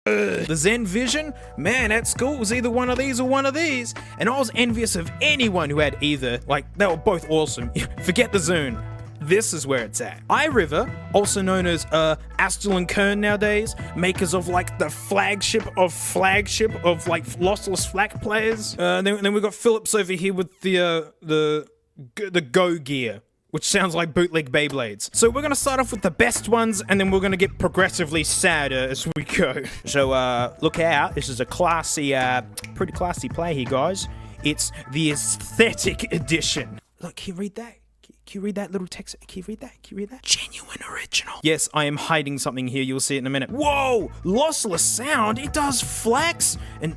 The Zen Vision? Man, at school it was either one of these or one of these. And I was envious of anyone who had either. Like, they were both awesome. Forget the Zune. This is where it's at. iRiver, also known as Astel and Kern nowadays, makers of like the flagship of like lossless FLAC players. Then we got Philips over here with the Go Gear, which sounds like bootleg Beyblades. So we're gonna start off with the best ones, and then we're gonna get progressively sadder as we go. So look out, this is a classy, pretty classy play here, guys. It's the Aesthetic Edition. Look, can you read that? Can you read that little text? Can you read that? Can you read that? Genuine original. Yes, I am hiding something here. You'll see it in a minute. Whoa! Lossless sound? It does flax and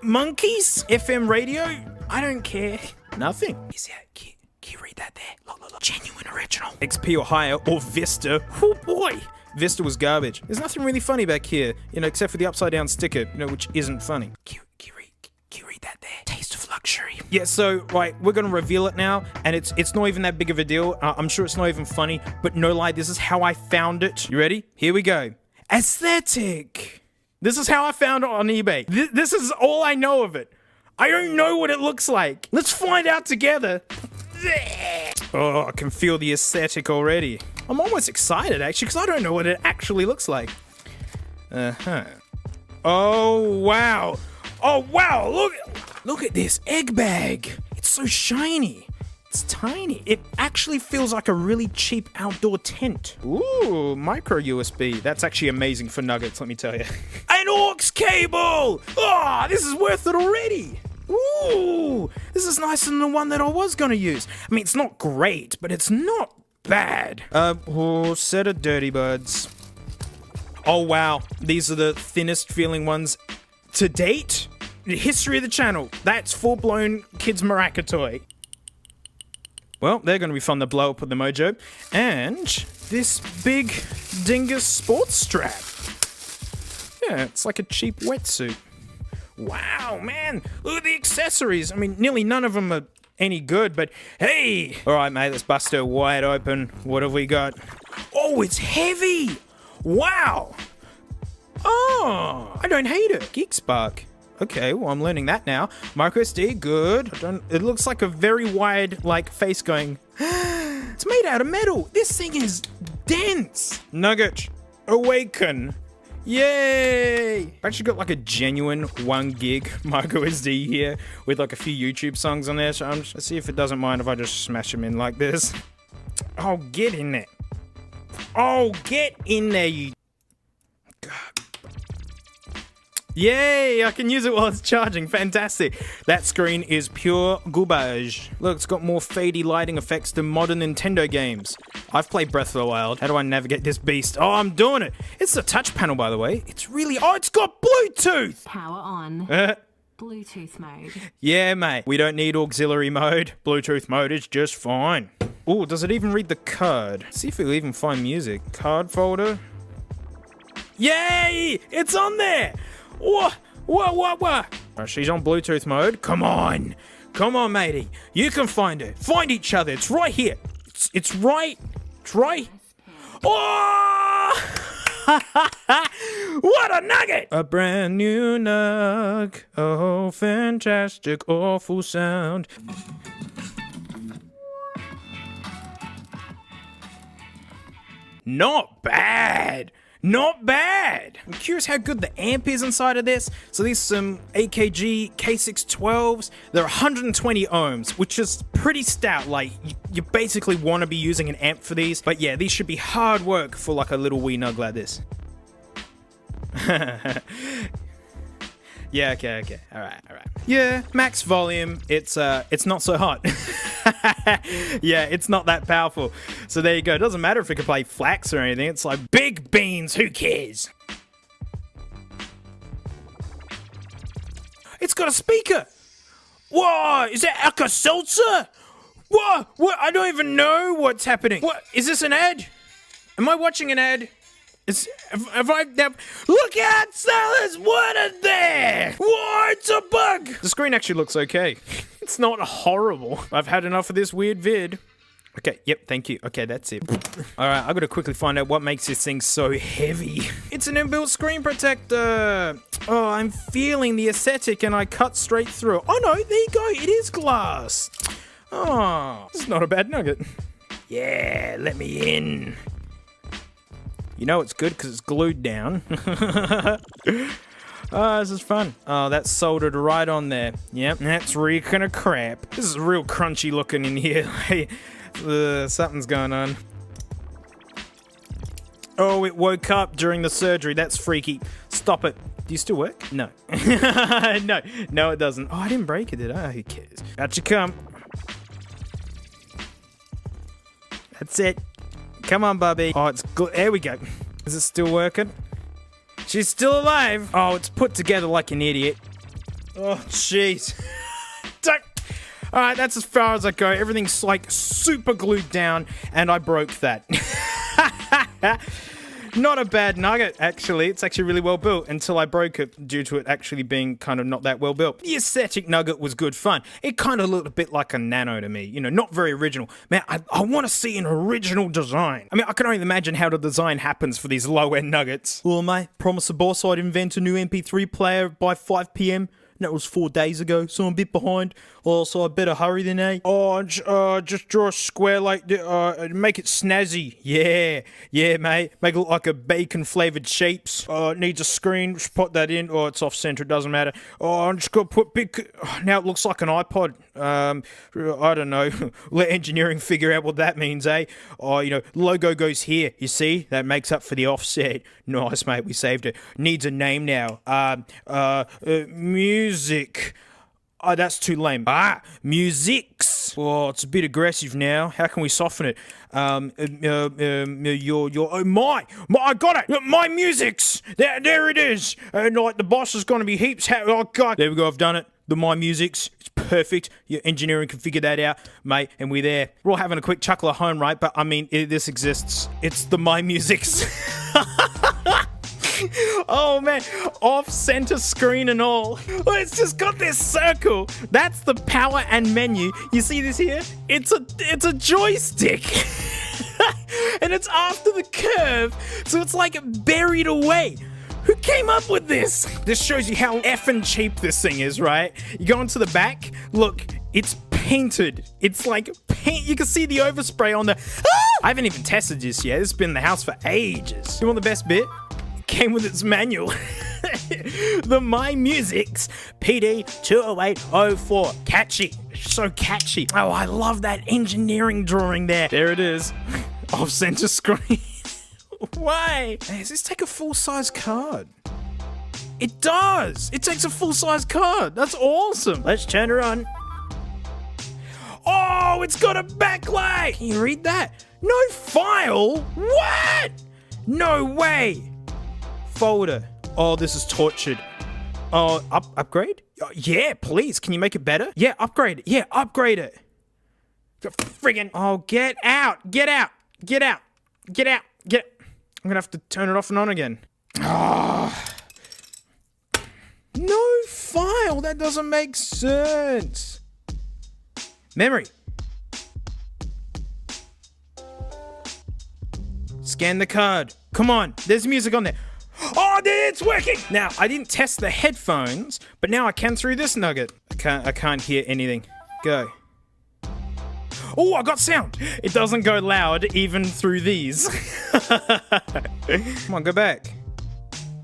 monkeys? FM radio? I don't care. Nothing. Is that cute? Can you read that there? Look. Genuine original. XP or higher, or Vista. Oh boy! Vista was garbage. There's nothing really funny back here, except for the upside down sticker, which isn't funny. Can you read that there? Taste of luxury. Yeah, so, right, we're gonna reveal it now, and it's not even that big of a deal. I'm sure it's not even funny, but no lie, this is how I found it. You ready? Here we go. Aesthetic. This is how I found it on eBay. This is all I know of it. I don't know what it looks like. Let's find out together. Oh, I can feel the aesthetic already. I'm almost excited, actually, because I don't know what it actually looks like. Oh, wow. Oh, wow. Look at this egg bag. It's so shiny. It's tiny. It actually feels like a really cheap outdoor tent. Ooh, micro USB. That's actually amazing for nuggets, let me tell you. An aux cable. Oh, this is worth it already. Ooh, this is nicer than the one that I was going to use. I mean, it's not great, but it's not bad. Set of dirty buds. Oh, wow. These are the thinnest feeling ones to date. The history of the channel. That's full-blown kids maraca toy. Well, they're going to be fun to blow up with the mojo. And this big dingus sports strap. Yeah, it's like a cheap wetsuit. Wow, man, look at the accessories. I mean, nearly none of them are any good, but hey. All right, mate, let's bust her wide open. What have we got? Oh, it's heavy. Wow. Oh, I don't hate it. GeekSpark. Okay, well, I'm learning that now. MicroSD, good. It looks like a very wide, face going. It's made out of metal. This thing is dense. Nugget, awaken. Yay! I've actually got like a genuine 1 gig micro SD here with like a few YouTube songs on there, so let's see if it doesn't mind if I just smash them in like this. Oh, get in there. Oh, get in there, you... God. Yay! I can use it while it's charging. Fantastic. That screen is pure garbage. Look, it's got more fadey lighting effects than modern Nintendo games. I've played Breath of the Wild. How do I navigate this beast? Oh, I'm doing it. It's a touch panel, by the way. It's really... Oh, it's got Bluetooth! Power on. Bluetooth mode. Yeah, mate. We don't need auxiliary mode. Bluetooth mode is just fine. Oh, does it even read the card? See if it'll even find music. Card folder. Yay! It's on there! What? She's on Bluetooth mode. Come on, matey. You can find her. Find each other. It's right here. It's right. Oh! What a nugget! A brand new nug. Oh, fantastic, awful sound. Not bad. Not bad! I'm curious how good the amp is inside of this. So these are some AKG K612s. They're 120 ohms, which is pretty stout. Like, you basically want to be using an amp for these. But yeah, these should be hard work for like a little wee nug like this. Yeah, okay. Alright. Yeah, max volume. It's not so hot. Yeah, it's not that powerful. So there you go. It doesn't matter if it can play flax or anything. It's like big beans, who cares? It's got a speaker. Whoa, is that Alka-Seltzer? What? I don't even know what's happening. What? Is this an ad? Am I watching an ad? Look out, sellers! What is there? Whoa, it's a bug! The screen actually looks okay. It's not horrible. I've had enough of this weird vid. Okay, yep, thank you. Okay, that's it. Alright, I gotta quickly find out what makes this thing so heavy. It's an inbuilt screen protector. Oh, I'm feeling the aesthetic and I cut straight through. Oh no, there you go, it is glass. Oh, this is not a bad nugget. Yeah, let me in. You know it's good because it's glued down. Oh, this is fun. Oh, that's soldered right on there. Yep, that's reeking of crap. This is real crunchy looking in here. Something's going on. Oh, it woke up during the surgery. That's freaky. Stop it. Do you still work? No. No, it doesn't. Oh, I didn't break it, did I? Who cares? Out you come. That's it. Come on, Bubby. Oh, it's good. There we go. Is it still working? She's still alive. Oh, it's put together like an idiot. Oh, jeez. Alright, that's as far as I go. Everything's like super glued down, and I broke that. Not a bad nugget, actually. It's actually really well built until I broke it due to it actually being kind of not that well built. The aesthetic nugget was good fun. It kind of looked a bit like a Nano to me. You know, not very original. Man, I want to see an original design. I mean, I can only imagine how the design happens for these low-end nuggets. Well, mate, promised the boss I'd invent a new MP3 player by 5 p.m. And that was 4 days ago, so I'm a bit behind. Oh, so I better hurry then, eh? Oh, just draw a square like make it snazzy. Yeah, mate. Make it look like a bacon-flavored shapes. It needs a screen. Just put that in. Oh, it's off-center. It doesn't matter. Oh, I'm just gonna put big... now it looks like an iPod. I don't know. Let engineering figure out what that means, eh? Oh, you know, logo goes here. You see? That makes up for the offset. Nice, mate. We saved it. Needs a name now. Music. Oh, that's too lame. Musics. Oh, it's a bit aggressive now. How can we soften it? I got it. My musics. There it is. And like the boss is going to be heaps. Oh God. There we go. I've done it. The My Musics. It's perfect. Your engineering can figure that out, mate. And we're there. We're all having a quick chuckle at home, right? But I mean, this exists. It's the My Musics. Oh man, off center screen and all. It's just got this circle. That's the power and menu. You see this here? It's a joystick. And it's after the curve, so it's like buried away. Who came up with this? This shows you how effing cheap this thing is, right? You go into the back, look, it's painted. It's like paint. You can see the overspray on the... I haven't even tested this yet. It's been in the house for ages. You want the best bit? Came with its manual. The My Musics PD 20804. Catchy. So catchy. Oh, I love that engineering drawing there. There it is. Off center screen. Why? Hey, does this take a full-size card? It does. It takes a full-size card. That's awesome. Let's turn her on. Oh, it's got a backlight. Can you read that? No file? What? No way. Folder. Oh, this is tortured. Oh, upgrade? Oh, yeah, please. Can you make it better? Yeah, upgrade it. Yeah, upgrade it. Friggin'. Oh, get out. Get out. Get out. Get out. Get out. I'm gonna have to turn it off and on again. Oh. No file. That doesn't make sense. Memory. Scan the card. Come on. There's music on there. Oh, it's working! Now, I didn't test the headphones, but now I can through this nugget. I can't hear anything. Go. Oh, I got sound! It doesn't go loud even through these. Come on, go back.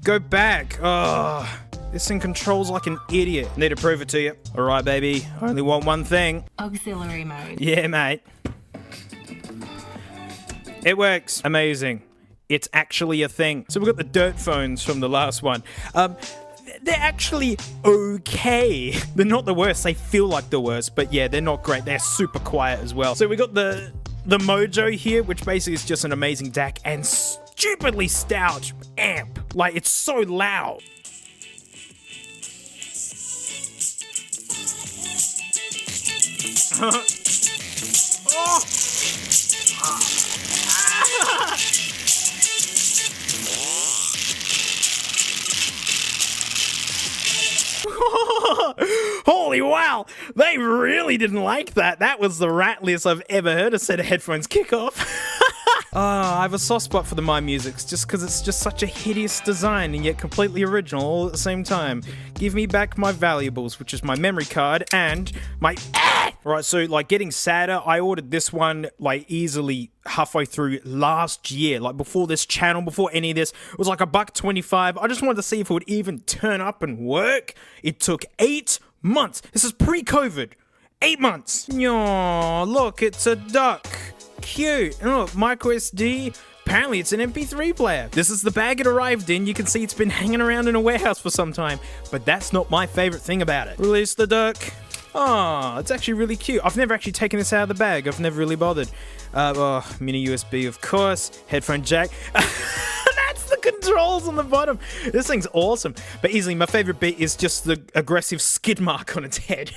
Go back. Oh, this thing controls like an idiot. Need to prove it to you. Alright, baby. I only want one thing. Auxiliary mode. Yeah, mate. It works. Amazing. It's actually a thing. So we've got the dirt phones from the last one. They're actually okay. They're not the worst. They feel like the worst, but yeah, they're not great. They're super quiet as well. So we got the Mojo here, which basically is just an amazing DAC and stupidly stout amp. Like, it's so loud. Holy wow! They really didn't like that. That was the ratliest I've ever heard a set of headphones kick off. I have a soft spot for the My Musics just because it's just such a hideous design and yet completely original all at the same time. Give me back my valuables, which is my memory card and my... Right, so like getting sadder, I ordered this one like easily halfway through last year, like before this channel, before any of this. It was like $1.25. I just wanted to see if it would even turn up and work. It took 8 months. This is pre-COVID. 8 months. Aw, look, it's a duck. Cute. And look, micro SD. Apparently it's an MP3 player. This is the bag it arrived in. You can see it's been hanging around in a warehouse for some time, but that's not my favorite thing about it. Release the duck. Oh, it's actually really cute. I've never actually taken this out of the bag. I've never really bothered. Mini USB, of course. Headphone jack. That's the controls on the bottom. This thing's awesome. But easily, my favorite bit is just the aggressive skid mark on its head.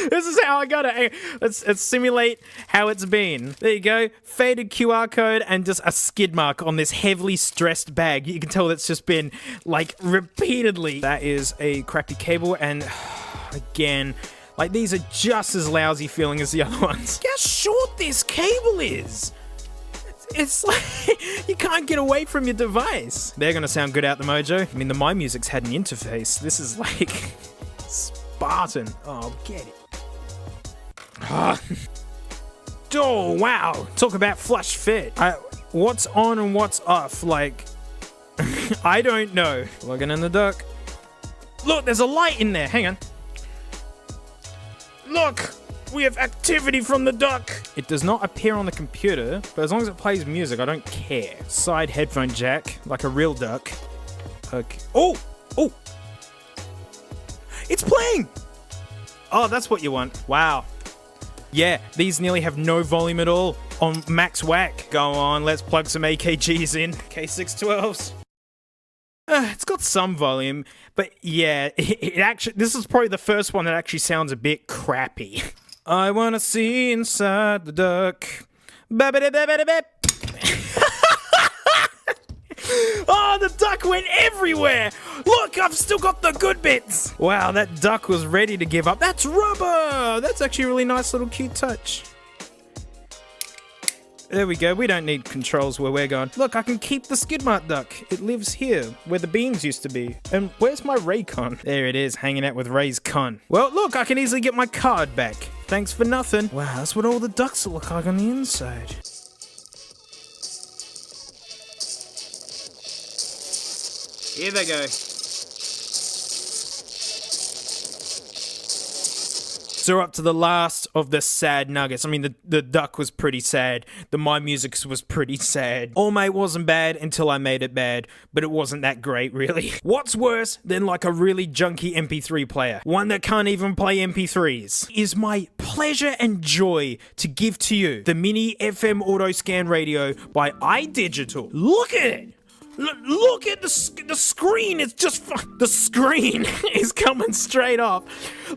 This is how I got it. Let's simulate how it's been. There you go. Faded QR code and just a skid mark on this heavily stressed bag. You can tell that's just been, like, repeatedly. That is a crappy cable, and again, like, these are just as lousy feeling as the other ones. Look how short this cable is. It's like, you can't get away from your device. They're gonna sound good out the mojo. I mean, the My Music's had an interface. This is like... Spartan. Oh, get it. Oh, wow. Talk about flush fit. What's on and what's off? Like, I don't know. Plugging in the duck. Look, there's a light in there. Hang on. Look, we have activity from the duck. It does not appear on the computer, but as long as it plays music, I don't care. Side headphone jack, like a real duck. Okay. Oh! Oh! It's playing! Oh, that's what you want. Wow. Yeah, these nearly have no volume at all on max whack. Go on, let's plug some AKGs in. K612s. It's got some volume, but yeah, it actually, this is probably the first one that actually sounds a bit crappy. I wanna see inside the duck. Oh, the duck went everywhere! Look, I've still got the good bits! Wow, that duck was ready to give up. That's rubber! That's actually a really nice little cute touch. There we go, we don't need controls where we're going. Look, I can keep the skid mark duck. It lives here, where the beans used to be. And where's my Raycon? There it is, hanging out with Ray's con. Well, look, I can easily get my card back. Thanks for nothing. Wow, that's what all the ducks look like on the inside. Here they go. So we're up to the last of the sad nuggets. I mean, the duck was pretty sad. The My Musics was pretty sad. All Mate wasn't bad until I made it bad, but it wasn't that great, really. What's worse than like a really junky MP3 player? One that can't even play MP3s. Is my pleasure and joy to give to you the Mini FM Auto Scan Radio by iDigital. Look at it! Look at the screen, it's just the screen is coming straight off.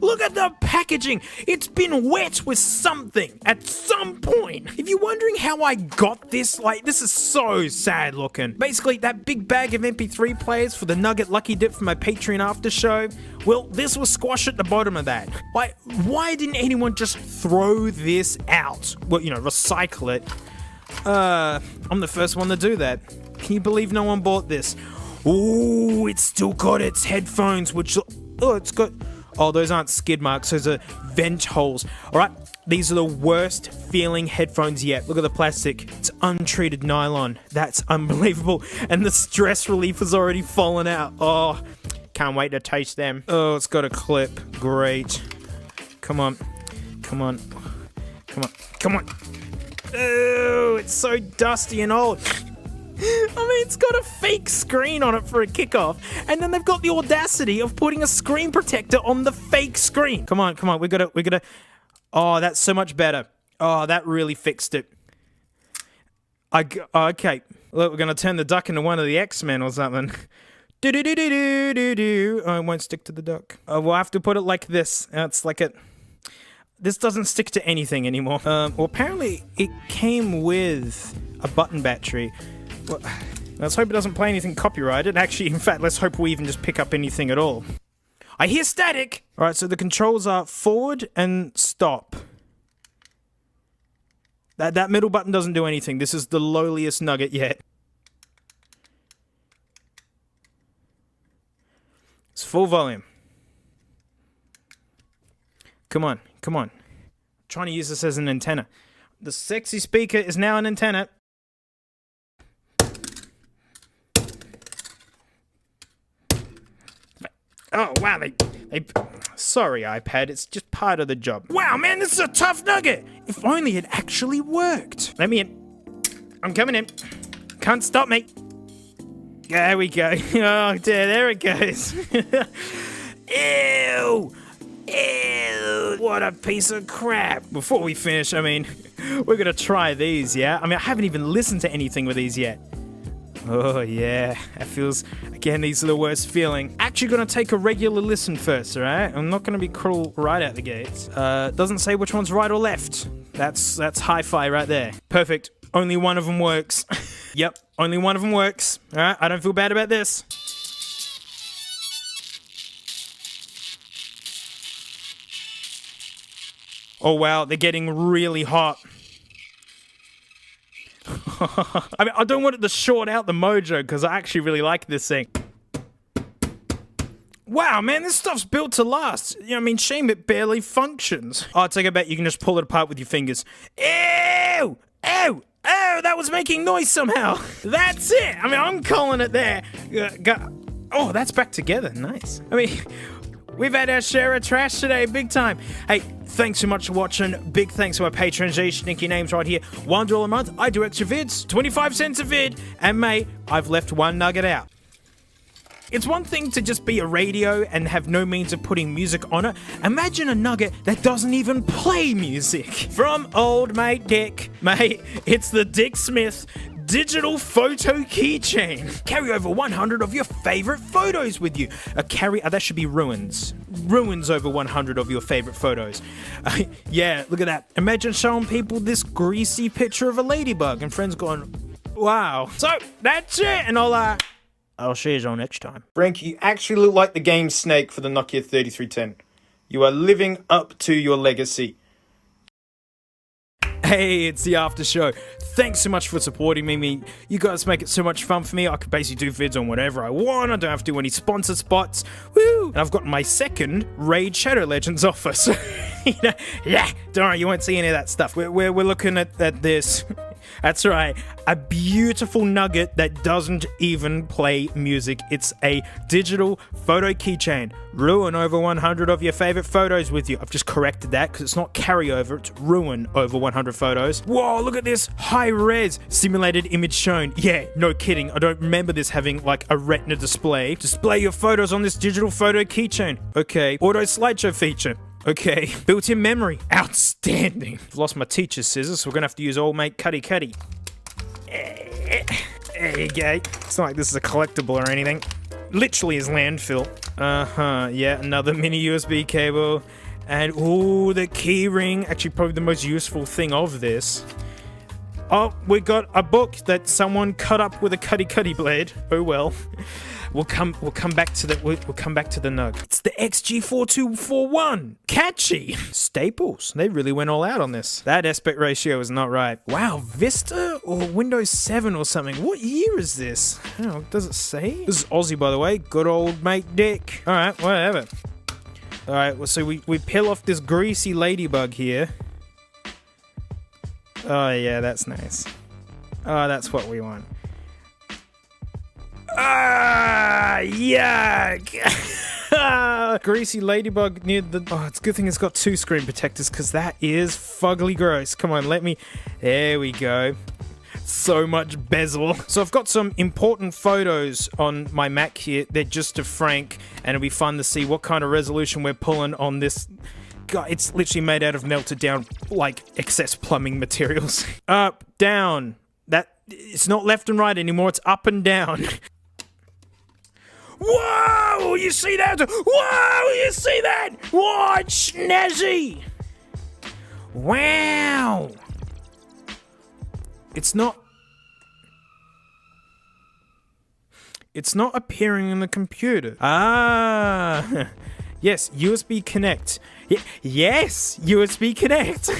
Look at the packaging, it's been wet with something at some point. If you're wondering how I got this, like, this is so sad looking. Basically, that big bag of MP3 players for the Nugget Lucky Dip for my Patreon after show, well, this was squashed at the bottom of that. Like, why didn't anyone just throw this out? Well, you know, recycle it. I'm the first one to do that. Can you believe no one bought this? Ooh, it's still got its headphones, which... Oh, it's got... Oh, those aren't skid marks. Those are vent holes. All right, these are the worst feeling headphones yet. Look at the plastic. It's untreated nylon. That's unbelievable. And the stress relief has already fallen out. Oh, can't wait to taste them. Oh, it's got a clip. Great. Come on. Come on. Come on. Come on. Oh, it's so dusty and old. I mean, it's got a fake screen on it for a kickoff, and then they've got the audacity of putting a screen protector on the fake screen. Come on, come on, we gotta. Oh, that's so much better. Oh, that really fixed it. Okay, look, we're gonna turn the duck into one of the X-Men or something. Do. Oh, it won't stick to the duck. Oh, we'll have to put it like this. It's like it. This doesn't stick to anything anymore. Well, apparently it came with a button battery. Well, let's hope it doesn't play anything copyrighted. Actually, in fact, let's hope we even just pick up anything at all. I hear static. All right, so the controls are forward and stop. That middle button doesn't do anything. This is the lowliest nugget yet. It's full volume. Come on, come on. I'm trying to use this as an antenna. The sexy speaker is now an antenna. Oh, wow, sorry, iPad, it's just part of the job. Wow, man, this is a tough nugget. If only it actually worked. Let me in. I'm coming in. Can't stop me. There we go. Oh, dear, there it goes. Ew. Ew. What a piece of crap. Before we finish, I mean, we're gonna try these, yeah? I mean, I haven't even listened to anything with these yet. Oh, yeah. That feels... Again, these are the worst feeling. Actually gonna take a regular listen first, alright? I'm not gonna be cruel right out the gates. Doesn't say which one's right or left. That's hi-fi right there. Perfect. Only one of them works. Yep, only one of them works. Alright, I don't feel bad about this. Oh, wow, they're getting really hot. I mean, I don't want it to short out the mojo because I actually really like this thing. Wow, man, this stuff's built to last. You know, I mean, shame it barely functions. Oh, take a bet you can just pull it apart with your fingers. Ew! Ew! Oh, that was making noise somehow. That's it. I mean, I'm calling it there. Oh, that's back together. Nice. I mean, we've had our share of trash today, big time. Hey, thanks so much for watching. Big thanks to our patrons, these sneaky names right here. $1 a month. I do extra vids, 25 cents a vid. And mate, I've left one nugget out. It's one thing to just be a radio and have no means of putting music on it. Imagine a nugget that doesn't even play music. From old mate Dick. Mate, it's the Dick Smith digital photo keychain. Carry over 100 of your favorite photos with you. That should be ruins. Ruins over 100 of your favorite photos. Yeah, look at that. Imagine showing people this greasy picture of a ladybug and friends going, wow. So, that's it. And I'll share you on next time. Frank, you actually look like the game Snake for the Nokia 3310. You are living up to your legacy. Hey, it's the after show. Thanks so much for supporting me. You guys make it so much fun for me. I can basically do vids on whatever I want. I don't have to do any sponsor spots. Woo! And I've got my second Raid Shadow Legends offer. So, yeah, don't worry, you won't see any of that stuff. We're looking at this. That's right, a beautiful nugget that doesn't even play music. It's a digital photo keychain. Ruin over 100 of your favorite photos with you. I've just corrected that because it's not carryover, it's ruin over 100 photos. Whoa, look at this high res simulated image shown. Yeah, no kidding. I don't remember this having like a retina display. Display your photos on this digital photo keychain. Okay, auto slideshow feature. Okay, built-in memory. Outstanding. I've lost my teacher's scissors, so we're gonna have to use old mate Cuddy Cuddy. There you go. It's not like this is a collectible or anything. Literally is landfill. Yeah, another mini USB cable. And, ooh, the key ring. Actually, probably the most useful thing of this. Oh, we got a book that someone cut up with a cuddy blade. Oh well. We'll come back to the we'll come back to the nug. It's the XG4241. Catchy. Staples. They really went all out on this. That aspect ratio is not right. Wow, Vista or Windows 7 or something. What year is this? Oh, does it say? This is Aussie, by the way. Good old mate Dick. All right, whatever. All right, well, so we peel off this greasy ladybug here. Oh yeah, that's nice. Oh, that's what we want. Ah, yuck! Greasy ladybug near the... Oh, it's a good thing it's got two screen protectors because that is fugly gross. Come on, let me... There we go. So much bezel. So I've got some important photos on my Mac here. They're just to Frank, and it'll be fun to see what kind of resolution we're pulling on this... God, it's literally made out of melted down, like, excess plumbing materials. Up, down. It's not left and right anymore, it's up and down. Whoa! You see that? Whoa! You see that? What snazzy! Wow! It's not appearing in the computer. Ah! Yes, USB connect. Yes, USB connect.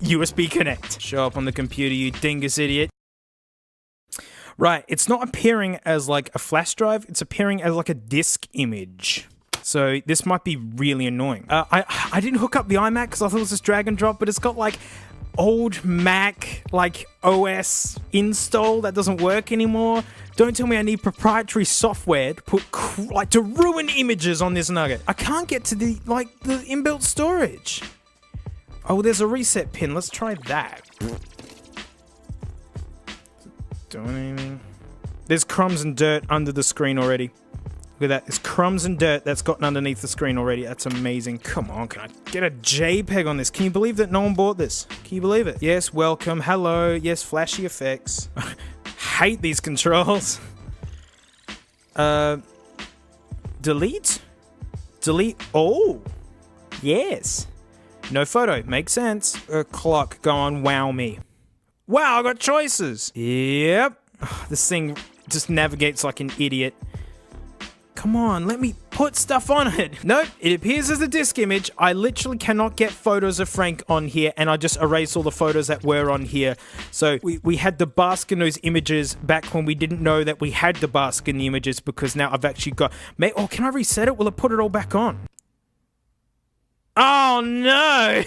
USB connect. Show up on the computer, you dingus idiot. Right, it's not appearing as like a flash drive, it's appearing as like a disk image. So this might be really annoying. I didn't hook up the iMac because I thought it was just drag and drop, but it's got like old Mac like OS install that doesn't work anymore. Don't tell me I need proprietary software to put to ruin images on this nugget. I can't get to the inbuilt storage. Oh, there's a reset pin. Let's try that. Doing anything? There's crumbs and dirt under the screen already. Look at that. There's crumbs and dirt that's gotten underneath the screen already. That's amazing. Come on, can I get a JPEG on this? Can you believe that no one bought this? Can you believe it? Yes, welcome. Hello. Yes, flashy effects. Hate these controls. Delete? Delete. Oh, yes. No photo. Makes sense. Clock. Go on. Wow me. Wow, I got choices. Yep. This thing just navigates like an idiot. Come on, let me put stuff on it. Nope, it appears as a disk image. I literally cannot get photos of Frank on here, and I just erased all the photos that were on here. So we had to bask in those images back when we didn't know that we had to bask in the images, because now I've actually got... Oh, can I reset it? Will it put it all back on? Oh, no!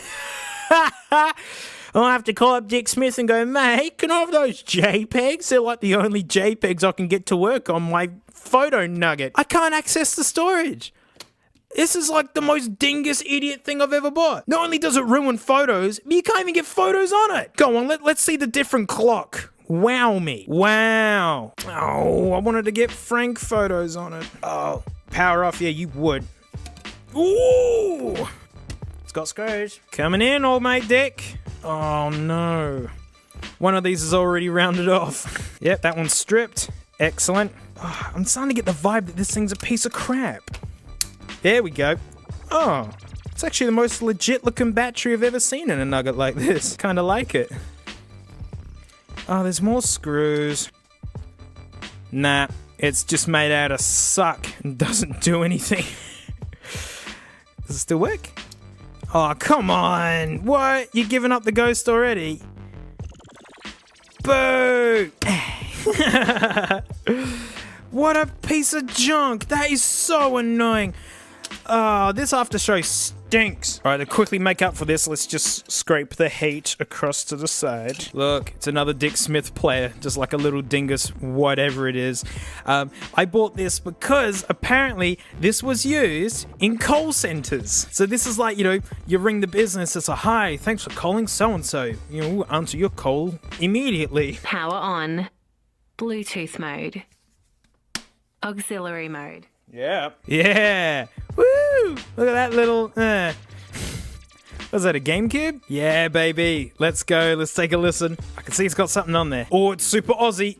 I'll have to call up Dick Smith and go, mate, can I have those JPEGs? They're like the only JPEGs I can get to work on my photo nugget. I can't access the storage. This is like the most dingus idiot thing I've ever bought. Not only does it ruin photos, but you can't even get photos on it. Go on, let's see the different clock. Wow me. Wow. Oh, I wanted to get Frank photos on it. Oh, power off. Yeah, you would. Ooh. Scott Scrooge. Coming in, old mate Dick. Oh no. One of these is already rounded off. Yep, that one's stripped. Excellent. Oh, I'm starting to get the vibe that this thing's a piece of crap. There we go. Oh, it's actually the most legit looking battery I've ever seen in a nugget like this. Kinda like it. Oh, there's more screws. Nah, it's just made out of suck and doesn't do anything. Does it still work? Oh, come on. What? You're giving up the ghost already? Boo! What a piece of junk. That is so annoying. Oh, this after show stinks. All right, to quickly make up for this, let's just scrape the heat across to the side. Look, it's another Dick Smith player, just like a little dingus, whatever it is. I bought this because apparently this was used in call centers. So this is like, you ring the business, it's a hi, thanks for calling so-and-so. We'll answer your call immediately. Power on. Bluetooth mode. Auxiliary mode. Yeah. Yeah. Woo! Look at that little... Was that a GameCube? Yeah, baby. Let's go. Let's take a listen. I can see it's got something on there. Oh, it's super Aussie.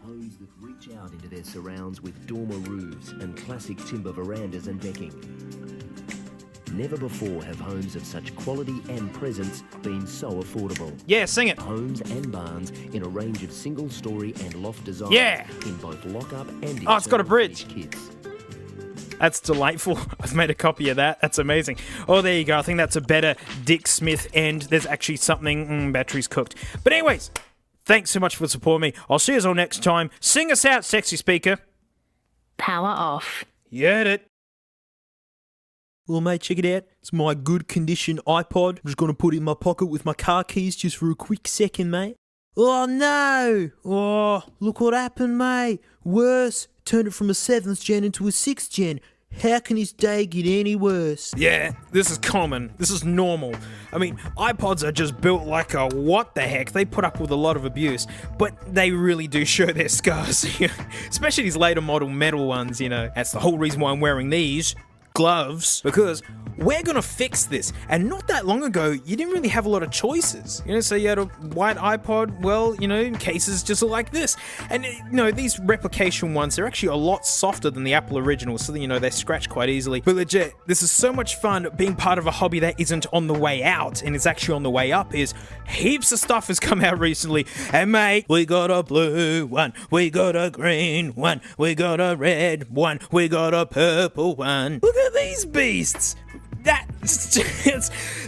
Homes that reach out into their surrounds with dormer roofs and classic timber verandas and decking. Never before have homes of such quality and presence been so affordable. Yeah, sing it. Homes and barns in a range of single-story and loft design. Yeah. In both lock-up and Oh, it's got a bridge. Kits. That's delightful. I've made a copy of that. That's amazing. Oh, there you go. I think that's a better Dick Smith end. There's actually something... battery's cooked. But anyways, thanks so much for supporting me. I'll see you all next time. Sing us out, sexy speaker. Power off. You heard it. Well, mate, check it out. It's my good condition iPod. I'm just going to put it in my pocket with my car keys just for a quick second, mate. Oh, no. Oh, look what happened, mate. Worse. Turned it from a 7th gen into a 6th gen. How can his day get any worse? Yeah, this is common. This is normal. I mean, iPods are just built like a what the heck. They put up with a lot of abuse, but they really do show their scars. Especially these later model metal ones, That's the whole reason why I'm wearing these gloves, because we're gonna fix this. And not that long ago, you didn't really have a lot of choices. So you had a white iPod, well, in cases just like this. And, these replication ones, they're actually a lot softer than the Apple original, so, they scratch quite easily. But legit, this is so much fun being part of a hobby that isn't on the way out and is actually on the way up. Is heaps of stuff has come out recently. And mate, we got a blue one, we got a green one, we got a red one, we got a purple one. Look at these beasts.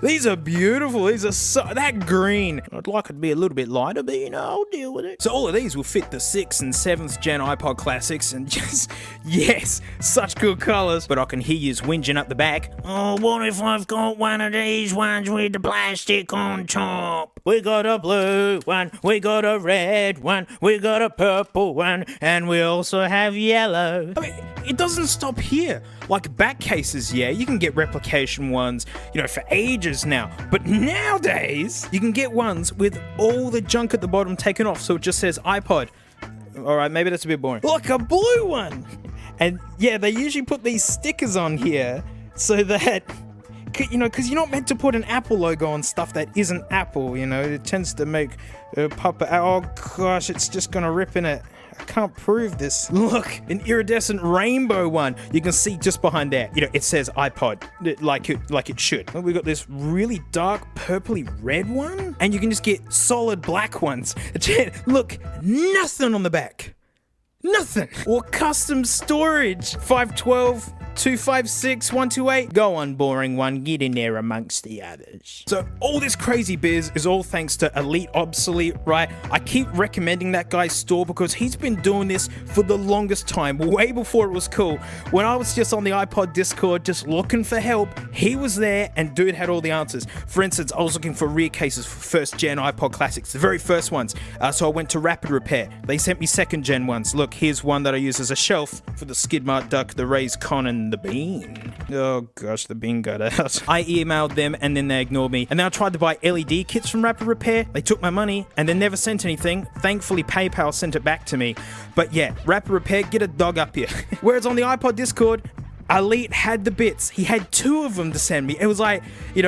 These are beautiful. These are that green. I'd like it to be a little bit lighter, but I'll deal with it. So all of these will fit the 6th and 7th gen iPod Classics, and just, yes, such good colors. But I can hear yous whinging up the back. Oh, what if I've got one of these ones with the plastic on top? We got a blue one, we got a red one, we got a purple one, and we also have yellow. I mean, it doesn't stop here. Like back cases, yeah, you can get replication ones, for ages now. But nowadays, you can get ones with all the junk at the bottom taken off, so it just says iPod. Alright, maybe that's a bit boring. Look, a blue one! And yeah, they usually put these stickers on here so that, because you're not meant to put an Apple logo on stuff that isn't Apple, It tends to make pop. Oh gosh, it's just gonna rip in it. I can't prove this. Look, an iridescent rainbow one. You can see just behind there. It says iPod, like it should. We got this really dark purpley red one, and you can just get solid black ones. Look, nothing on the back. Nothing. Or custom storage. 512. 256, 128. Go on, boring one. Get in there amongst the others. So all this crazy biz is all thanks to Elite Obsolete, right? I keep recommending that guy's store because he's been doing this for the longest time, way before it was cool. When I was just on the iPod Discord, just looking for help, he was there and dude had all the answers. For instance, I was looking for rear cases for 1st gen iPod Classics, the very first ones. So I went to Rapid Repair. They sent me 2nd gen ones. Look, here's one that I use as a shelf for the Skidmark Duck, the Raise Con, and the Bean. Oh gosh, the Bean got out. I emailed them and then they ignored me. And then I tried to buy LED kits from Rapid Repair. They took my money and then never sent anything. Thankfully, PayPal sent it back to me. But yeah, Rapid Repair, get a dog up here. Whereas on the iPod Discord, Elite had the bits. He had 2 of them to send me. It was like,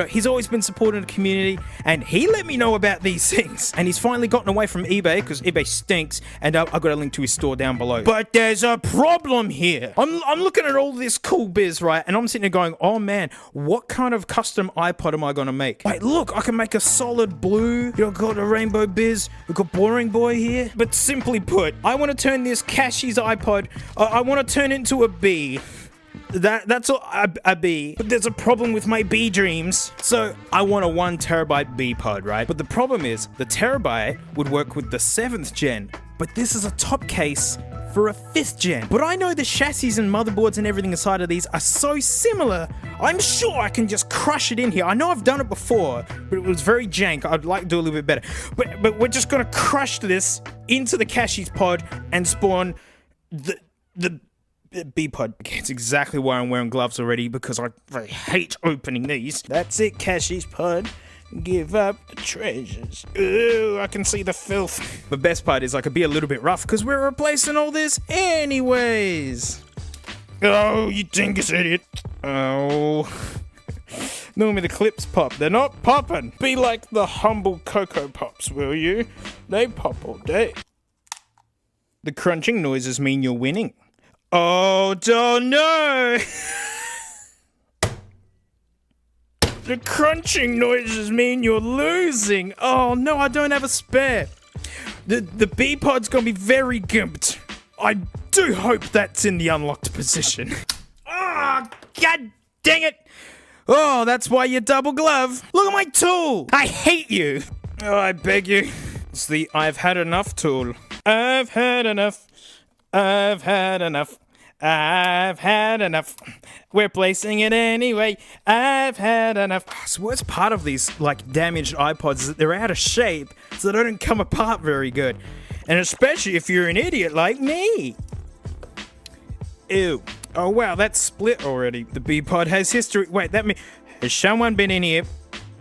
he's always been supporting the community, and he let me know about these things. And he's finally gotten away from eBay, because eBay stinks, and I've got a link to his store down below. But there's a problem here. I'm looking at all this cool biz, right, and I'm sitting there going, oh man, what kind of custom iPod am I going to make? Wait, look, I can make a solid blue. I've got a rainbow biz. We've got Boring Boy here. But simply put, I want to turn this Cashies iPod, I want to turn it into a B. That's all, a B. But there's a problem with my B dreams. So I want a 1 terabyte B pod, right? But the problem is the terabyte would work with the 7th gen, but this is a top case for a 5th gen. But I know the chassis and motherboards and everything inside of these are so similar, I'm sure I can just crush it in here. I know I've done it before, but it was very jank. I'd like to do a little bit better. But we're just gonna crush this into the Cashies pod and spawn the B-pod. It's exactly why I'm wearing gloves already, because I hate opening these. That's it, Cashies pod. Give up the treasures. Ooh, I can see the filth. The best part is I could be a little bit rough because we're replacing all this anyways. Oh, you dingus idiot. Oh. Normally the clips pop. They're not popping. Be like the humble Cocoa Pops, will you? They pop all day. The crunching noises mean you're winning. Oh, no! The crunching noises mean you're losing. Oh no, I don't have a spare. The B-pod's gonna be very gimped. I do hope that's in the unlocked position. Oh, god dang it! Oh, that's why you double glove. Look at my tool. I hate you. Oh, I beg you. It's the I've had enough tool. I've had enough. I've had enough. I've had enough. We're placing it anyway. I've had enough. So what's part of these, like, damaged iPods is that they're out of shape, so they don't come apart very good. And especially if you're an idiot like me. Ew. Oh, wow, that's split already. The B-pod has history. Wait, that means... Has someone been in here?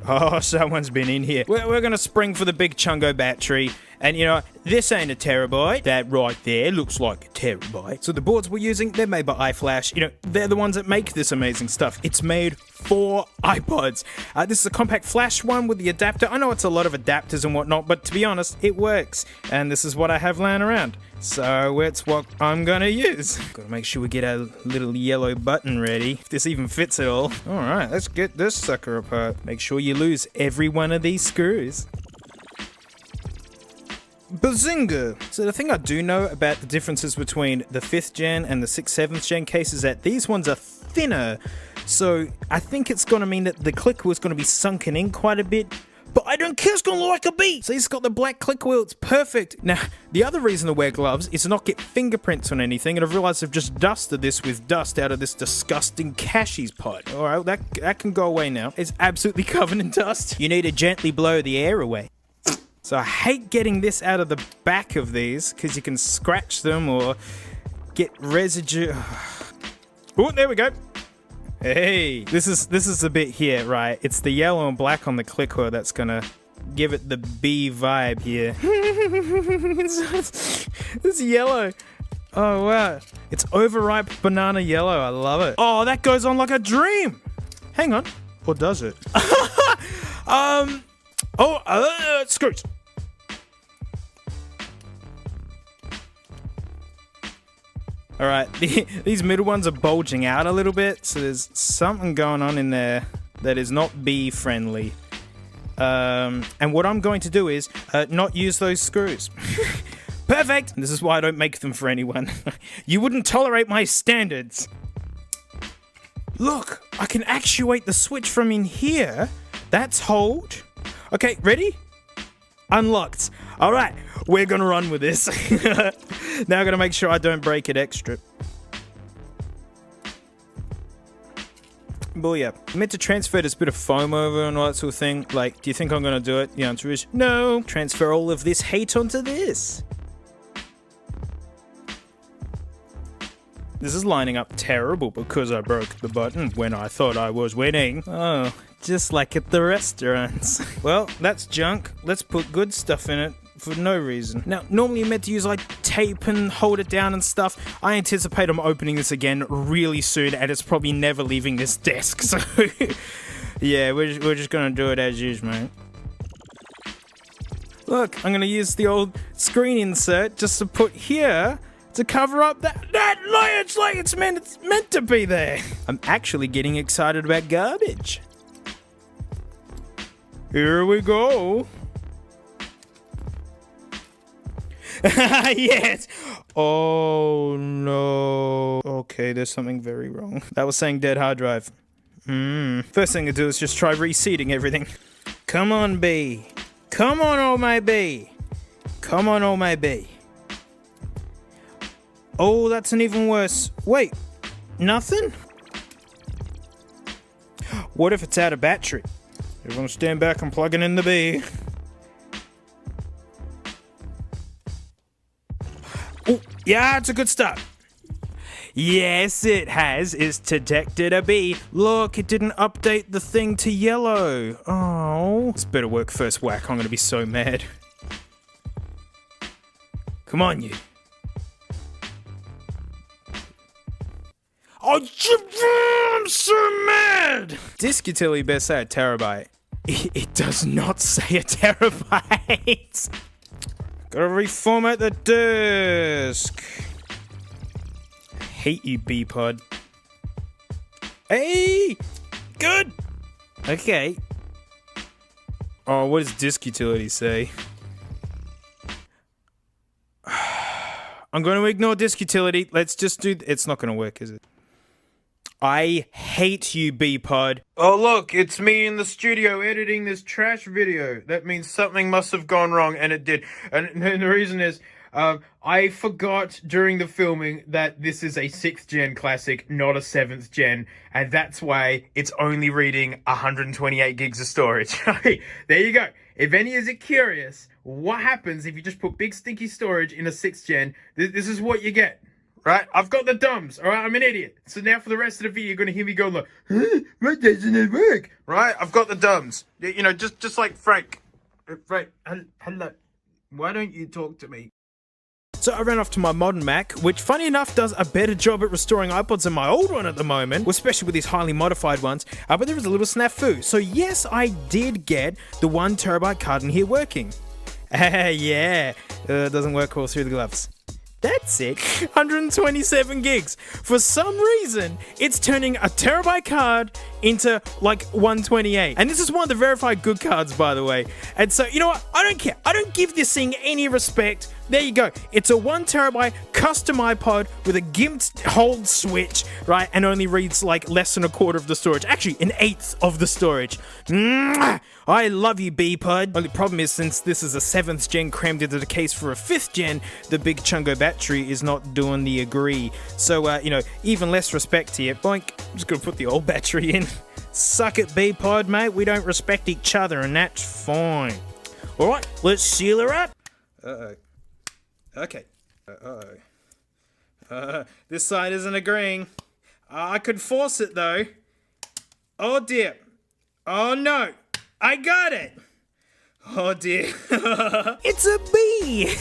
Oh, someone's been in here. We're gonna spring for the big Chungo battery, And you know, this ain't a terabyte. That right there looks like a terabyte. So the boards we're using, they're made by iFlash. You know, they're the ones that make this amazing stuff. It's made for iPods. This is a compact flash one with the adapter. I know it's a lot of adapters and whatnot, but to be honest, it works. And this is what I have laying around. So it's what I'm gonna use. Gotta make sure we get our little yellow button ready, if this even fits at all. Alright, let's get this sucker apart. Make sure you lose every one of these screws. Bazinga! So the thing I do know about the differences between the 5th gen and the 6th, 7th gen case is that these ones are thinner. So I think it's gonna mean that the click wheel is gonna be sunken in quite a bit. But I don't care, it's gonna look like a bee! So he's got the black click wheel, it's perfect! Now, the other reason to wear gloves is to not get fingerprints on anything, and I've realised I've just dusted this with dust out of this disgusting Cashies pot. Alright, that can go away now. It's absolutely covered in dust. You need to gently blow the air away. So I hate getting this out of the back of these, because you can scratch them or get residue. Oh, there we go. Hey, this is the bit here, right? It's the yellow and black on the click wheel that's gonna give it the bee vibe here. It's yellow. Oh wow, it's overripe banana yellow. I love it. Oh, that goes on like a dream. Hang on, or does it? Screws. Alright, these middle ones are bulging out a little bit, so there's something going on in there that is not bee friendly. And what I'm going to do is not use those screws. Perfect! This is why I don't make them for anyone. You wouldn't tolerate my standards. Look, I can actuate the switch from in here. That's hold. Okay, ready? Unlocked. Alright, we're gonna run with this. Now I gotta make sure I don't break it extra. Booyah. I meant to transfer this bit of foam over and all that sort of thing. Like, do you think I'm gonna do it? The answer is no. Transfer all of this hate onto this. This is lining up terrible because I broke the button when I thought I was winning. Oh, just like at the restaurants. Well, that's junk. Let's put good stuff in it for no reason. Now, normally you're meant to use like tape and hold it down and stuff. I anticipate I'm opening this again really soon and it's probably never leaving this desk. So, yeah, we're just gonna do it as usual, mate. Look, I'm gonna use the old screen insert just to put here to cover up that layer. It's like it's meant to be there. I'm actually getting excited about garbage. Here we go. Yes. Oh no. Okay, there's something very wrong. That was saying dead hard drive. First thing to do is just try reseating everything. Come on, B. Come on, oh my B. Come on, oh my B. Oh, that's an even worse. Wait, nothing? What if it's out of battery? Everyone stand back, I'm plugging in the B. Oh, yeah, it's a good start. Yes, it has. It's detected a B. Look, it didn't update the thing to yellow. Oh, this better work first whack. I'm gonna be so mad. Come on, you. Oh, I'm so mad! Disk utility best say a terabyte. It does not say a terabyte. Gotta reformat the disk. Hate you, B-Pod. Hey! Good! Okay. Oh, what does disk utility say? I'm going to ignore disk utility. Let's just do... It's not going to work, is it? I hate you, B-Pod. Oh, look, it's me in the studio editing this trash video. That means something must have gone wrong, and it did. And the reason is, I forgot during the filming that this is a 6th gen classic, not a 7th gen, and that's why it's only reading 128 gigs of storage. There you go. If any is curious, what happens if you just put big stinky storage in a 6th gen? This is what you get. Right? I've got the dumbs, alright? I'm an idiot. So now for the rest of the video, you're going to hear me go like, huh? Why doesn't it work? Right? I've got the dumbs. You know, just like Frank. Frank, hello. Why don't you talk to me? So I ran off to my modern Mac, which funny enough does a better job at restoring iPods than my old one at the moment, especially with these highly modified ones, but there was a little snafu. So yes, I did get the 1 terabyte card in here working. Yeah, doesn't work all through the gloves. That's it, 127 gigs. For some reason, it's turning a terabyte card into like 128. And this is one of the verified good cards, by the way. And so, you know what? I don't care. I don't give this thing any respect. There you go. It's a 1 terabyte custom iPod with a gimped hold switch, right? And only reads like less than a quarter of the storage. Actually, an eighth of the storage. Mwah! I love you, B-Pod. Only problem is, since this is a 7th gen crammed into the case for a 5th gen, the big chungo battery is not doing the agree. So, you know, even less respect to you. Boink. I'm just gonna put the old battery in. Suck it, B-Pod, mate. We don't respect each other, and that's fine. Alright, let's seal her up. Uh-oh. Okay. This side isn't agreeing. I could force it, though. Oh, dear. Oh, no. I got it. Oh, dear. It's a bee.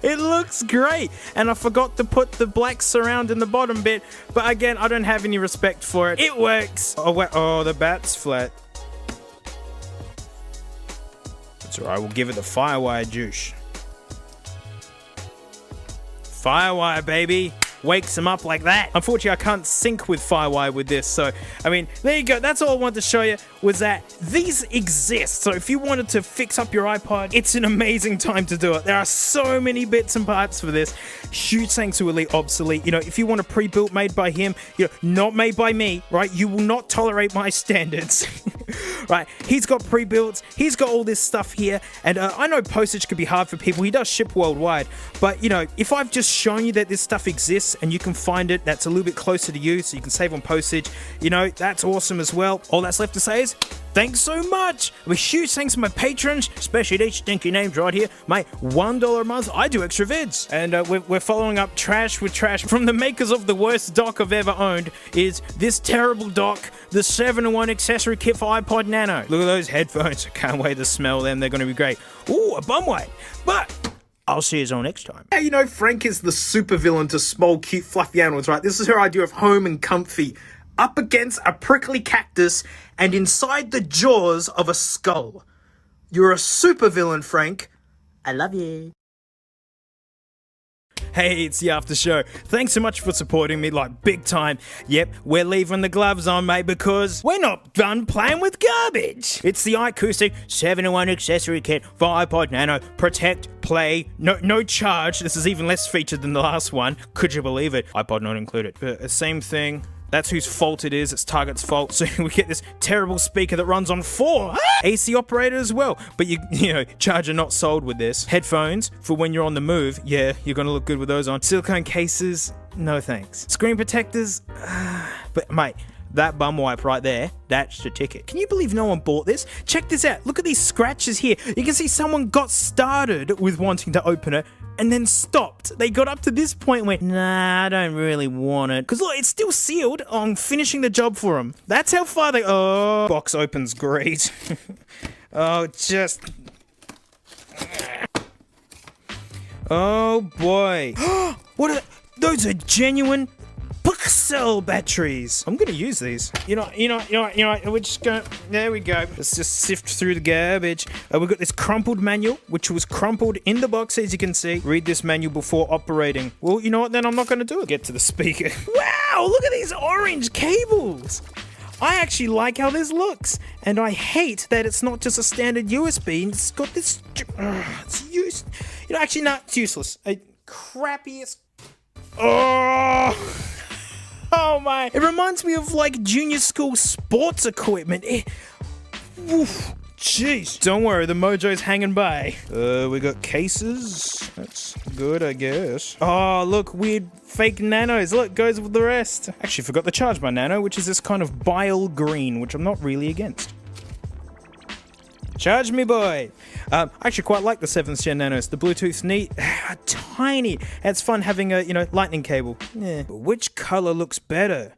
It looks great. And I forgot to put the black surround in the bottom bit. But again, I don't have any respect for it. It works. Oh, wait. Oh, the bat's flat. That's all right. We'll give it the Firewire juice. Firewire, baby. Wakes him up like that. Unfortunately, I can't sync with Firewire with this, so, I mean, there you go. That's all I wanted to show you, was that these exist. So if you wanted to fix up your iPod, it's an amazing time to do it. There are so many bits and parts for this. Huge thanks to Elite Obsolete. You know, if you want a pre-built made by him, you know, not made by me, right? You will not tolerate my standards. Right, he's got pre-builts, he's got all this stuff here, and I know postage can be hard for people. He does ship worldwide, but you know, if I've just shown you that this stuff exists and you can find it that's a little bit closer to you so you can save on postage, you know, that's awesome as well. All that's left to say is thanks so much. A huge thanks to my patrons, especially these stinky names right here. My $1 a month, I do extra vids. And we're following up trash with trash from the makers of the worst dock I've ever owned, is this terrible dock, the 7-in-1 accessory kit for iPod Nano. Look at those headphones. I can't wait to smell them. They're going to be great. Ooh, a bum weight. But I'll see you all next time. Yeah, you know, Frank is the supervillain to small, cute, fluffy animals, right? This is her idea of home and comfy. Up against a prickly cactus and inside the jaws of a skull. You're a supervillain, Frank. I love you. Hey, it's the after show. Thanks so much for supporting me, like, big time. Yep, we're leaving the gloves on, mate, because we're not done playing with garbage. It's the iAcoustic 7-in-1 accessory kit for iPod Nano. Protect, play, no charge. This is even less featured than the last one. Could you believe it? iPod not included. Same thing. That's whose fault it is. It's Target's fault. So we get this terrible speaker that runs on 4 AC operator as well. But you know, charger not sold with this. Headphones for when you're on the move. Yeah, you're gonna look good with those on. Silicone cases. No thanks. Screen protectors. But mate, that bum wipe right there, that's the ticket. Can you believe no one bought this? Check this out. Look at these scratches here. You can see someone got started with wanting to open it and then stopped. They got up to this point and went, nah, I don't really want it. Because look, it's still sealed. I'm finishing the job for them. That's how far they... Oh, box opens great. Oh, just... Oh, boy. What are... Those are genuine... Pixel batteries. I'm gonna use these. You know. We're just going. There we go. Let's just sift through the garbage. We've got this crumpled manual, which was crumpled in the box, as you can see. Read this manual before operating. Well, you know what? Then I'm not gonna do it. Get to the speaker. Wow! Look at these orange cables. I actually like how this looks, and I hate that it's not just a standard USB. It's got this. It's used. You know, actually, no, it's useless. Crappiest. Oh. Oh my, it reminds me of like junior school sports equipment. Oof, jeez. Don't worry, the mojo's hanging by. We got cases. That's good, I guess. Oh, look, weird fake nanos. Look, goes with the rest. Actually, forgot to charge my nano, which is this kind of bile green, which I'm not really against. Charge me, boy. I actually quite like the 7th gen nanos. The Bluetooth's neat, tiny. It's fun having a, lightning cable. Yeah. But which color looks better?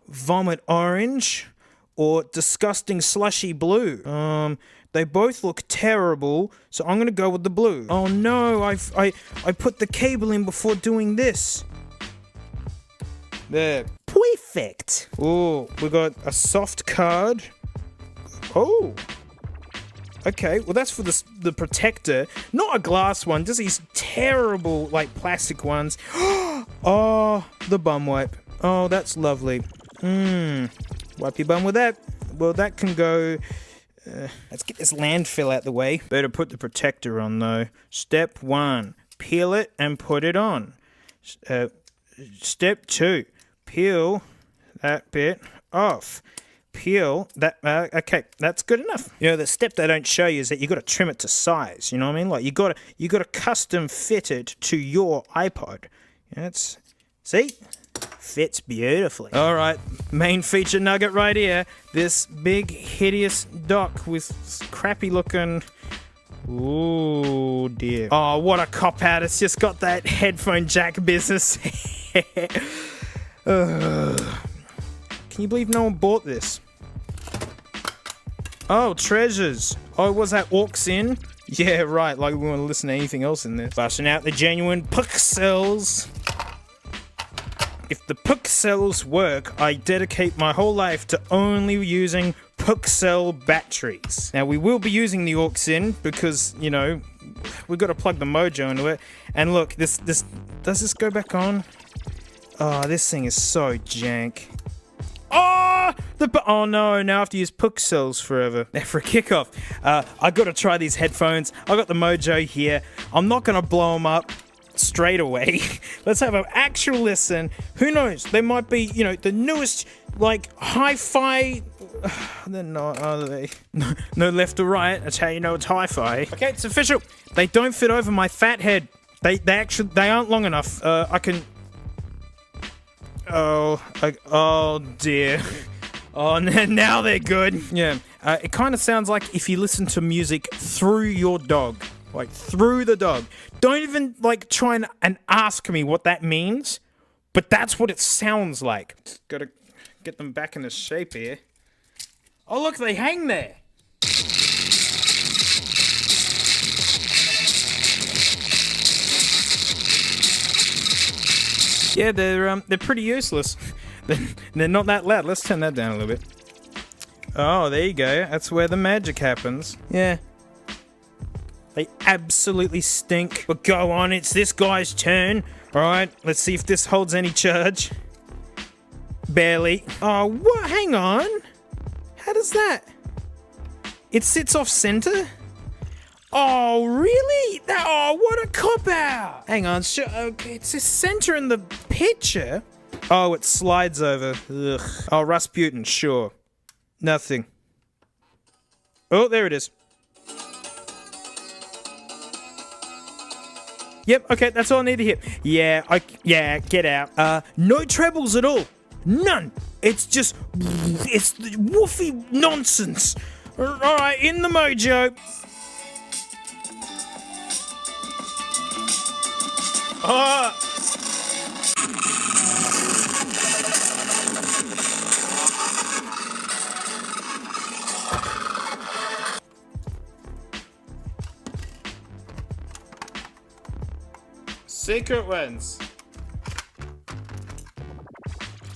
Vomit orange or disgusting slushy blue? They both look terrible, so I'm gonna go with the blue. Oh no, I put the cable in before doing this. There. Perfect. Oh, we got a soft card. Oh. Okay, well that's for the protector. Not a glass one, just these terrible, like, plastic ones. Oh, the bum wipe. Oh, that's lovely. Wipe your bum with that. Well, that can go... let's get this landfill out the way. Better put the protector on, though. Step 1, peel it and put it on. Step 2, peel that bit off. Peel that. Okay, that's good enough. You know, the step they don't show you is that you got to trim it to size. You know what I mean? Like you got to custom fit it to your iPod. It's see, fits beautifully. All right, main feature nugget right here. This big hideous dock with crappy looking. Ooh dear. Oh, what a cop out! It's just got that headphone jack business. Can you believe no one bought this? Oh, treasures. Oh, was that aux in? Yeah, right, like we want to listen to anything else in this. Busting out the genuine pixels. If the pixels work, I dedicate my whole life to only using Pixel batteries. Now, we will be using the aux in because, you know, we've got to plug the mojo into it. And look, this does this go back on? Oh, this thing is so jank. Oh no, now I have to use Pixels forever. Now for a kickoff, I got to try these headphones. I got the mojo here. I'm not going to blow them up straight away. Let's have an actual listen. Who knows? They might be, you know, the newest, like, hi-fi... They're not, are they? No left or right. That's how you know it's hi-fi. Okay, it's official. They don't fit over my fat head. They aren't long enough. I can... Oh dear. Oh, now they're good. Yeah, it kind of sounds like if you listen to music through your dog. Like, through the dog. Don't even, like, try and ask me what that means. But that's what it sounds like. Gotta get them back into shape here. Oh, look, they hang there. Yeah, they're pretty useless. They're not that loud. Let's turn that down a little bit. Oh, there you go. That's where the magic happens. Yeah. They absolutely stink. But go on, it's this guy's turn. Alright, let's see if this holds any charge. Barely. Oh, what? Hang on. How does that? It sits off center? Oh, really? Oh, what a cop-out! Hang on, okay, it's a center in the picture. Oh, it slides over. Ugh. Oh, Rasputin, sure. Nothing. Oh, there it is. Yep, okay, that's all I need to hear. Yeah, get out. No trebles at all. None. It's just... It's woofy nonsense. Alright, in the mojo. Oh. Secret ones.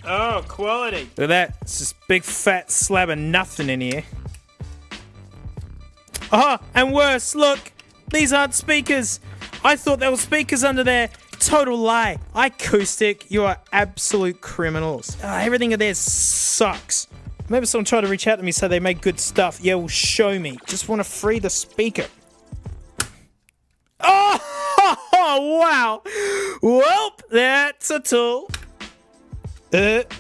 Oh, quality. Look at that. It's this big fat slab of nothing in here. Oh, and worse, look. These aren't speakers. I thought there were speakers under there. Total lie. Acoustic. You are absolute criminals. Everything in there sucks. Maybe someone tried to reach out to me so they make good stuff. Yeah, well, show me. Just want to free the speaker. Oh, wow. Well, that's a tool.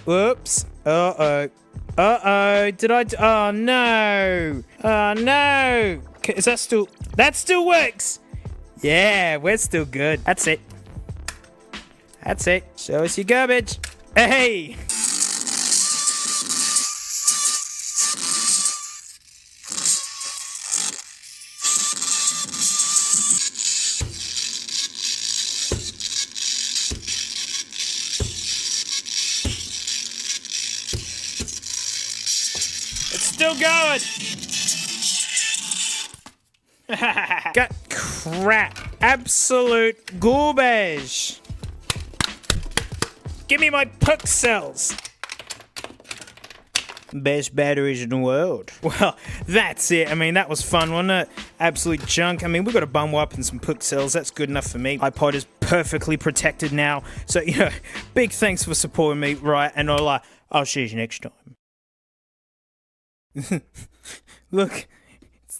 Whoops. Uh-oh. Uh-oh. Did I... Oh, no. Oh, no. Is that still... That still works. Yeah, we're still good. That's it. That's it. Show us your garbage. Hey! still going. Got crap. Absolute garbage. Give me my pixels. Best batteries in the world. Well, that's it. I mean, that was fun, wasn't it? Absolute junk. I mean, we got a bum wipe and some pixels. That's good enough for me. iPod is perfectly protected now. So, big thanks for supporting me, right? And I'll see you next time. Look.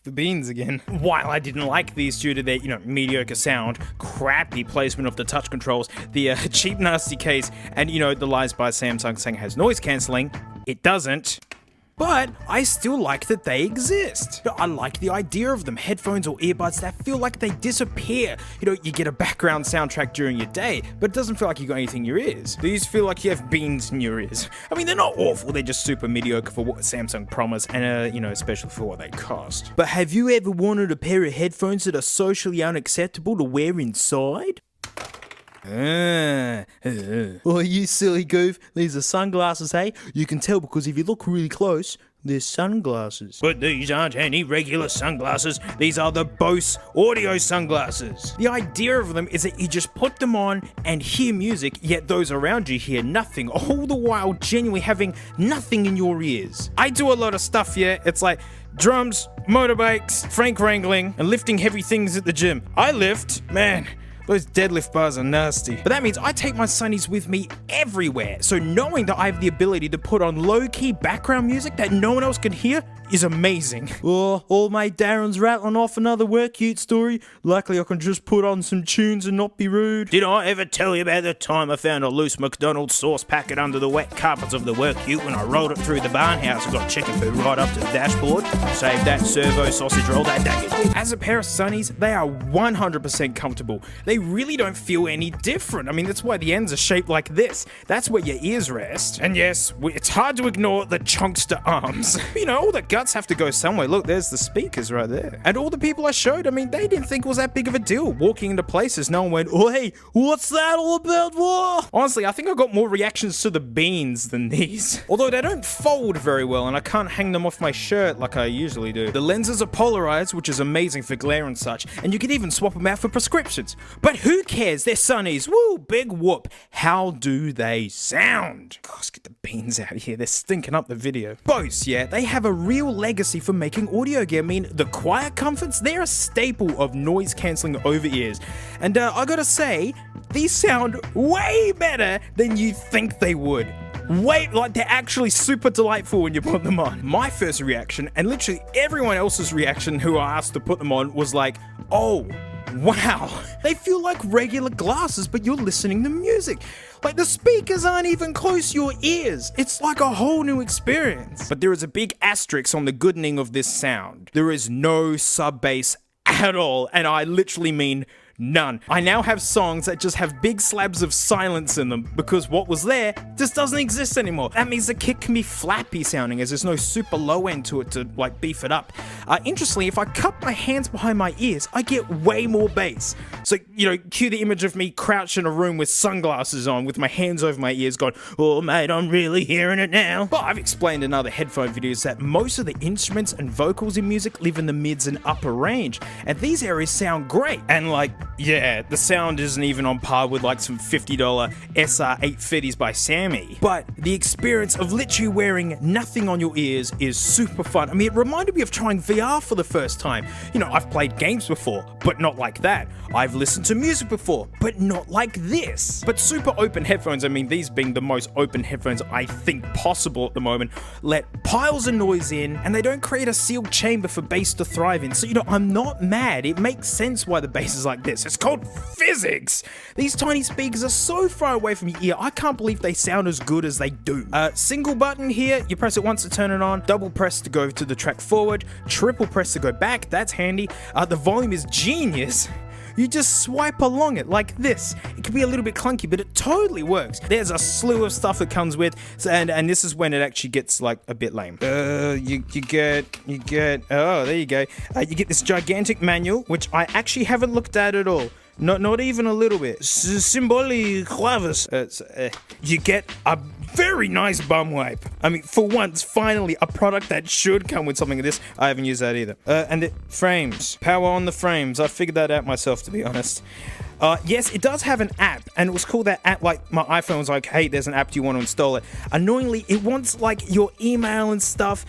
The beans again. While I didn't like these due to their, mediocre sound, crappy placement of the touch controls, the cheap nasty case, and, the lies by Samsung saying it has noise cancelling, it doesn't. But I still like that they exist. I like the idea of them. Headphones or earbuds that feel like they disappear. You get a background soundtrack during your day, but it doesn't feel like you got anything in your ears. These feel like you have beans in your ears. I mean, they're not awful. They're just super mediocre for what Samsung promised, and especially for what they cost. But have you ever wanted a pair of headphones that are socially unacceptable to wear inside? Oh, you silly goof. These are sunglasses, hey? You can tell because if you look really close, they're sunglasses. But these aren't any regular sunglasses. These are the Bose audio sunglasses. The idea of them is that you just put them on and hear music, yet those around you hear nothing, all the while genuinely having nothing in your ears. I do a lot of stuff, yeah? It's like drums, motorbikes, Frank wrangling, and lifting heavy things at the gym. I lift, man. Those deadlift bars are nasty. But that means I take my sunnies with me everywhere. So knowing that I have the ability to put on low-key background music that no one else can hear is amazing. Oh, old mate Darren's rattling off another work ute story. Luckily I can just put on some tunes and not be rude. Did I ever tell you about the time I found a loose McDonald's sauce packet under the wet carpets of the work ute when I rolled it through the barn house and got chicken food right up to the dashboard? Saved that servo sausage roll that day. As a pair of sunnies, they are 100% comfortable. They really don't feel any different. I mean, that's why the ends are shaped like this. That's where your ears rest. And yes, it's hard to ignore the chunkster arms. All the guts have to go somewhere. Look, there's the speakers right there. And all the people I showed, I mean, they didn't think it was that big of a deal. Walking into places, no one went, oh, hey, what's that all about? Whoa. Honestly, I think I got more reactions to the beans than these. Although they don't fold very well, and I can't hang them off my shirt like I usually do. The lenses are polarized, which is amazing for glare and such, and you can even swap them out for prescriptions. But who cares? They're sunnies. Woo, big whoop. How do they sound? Gosh, get the beans out of here. They're stinking up the video. Bose, yeah, they have a real legacy for making audio gear. I mean, the quiet comforts, they're a staple of noise cancelling over ears. And I gotta say, these sound way better than you think they would. Like they're actually super delightful when you put them on. My first reaction, and literally everyone else's reaction who I asked to put them on, was like, oh, wow, they feel like regular glasses, but you're listening to music. Like the speakers aren't even close to your ears. It's like a whole new experience. But there is a big asterisk on the goodening of this sound. There is no sub bass at all, and I literally mean none. I now have songs that just have big slabs of silence in them because what was there just doesn't exist anymore. That means the kick can be flappy sounding as there's no super low end to it to beef it up. Interestingly, if I cup my hands behind my ears, I get way more bass. So, cue the image of me crouched in a room with sunglasses on with my hands over my ears going, oh mate, I'm really hearing it now. But I've explained in other headphone videos that most of the instruments and vocals in music live in the mids and upper range, and these areas sound great. And yeah, the sound isn't even on par with some $50 SR850s by Sammy. But the experience of literally wearing nothing on your ears is super fun. I mean, it reminded me of trying VR for the first time. I've played games before, but not like that. I've listened to music before, but not like this. But super open headphones, I mean, these being the most open headphones I think possible at the moment, let piles of noise in, and they don't create a sealed chamber for bass to thrive in. So, I'm not mad. It makes sense why the bass is like this. It's called physics. These tiny speakers are so far away from your ear, I can't believe they sound as good as they do. Single button here, you press it once to turn it on, double press to go to the track forward, triple press to go back, that's handy. The volume is genius. You just swipe along it like this. It can be a little bit clunky, but it totally works. There's a slew of stuff that comes with, and this is when it actually gets a bit lame. You get, oh, there you go. You get this gigantic manual, which I actually haven't looked at all. Not even a little bit. Symboli clavis. You get a Very nice bum wipe. I mean, for once, finally, a product that should come with something like this. I haven't used that either. And the frames. Power on the frames. I figured that out myself, to be honest. Yes, it does have an app, and it was called that app, like, my iPhone was like, hey, there's an app, do you want to install it? Annoyingly, it wants, like, your email and stuff.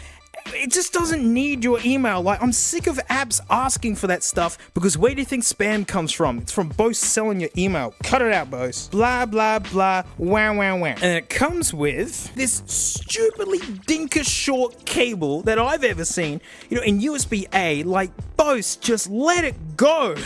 It just doesn't need your email. Like, I'm sick of apps asking for that stuff, because where do you think spam comes from? It's from Bose selling your email. Cut it out, Bose. Blah, blah, blah, wow, wow, wow. And it comes with this stupidly dinker short cable that I've ever seen, you know, in USB-A. Like, Bose, just let it go.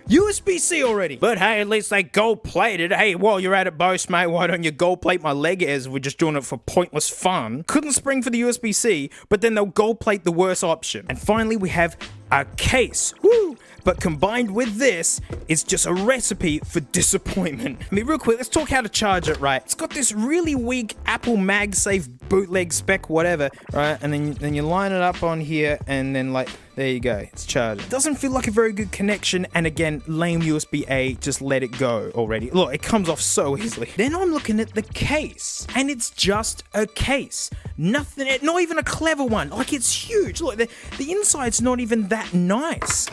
USB-C already. But hey, at least they gold plated. Hey, while you're at it, Bose, mate, why don't you gold plate my leg as we're just doing it for pointless fun? Couldn't spring for the USB-C, but then they'll gold plate the worst option. And finally, we have a case. Woo! But combined with this, it's just a recipe for disappointment. I mean, real quick, let's talk how to charge it, right? It's got this really weak Apple MagSafe bootleg spec, whatever, right? And then you line it up on here, and then, like, there you go, it's charging. It doesn't feel like a very good connection, and again, lame USB-A, just let it go already. Look, it comes off so easily. Then I'm looking at the case, and it's just a case. Nothing, not even a clever one. Like, it's huge. Look, the inside's not even that nice.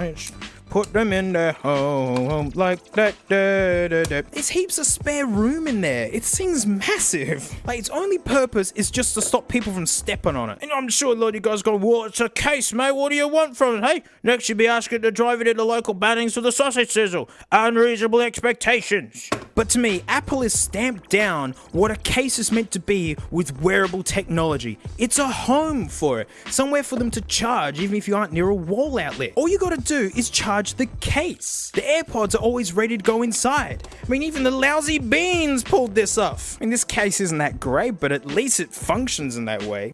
Put them in the home like that. There's heaps of spare room in there. It seems massive. Like, its only purpose is just to stop people from stepping on it. And I'm sure a lot of you guys go, well, it's a case, mate. What do you want from it? Hey, next you'll be asking to drive it into local Bunnings with a sausage sizzle. Unreasonable expectations. But to me, Apple has stamped down what a case is meant to be with wearable technology. It's a home for it. Somewhere for them to charge, even if you aren't near a wall outlet. All you gotta do is charge the case. The AirPods are always ready to go inside. I mean, even the lousy Beans pulled this off. I mean, this case isn't that great, but at least it functions in that way.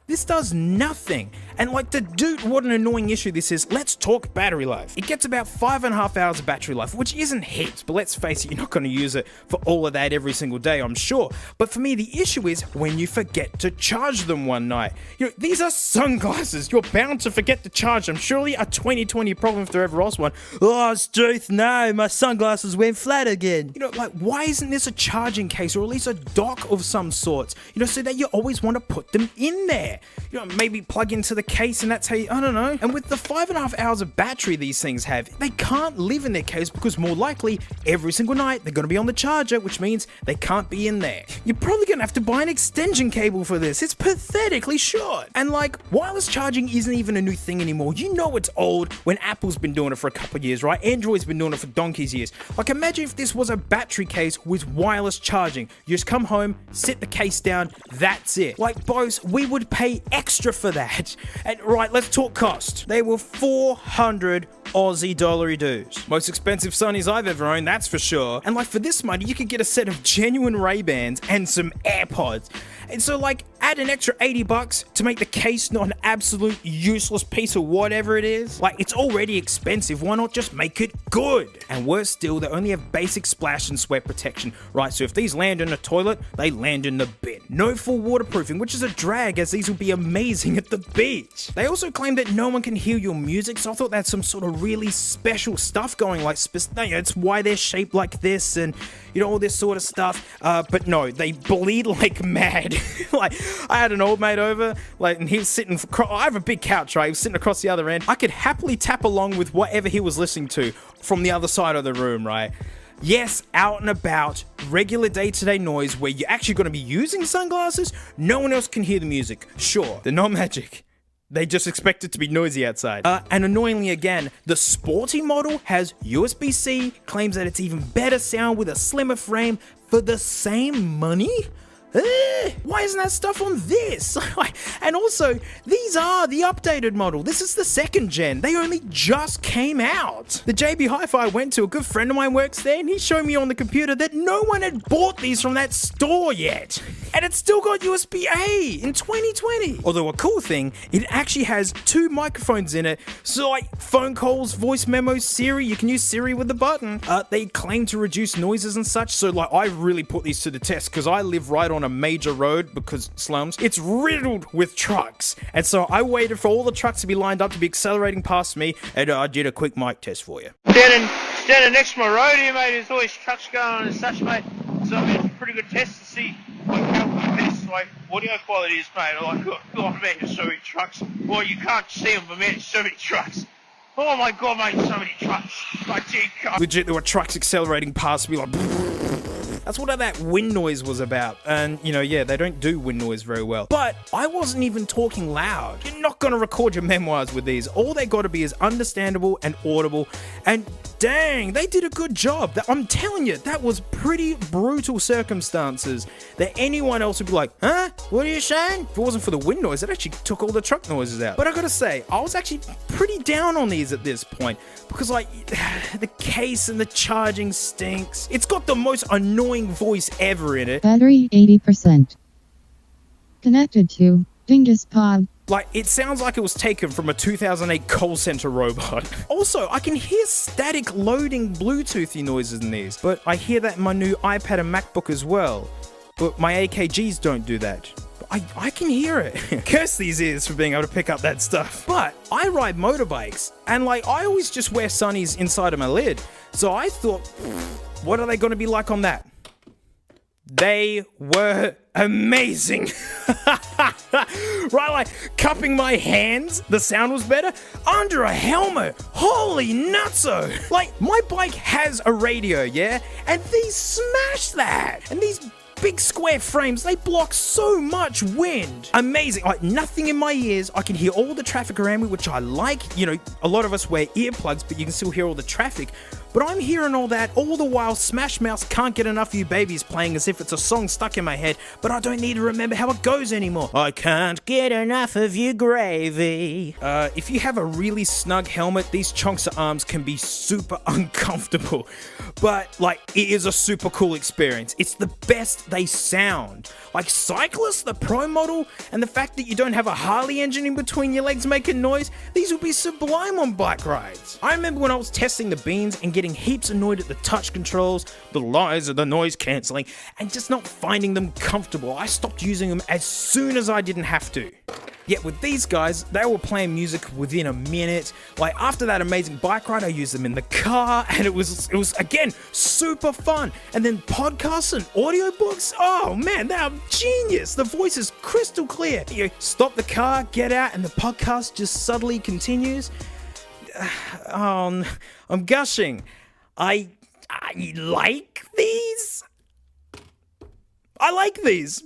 This does nothing. And like, to dude, what an annoying issue this is, let's talk battery life. It gets about 5.5 hours of battery life, which isn't heaps, but let's face it, you're not going to use it for all of that every single day, I'm sure. But for me, the issue is when you forget to charge them one night. You know, these are sunglasses. You're bound to forget to charge them. Surely a 2020 problem if there ever was one. Oh, Stuth, no, my sunglasses went flat again. You know, like, why isn't this a charging case or at least a dock of some sorts? You know, so that you always want to put them in there. You know, maybe plug into the case and that's how you, I don't know. And with the 5.5 hours of battery these things have, they can't live in their case because more likely every single night they're going to be on the charger, which means they can't be in there. You're probably going to have to buy an extension cable for this. It's pathetically short. And like, wireless charging isn't even a new thing anymore. You know it's old when Apple's been doing it for a couple of years, right? Android's been doing it for donkey's years. Like, imagine if this was a battery case with wireless charging. You just come home, sit the case down, that's it. Like, Bose, we would pay extra for that. And right, let's talk cost. They were 400 Aussie dollary dues. Most expensive Sonys I've ever owned, that's for sure. And like, for this money, you could get a set of genuine Ray-Bans and some AirPods. And so like, add an extra 80 bucks to make the case not an absolute useless piece of whatever it is. Like, it's already expensive, why not just make it good? And worse still, they only have basic splash and sweat protection, right? So if these land in a toilet, they land in the bin. No full waterproofing, which is a drag as these will be amazing at the beach. They also claim that no one can hear your music, so I thought that's some sort of really special stuff going, like, it's why they're shaped like this and, you know, all this sort of stuff. But no, they bleed like mad. Like, I had an old mate over, like, and he was sitting, I have a big couch, right? He was sitting across the other end. I could happily tap along with whatever he was listening to from the other side of the room, right? Yes, out and about, regular day-to-day noise where you're actually going to be using sunglasses, no one else can hear the music. Sure, they're not magic. They just expect it to be noisy outside. And annoyingly again, the sporty model has USB-C, claims that it's even better sound with a slimmer frame for the same money? Why isn't that stuff on this? And also, these are the updated model. This is the second gen. They only just came out. The JB Hi-Fi I went to, a good friend of mine works there, and he showed me on the computer that no one had bought these from that store yet. And it's still got USB-A in 2020. Although a cool thing, it actually has 2 microphones in it. So like phone calls, voice memos, Siri, you can use Siri with the button. They claim to reduce noises and such. So like, I really put these to the test because I live right on a major road because slums. It's riddled with trucks. And so I waited for all the trucks to be lined up to be accelerating past me, and I did a quick mic test for you. Standing next to my road here, mate, there's always trucks going on and such, mate. So I'm in pretty pretty good test to see like how good this like audio quality is, mate. Like, oh man, there's so many trucks. Well, you can't see them, but man, there's so many trucks. Oh my god, mate, so many trucks. Like, gee, Legit, there were trucks accelerating past me like. That's what that wind noise was about. And, you know, yeah, they don't do wind noise very well. But I wasn't even talking loud. You're not going to record your memoirs with these. All they got to be is understandable and audible. And dang, they did a good job. I'm telling you, that was pretty brutal circumstances that anyone else would be like, huh? What are you saying? If it wasn't for the wind noise, it actually took all the truck noises out. But I got to say, I was actually pretty down on these at this point. Because, like, the case and the charging stinks. It's got the most annoying voice ever in it. Battery 80%. Connected to Dingus Pod. Like, it sounds like it was taken from a 2008 call center robot. Also, I can hear static loading Bluetoothy noises in these, but I hear that in my new iPad and MacBook as well. But my AKGs don't do that. I can hear it. Curse these ears for being able to pick up that stuff. But I ride motorbikes, and like, I always just wear sunnies inside of my lid. So I thought, what are they going to be like on that? They were amazing. Right, like cupping my hands, the sound was better. Under a helmet, holy nutso. Like, my bike has a radio, yeah? And these smash that. And these big square frames, they block so much wind. Amazing. Like, nothing in my ears. I can hear all the traffic around me, which I like. You know, a lot of us wear earplugs, but you can still hear all the traffic. But I'm hearing all that all the while Smash Mouth Can't Get Enough of You Babies playing as if it's a song stuck in my head, but I don't need to remember how it goes anymore. I can't get enough of you gravy. If you have a really snug helmet, these chunks of arms can be super uncomfortable. But, like, it is a super cool experience. It's the best they sound. Like, Cyclist, the Pro model, and the fact that you don't have a Harley engine in between your legs making noise, these would be sublime on bike rides. I remember when I was testing the Beans and getting heaps annoyed at the touch controls, the lies of the noise cancelling, and just not finding them comfortable. I stopped using them as soon as I didn't have to. Yet with these guys, they were playing music within a minute. Like, after that amazing bike ride, I used them in the car, and it was again super fun. And then podcasts and audiobooks, oh man, they're genius. The voice is crystal clear. You stop the car, get out, and the podcast just subtly continues. Oh, I'm gushing. I like these. I like these.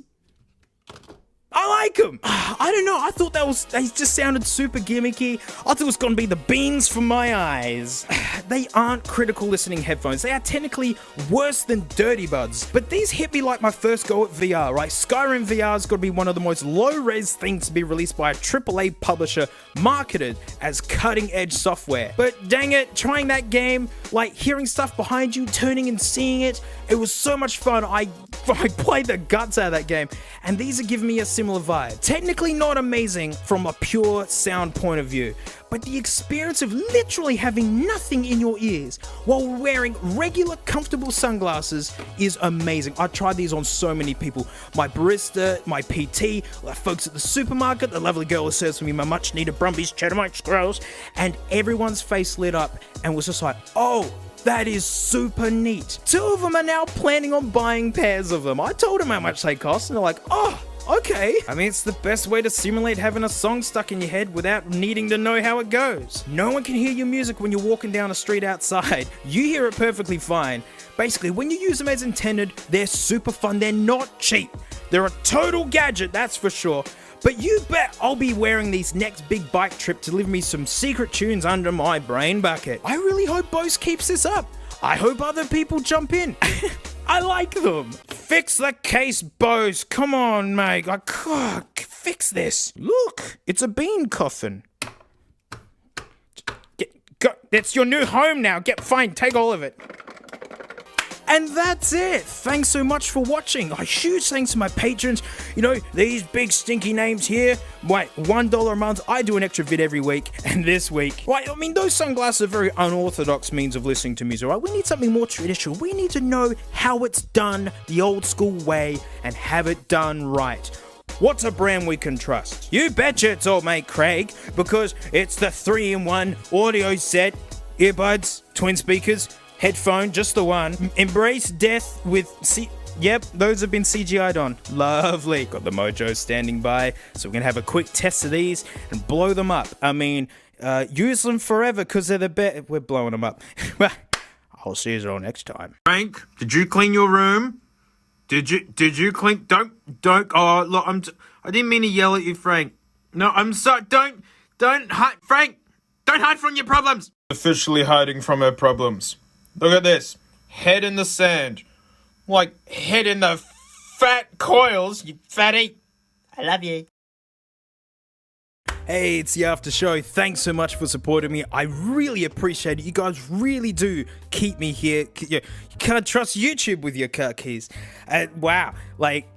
I like them. I don't know. I thought they just sounded super gimmicky. I thought it was going to be the Beans for my eyes. They aren't critical listening headphones. They are technically worse than Dirty Buds. But these hit me like my first go at VR, right? Skyrim VR is going to be one of the most low-res things to be released by a AAA publisher marketed as cutting-edge software. But dang it, trying that game, like hearing stuff behind you, turning and seeing it, it was so much fun. I played the guts out of that game. And these are giving me a similar vibe. Technically not amazing from a pure sound point of view, but the experience of literally having nothing in your ears while wearing regular comfortable sunglasses is amazing. I tried these on so many people. My barista, my PT, the folks at the supermarket, the lovely girl who serves me my much needed Brumbies cheddar mite scrolls, and everyone's face lit up and was just like, oh, that is super neat. 2 of them are now planning on buying pairs of them. I told them how much they cost, and they're like, oh, okay. I mean, it's the best way to simulate having a song stuck in your head without needing to know how it goes. No one can hear your music when you're walking down a street outside. You hear it perfectly fine. Basically, when you use them as intended, they're super fun. They're not cheap. They're a total gadget, that's for sure. But you bet I'll be wearing these next big bike trip to leave me some secret tunes under my brain bucket. I really hope Bose keeps this up. I hope other people jump in. I like them. Fix the case, Bose. Come on, mate. Fix this. Look, it's a bean coffin. Go. That's your new home now. Fine, take all of it. And that's it. Thanks so much for watching. A huge thanks to my patrons. You know, these big stinky names here. Wait, $1 a month. I do an extra vid every week. And this week, right, I mean, those sunglasses are very unorthodox means of listening to music, right? We need something more traditional. We need to know how it's done the old school way and have it done right. What's a brand we can trust? You betcha it's old mate Craig, because it's the 3-in-1 audio set, earbuds, twin speakers, headphone, just the one. Embrace death with Yep, those have been CGI'd on. Lovely. Got the Mojo standing by, so we're gonna have a quick test of these and blow them up. I mean, use them forever because they're the best. We're blowing them up. I'll see you all next time. Frank, did you clean your room? Did you clean? Don't. Oh, look, I didn't mean to yell at you, Frank. No, I'm sorry. Don't hide, Frank. Don't hide from your problems. Officially hiding from her problems. Look at this. Head in the sand. Like, head in the fat coils, you fatty. I love you. Hey, it's the after show. Thanks so much for supporting me. I really appreciate it. You guys really do keep me here. You can't trust YouTube with your car keys. Wow, like,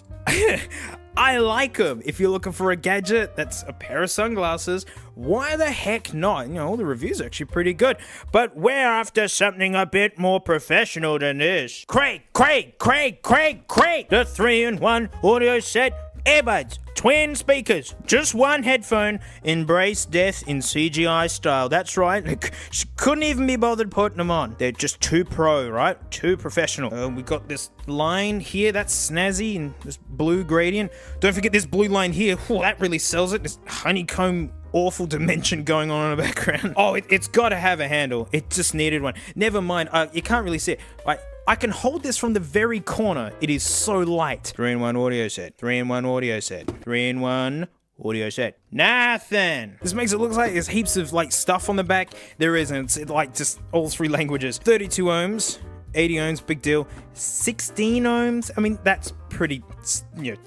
I like them. If you're looking for a gadget that's a pair of sunglasses, why the heck not? You know, all the reviews are actually pretty good. But we're after something a bit more professional than this. Craig! The 3-in-1 audio set. Earbuds, twin speakers, just one headphone, embrace death in CGI style. That's right, she couldn't even be bothered putting them on. They're just too pro, right? Too professional. We got this line here, that's snazzy, and this blue gradient. Don't forget this blue line here, that really sells it. This honeycomb awful dimension going on in the background. Oh, it's got to have a handle. It just needed one. Never mind, you can't really see it. I can hold this from the very corner. It is so light. 3-in-1 audio set. 3-in-1 audio set. 3-in-1 audio set. Nothing. This makes it look like there's heaps of like stuff on the back. There isn't. It's like just all 3 languages. 32 ohms. 80 ohms, big deal. 16 ohms. I mean, that's pretty,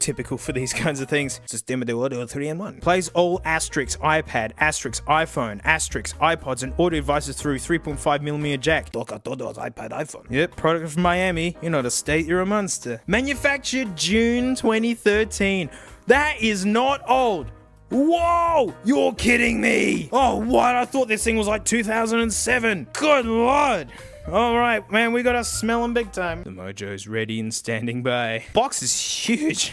typical for these kinds of things. Systema de audio 3-in-1. Plays all Asterix iPad, Asterix iPhone, Asterix iPods, and audio devices through 3.5mm jack. Toca todos iPad, iPhone. Yep, product from Miami. You're not a state, you're a monster. Manufactured June 2013. That is not old. Whoa! You're kidding me! Oh, what? I thought this thing was like 2007. Good lord! Alright, man, we gotta smell them big time. The Mojo's ready and standing by. Box is huge.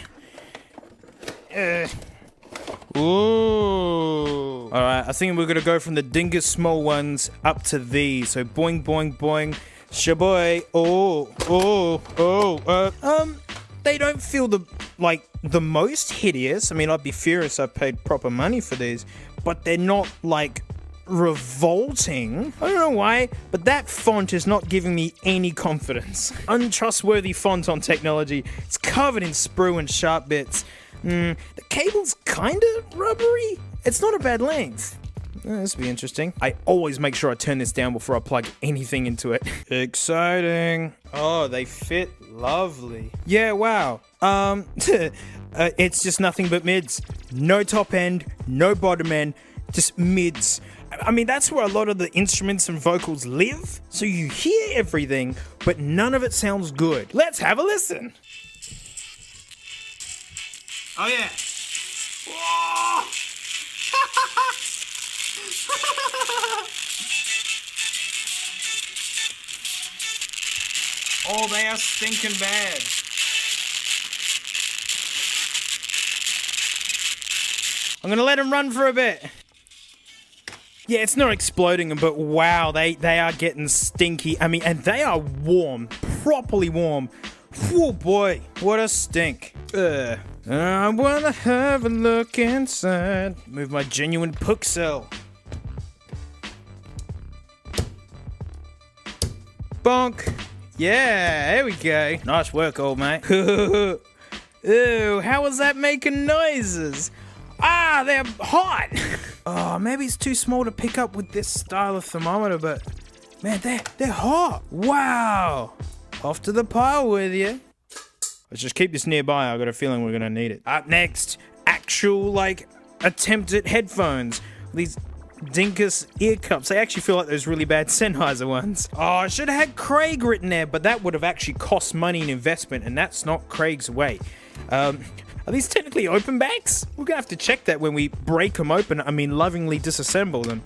Ooh. Alright, I think we're gonna go from the dingus small ones up to these. So boing, boing, boing. Shaboy. They don't feel the most hideous. I mean, I'd be furious I paid proper money for these, but they're not like revolting. I don't know why, but that font is not giving me any confidence. Untrustworthy font on technology. It's covered in sprue and sharp bits. The cable's kinda rubbery. It's not a bad length. This will be interesting. I always make sure I turn this down before I plug anything into it. Exciting. Oh, they fit lovely. Yeah, wow. It's just nothing but mids. No top end, no bottom end, just mids. I mean, that's where a lot of the instruments and vocals live. So you hear everything, but none of it sounds good. Let's have a listen. Oh yeah. Whoa! Oh, they are stinking bad. I'm gonna let them run for a bit. Yeah, it's not exploding them, but wow, they are getting stinky. I mean, and they are warm, properly warm. Oh boy, what a stink. I wanna have a look inside. Move my genuine pixel. Bonk. Yeah, there we go. Nice work, old mate. Ew, how was that making noises? Ah, they're hot. Oh, maybe it's too small to pick up with this style of thermometer, but man, they're hot. Wow. Off to the pile with you. Let's just keep this nearby. I got a feeling we're gonna need it. Up next, actual attempt at headphones. These dinkus ear cups. They actually feel like those really bad Sennheiser ones. Oh, I should have had Craig written there, but that would have actually cost money and investment, and that's not Craig's way. Are these technically open backs? We're gonna have to check that when we break them open. I mean, lovingly disassemble them.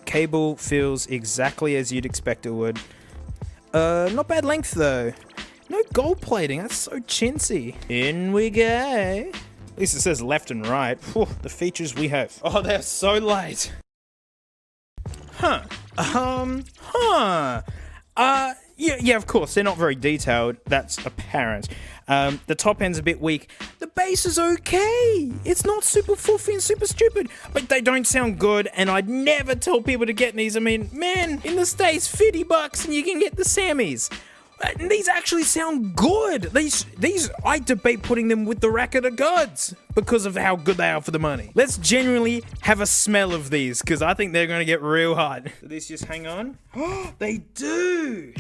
Cable feels exactly as you'd expect it would. Not bad length though. No gold plating, that's so chintzy. In we go. At least it says left and right. Whew, the features we have. Oh, they're so light. Yeah, of course, they're not very detailed. That's apparent. The top end's a bit weak. The bass is okay. It's not super foofy and super stupid, but they don't sound good, and I'd never tell people to get these. I mean, man, in the States, $50 and you can get the Sammys. And these actually sound good. These, I debate putting them with the Rack of the Gods because of how good they are for the money. Let's genuinely have a smell of these, because I think they're going to get real hot. Do these just hang on? Oh, they do!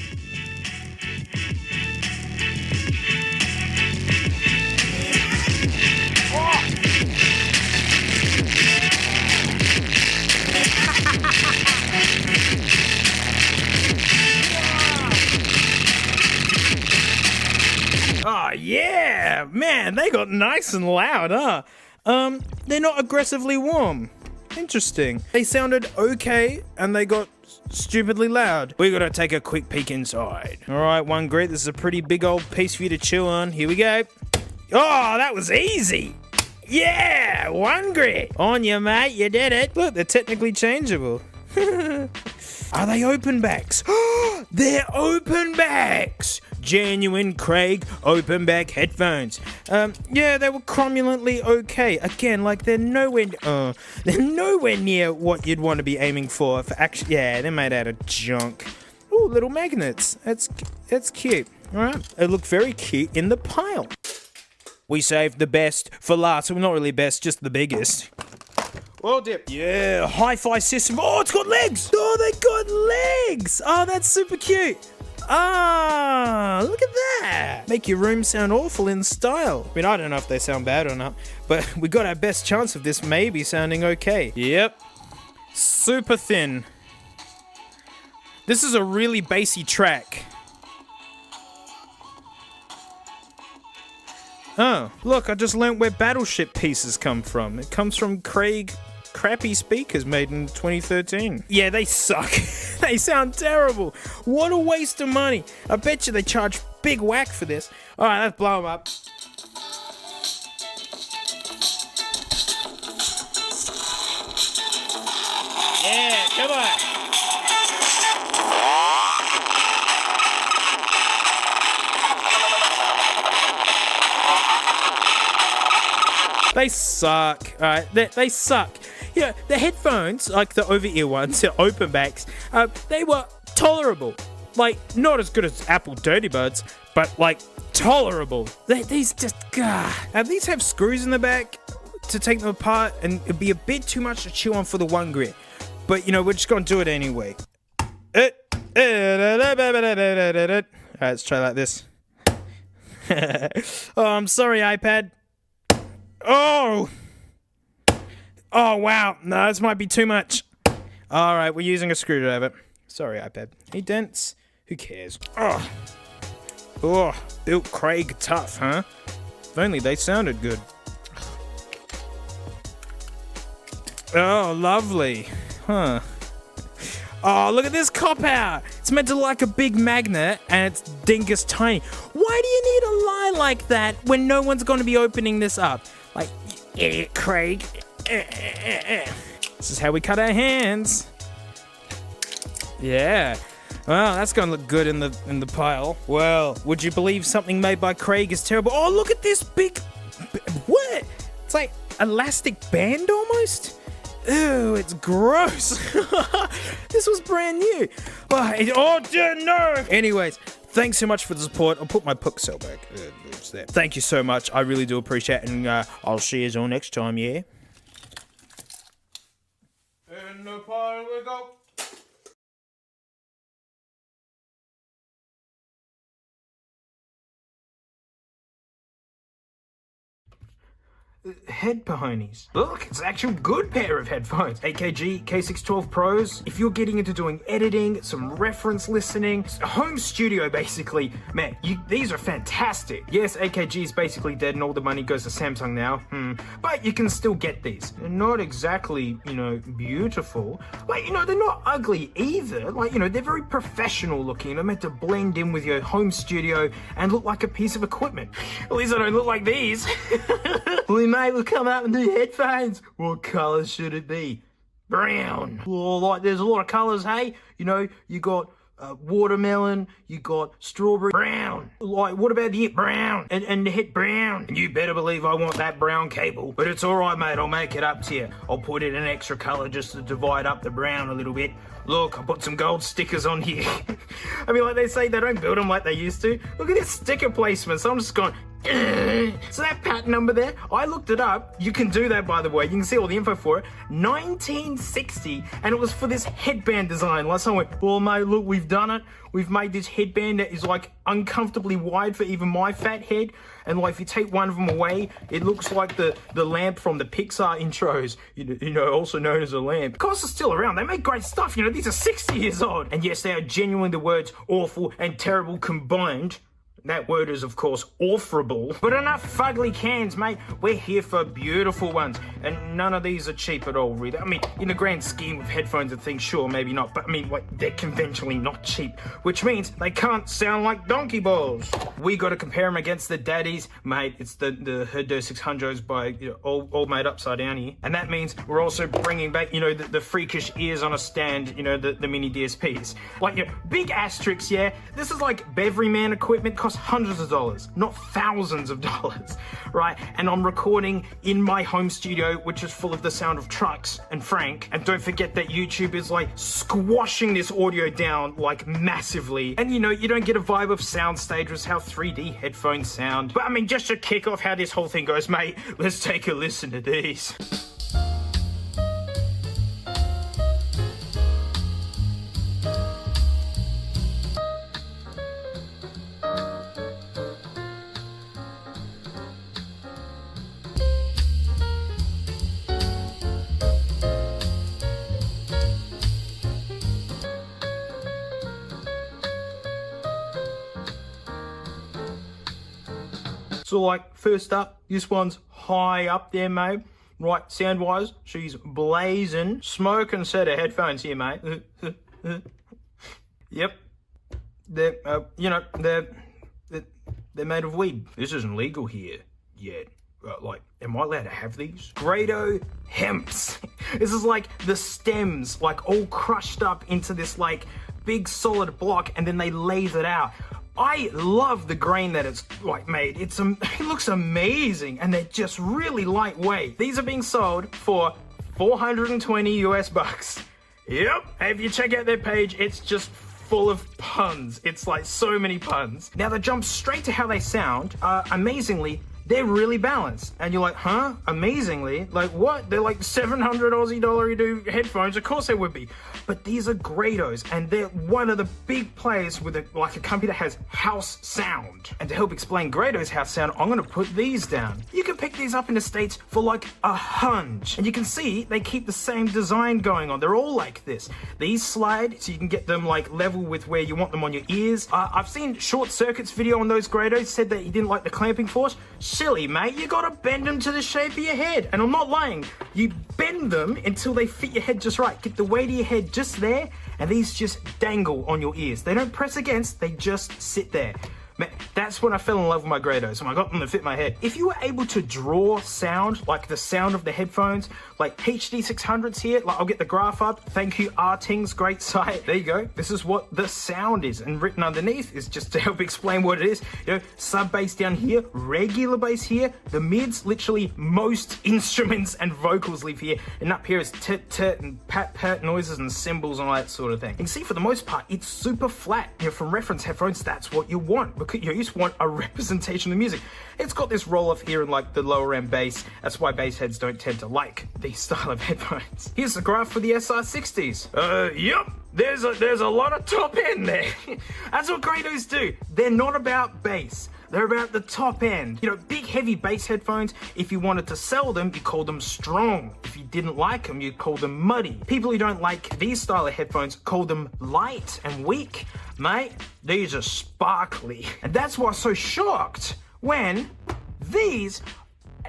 Oh yeah, man, they got nice and loud, huh? They're not aggressively warm. Interesting. They sounded okay, and they got stupidly loud. We gotta take a quick peek inside. All right, One Grit, this is a pretty big old piece for you to chew on. Here we go. Oh, that was easy. Yeah, One Grit. On you, mate, you did it. Look, they're technically changeable. Are they open backs? They're open backs! Genuine Craig open back headphones. Yeah, they were cromulently okay. Again, like they're nowhere near what you'd want to be aiming for. Actually, yeah, they're made out of junk. Ooh, little magnets. That's cute. All right, they look very cute in the pile. We saved the best for last. Well, not really best, just the biggest. Well, dip. Yeah, hi-fi system. Oh, it's got legs. Oh, they got legs. Oh, that's super cute. Ah, look at that. Make your room sound awful in style. I mean, I don't know if they sound bad or not, but we got our best chance of this maybe sounding okay. Yep. Super thin. This is a really bassy track. Oh, look, I just learnt where Battleship pieces come from. It comes from Craig crappy speakers made in 2013. Yeah, they suck. They sound terrible. What a waste of money. I bet you they charge big whack for this. All right, let's blow them up. Yeah, come on. They suck. All right, they suck. You know, the headphones, like the over-ear ones, the open backs, they were tolerable. Like, not as good as Apple Dirty Buds, but like tolerable. These just, these have screws in the back to take them apart, and it'd be a bit too much to chew on for the One Grit. But you know, we're just gonna do it anyway. Alright, let's try like this. Oh, I'm sorry, iPad. Oh! Oh, wow. No, this might be too much. Alright, we're using a screwdriver. Sorry, iPad. Any dents? Who cares? Oh. Oh, built Craig tough, huh? If only they sounded good. Oh, lovely. Huh. Oh, look at this cop-out. It's meant to look like a big magnet, and it's dingus tiny. Why do you need a lie like that when no one's going to be opening this up? Like, idiot Craig. This is how we cut our hands. Yeah. Well, that's going to look good in the pile. Well, would you believe something made by Craig is terrible? Oh, look at this big... What? It's like elastic band almost? Ew, it's gross. This was brand new. Oh, dear, no. Anyways, thanks so much for the support. I'll put my Pixel back. It's there. Thank you so much. I really do appreciate it. And I'll see you all next time, yeah? In the pile we go. Head ponies. Look, it's an actual good pair of headphones. AKG K612 Pros. If you're getting into doing editing, some reference listening, home studio basically, man, these are fantastic. Yes, AKG is basically dead and all the money goes to Samsung now. But you can still get these. They're not exactly, you know, beautiful. Like, you know, they're not ugly either. Like, you know, they're very professional looking. They're meant to blend in with your home studio and look like a piece of equipment. At least I don't look like these. Mate, we'll come out with new headphones. What colour should it be? Brown. Oh, like there's a lot of colours, hey? You know, you got watermelon, you got strawberry, brown. Like, what about the brown? And the head brown. And you better believe I want that brown cable. But it's alright, mate, I'll make it up to you. I'll put it in an extra colour just to divide up the brown a little bit. Look, I put some gold stickers on here. I mean, like they say, they don't build them like they used to. Look at this sticker placement. So I'm just going, so that patent number there, I looked it up. You can do that, by the way. You can see all the info for it. 1960, and it was for this headband design. Last time I went, well, mate, look, we've done it. We've made this headband that is like uncomfortably wide for even my fat head. And like if you take one of them away, it looks like the lamp from the Pixar intros, you know, also known as a lamp. Of course, it's still around. They make great stuff. You know, these are 60 years old. And yes, they are genuinely the words awful and terrible combined. That word is, of course, awful. But enough fugly cans, mate. We're here for beautiful ones. And none of these are cheap at all, really. I mean, in the grand scheme of headphones and things, sure, maybe not. But I mean, like, they're conventionally not cheap. Which means they can't sound like donkey balls. We got to compare them against the daddies. Mate, it's the Herder 600s by, you know, all made upside down here. And that means we're also bringing back, you know, the freakish ears on a stand, you know, the mini DSPs. Like, you know, big asterisks, yeah. This is like Beverly-Man equipment, costs hundreds of dollars, not thousands of dollars, right? And I'm recording in my home studio, which is full of the sound of trucks and Frank. And don't forget that YouTube is like squashing this audio down like massively. And you know, you don't get a vibe of soundstage with how 3D headphones sound. But I mean, just to kick off how this whole thing goes, mate, let's take a listen to these. So like, first up, this one's high up there, mate. Right, sound-wise, she's blazing. Smoking set of headphones here, mate. Yep. They're, you know, they're made of weed. This isn't legal here yet. Like, am I allowed to have these? Grado hemps. This is like the stems, like all crushed up into this like big solid block, and then they lathe it out. I love the grain that it's like made. It looks amazing, and they're just really lightweight. These are being sold for 420 US bucks. Yep, if you check out their page, it's just full of puns. It's like so many puns. Now to jump straight to how they sound, amazingly, they're really balanced. And you're like, huh? Amazingly? Like what? They're like 700 Aussie dollar headphones. Of course they would be. But these are Grados, and they're one of the big players with a company that has house sound. And to help explain Grados house sound, I'm gonna put these down. You can pick these up in the States for like $100. And you can see they keep the same design going on. They're all like this. These slide so you can get them like level with where you want them on your ears. I've seen Short Circuit's video on those Grados, said that he didn't like the clamping force. Silly, mate, you gotta bend them to the shape of your head. And I'm not lying. You bend them until they fit your head just right. Get the weight of your head just there, and these just dangle on your ears. They don't press against, they just sit there. Man, that's when I fell in love with my Grados, and I got them to fit my head. If you were able to draw sound, like the sound of the headphones, like HD 600s here, like I'll get the graph up. Thank you, Arting's great site. There you go. This is what the sound is, and written underneath is just to help explain what it is. You know, sub bass down here, regular bass here, the mids, literally most instruments and vocals live here, and up here is tit and pat noises and cymbals and all that sort of thing. You can see for the most part, it's super flat. You know, from reference headphones, that's what you want. You just want a representation of the music. It's got this roll off here in like the lower end bass. That's why bass heads don't tend to like these style of headphones. Here's the graph for the SR60s. Yep, there's a lot of top end there. That's what Grados do. They're not about bass. They're about the top end. You know, big heavy bass headphones, if you wanted to sell them, you call them strong. If you didn't like them, you'd call them muddy. People who don't like these style of headphones call them light and weak. Mate, these are sparkly. And that's why I'm so shocked when these,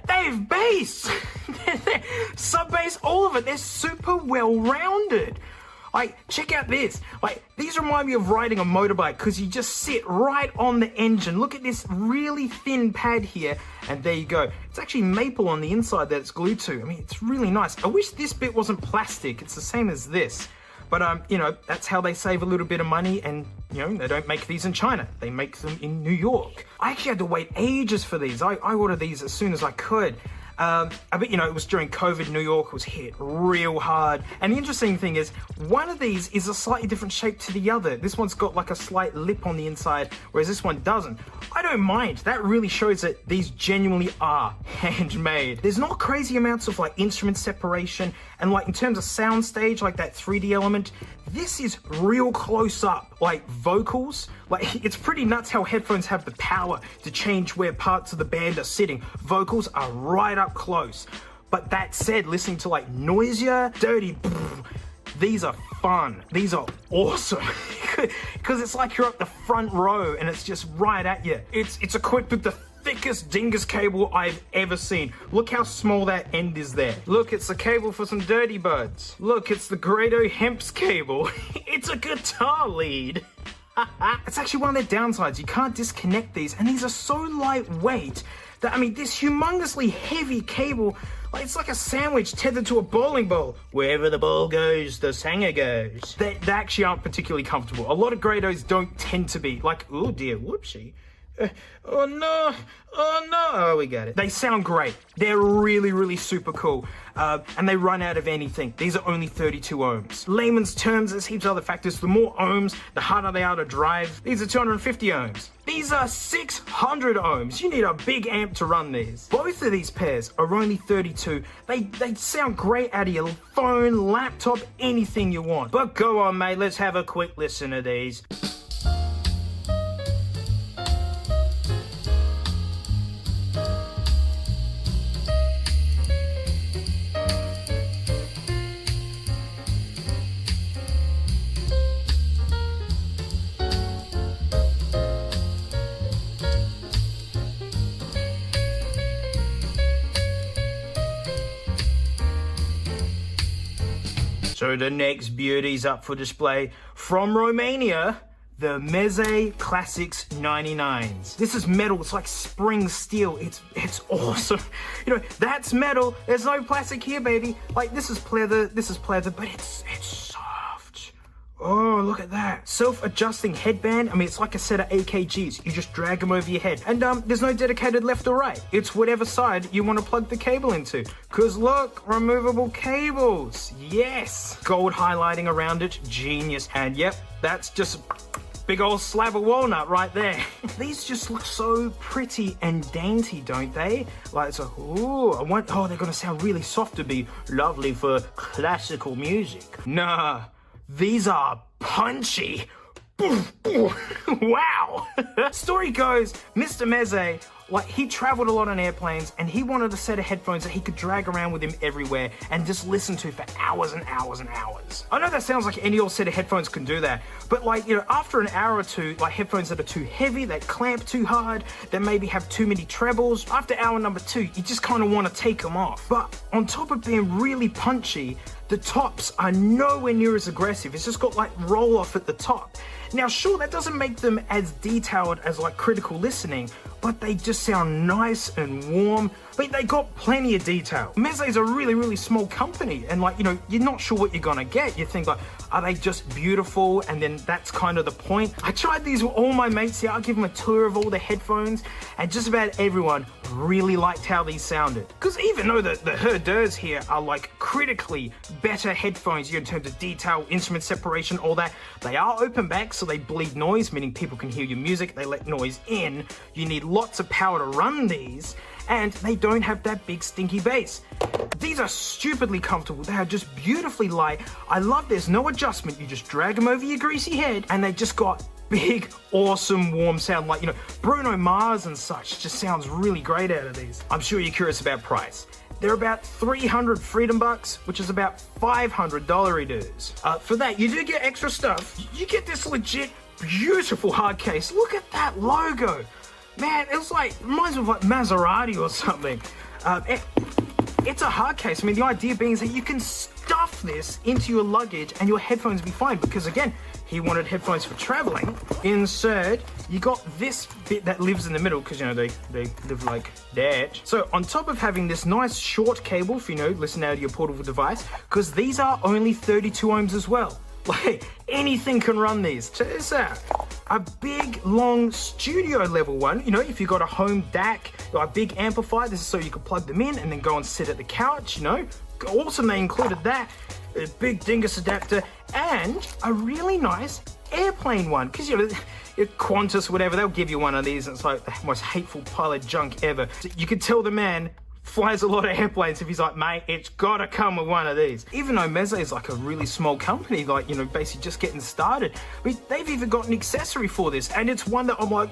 they have bass. Sub bass, all of it. They're super well rounded. Like, check out this. Like, these remind me of riding a motorbike because you just sit right on the engine. Look at this really thin pad here, and there you go. It's actually maple on the inside that it's glued to. I mean, it's really nice. I wish this bit wasn't plastic. It's the same as this. But, you know, that's how they save a little bit of money, and, you know, they don't make these in China. They make them in New York. I actually had to wait ages for these. I ordered these as soon as I could. But, you know, it was during COVID. New York was hit real hard. And the interesting thing is, one of these is a slightly different shape to the other. This one's got like a slight lip on the inside, whereas this one doesn't. I don't mind. That really shows that these genuinely are handmade. There's not crazy amounts of like instrument separation, and like in terms of soundstage, like that 3D element, this is real close up, like vocals. Like, it's pretty nuts how headphones have the power to change where parts of the band are sitting. Vocals are right up close. But that said, listening to like Noisia, Dirty, these are fun. These are awesome. Because it's like you're up the front row and it's just right at you. It's equipped with the thickest dingus cable I've ever seen. Look how small that end is there. Look, it's the cable for some Dirty Buds. Look, it's the Grado Hemp's cable. It's a guitar lead. It's actually one of their downsides. You can't disconnect these, and these are so lightweight that, I mean, this humongously heavy cable, like, it's like a sandwich tethered to a bowling ball. Wherever the ball goes, the sanger goes. They actually aren't particularly comfortable. A lot of Grados don't tend to be. Like, oh dear, whoopsie. Oh no, oh, we got it. They sound great. They're really, really super cool. And they run out of anything. These are only 32 ohms. Layman's terms, there's heaps of other factors. The more ohms, the harder they are to drive. These are 250 ohms. These are 600 ohms. You need a big amp to run these. Both of these pairs are only 32. They sound great out of your phone, laptop, anything you want. But go on, mate, let's have a quick listen to these. So the next beauty's up for display from Romania, the Meze Classics 99s. This is metal, it's like spring steel. It's awesome. You know, that's metal. There's no plastic here, baby. Like, this is pleather, but it's soft. Oh, look at that. Self-adjusting headband. I mean, it's like a set of AKGs. You just drag them over your head. And there's no dedicated left or right. It's whatever side you want to plug the cable into. Cause look, removable cables. Yes. Gold highlighting around it. Genius. And yep, that's just big old slab of walnut right there. These just look so pretty and dainty, don't they? Like, it's a, ooh, they're gonna sound really soft to be lovely for classical music. Nah. These are punchy. Wow. Story goes, Mr. Meze, like, he traveled a lot on airplanes and he wanted a set of headphones that he could drag around with him everywhere and just listen to for hours and hours and hours. I know that sounds like any old set of headphones can do that, but like, you know, after an hour or two, like headphones that are too heavy, that clamp too hard, that maybe have too many trebles, after hour number 2, you just kind of want to take them off. But on top of being really punchy, the tops are nowhere near as aggressive. It's just got like roll off at the top. Now, sure, that doesn't make them as detailed as like critical listening, but they just sound nice and warm. But they got plenty of detail. Meze's a really, really small company, and like, you know, you're not sure what you're gonna get. You think like, are they just beautiful? And then that's kind of the point. I tried these with all my mates here. I give them a tour of all the headphones, and just about everyone really liked how these sounded. Because even though the hors d'oeuvres here are like critically better headphones, you know, in terms of detail, instrument separation, all that, they are open back, so they bleed noise, meaning people can hear your music. They let noise in. You need lots of power to run these, and they don't have that big stinky bass. These are stupidly comfortable. They are just beautifully light. I love there's no adjustment. You just drag them over your greasy head, and they just got big, awesome, warm sound. Like, you know, Bruno Mars and such just sounds really great out of these. I'm sure you're curious about price. They're about 300 Freedom Bucks, which is about $500 dues. For that, you do get extra stuff. You get this legit, beautiful hard case. Look at that logo. Man, it reminds me of like Maserati or something. It's a hard case. I mean, the idea being is that you can stuff this into your luggage and your headphones be fine, because again, he wanted headphones for traveling. Insert, you got this bit that lives in the middle, because, you know, they live like that. So on top of having this nice short cable for, you know, listen out of your portable device, because these are only 32 ohms as well. Like, anything can run these. Check this out. A big, long studio level one. You know, if you got a home DAC, or a big amplifier, this is so you can plug them in and then go and sit at the couch, you know. Awesome, they included that. A big Dingus adapter and a really nice airplane one. Because, you know, Qantas, whatever, they'll give you one of these. And it's like the most hateful pile of junk ever. So you could tell the man flies a lot of airplanes if he's like, mate, it's gotta come with one of these. Even though Meze is like a really small company, like, you know, basically just getting started, they've even got an accessory for this, and it's one that I'm like,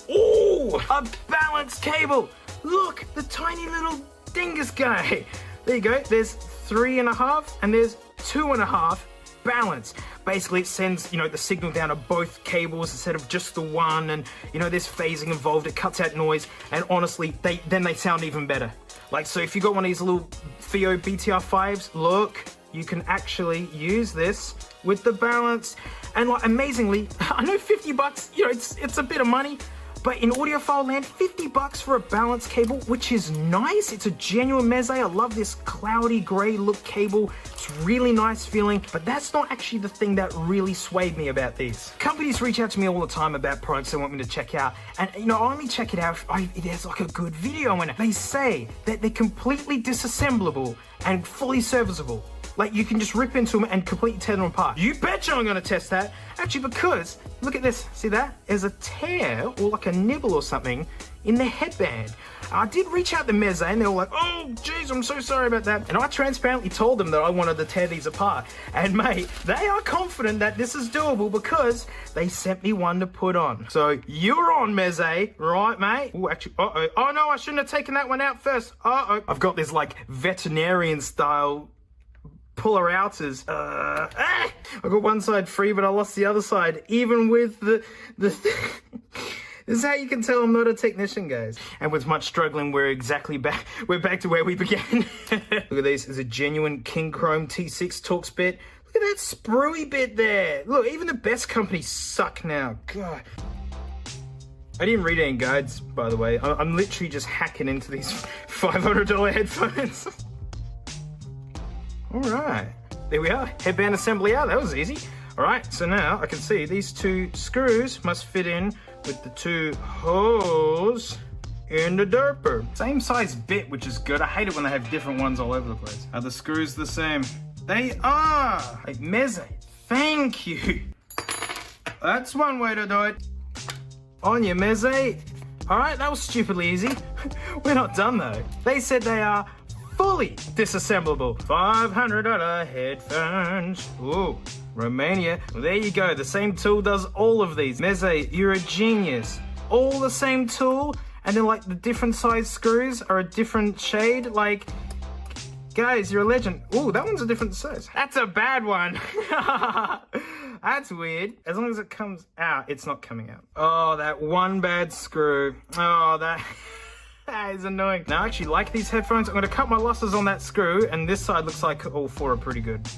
oh, a balance cable. Look, the tiny little dingus guy. There you go, there's 3.5 and there's 2.5 balance. Basically, it sends, you know, the signal down to both cables instead of just the one, and, you know, there's phasing involved, it cuts out noise, and honestly, they sound even better. Like, so if you got one of these little FIO BTR5s, look, you can actually use this with the balance, and like, amazingly, I know 50 bucks, you know, it's a bit of money, but in audiophile land, 50 bucks for a balance cable, which is nice. It's a genuine Meze. I love this cloudy gray look cable. It's really nice feeling, but that's not actually the thing that really swayed me about these. Companies reach out to me all the time about products they want me to check out, and, you know, I only check it out if there's like a good video in it. They say that they're completely disassemblable and fully serviceable. Like, you can just rip into them and completely tear them apart. You betcha I'm gonna test that. Actually, because, look at this, see that? There's a tear, or like a nibble or something, in the headband. I did reach out to Meze, and they were like, oh, geez, I'm so sorry about that. And I transparently told them that I wanted to tear these apart. And mate, they are confident that this is doable because they sent me one to put on. So, you're on, Meze, right, mate? Oh, actually, uh-oh. Oh, no, I shouldn't have taken that one out first. Uh-oh. I've got this, like, veterinarian style puller outers. I got one side free, but I lost the other side, even with the this is how you can tell I'm not a technician, guys. And with much struggling, we're back to where we began. Look at this, there's a genuine King Chrome T6 Torx bit. Look at that spruey bit there. Look, even the best companies suck now. God. I didn't read any guides, by the way. I'm literally just hacking into these $500 headphones. All right, there we are, headband assembly out, that was easy. All right, so now I can see these two screws must fit in with the two holes in the derper. Same size bit, which is good. I hate it when they have different ones all over the place. Are the screws the same? They are. Hey, Meze, thank you. That's one way to do it. On you, Meze. All right, that was stupidly easy. We're not done though. They said they are fully disassemblable. $500 headphones. Ooh, Romania. Well, there you go. The same tool does all of these. Meze, you're a genius. All the same tool, and then like the different size screws are a different shade. Like, guys, you're a legend. Ooh, that one's a different size. That's a bad one. That's weird. As long as it comes out, it's not coming out. Oh, that one bad screw. Oh, that is annoying. Now, I actually like these headphones. I'm going to cut my losses on that screw, and this side looks like all four are pretty good.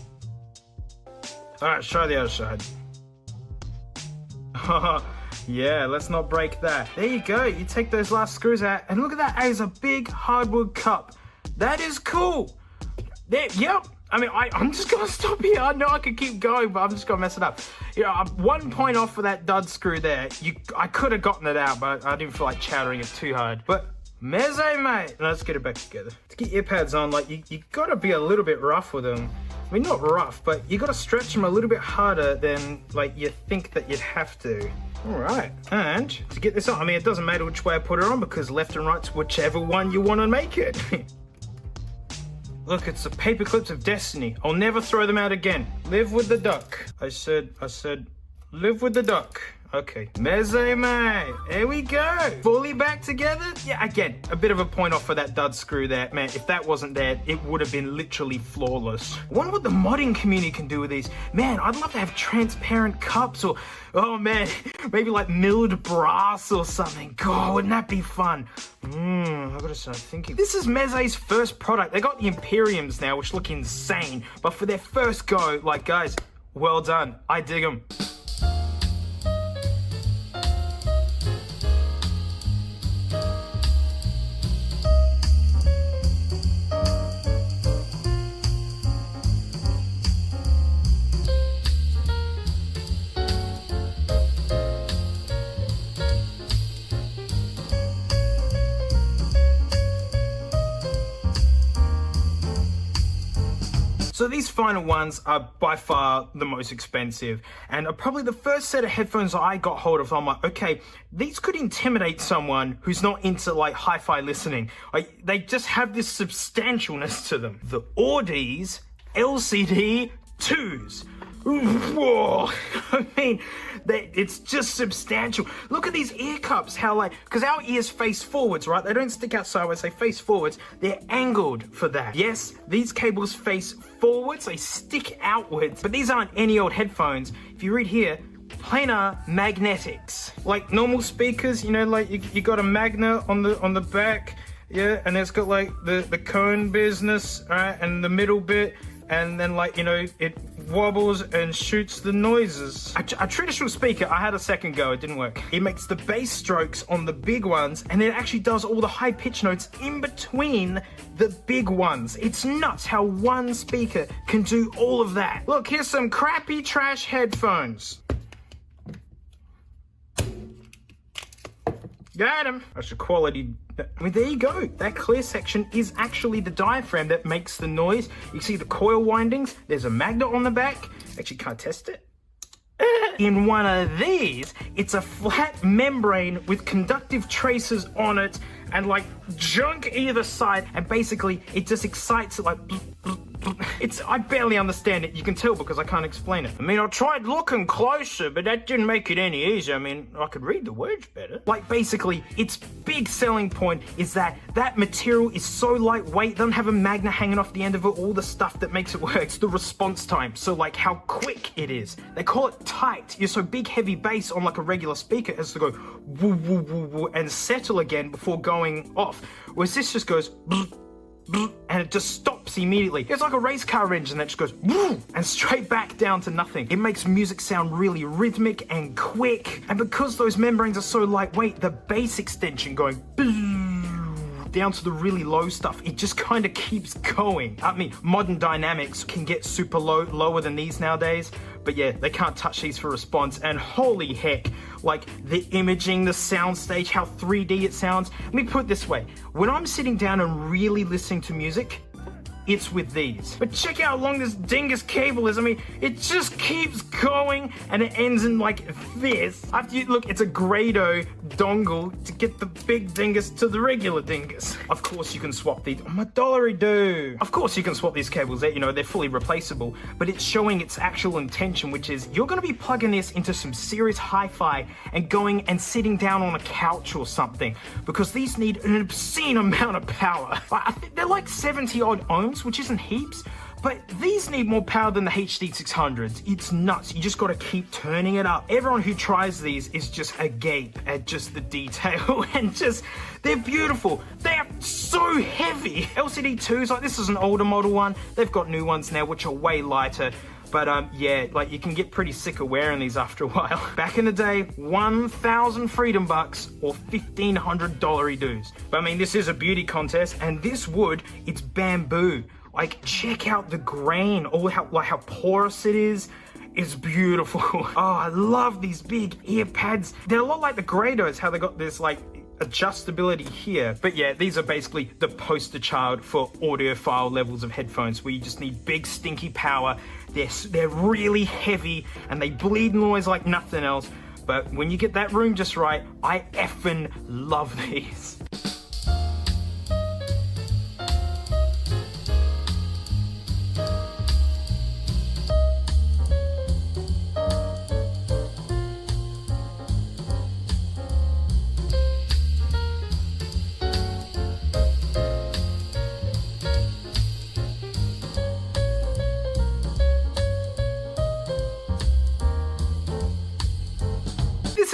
All right, try the other side. Yeah, let's not break that. There you go. You take those last screws out, and look at that. It's a big hardwood cup. That is cool. There, yep. I mean, I'm just going to stop here. I know I could keep going, but I'm just going to mess it up. You know, 1 point off for that dud screw there. I could have gotten it out, but I didn't feel like chattering it too hard. But Meze, mate. Let's get it back together. To get ear pads on, like, you got to be a little bit rough with them. I mean, not rough, but you got to stretch them a little bit harder than, like, you think that you'd have to. All right, and to get this on, I mean, it doesn't matter which way I put it on because left and right's whichever one you want to make it. Look, it's the paper clips of destiny. I'll never throw them out again. Live with the duck. I said, live with the duck. Okay, Meze, mate. There we go. Fully back together. Yeah, again, a bit of a point off for that dud screw there. Man, if that wasn't there, it would have been literally flawless. I wonder what the modding community can do with these. Man, I'd love to have transparent cups or, oh man, maybe like milled brass or something. God, wouldn't that be fun? I gotta start thinking. This is Meze's first product. They got the Imperiums now, which look insane. But for their first go, like, guys, well done. I dig them. So these final ones are by far the most expensive and are probably the first set of headphones I got hold of. I'm like, okay, these could intimidate someone who's not into like hi-fi listening. Like, they just have this substantialness to them. The Audis LCD 2s. Whoa. I mean, it's just substantial. Look at these ear cups, how like, because our ears face forwards, right? They don't stick out sideways, they face forwards. They're angled for that. Yes, these cables face forwards, they stick outwards, but these aren't any old headphones. If you read here, planar magnetics. Like normal speakers, you know, like you got a magnet on the back, yeah, and it's got like the cone business, right, and the middle bit, and then like, you know, it wobbles and shoots the noises. A traditional speaker, I had a second go, it didn't work. It makes the bass strokes on the big ones, and it actually does all the high pitch notes in between the big ones. It's nuts how one speaker can do all of that. Look, here's some crappy trash headphones. Got him. That's the quality. I mean, there you go. That clear section is actually the diaphragm that makes the noise. You see the coil windings. There's a magnet on the back. Actually, can't test it. In one of these, it's a flat membrane with conductive traces on it and like junk either side, and basically it just excites it like I barely understand it. You can tell because I can't explain it. I mean, I tried looking closer, but that didn't make it any easier. I mean, I could read the words better. Like, basically, its big selling point is that material is so lightweight, doesn't have a magnet hanging off the end of it, all the stuff that makes it work. It's the response time, so like how quick it is. They call it tight. You're so big, heavy bass on like a regular speaker has to go woo, woo, woo, woo, and settle again before going off. Whereas this just goes and it just stops immediately. It's like a race car engine that just goes and straight back down to nothing. It makes music sound really rhythmic and quick. And because those membranes are so lightweight, the bass extension going down to the really low stuff, it just kind of keeps going. I mean, modern dynamics can get super lower than these nowadays, but yeah, they can't touch these for response. And holy heck, like the imaging, the soundstage, how 3D it sounds. Let me put it this way, when I'm sitting down and really listening to music, it's with these. But check out how long this dingus cable is. I mean, it just keeps going and it ends in like this. After you look, it's a Grado dongle to get the big dingus to the regular dingus. Of course you can swap these. Oh my dollary do. Of course you can swap these cables. You know, they're fully replaceable, but it's showing its actual intention, which is you're gonna be plugging this into some serious hi-fi and going and sitting down on a couch or something, because these need an obscene amount of power. I think they're like 70 odd ohms, which isn't heaps, but these need more power than the HD600s. It's nuts. You just got to keep turning it up. Everyone who tries these is just agape at just the detail and just, they're beautiful. They are so heavy. LCD2s, like this is an older model one. They've got new ones now, which are way lighter. But yeah, like you can get pretty sick of wearing these after a while. Back in the day, 1,000 freedom bucks or 1,500 dollary dues. But I mean, this is a beauty contest, and this wood, it's bamboo. Like, check out the grain, how porous it is. It's beautiful. Oh, I love these big ear pads. They're a lot like the Grados, how they got this like adjustability here. But yeah, these are basically the poster child for audiophile levels of headphones, where you just need big stinky power. They're really heavy and they bleed noise like nothing else. But when you get that room just right, I effing love these.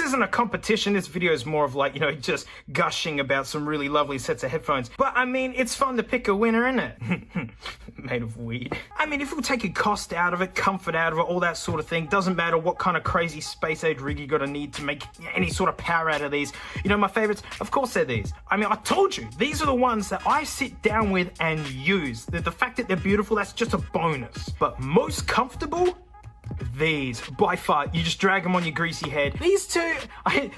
Isn't a competition. This video is more of like, you know, just gushing about some really lovely sets of headphones. But I mean, it's fun to pick a winner, isn't it? Made of weed. I mean, if we'll take a cost out of it, comfort out of it, all that sort of thing, doesn't matter what kind of crazy space age rig you gotta need to make any sort of power out of these. You know, my favorites, of course, they're these. I mean, I told you, these are the ones that I sit down with and use. The fact that they're beautiful, that's just a bonus. But most comfortable, these. By far, you just drag them on your greasy head. These two,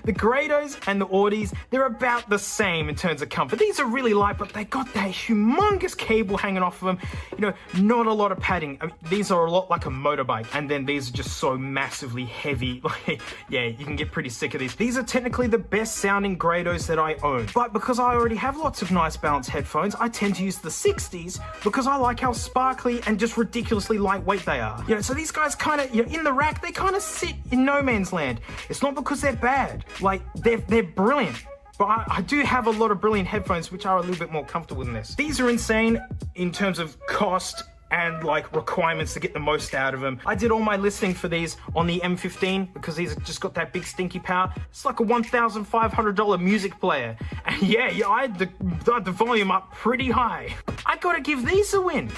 the Grados and the Audis, they're about the same in terms of comfort. These are really light, but they got that humongous cable hanging off of them. You know, not a lot of padding. I mean, these are a lot like a motorbike, and then these are just so massively heavy. Like, yeah, you can get pretty sick of these. These are technically the best sounding Grados that I own, but because I already have lots of nice balanced headphones, I tend to use the 60s because I like how sparkly and just ridiculously lightweight they are. You know, so these guys kind of, you know, in the rack, they kind of sit in no man's land. It's not because they're bad. Like, they're brilliant. But I do have a lot of brilliant headphones which are a little bit more comfortable than this. These are insane in terms of cost and like requirements to get the most out of them. I did all my listening for these on the M15 because these have just got that big stinky power. It's like a $1,500 music player. And yeah, I had the volume up pretty high. I gotta give these a win.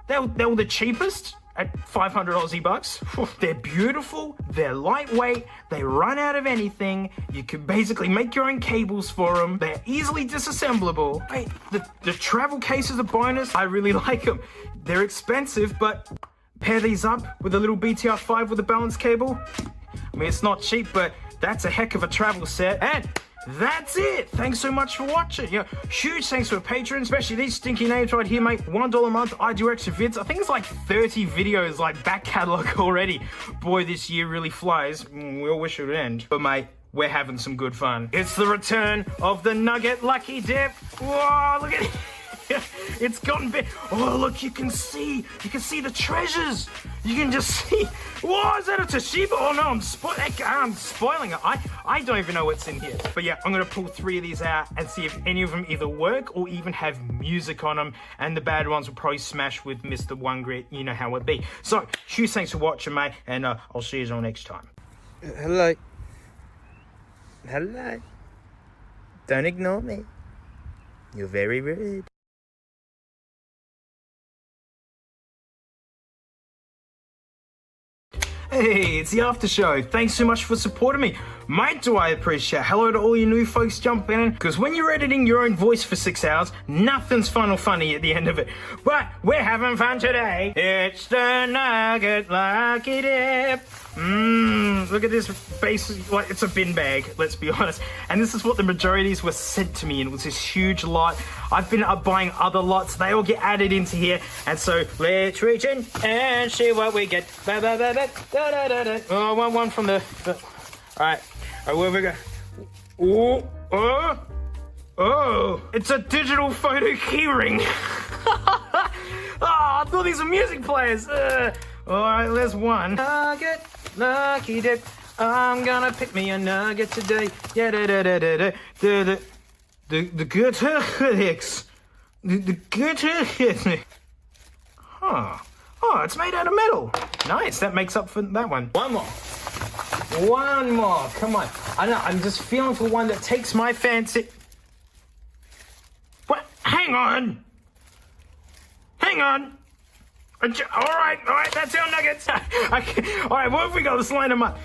They were the cheapest at 500 Aussie bucks. They're beautiful, they're lightweight, they run out of anything. You can basically make your own cables for them. They're easily disassemblable. Wait, the travel case is a bonus. I really like them. They're expensive, but pair these up with a little BTR5 with a balance cable. I mean, it's not cheap, but that's a heck of a travel set. And that's it. Thanks so much for watching. You know, huge thanks to our patrons, especially these stinky names right here, mate. $1 a month. I do extra vids. I think it's like 30 videos, like back catalog already. Boy, this year really flies. We all wish it would end. But mate, we're having some good fun. It's the return of the Nugget Lucky Dip. Whoa, look at it. It's gotten big. Oh, look, you can see the treasures. You can just see. Whoa, is that a Toshiba? Oh no, I'm spoiling it. I don't even know what's in here. But yeah, I'm gonna pull 3 of these out and see if any of them either work or even have music on them. And the bad ones will probably smash with Mr. One Grit. You know how it be. So, huge thanks for watching, mate, and I'll see you all next time. Hello. Hello. Don't ignore me. You're very rude. Hey, it's the after show. Thanks so much for supporting me. Mate, do I appreciate it. Hello to all you new folks jumping in, because when you're editing your own voice for 6 hours, nothing's fun or funny at the end of it. But we're having fun today. It's the Nugget Lucky Dip. Look at this base, like it's a bin bag, let's be honest. And this is what the majority of these were sent to me in. It was this huge lot. I've been buying other lots. They all get added into here. And so let's reach in and see what we get. Oh, one from the all right, where we go? Oh, it's a digital photo keyring. Oh, I thought these were music players. All right, there's one. Nugget Lucky Dip. I'm gonna pick me a nugget today. Yeah, the good hicks. The good hicks. Huh. Oh, it's made out of metal. Nice. That makes up for that one. One more. Come on. I know. I'm just feeling for one that takes my fancy. What? Hang on. All right, that's our nuggets. All right, what have we got? Let's line them up.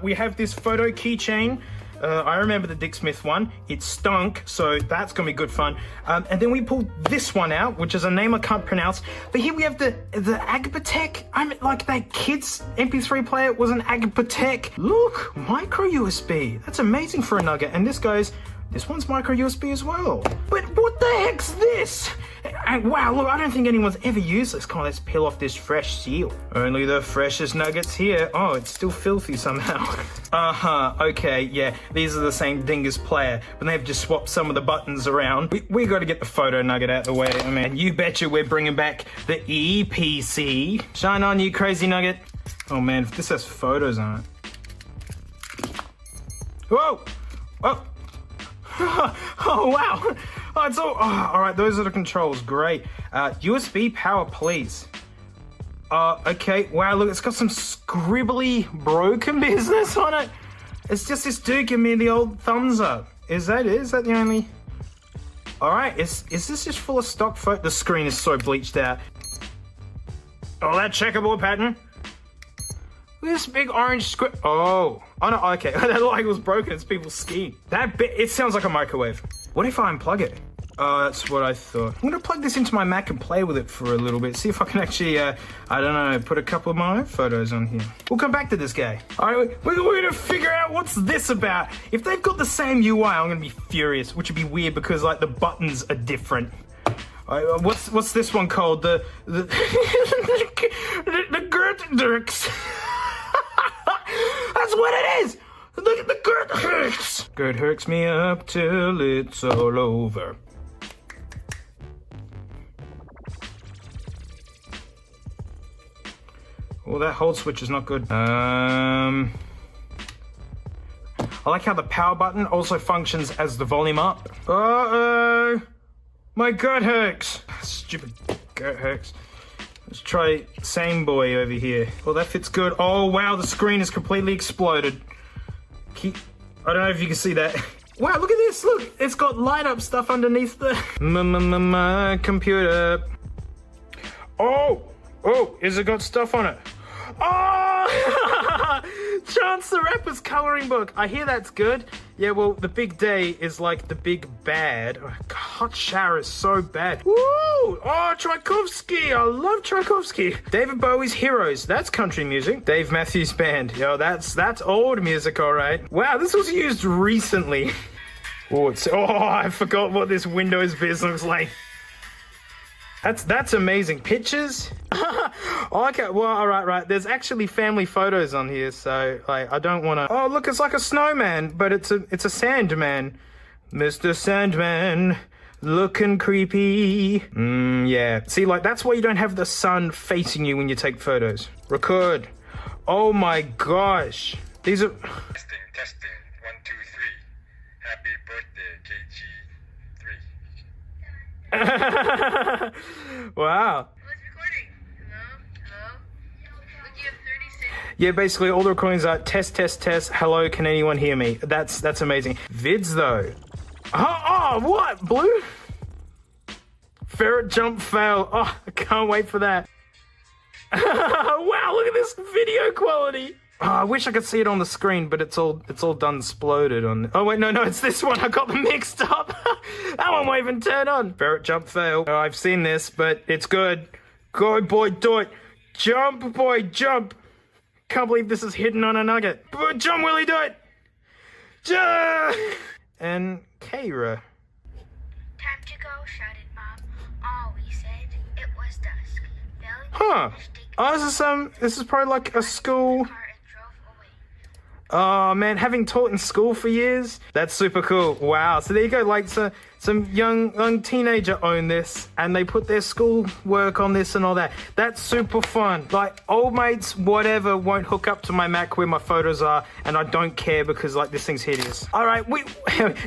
We have this photo keychain. I remember the Dick Smith one. It stunk, so that's gonna be good fun. And then we pulled this one out, which is a name I can't pronounce. But here we have the Agbatech. I mean, like that kid's MP3 player was an Agbatech. Look, micro USB. That's amazing for a nugget. And this one's micro USB as well. But what the heck's this? And wow, look, I don't think anyone's ever used this. Come on, let's peel off this fresh seal. Only the freshest nuggets here. Oh, it's still filthy somehow. Okay, yeah, these are the same Dingus player, but they've just swapped some of the buttons around. We got to get the photo nugget out the way. I mean, you betcha we're bringing back the EPC. Shine on, you crazy nugget. Oh man, if this has photos on it. Whoa! Oh! Oh wow! Oh, it's all right. Those are the controls. Great. USB power, please. Okay. Wow. Look, it's got some scribbly broken business on it. It's just this dude giving me the old thumbs up. Is that the only? All right. Is this just full of stock photo? The screen is so bleached out. Oh, that checkerboard pattern. Look at this big orange script. Oh no, okay. That looked like it was broken. It's people's ski. That bit, it sounds like a microwave. What if I unplug it? Oh, that's what I thought. I'm gonna plug this into my Mac and play with it for a little bit. See if I can actually, I don't know, put a couple of my own photos on here. We'll come back to this guy. All right, we're gonna figure out what's this about. If they've got the same UI, I'm gonna be furious, which would be weird because like the buttons are different. What's this one called? The Gertdurks. That's what it is. Look at the Gertdurks. Gert hooks me up till it's all over. Well, that hold switch is not good. I like how the power button also functions as the volume up. Uh-oh. My Gert hurts. Stupid Gert hurts. Let's try Same Boy over here. Well, that fits good. Oh, wow, the screen is completely exploded. I don't know if you can see that. Wow, look at this. Look, it's got light up stuff underneath the... My computer. Oh, has it got stuff on it? Oh! Chance the Rapper's coloring book. I hear that's good. Yeah, well, the big day is like the big bad. Oh, Hot Shower is so bad. Woo! Oh, Tchaikovsky. I love Tchaikovsky. David Bowie's Heroes. That's country music. Dave Matthews Band. Yo, that's old music, all right. Wow, this was used recently. Oh, I forgot what this Windows Biz looks like. That's amazing. Pictures? Okay, well, all right. There's actually family photos on here, so like I don't want to. Oh, look, it's like a snowman, but it's a Sandman. Mr. Sandman, looking creepy. Yeah. See, like that's why you don't have the sun facing you when you take photos. Record. Oh my gosh. These are. Testing. 1, 2, 3. Happy birthday, KG3. Wow. Who's recording? Hello? Would you have 36? Yeah, basically all the recordings are test. Hello, can anyone hear me? That's amazing. Vids though. Oh, what? Blue? Ferret jump fail. Oh, I can't wait for that. Wow, look at this video quality. Oh, I wish I could see it on the screen, but it's all done exploded on. Oh wait, no, it's this one. I got them mixed up. That one won't even turn on. Ferret jump fail. Oh, I've seen this, but it's good. Go boy, do it. Jump boy, jump. Can't believe this is hidden on a nugget. Jump, Willie, do it. And Kira. Time to go, shouted Mom. All we said, it was dusk. Belly Huh. Oh, this is probably like a school. Oh man, having taught in school for years, that's super cool. Wow. So there you go, like some young teenager owned this and they put their school work on this and all that. That's super fun. Like old mates, whatever, won't hook up to my Mac where my photos are, and I don't care because like this thing's hideous. All right,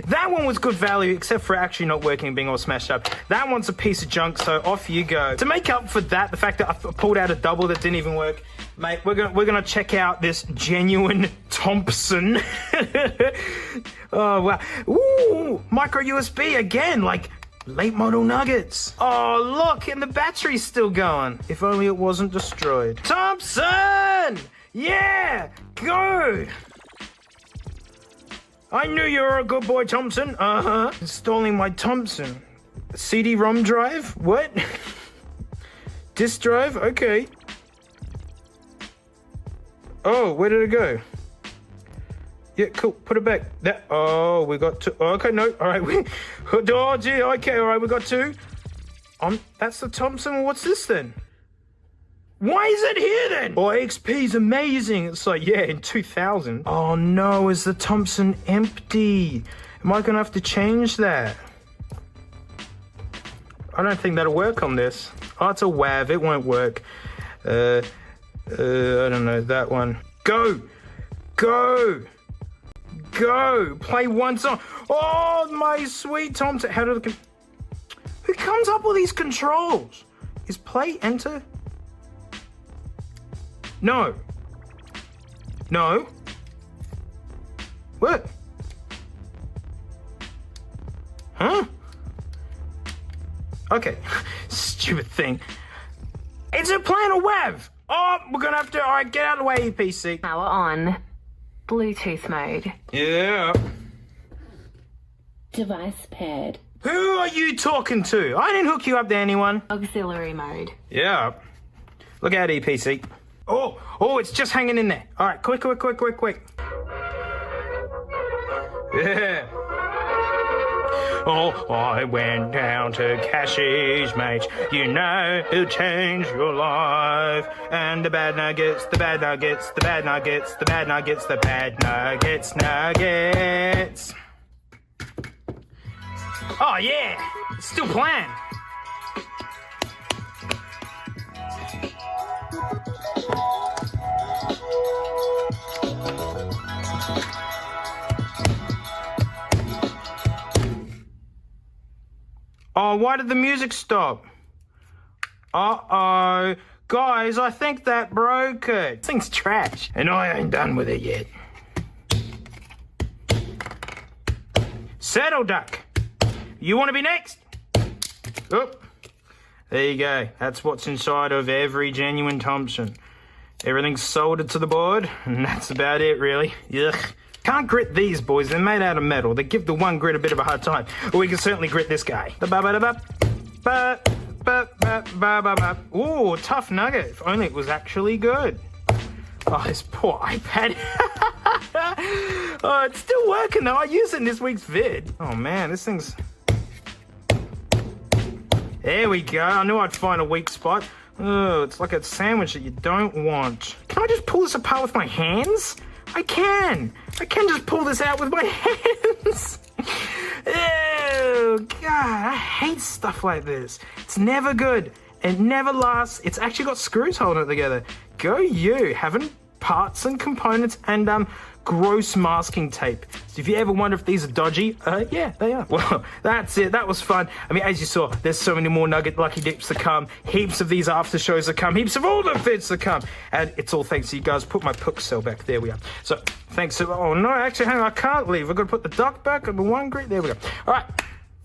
that one was good value except for actually not working and being all smashed up. That one's a piece of junk, so off you go. To make up for that, the fact that I pulled out a double that didn't even work, mate, we're gonna check out this genuine Thompson. Oh wow! Ooh, micro USB again, like late model nuggets. Oh look, and the battery's still going. If only it wasn't destroyed. Thompson, yeah, go. I knew you were a good boy, Thompson. Installing my Thompson. CD-ROM drive? What? Disk drive? Okay. Oh, where did it go? Yeah, cool. Put it back. Oh, we got two. Okay, no. All right. Oh, gee. Okay, all right. We got two. That's the Thompson. What's this then? Why is it here then? Oh, XP is amazing. It's like, yeah, in 2000. Oh no, is the Thompson empty? Am I gonna have to change that? I don't think that'll work on this. Oh, it's a WAV. It won't work. I don't know. That one. Go. Play one song. Oh, my sweet Thompson. How do the... Who comes up with these controls? Is play enter? No. What? Huh? Okay. Stupid thing. Is it playing a WAV? Oh, we're gonna have to... Alright, get out of the way, PC. Power on. Bluetooth mode. Yeah. Device paired. Who are you talking to? I didn't hook you up to anyone. Auxiliary mode. Yeah. Look out, EPC. Oh, it's just hanging in there. All right, quick. Yeah. Oh, I went down to Cassie's, mate. You know who'll change your life. And the bad nuggets, the bad nuggets, the bad nuggets, the bad nuggets, the bad nuggets. Oh, yeah. It's still playing. Oh, why did the music stop? Uh-oh. Guys, I think that broke it. This thing's trash. And I ain't done with it yet. Saddle duck. You want to be next? Oh, there you go. That's what's inside of every genuine Thompson. Everything's soldered to the board, and that's about it, really. Ugh. Can't grit these boys, they're made out of metal. They give the one grit a bit of a hard time. We can certainly grit this guy. Ooh, tough nugget. If only it was actually good. Oh, this poor iPad. Oh, it's still working though. I used it in this week's vid. Oh man, this thing's... There we go. I knew I'd find a weak spot. Oh, it's like a sandwich that you don't want. Can I just pull this apart with my hands? I can just pull this out with my hands. Oh, God, I hate stuff like this. It's never good. It never lasts. It's actually got screws holding it together. Go you, having parts and components and gross masking tape. So if you ever wonder if these are dodgy, yeah, they are. Well, that's it. That was fun. I mean, as you saw, there's so many more Nugget Lucky Dips to come. Heaps of these after shows to come. Heaps of all the vids to come. And it's all thanks to you guys. Put my Pook cell back. There we are. So thanks to... Oh, no, actually, hang on. I can't leave. I've got to put the duck back and the one grit. There we go. All right.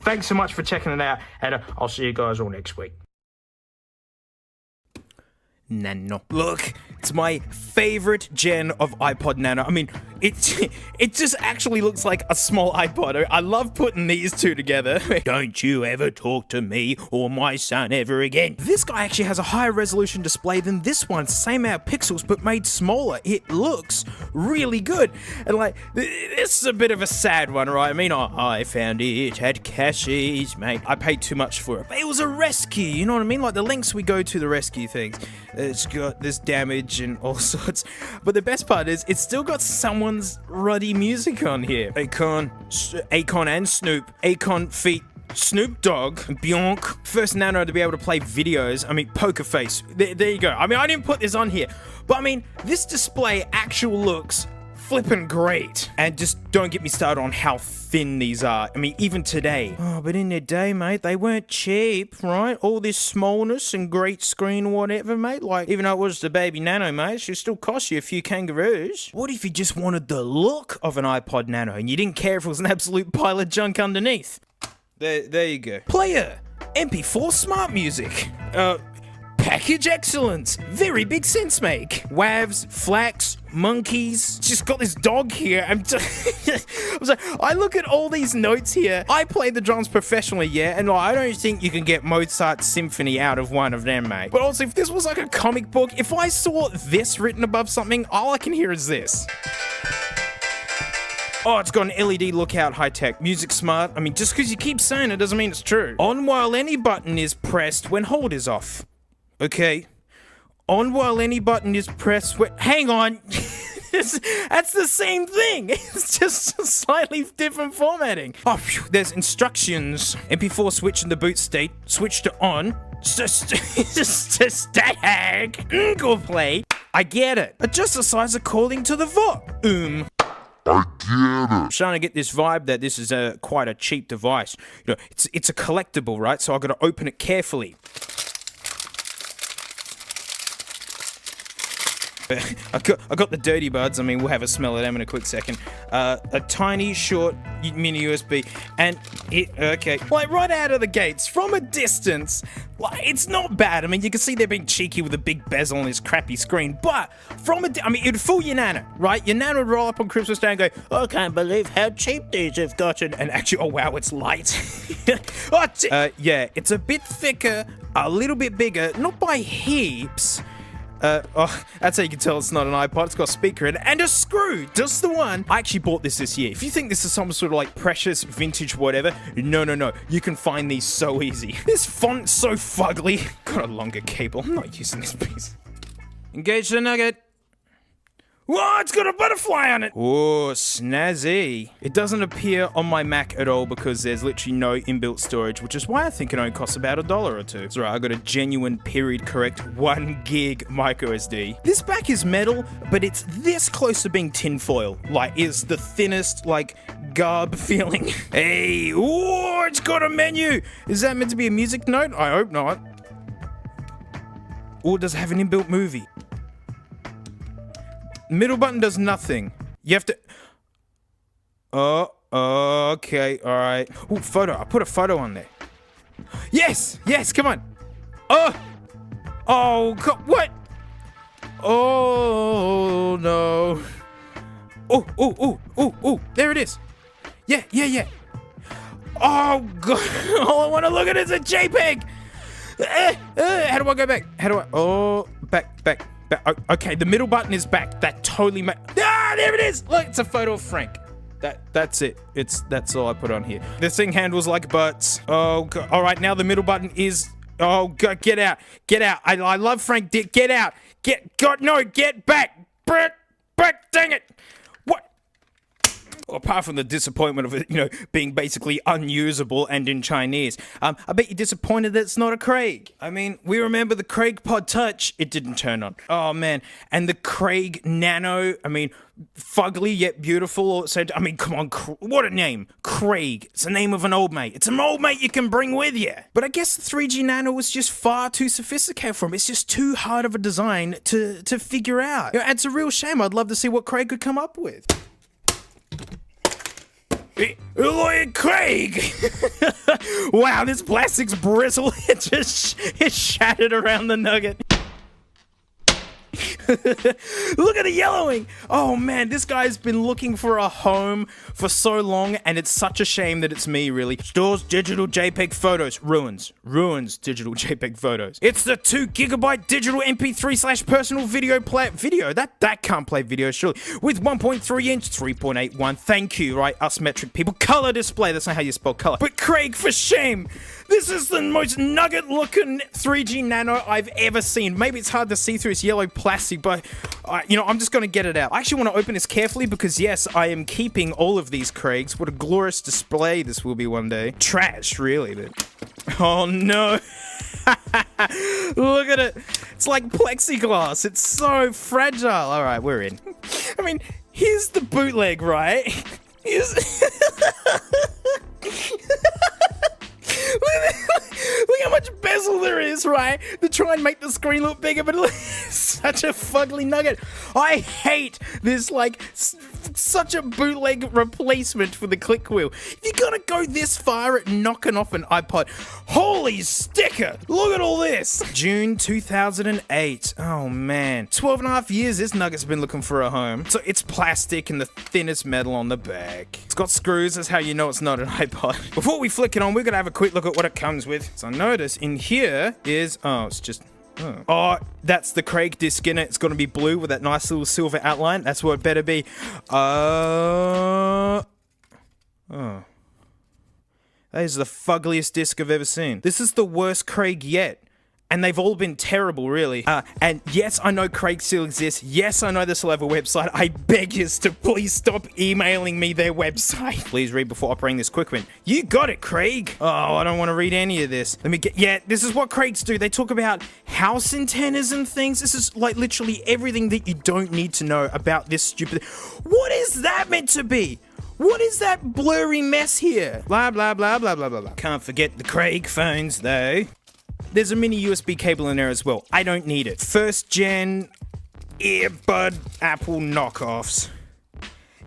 Thanks so much for checking it out. And I'll see you guys all next week. Nano. Look, it's my favorite gen of iPod Nano. I mean, it just actually looks like a small iPod. I love putting these two together. Don't you ever talk to me or my son ever again. This guy actually has a higher resolution display than this one. Same amount of pixels, but made smaller. It looks really good. And like, this is a bit of a sad one, right? I mean, I found it at Cassie's, mate. I paid too much for it. But it was a rescue, you know what I mean? Like the lengths we go to rescue things. It's got this damage and all sorts. But the best part is, it's still got someone's ruddy music on here. Akon and Snoop. Akon feat Snoop Dogg, Bjork. First Nano to be able to play videos. I mean, Poker Face. There you go. I mean, I didn't put this on here. But I mean, this display actual looks flippin' great. And just don't get me started on how thin these are. I mean, even today. Oh, but in their day, mate, they weren't cheap, right? All this smallness and great screen whatever, mate. Like, even though it was the baby Nano, mate, it should still cost you a few kangaroos. What if you just wanted the look of an iPod Nano and you didn't care if it was an absolute pile of junk underneath? There you go. Player, MP4 Smart Music. Package excellence. Very big sense make. WAVs, flax, monkeys. Just got this dog here. I'm sorry. I look at all these notes here. I play the drums professionally, yeah, and I don't think you can get Mozart's symphony out of one of them, mate. But also, if this was like a comic book, if I saw this written above something, all I can hear is this. Oh, it's got an LED lookout, high-tech. Music smart. I mean, just because you keep saying it doesn't mean it's true. On while any button is pressed when hold is off. Okay. On while any button is pressed when... Hang on! That's the same thing! It's just slightly different formatting. Oh, phew, there's instructions. MP4 switch in the boot state. Switch to on. Static. Go play. I get it. Adjust the size according to the VOD. I get it. I'm starting to get this vibe that this is quite a cheap device. You know, it's a collectible, right? So I've got to open it carefully. I got the dirty buds. I mean, we'll have a smell of them in a quick second. A tiny, short mini USB, and okay, like right out of the gates, from a distance, like it's not bad. I mean, you can see they're being cheeky with a big bezel on this crappy screen, but I mean, it'd fool your nana, right? Your nana would roll up on Christmas Day and go, "Oh, I can't believe how cheap these have gotten," and actually, oh wow, it's light. Yeah, it's a bit thicker, a little bit bigger, not by heaps. That's how you can tell it's not an iPod. It's got a speaker in it and a screw, just the one. I actually bought this year. If you think this is some sort of like precious vintage whatever, no. You can find these so easy. This font's so fugly. Got a longer cable. I'm not using this piece. Engage the nugget. Whoa, it's got a butterfly on it! Oh, snazzy. It doesn't appear on my Mac at all because there's literally no inbuilt storage, which is why I think it only costs about $1 or $2. That's right, I got a genuine period correct 1 gig micro SD. This back is metal, but it's this close to being tinfoil. Like, it's the thinnest, like, garb feeling. Hey, oh, it's got a menu! Is that meant to be a music note? I hope not. Or does it have an inbuilt movie? Middle button does nothing. You have to... Oh, okay, alright. Ooh, photo. I put a photo on there. Yes! Yes, come on! Oh, God, what? Oh, no. Oh, there it is. Yeah. Oh, God. All I want to look at is a JPEG! How do I go back? Oh, back. Okay, the middle button is back. That totally there it is! Look, it's a photo of Frank. That's it. That's all I put on here. This thing handles like butts. Oh, God. All right, now the middle button is... Oh, God, get out. I love Frank Dick. Get out. Get back. Back, dang it. What? Apart from the disappointment of it, being basically unusable and in Chinese. I bet you're disappointed that it's not a Craig. I mean, we remember the Craig Pod Touch. It didn't turn on. Oh, man. And the Craig Nano, I mean, fugly yet beautiful. So, I mean, come on, what a name. Craig. It's the name of an old mate. It's an old mate you can bring with you. But I guess the 3G Nano was just far too sophisticated for him. It's just too hard of a design to figure out. It's a real shame. I'd love to see what Craig could come up with. Lloyd Craig! Wow, this plastic's bristle. It shattered around the nugget. Look at the yellowing. Oh man, this guy's been looking for a home for so long, and it's such a shame that it's me, really. Stores digital JPEG photos. Ruins digital JPEG photos. It's the 2 GB digital MP3/personal video player. Video? That can't play video, surely. With 1.3 inch, 3.81. Thank you, right? Us metric people. Color display. That's not how you spell color. But Craig, for shame. This is the most nugget-looking 3G Nano I've ever seen. Maybe it's hard to see through this yellow plastic, but, I'm just going to get it out. I actually want to open this carefully because, yes, I am keeping all of these Craigs. What a glorious display this will be one day. Trash, really, but... Oh, no. Look at it. It's like plexiglass. It's so fragile. All right, we're in. I mean, here's the bootleg, right? Look how much bezel there is, right? To try and make the screen look bigger, but it's such a fugly nugget. I hate this, such a bootleg replacement for the click wheel. If you're gonna go this far at knocking off an iPod, holy sticker! Look at all this! June 2008. Oh man. 12 and a half years this nugget's been looking for a home. So it's plastic and the thinnest metal on the back. It's got screws, that's how you know it's not an iPod. Before we flick it on, we're gonna have a quick look at what it comes with. So notice in here is, oh, that's the Craig disc in it. It's going to be blue with that nice little silver outline. That's what it better be. That is the fuggliest disc I've ever seen. This is the worst Craig yet. And they've all been terrible, really. And yes, I know Craig still exists. Yes, I know this will have a website. I beg you to please stop emailing me their website. Please read before operating this quick win. You got it, Craig. Oh, I don't want to read any of this. This is what Craigs do. They talk about house antennas and things. This is like literally everything that you don't need to know about this stupid... What is that meant to be? What is that blurry mess here? Blah, blah, blah, blah, blah, blah, blah. Can't forget the Craig phones, though. There's a mini USB cable in there as well. I don't need it. First gen earbud Apple knockoffs.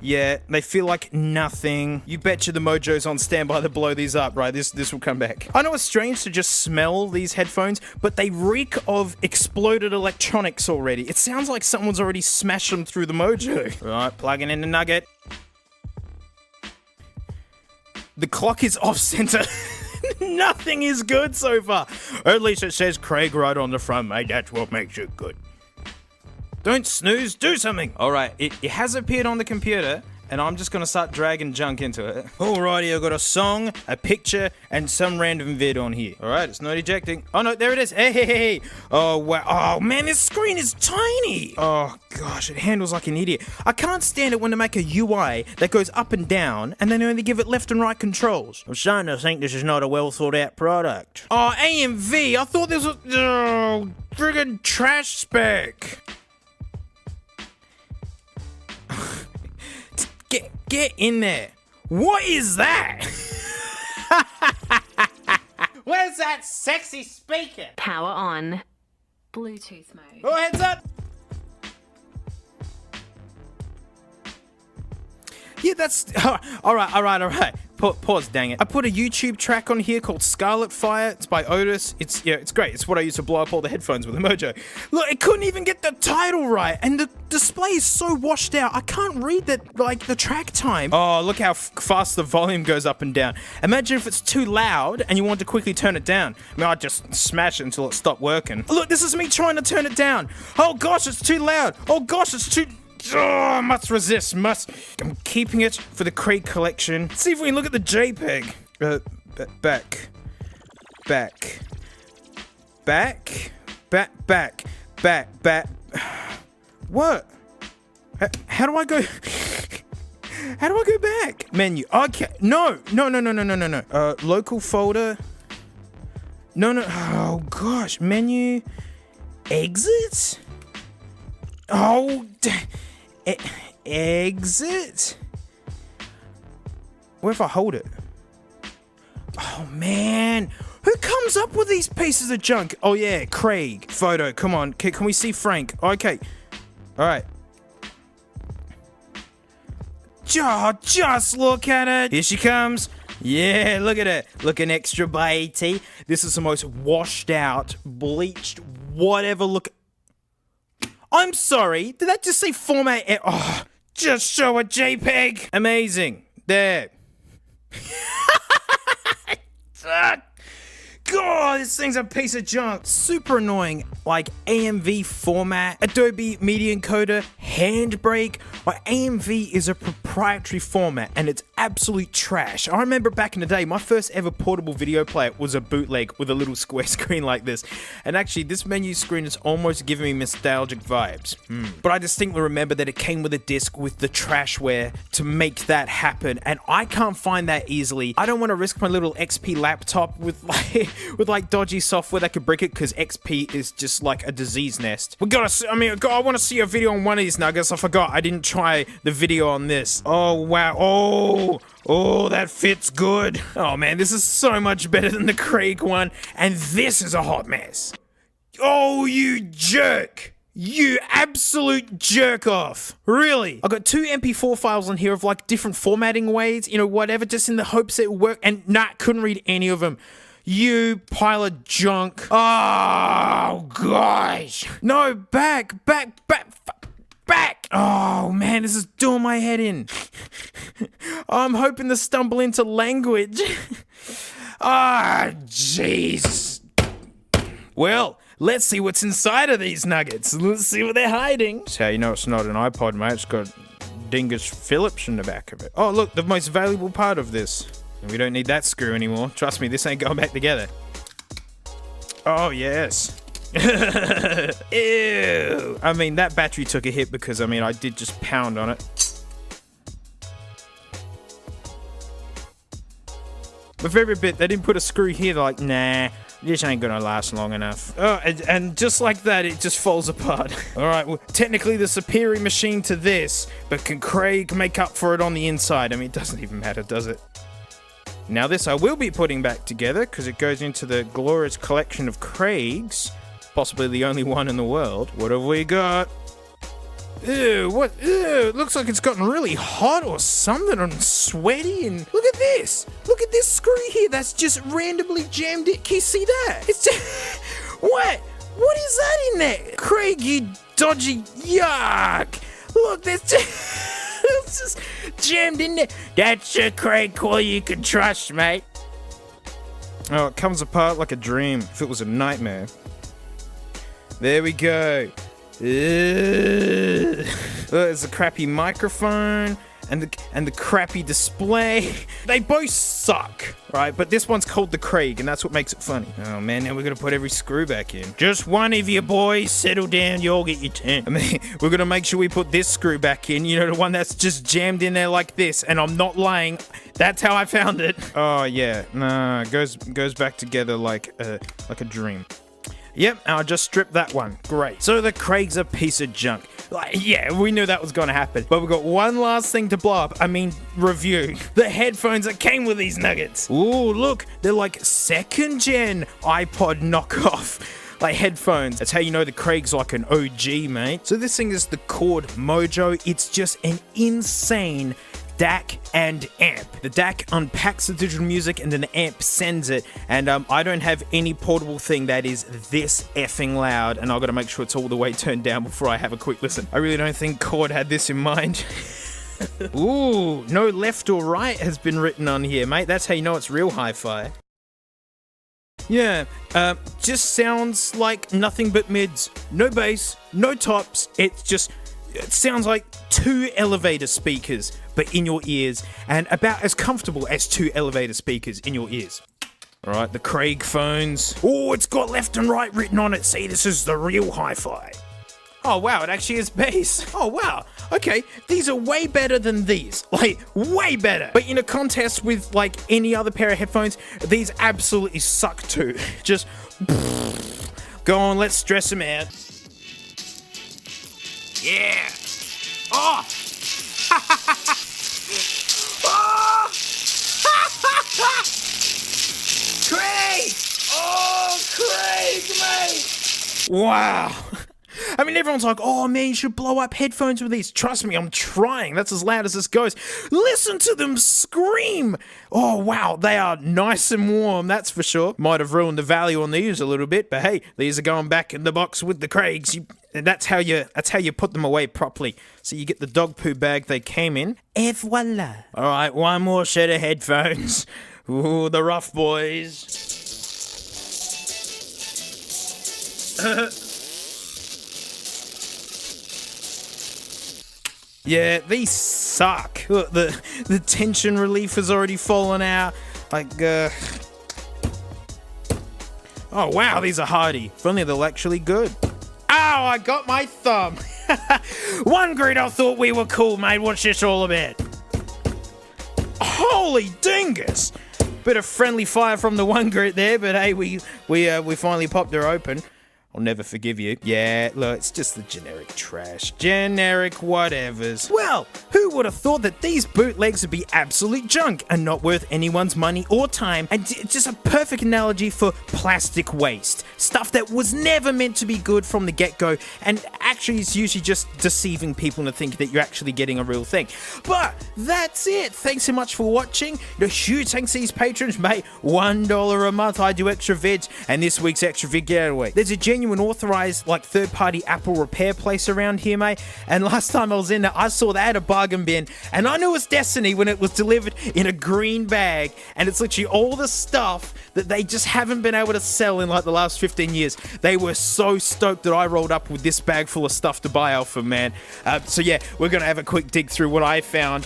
Yeah, they feel like nothing. You betcha the Mojo's on standby to blow these up, right? This will come back. I know it's strange to just smell these headphones, but they reek of exploded electronics already. It sounds like someone's already smashed them through the Mojo. Right, plugging in the nugget. The clock is off center. Nothing is good so far. At least it says Craig right on the front, mate. That's what makes it good. Don't snooze, do something. All right, it has appeared on the computer, and I'm just gonna start dragging junk into it. Alrighty, I've got a song, a picture, and some random vid on here. All right, it's not ejecting. Oh no, there it is. Hey. Oh wow. Oh man, this screen is tiny. Oh gosh, it handles like an idiot. I can't stand it when they make a UI that goes up and down, and then only give it left and right controls. I'm starting to think this is not a well thought out product. Oh, AMV, I thought this was friggin' trash spec. Get in there. What is that? Where's that sexy speaker? Power on. Bluetooth mode. Oh, heads up. Yeah, that's... All right. Pause, dang it. I put a YouTube track on here called Scarlet Fire. It's by Otis. It's great. It's what I used to blow up all the headphones with the Mojo. Look, it couldn't even get the title right. And the display is so washed out. I can't read the track time. Oh, look how fast the volume goes up and down. Imagine if it's too loud and you want to quickly turn it down. I mean, I'd just smash it until it stopped working. Look, this is me trying to turn it down. Oh gosh, it's too loud. Oh gosh, it's too... Oh, must resist, I'm keeping it for the Craig collection. Let's see if we can look at the JPEG. Back. What? How do I go? How do I go back? Menu. Okay. No. Local folder. No. Oh gosh. Menu. Exit. Oh. Exit? What if I hold it? Oh man, who comes up with these pieces of junk? Oh yeah, Craig. Photo, come on, can we see Frank? Okay, alright. Just look at it. Here she comes. Yeah, look at it. Looking extra bitey. This is the most washed out, bleached, whatever look. I'm sorry, did that just say format? Oh, just show a JPEG. Amazing. There. God, this thing's a piece of junk. Super annoying. Like AMV format, Adobe Media Encoder, Handbrake. Like AMV is a proprietary format and it's absolute trash. I remember back in the day, my first ever portable video player was a bootleg with a little square screen like this. And actually, this menu screen is almost giving me nostalgic vibes. But I distinctly remember that it came with a disc with the trashware to make that happen. And I can't find that easily. I don't want to risk my little XP laptop with like dodgy software that could break it, because XP is just like a disease nest. I want to see a video on one of these nuggets. I forgot I didn't try the video on this. Oh wow. Oh, that fits good. Oh man, this is so much better than the Craig one, and this is a hot mess. Oh, you jerk. You absolute jerk off. Really? I've got 2 MP4 files on here of like different formatting ways, whatever, just in the hopes it would work, and couldn't read any of them. You pile of junk. Oh, gosh. No, back. Oh, man, this is doing my head in. I'm hoping to stumble into language. Ah, jeez. Well, let's see what's inside of these nuggets. Let's see what they're hiding. That's how you know it's not an iPod, mate. It's got Dingus Phillips in the back of it. Oh, look, the most valuable part of this. We don't need that screw anymore. Trust me, this ain't going back together. Oh, yes. Ew. I mean, that battery took a hit because, I did just pound on it. My favorite bit, they didn't put a screw here. They're like, nah, this ain't gonna last long enough. Oh, and just like that, it just falls apart. All right, well, technically the superior machine to this, but can Craig make up for it on the inside? It doesn't even matter, does it? Now this I will be putting back together because it goes into the glorious collection of Craigs, possibly the only one in the world. What have we got? Ew, what? Ew, it looks like it's gotten really hot or something and sweaty. And look at this. Look at this screw here that's just randomly jammed in. Can you see that? It's just, what? What is that in there? Craig, you dodgy yuck. Look, there's just, it's just jammed in there. That's a Craig coil you can trust, mate. Oh, it comes apart like a dream if it was a nightmare. There we go. There's a crappy microphone and the crappy display. They both suck, right? But this one's called the Craig, and that's what makes it funny. Oh man, now we're gonna put every screw back in. Just one of you boys, settle down, you'll get your turn. I mean, we're gonna make sure we put this screw back in, you know, the one that's just jammed in there like this, and I'm not lying. That's how I found it. Oh yeah, nah, goes back together like a dream. Yep, I'll just strip that one. Great. So the Craig's a piece of junk. Like, yeah, we knew that was going to happen. But we've got one last thing to blow up. I mean, review. The headphones that came with these nuggets. Ooh, look. They're like second gen iPod knockoff. Like headphones. That's how you know the Craig's like an OG, mate. So this thing is the Chord Mojo. It's just an insane DAC and amp. The DAC unpacks the digital music and then the amp sends it, and I don't have any portable thing that is this effing loud, and I've got to make sure it's all the way turned down before I have a quick listen. I really don't think Chord had this in mind. Ooh, no left or right has been written on here, mate. That's how you know it's real hi-fi. Yeah, just sounds like nothing but mids. No bass, no tops. It sounds like two elevator speakers, but in your ears, and about as comfortable as two elevator speakers in your ears. All right, the Craig phones. Oh, it's got left and right written on it. See, this is the real hi-fi. Oh, wow, it actually is bass. Oh, wow. Okay, these are way better than these. Like, way better. But in a contest with, like, any other pair of headphones, these absolutely suck too. Just, go on, let's stress them out. Yeah. Oh. Oh. Craig. Oh, Craig, mate. Wow. I mean, everyone's like, oh man, you should blow up headphones with these. Trust me, I'm trying. That's as loud as this goes. Listen to them scream. Oh wow, they are nice and warm, that's for sure. Might have ruined the value on these a little bit, but hey, these are going back in the box with the Craigs. That's how you put them away properly. So you get the dog poo bag they came in. Et voila. All right, one more set of headphones. Ooh, the rough boys. Yeah, these suck. Look, the tension relief has already fallen out. Like, oh wow, these are hardy. If only they're actually good. Ow, I got my thumb. One grid, I thought we were cool, mate. What's this all about? Holy dingus! Bit of friendly fire from the one grid there, but hey, we finally popped her open. I'll never forgive you. Yeah, look, it's just the generic trash. Generic whatevers. Well, who would have thought that these bootlegs would be absolute junk and not worth anyone's money or time, and just a perfect analogy for plastic waste. Stuff that was never meant to be good from the get-go, and actually is usually just deceiving people into thinking that you're actually getting a real thing. But that's it. Thanks so much for watching. The huge thanks to these patrons, mate. $1 a month, I do extra vids, and this week's extra vid getaway. There's a genuine authorized like third-party Apple repair place around here, mate, and last time I was in there I saw they had a bargain bin, and I knew it was destiny when it was delivered in a green bag, and it's literally all the stuff that they just haven't been able to sell in like the last 15 years. They were so stoked that I rolled up with this bag full of stuff to buy off them, man. So yeah, we're gonna have a quick dig through what I found,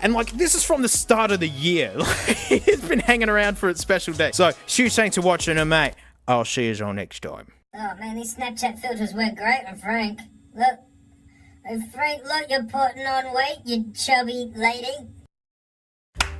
and like this is from the start of the year. It's been hanging around for its special day. So huge thanks for watching, and mate, I'll see you all next time. Oh man, these Snapchat filters work great on Frank. Look. Oh, Frank, look, you're putting on weight, you chubby lady.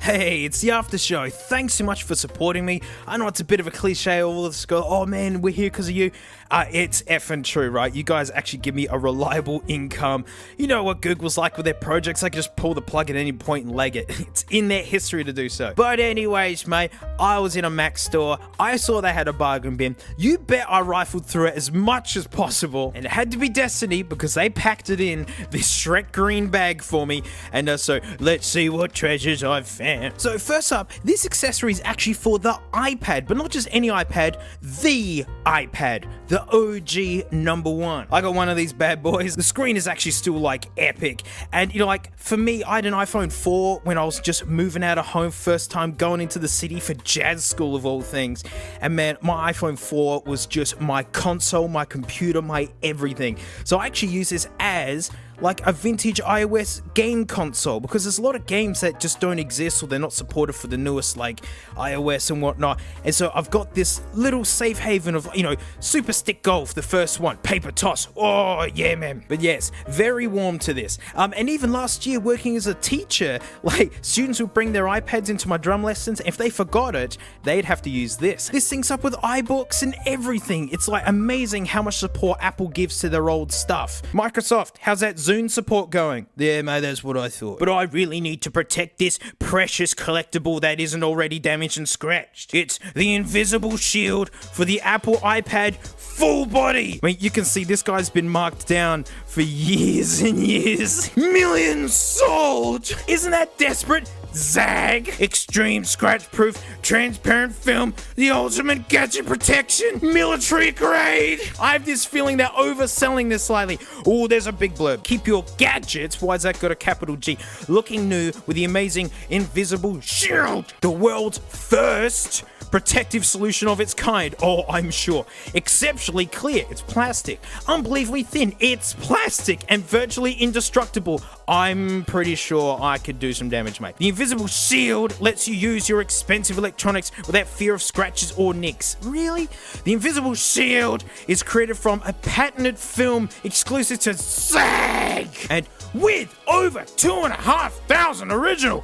Hey, it's the after show. Thanks so much for supporting me. I know it's a bit of a cliche, all of this go, oh man, we're here because of you. It's effing true, right? You guys actually give me a reliable income. You know what Google's like with their projects. I can just pull the plug at any point and leg it. It's in their history to do so. But anyways, mate, I was in a Mac store. I saw they had a bargain bin. You bet I rifled through it as much as possible. And it had to be Destiny because they packed it in this Shrek green bag for me. And so let's see what treasures I've found. So first up, this accessory is actually for the iPad, but not just any iPad, the iPad, the OG #1. I got one of these bad boys. The screen is actually still like epic. And you know, like for me, I had an iPhone 4 when I was just moving out of home, first time going into the city for jazz school of all things. And man, my iPhone 4 was just my console, my computer, my everything. So I actually use this as like a vintage iOS game console because there's a lot of games that just don't exist or they're not supported for the newest like iOS and whatnot. And so I've got this little safe haven of, you know, Super Stick Golf, the first one, Paper Toss. Oh yeah, man. But yes, very warm to this. And even last year working as a teacher, like students would bring their iPads into my drum lessons. If they forgot it, they'd have to use this. This syncs up with iBooks and everything. It's like amazing how much support Apple gives to their old stuff. Microsoft, how's that Zune support going? Yeah, mate, that's what I thought. But I really need to protect this precious collectible that isn't already damaged and scratched. It's the invisible shield for the Apple iPad full body. I mean, you can see this guy's been marked down for years and years. Millions sold! Isn't that desperate? Zag, extreme scratch proof, transparent film, the ultimate gadget protection, military grade. I have this feeling they're overselling this slightly. Oh, there's a big blurb. Keep your gadgets, why's that got a capital G, looking new with the amazing invisible shield. The world's first protective solution of its kind. Oh, I'm sure. Exceptionally clear. It's plastic. Unbelievably thin. It's plastic and virtually indestructible. I'm pretty sure I could do some damage, mate. The invisible shield lets you use your expensive electronics without fear of scratches or nicks. Really? The invisible shield is created from a patented film exclusive to Zag and with over 2,500 original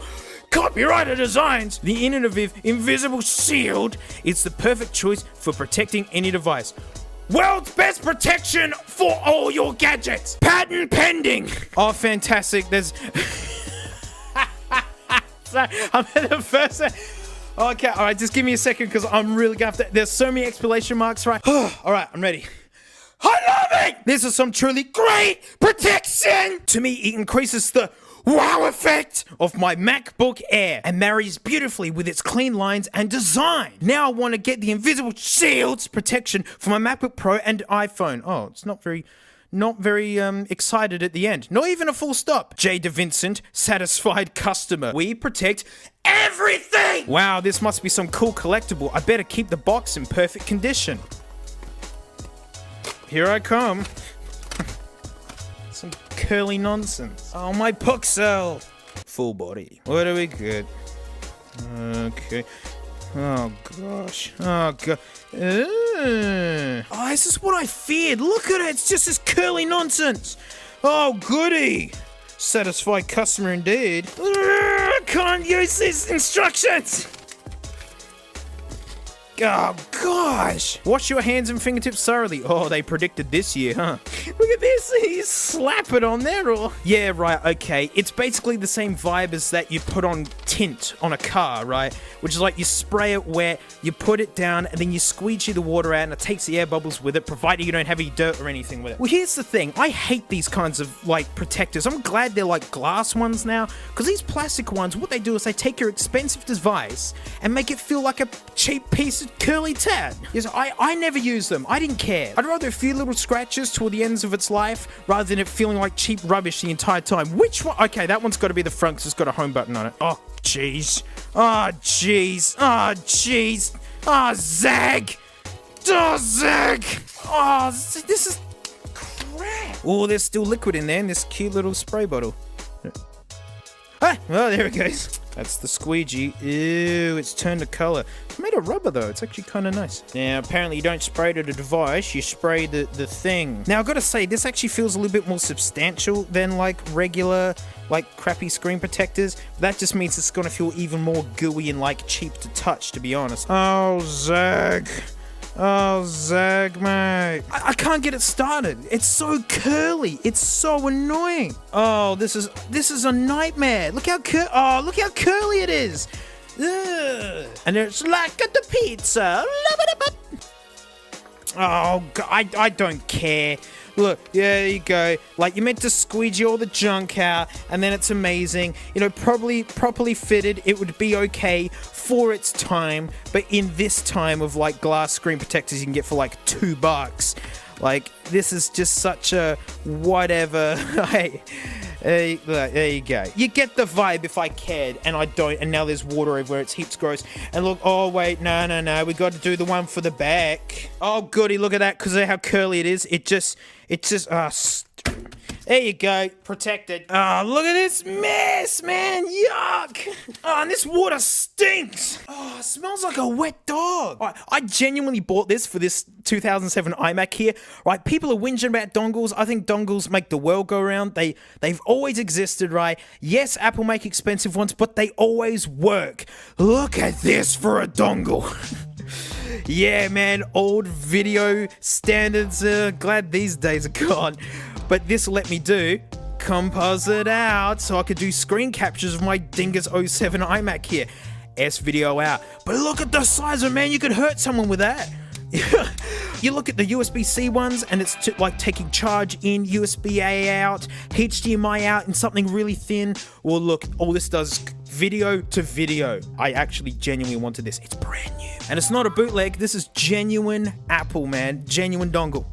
copyrighted designs. The innovative invisible shield is the perfect choice for protecting any device. World's best protection for all your gadgets. Patent pending. Oh, fantastic. There's... Sorry, I'm at the first... Okay, all right, just give me a second because I'm really going to have to... There's so many exclamation marks, right? All right, I'm ready. I love it! This is some truly great protection! To me, it increases the wow effect of my MacBook Air and marries beautifully with its clean lines and design. Now I want to get the invisible shields protection for my MacBook Pro and iPhone. Oh, it's not very excited at the end. Not even a full stop. J. DeVincent, satisfied customer. We protect everything! Wow, this must be some cool collectible. I better keep the box in perfect condition. Here I come. Some curly nonsense. Oh, my Pixel! Full body. What do we get? Okay. Oh, gosh. Oh, God. Oh, this is what I feared. Look at it. It's just this curly nonsense. Oh, goody. Satisfied customer indeed. Can't use these instructions. Oh, gosh. Wash your hands and fingertips thoroughly. Oh, they predicted this year, huh? Look at this. You slap it on there, or... Yeah, right, okay. It's basically the same vibe as that you put on tint on a car, right? Which is like you spray it wet, you put it down, and then you squeegee the water out, and it takes the air bubbles with it, provided you don't have any dirt or anything with it. Well, here's the thing. I hate these kinds of, like, protectors. I'm glad they're, like, glass ones now, because these plastic ones, what they do is they take your expensive device and make it feel like a cheap piece of curly tad. Yes, I never use them. I didn't care. I'd rather a few little scratches toward the ends of its life rather than it feeling like cheap rubbish the entire time. Which one? Okay, that one's got to be the front because it's got a home button on it. Oh, jeez. Oh, jeez. Oh, jeez. Oh, Zag. Oh, Zag. Oh, this is crap. Oh, there's still liquid in there in this cute little spray bottle. Ah, oh, there it goes. That's the squeegee. Ew, it's turned to color. It's made of rubber though. It's actually kind of nice. Now, apparently you don't spray it at a device. You spray the thing. Now, I've got to say, this actually feels a little bit more substantial than like regular, like crappy screen protectors. That just means it's going to feel even more gooey and like cheap to touch, to be honest. Oh, Zag. Oh, Zag, mate. I can't get it started. It's so curly. It's so annoying. Oh, this is a nightmare. Look how curly it is. Ugh. And it's like the pizza. Oh, God, I don't care. Look, there you go. Like, you're meant to squeegee all the junk out, and then it's amazing. You know, probably properly fitted, it would be okay for its time, but in this time of, like, glass screen protectors you can get for, like, $2. Like, this is just such a whatever. Hey, there you go. You get the vibe if I cared, and I don't, and now there's water everywhere. It's heaps gross. And look, oh, wait, no. We got to do the one for the back. Oh, goody, look at that, because of how curly it is. It just, there you go, protected. Oh, look at this mess, man, yuck. Oh, and this water stinks. Oh, it smells like a wet dog. Right, I genuinely bought this for this 2007 iMac here. Right, people are whinging about dongles. I think dongles make the world go round. They've always existed, right? Yes, Apple make expensive ones, but they always work. Look at this for a dongle. Yeah, man, old video standards, glad these days are gone. But this let me do composite out, so I could do screen captures of my Dingus 07 iMac here. S-video out. But look at the size of it, man, you could hurt someone with that. You look at the USB-C ones, and it's like taking charge in, USB-A out, HDMI out, and something really thin. Well, look, all this does is video to video. I actually genuinely wanted this. It's brand new. And it's not a bootleg. This is genuine Apple, man. Genuine dongle.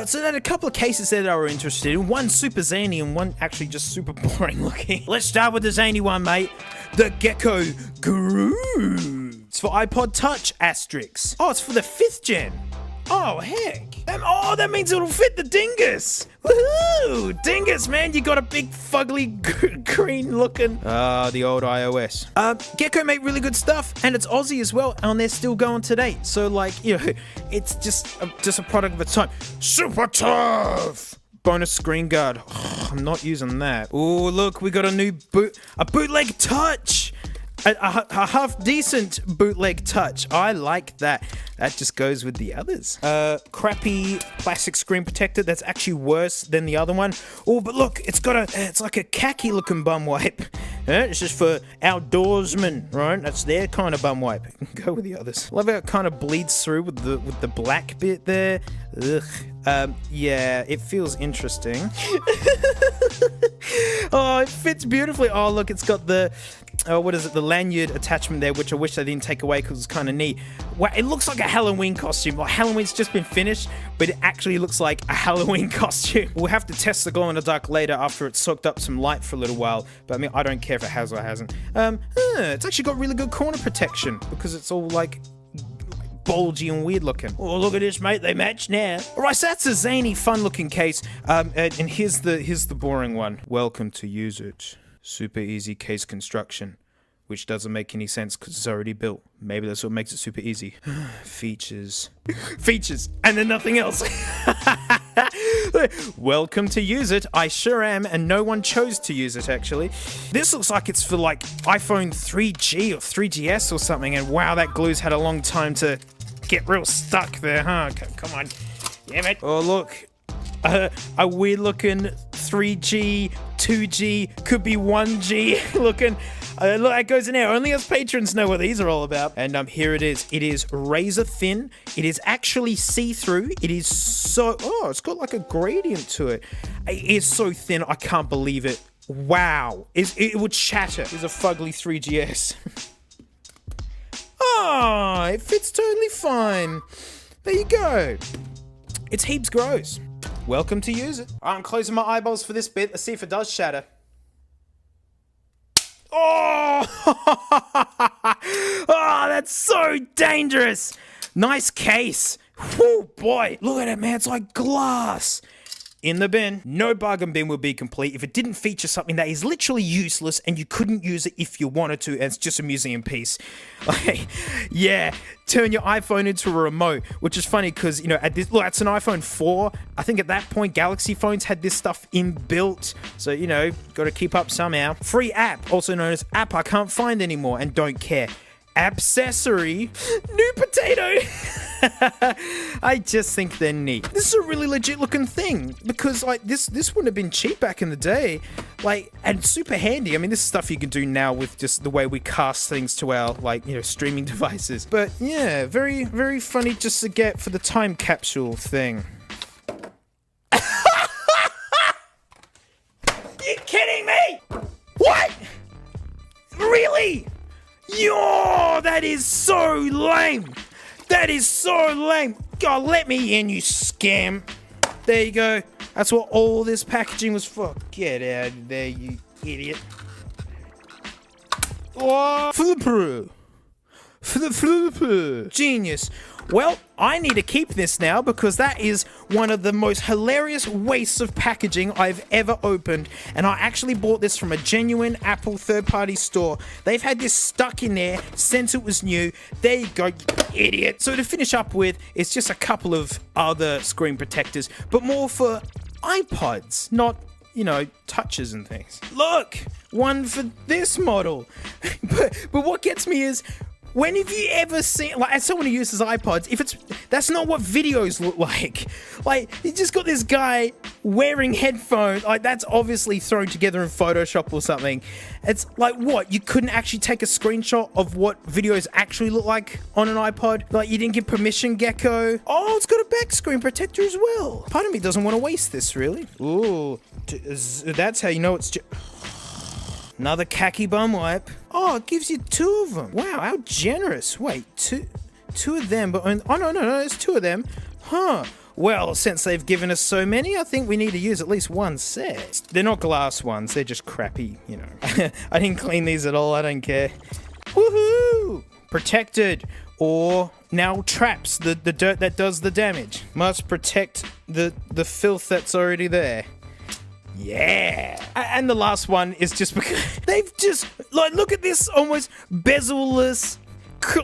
So there are a couple of cases there that I were interested in. One super zany and one actually just super boring looking. Let's start with the zany one, mate. The Gecko Groove. It's for iPod Touch asterisk. Oh, it's for the 5th gen. Oh, heck. That means it'll fit the Dingus. Woohoo! Dingus, man, you got a big, fugly, green looking. The old iOS. Gecko make really good stuff, and it's Aussie as well, and they're still going today. So, like, you know, it's just a product of its time. Super tough! Bonus screen guard. Oh, I'm not using that. Oh, look, we got a bootleg Touch. A half decent bootleg Touch. I like that. That just goes with the others. Crappy plastic screen protector that's actually worse than the other one. Oh, but look, it's like a khaki looking bum wipe. It's just for outdoorsmen, right? That's their kind of bum wipe. Go with the others. Love how it kind of bleeds through with the black bit there. Ugh. Yeah, it feels interesting. Oh, it fits beautifully. Oh, look, it's got the lanyard attachment there, which I wish they didn't take away because it's kind of neat. Wow, it looks like a Halloween costume. Like, Halloween's just been finished, but it actually looks like a Halloween costume. We'll have to test the glow in the dark later after it's soaked up some light for a little while, but I mean, I don't care if it has or hasn't. It's actually got really good corner protection because it's all like bulgy and weird looking. Oh, look at this, mate. They match now. All right, so that's a zany, fun-looking case. And here's the boring one. Welcome to Use It. Super easy case construction, which doesn't make any sense because it's already built. Maybe that's what makes it super easy. Features, and then nothing else. Welcome to Use It. I sure am, and no one chose to use it, actually. This looks like it's for, like, iPhone 3G or 3GS or something, and wow, that glue's had a long time to get real stuck there, huh? Come on. Damn it. Oh, look. A weird-looking 3G, 2G, could be 1G looking. Look, that goes in there. Only us patrons know what these are all about. And here it is. It is razor thin. It is actually see-through. It is so... Oh, it's got like a gradient to it. It is so thin. I can't believe it. Wow. It would shatter. It's a fugly 3GS. Oh, it fits totally fine. There you go. It's heaps gross. Welcome to Use It. I'm closing my eyeballs for this bit. Let's see if it does shatter. Oh! Oh, that's so dangerous. Nice case. Whew, boy. Look at it, man. It's like glass. In the bin. No bargain bin would be complete if it didn't feature something that is literally useless and you couldn't use it if you wanted to, and it's just a museum piece. Like, yeah, turn your iPhone into a remote, which is funny because, you know, it's an iPhone 4. I think at that point, Galaxy phones had this stuff inbuilt. So, you know, got to keep up somehow. Free app, also known as app I can't find anymore and don't care. Accessory. New potato. I just think they're neat. This is a really legit looking thing because like this wouldn't have been cheap back in the day. Like, and super handy. I mean, this is stuff you can do now with just the way we cast things to our, like, you know, streaming devices. But yeah, very, very funny just to get for the time capsule thing. You kidding me? What? Really? Yo, that is so lame. That is so lame. God, let me in, you scam. There you go. That's what all this packaging was for. Get out of there, you idiot. Oh, flipper. Genius. Well, I need to keep this now because that is one of the most hilarious wastes of packaging I've ever opened. And I actually bought this from a genuine Apple third-party store. They've had this stuck in there since it was new. There you go, you idiot. So to finish up with, it's just a couple of other screen protectors, but more for iPods, not, you know, touches and things. Look, one for this model. But what gets me is, when have you ever seen, like, as someone who uses iPods, that's not what videos look like. Like, you just got this guy wearing headphones, like, that's obviously thrown together in Photoshop or something. It's like, what, you couldn't actually take a screenshot of what videos actually look like on an iPod? Like, you didn't give permission, Gecko? Oh, it's got a back screen protector as well. Part of me doesn't want to waste this, really. Ooh, that's how you know it's another khaki bum wipe. Oh, it gives you two of them. Wow, how generous. Wait, two of them, but oh no, there's two of them. Huh. Well, since they've given us so many, I think we need to use at least one set. They're not glass ones, they're just crappy, you know. I didn't clean these at all, I don't care. Woohoo! Protected. Or now traps the dirt that does the damage. Must protect the filth that's already there. Yeah. And the last one is just because they've just, like, look at this almost bezel-less,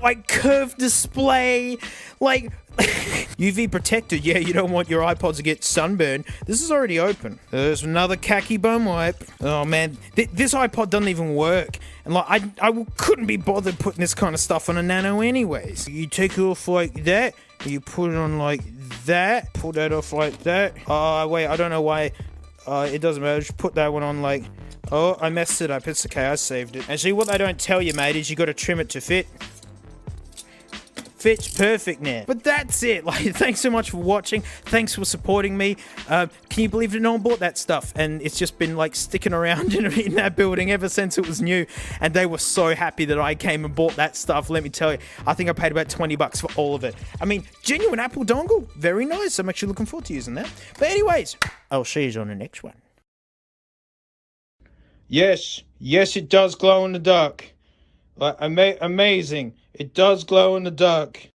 like, curved display. Like, UV protected. Yeah, you don't want your iPods to get sunburned. This is already open. There's another khaki bum wipe. Oh, man. This iPod doesn't even work. And, like, I couldn't be bothered putting this kind of stuff on a Nano anyways. You take it off like that. You put it on like that. Pull that off like that. Oh, wait, I don't know why. It doesn't matter, just put that one on like... Oh, I messed it up. It's okay, I saved it. And see, what they don't tell you, mate, is you gotta trim it to fit. Fits perfect now. But that's it. Like, thanks so much for watching. Thanks for supporting me. Can you believe it? No one bought that stuff. And it's just been, like, sticking around in that building ever since it was new. And they were so happy that I came and bought that stuff. Let me tell you, I think I paid about $20 for all of it. I mean, genuine Apple dongle. Very nice. I'm actually looking forward to using that. But anyways, I'll see you on the next one. Yes, it does glow in the dark. Like, amazing. It does glow in the dark.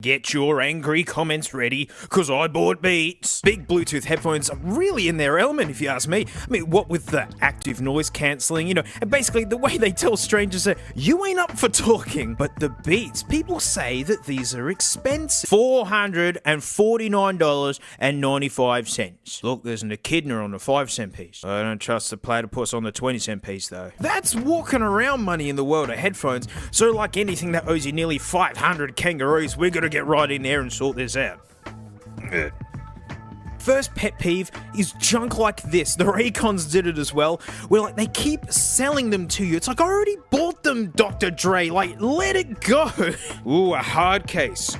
Get your angry comments ready, cause I bought Beats. Big Bluetooth headphones are really in their element, if you ask me. I mean, what with the active noise cancelling, you know, and basically the way they tell strangers that you ain't up for talking. But the Beats, people say that these are expensive. $449.95. Look, there's an echidna on the 5-cent piece. I don't trust the platypus on the 20-cent piece, though. That's walking around money in the world of headphones, so like anything that owes you nearly 500 kangaroos, we're gonna get right in there and sort this out. First pet peeve is junk like this. The Raycons did it as well, where like they keep selling them to you. It's like, I already bought them, Dr. Dre. Like, let it go. Ooh, a hard case.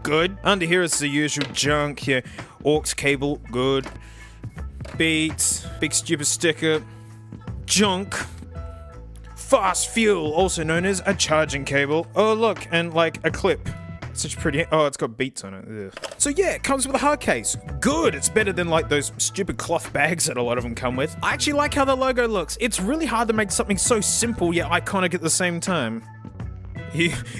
Good. Under here is the usual junk here. Aux cable, good. Beats, big stupid sticker. Junk. Fast fuel, also known as a charging cable. Oh look, and like a clip. Such pretty... Oh, it's got Beats on it. Ugh. So yeah, it comes with a hard case. Good. It's better than like those stupid cloth bags that a lot of them come with. I actually like how the logo looks. It's really hard to make something so simple yet iconic at the same time.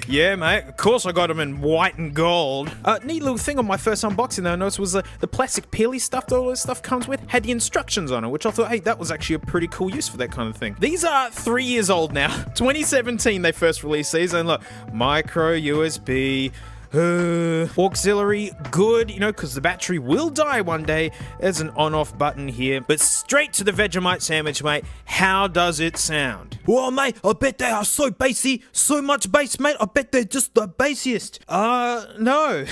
Yeah, mate. Of course I got them in white and gold. Neat little thing on my first unboxing that I noticed was the plastic peely stuff that all this stuff comes with had the instructions on it, which I thought, hey, that was actually a pretty cool use for that kind of thing. These are 3 years old now. 2017 they first released these, and look, micro USB. Auxiliary, good, you know, because the battery will die one day. There's an on-off button here. But straight to the Vegemite sandwich, mate. How does it sound? Well, mate, I bet they are so bassy, so much bass, mate. I bet they're just the bassiest. No.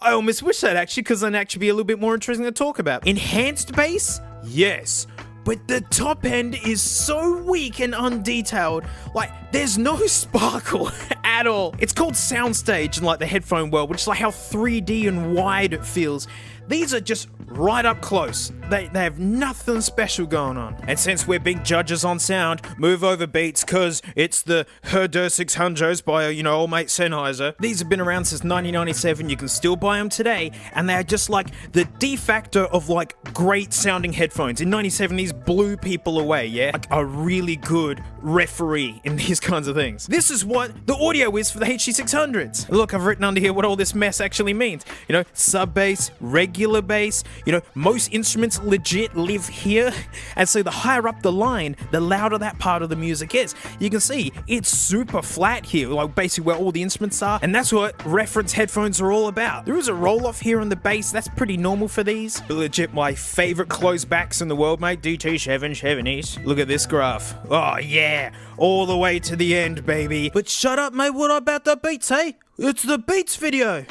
I almost wish that, actually, because then actually be a little bit more interesting to talk about. Enhanced bass? Yes. But the top end is so weak and undetailed. Like, there's no sparkle at all. It's called soundstage in like the headphone world, which is like how 3D and wide it feels. These are just right up close. They have nothing special going on. And since we're big judges on sound, move over Beats, cause it's the Herder 600s by, you know, old mate Sennheiser. These have been around since 1997. You can still buy them today, and they're just like the de facto of like great sounding headphones. In 97, these blew people away, yeah? Like a really good referee in these kinds of things. This is what the audio is for the HC600s. Look, I've written under here what all this mess actually means. You know, sub bass, regular bass, you know, most instruments legit live here, and so the higher up the line, the louder that part of the music is. You can see it's super flat here, like basically where all the instruments are, and that's what reference headphones are all about. There is a roll off here on the bass, that's pretty normal for these. But legit my favorite closed backs in the world, mate, DT770s. Look at this graph. Oh yeah, all the way to the end, baby. But shut up, mate, what about the Beats, hey? It's the Beats video.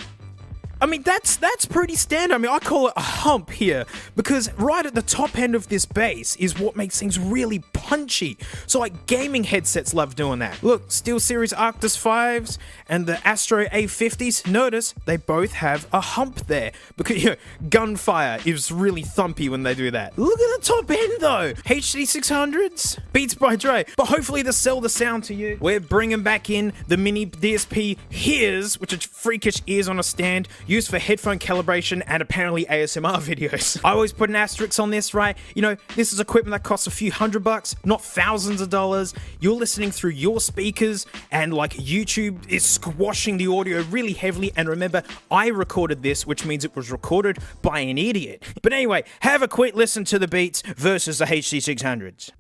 I mean, that's pretty standard. I mean, I call it a hump here because right at the top end of this bass is what makes things really punchy. So like gaming headsets love doing that. Look, SteelSeries Arctis 5s and the Astro A50s, notice they both have a hump there because, you know, gunfire is really thumpy when they do that. Look at the top end though. HD600s, Beats by Dre. But hopefully they sell the sound to you. We're bringing back in the mini DSP Hears, which are freakish ears on a stand, used for headphone calibration and apparently ASMR videos. I always put an asterisk on this, right? You know, this is equipment that costs a few $100, not thousands of dollars. You're listening through your speakers and like YouTube is squashing the audio really heavily. And remember, I recorded this, which means it was recorded by an idiot. But anyway, have a quick listen to the Beats versus the HD600s.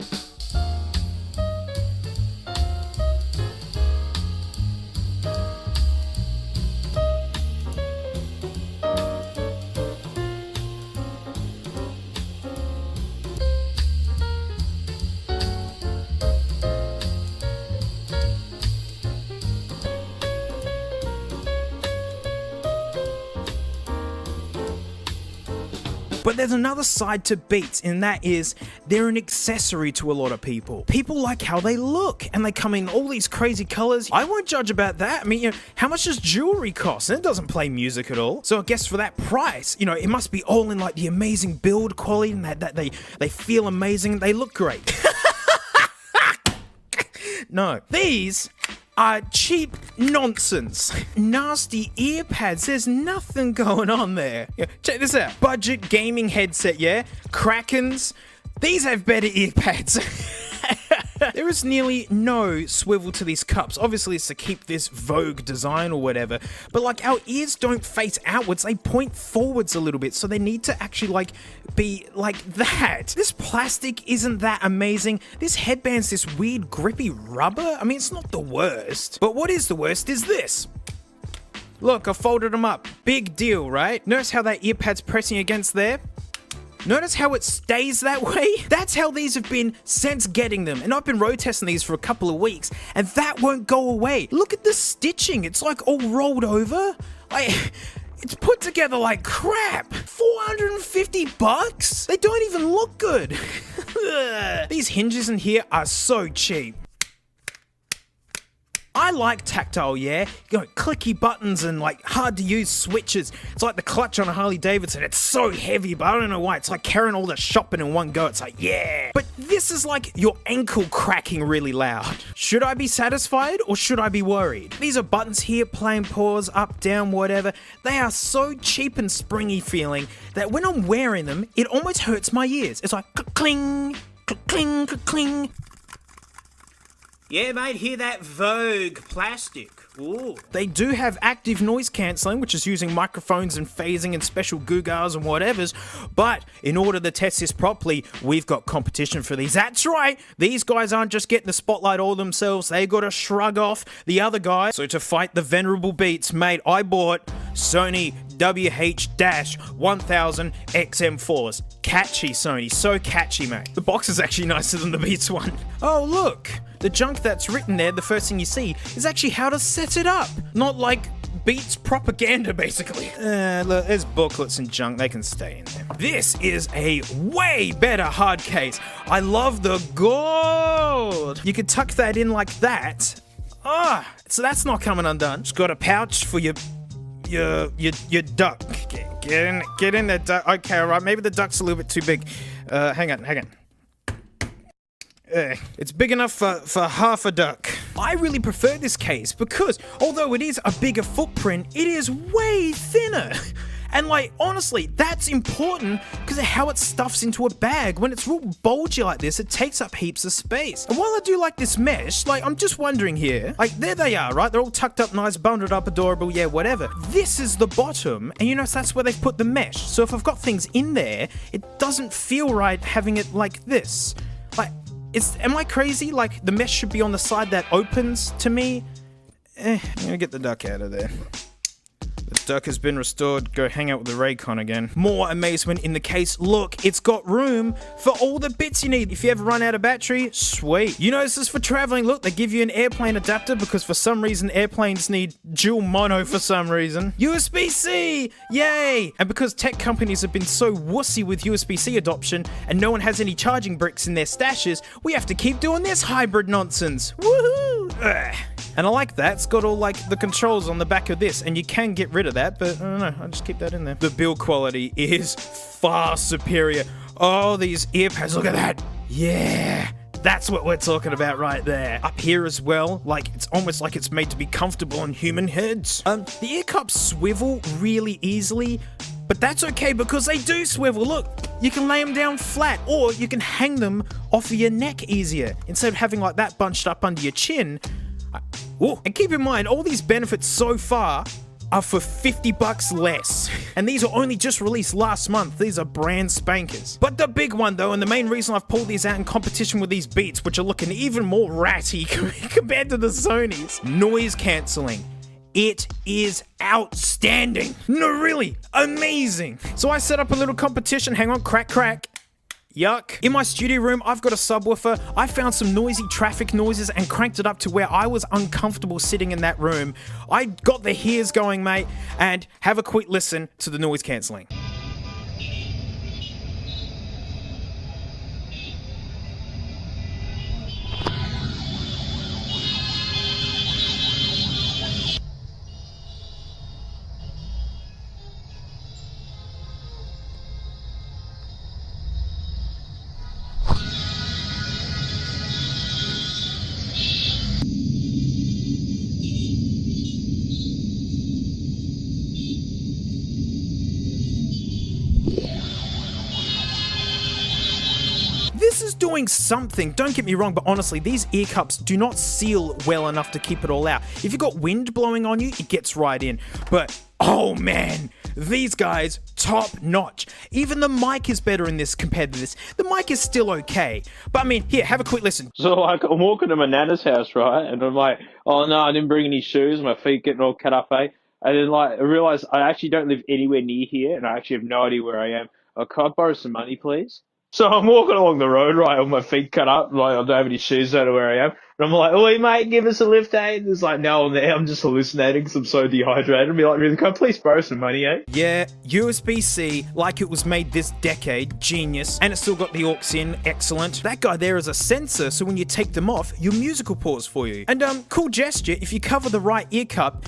But there's another side to Beats, and that is they're an accessory to a lot of people. People like how they look, and they come in all these crazy colors. I won't judge about that. I mean, you know, how much does jewelry cost? And it doesn't play music at all. So I guess for that price, you know, it must be all in like the amazing build quality, and that they feel amazing, they look great. No, these are cheap nonsense. Nasty ear pads, there's nothing going on there. Yeah, check this out. Budget gaming headset, yeah? Krakens, these have better ear pads. There is nearly no swivel to these cups. Obviously it's to keep this Vogue design or whatever, but like our ears don't face outwards, they point forwards a little bit, so they need to actually like be like that. This plastic isn't that amazing. This headband's this weird grippy rubber. I mean, it's not the worst, but what is the worst is this. Look, I folded them up. Big deal, right? Notice how that ear pad's pressing against there? Notice how it stays that way? That's how these have been since getting them. And I've been road testing these for a couple of weeks, and that won't go away. Look at the stitching. It's like all rolled over. It's put together like crap. $450? They don't even look good. These hinges in here are so cheap. I like tactile, yeah? You know, clicky buttons and like hard to use switches. It's like the clutch on a Harley Davidson. It's so heavy, but I don't know why. It's like carrying all the shopping in one go. It's like, yeah. But this is like your ankle cracking really loud. Should I be satisfied or should I be worried? These are buttons here, playing pause, up, down, whatever. They are so cheap and springy feeling that when I'm wearing them, it almost hurts my ears. It's like cling, cling, cling. Yeah, mate, hear that Vogue plastic. Ooh. They do have active noise cancelling, which is using microphones and phasing and special Googars and whatevers, but in order to test this properly, we've got competition for these. That's right, these guys aren't just getting the spotlight all themselves, they got to shrug off the other guys. So to fight the venerable Beats, mate, I bought Sony WH-1000 XM4s. Catchy, Sony. So catchy, mate. The box is actually nicer than the Beats one. Oh, look. The junk that's written there, the first thing you see, is actually how to set it up. Not like Beats propaganda, basically. Look, there's booklets and junk. They can stay in there. This is a way better hard case. I love the gold. You could tuck that in like that. So that's not coming undone. It's got a pouch for your duck. Get in there, duck. Okay, all right. Maybe the duck's a little bit too big. Hang on. It's big enough for half a duck. I really prefer this case because although it is a bigger footprint, it is way thinner. And like, honestly, that's important because of how it stuffs into a bag. When it's real bulgy like this, it takes up heaps of space. And while I do like this mesh, like, I'm just wondering here, like, there they are, right? They're all tucked up nice, bundled up, adorable, yeah, whatever. This is the bottom, and you notice that's where they've put the mesh. So if I've got things in there, it doesn't feel right having it like this. Like, am I crazy? Like, the mesh should be on the side that opens to me? I'm gonna get the duck out of there. The duck has been restored. Go hang out with the Raycon again. More amazement in the case. Look, it's got room for all the bits you need. If you ever run out of battery, sweet. You know, this is for traveling. Look, they give you an airplane adapter because for some reason airplanes need dual mono for some reason. USB-C! Yay! And because tech companies have been so wussy with USB-C adoption and no one has any charging bricks in their stashes, we have to keep doing this hybrid nonsense. Woohoo! Ugh. And I like that. It's got all like the controls on the back of this, and you can get rid of that, but I don't know. I'll just keep that in there. The build quality is far superior. Oh, these ear pads, look at that. Yeah. That's what we're talking about right there. Up here as well, like it's almost like it's made to be comfortable on human heads. The ear cups swivel really easily, but that's okay because they do swivel. Look, you can lay them down flat or you can hang them off of your neck easier instead of having like that bunched up under your chin. And keep in mind, all these benefits so far are for $50 less. And these are only just released last month. These are brand spankers. But the big one though, and the main reason I've pulled these out in competition with these Beats, which are looking even more ratty compared to the Sonys, noise cancelling. It is outstanding. No, really, amazing. So I set up a little competition. Hang on, crack. Yuck. In my studio room, I've got a subwoofer. I found some noisy traffic noises and cranked it up to where I was uncomfortable sitting in that room. I got the hairs going, mate, and have a quick listen to the noise cancelling. This is doing something, don't get me wrong, but honestly, these ear cups do not seal well enough to keep it all out. If you've got wind blowing on you, it gets right in. But, oh man, these guys, top notch. Even the mic is better in this compared to this. The mic is still okay. But I mean, here, have a quick listen. So like, I'm walking to my nana's house, right? And I'm like, oh no, I didn't bring any shoes. My feet getting all cut up, eh? And then like, I realized I actually don't live anywhere near here and I actually have no idea where I am. Can I borrow some money, please? So I'm walking along the road, right, with my feet cut up, like I don't have any shoes out of where I am. And I'm like, oi mate, give us a lift, eh? And there's like no one there, I'm just hallucinating because I'm so dehydrated. And be like, really, can I please borrow some money, eh? Yeah, USB-C, like it was made this decade, genius. And it's still got the aux in, excellent. That guy there is a sensor, so when you take them off, your music will pause for you. And cool gesture, if you cover the right ear cup,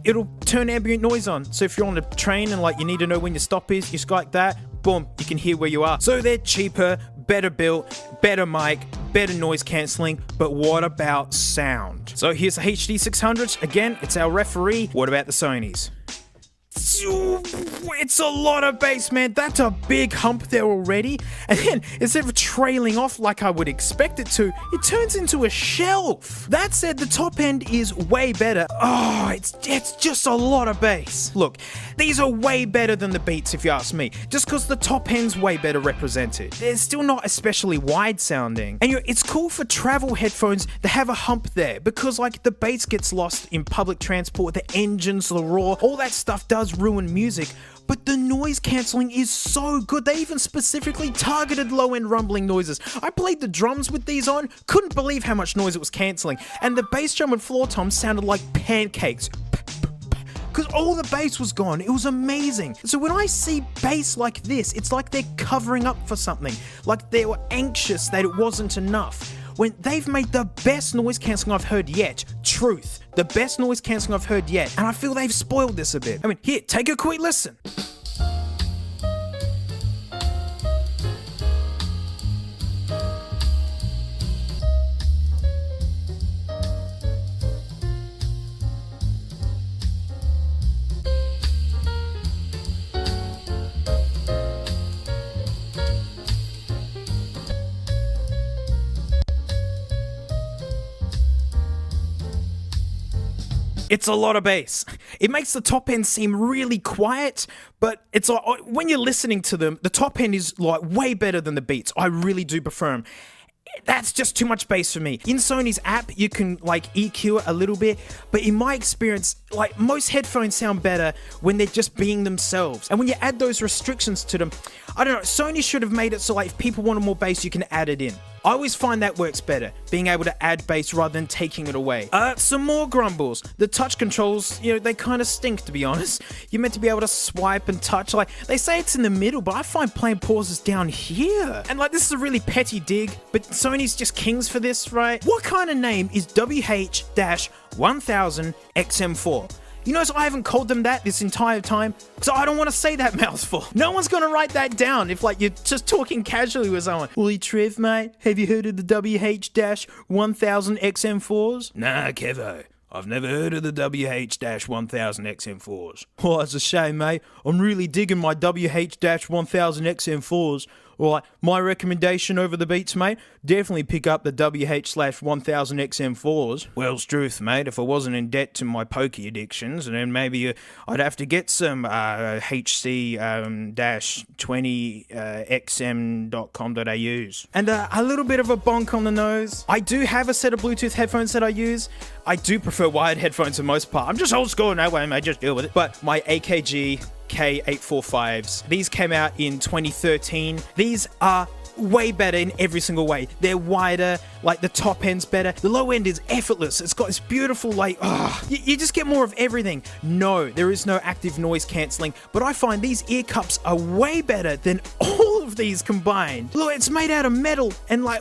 it'll turn ambient noise on. So if you're on a train and like you need to know when your stop is, you just go like that, boom, you can hear where you are. So they're cheaper, better built, better mic, better noise cancelling, but what about sound? So here's the HD 600. Again, it's our referee. What about the Sonys? It's a lot of bass, man. That's a big hump there already. And then instead of trailing off like I would expect it to, it turns into a shelf. That said, the top end is way better. Oh, it's just a lot of bass. Look, these are way better than the Beats if you ask me, just because the top end's way better represented. They're still not especially wide sounding. And it's cool for travel headphones to have a hump there, because like the bass gets lost in public transport, the engines, the roar, all that stuff does ruin music. But the noise cancelling is so good. They even specifically targeted low-end rumbling noises. I played the drums with these on, couldn't believe how much noise it was cancelling. And the bass drum and floor toms sounded like pancakes. Because all the bass was gone. It was amazing. So when I see bass like this, it's like they're covering up for something. Like they were anxious that it wasn't enough. When they've made the best noise cancelling I've heard yet. Truth. The best noise cancelling I've heard yet. And I feel they've spoiled this a bit. I mean, here, take a quick listen. It's a lot of bass. It makes the top end seem really quiet, but it's like when you're listening to them, the top end is like way better than the Beats. I really do prefer them. That's just too much bass for me. In Sony's app, you can like EQ it a little bit, but in my experience, like most headphones sound better when they're just being themselves. And when you add those restrictions to them, I don't know, Sony should have made it so like if people wanted more bass, you can add it in. I always find that works better, being able to add bass rather than taking it away. Some more grumbles. The touch controls, they kind of stink, to be honest. You're meant to be able to swipe and touch. Like, they say it's in the middle, but I find playing pauses down here. And like, this is a really petty dig, but Sony's just kings for this, right? What kind of name is WH-1000XM4? You notice I haven't called them that this entire time because I don't want to say that mouthful. No one's going to write that down if like you're just talking casually with someone. Wooly Trev, mate, have you heard of the WH-1000XM4s? Nah, Kevo. I've never heard of the WH-1000XM4s. Oh, that's a shame, mate. I'm really digging my WH-1000XM4s. Alright, my recommendation over the Beats, mate, definitely pick up the WH-1000XM4s. Well, truth, mate, if I wasn't in debt to my pokey addictions, then maybe I'd have to get some HC-20xm.com.aus. And a little bit of a bonk on the nose. I do have a set of Bluetooth headphones that I use. I do prefer wired headphones for the most part. I'm just old school in that way, mate, just deal with it. But my AKG K845s. These came out in 2013. These are way better in every single way. They're wider, like the top end's better. The low end is effortless. It's got this beautiful, like, you just get more of everything. No, there is no active noise cancelling, but I find these ear cups are way better than all of these combined. Look, it's made out of metal and like,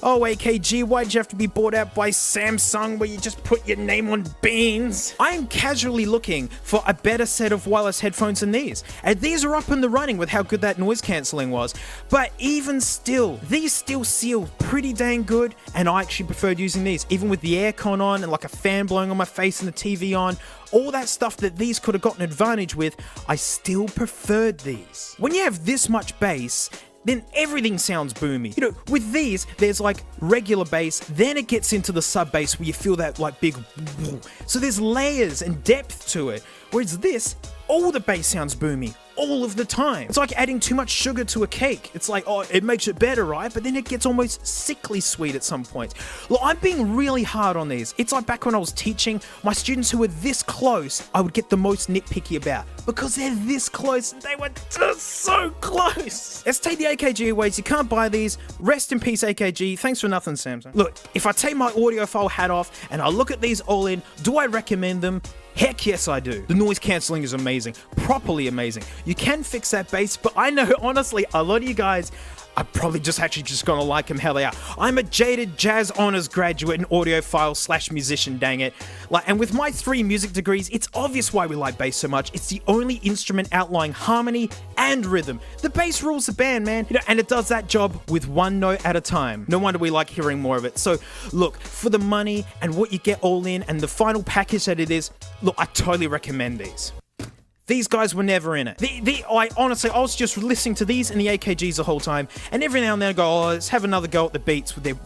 Oh, AKG, why'd you have to be bought out by Samsung where you just put your name on beans? I am casually looking for a better set of wireless headphones than these. And these are up in the running with how good that noise cancelling was. But even still, these still seal pretty dang good. And I actually preferred using these, even with the aircon on and like a fan blowing on my face and the TV on. All that stuff that these could have gotten advantage with, I still preferred these. When you have this much bass, then everything sounds boomy. With these, there's like regular bass, then it gets into the sub bass where you feel that like big woo. So there's layers and depth to it. Whereas this, all the bass sounds boomy all of the time. It's like adding too much sugar to a cake. It's like, it makes it better, right? But then it gets almost sickly sweet at some point. Look, I'm being really hard on these. It's like back when I was teaching, my students who were this close, I would get the most nitpicky about. Because they're this close, they were just so close. Let's take the AKG away. You can't buy these. Rest in peace, AKG. Thanks for nothing, Samsung. Look, if I take my audiophile hat off and I look at these all in, do I recommend them? Heck yes, I do. The noise cancelling is amazing. Properly amazing. You can fix that bass, but I know, honestly, a lot of you guys are probably just gonna like them how they are. I'm a jaded jazz honors graduate and audiophile / musician, dang it. And with my 3 music degrees, it's obvious why we like bass so much. It's the only instrument outlining harmony and rhythm. The bass rules the band, man. And it does that job with one note at a time. No wonder we like hearing more of it. So look, for the money and what you get all in and the final package that it is, look, I totally recommend these. These guys were never in it. Honestly, I was just listening to these and the AKGs the whole time, and every now and then I go, oh, let's have another go at the Beats with their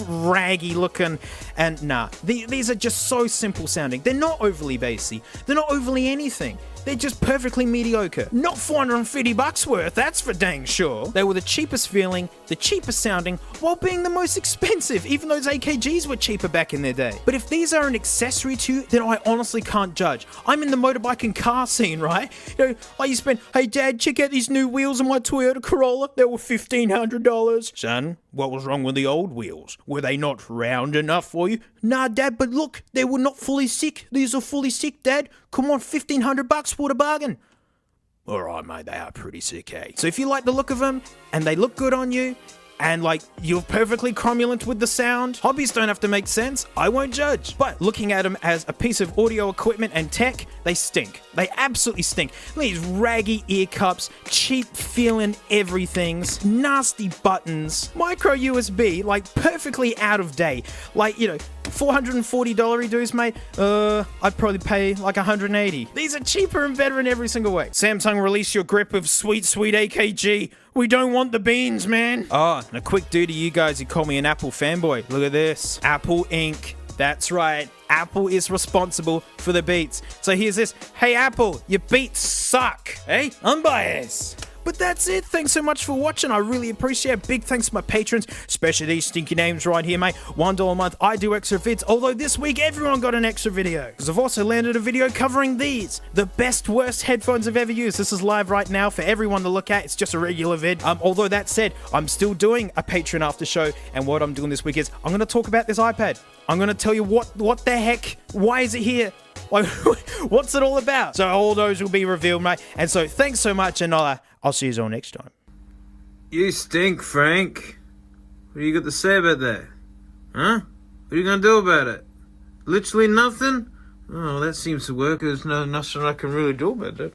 raggy looking, and nah. These are just so simple sounding. They're not overly bassy. They're not overly anything. They're just perfectly mediocre. Not $450 worth, that's for dang sure. They were the cheapest feeling, the cheapest sounding, while being the most expensive, even those AKGs were cheaper back in their day. But if these are an accessory to you, then I honestly can't judge. I'm in the motorbike and car scene, right? You know, like you spend, hey dad, check out these new wheels on my Toyota Corolla. They were $1,500. Son, what was wrong with the old wheels? Were they not round enough for you? Nah, dad, but look, they were not fully sick. These are fully sick, dad. Come on, $1,500, what a bargain. All right, mate, they are pretty sick, eh? So if you like the look of them, and they look good on you, and like you're perfectly cromulent with the sound, hobbies don't have to make sense, I won't judge. But looking at them as a piece of audio equipment and tech, they stink. They absolutely stink. These raggy ear cups, cheap feeling everythings, nasty buttons, micro USB, like perfectly out of date. Like, you know, $440 dues, mate. I'd probably pay like $180. These are cheaper and better in every single way. Samsung, release your grip of sweet, sweet AKG. We don't want the beans, man. Oh, and a quick do to you guys who call me an Apple fanboy. Look at this. Apple Inc. That's right. Apple is responsible for the Beats. So here's this. Hey, Apple, your Beats suck. Hey, unbiased. But that's it. Thanks so much for watching. I really appreciate it. Big thanks to my patrons, especially these stinky names right here, mate. $1 a month. I do extra vids, although this week everyone got an extra video. Because I've also landed a video covering these. The best, worst headphones I've ever used. This is live right now for everyone to look at. It's just a regular vid. Although that said, I'm still doing a Patreon after show. And what I'm doing this week is I'm going to talk about this iPad. I'm going to tell you what the heck, why is it here? Like, what's it all about? So all those will be revealed, mate. And so thanks so much, and I'll see you all next time. You stink, Frank. What do you got to say about that? Huh? What are you gonna do about it? Literally nothing? Oh, that seems to work. There's nothing I can really do about it.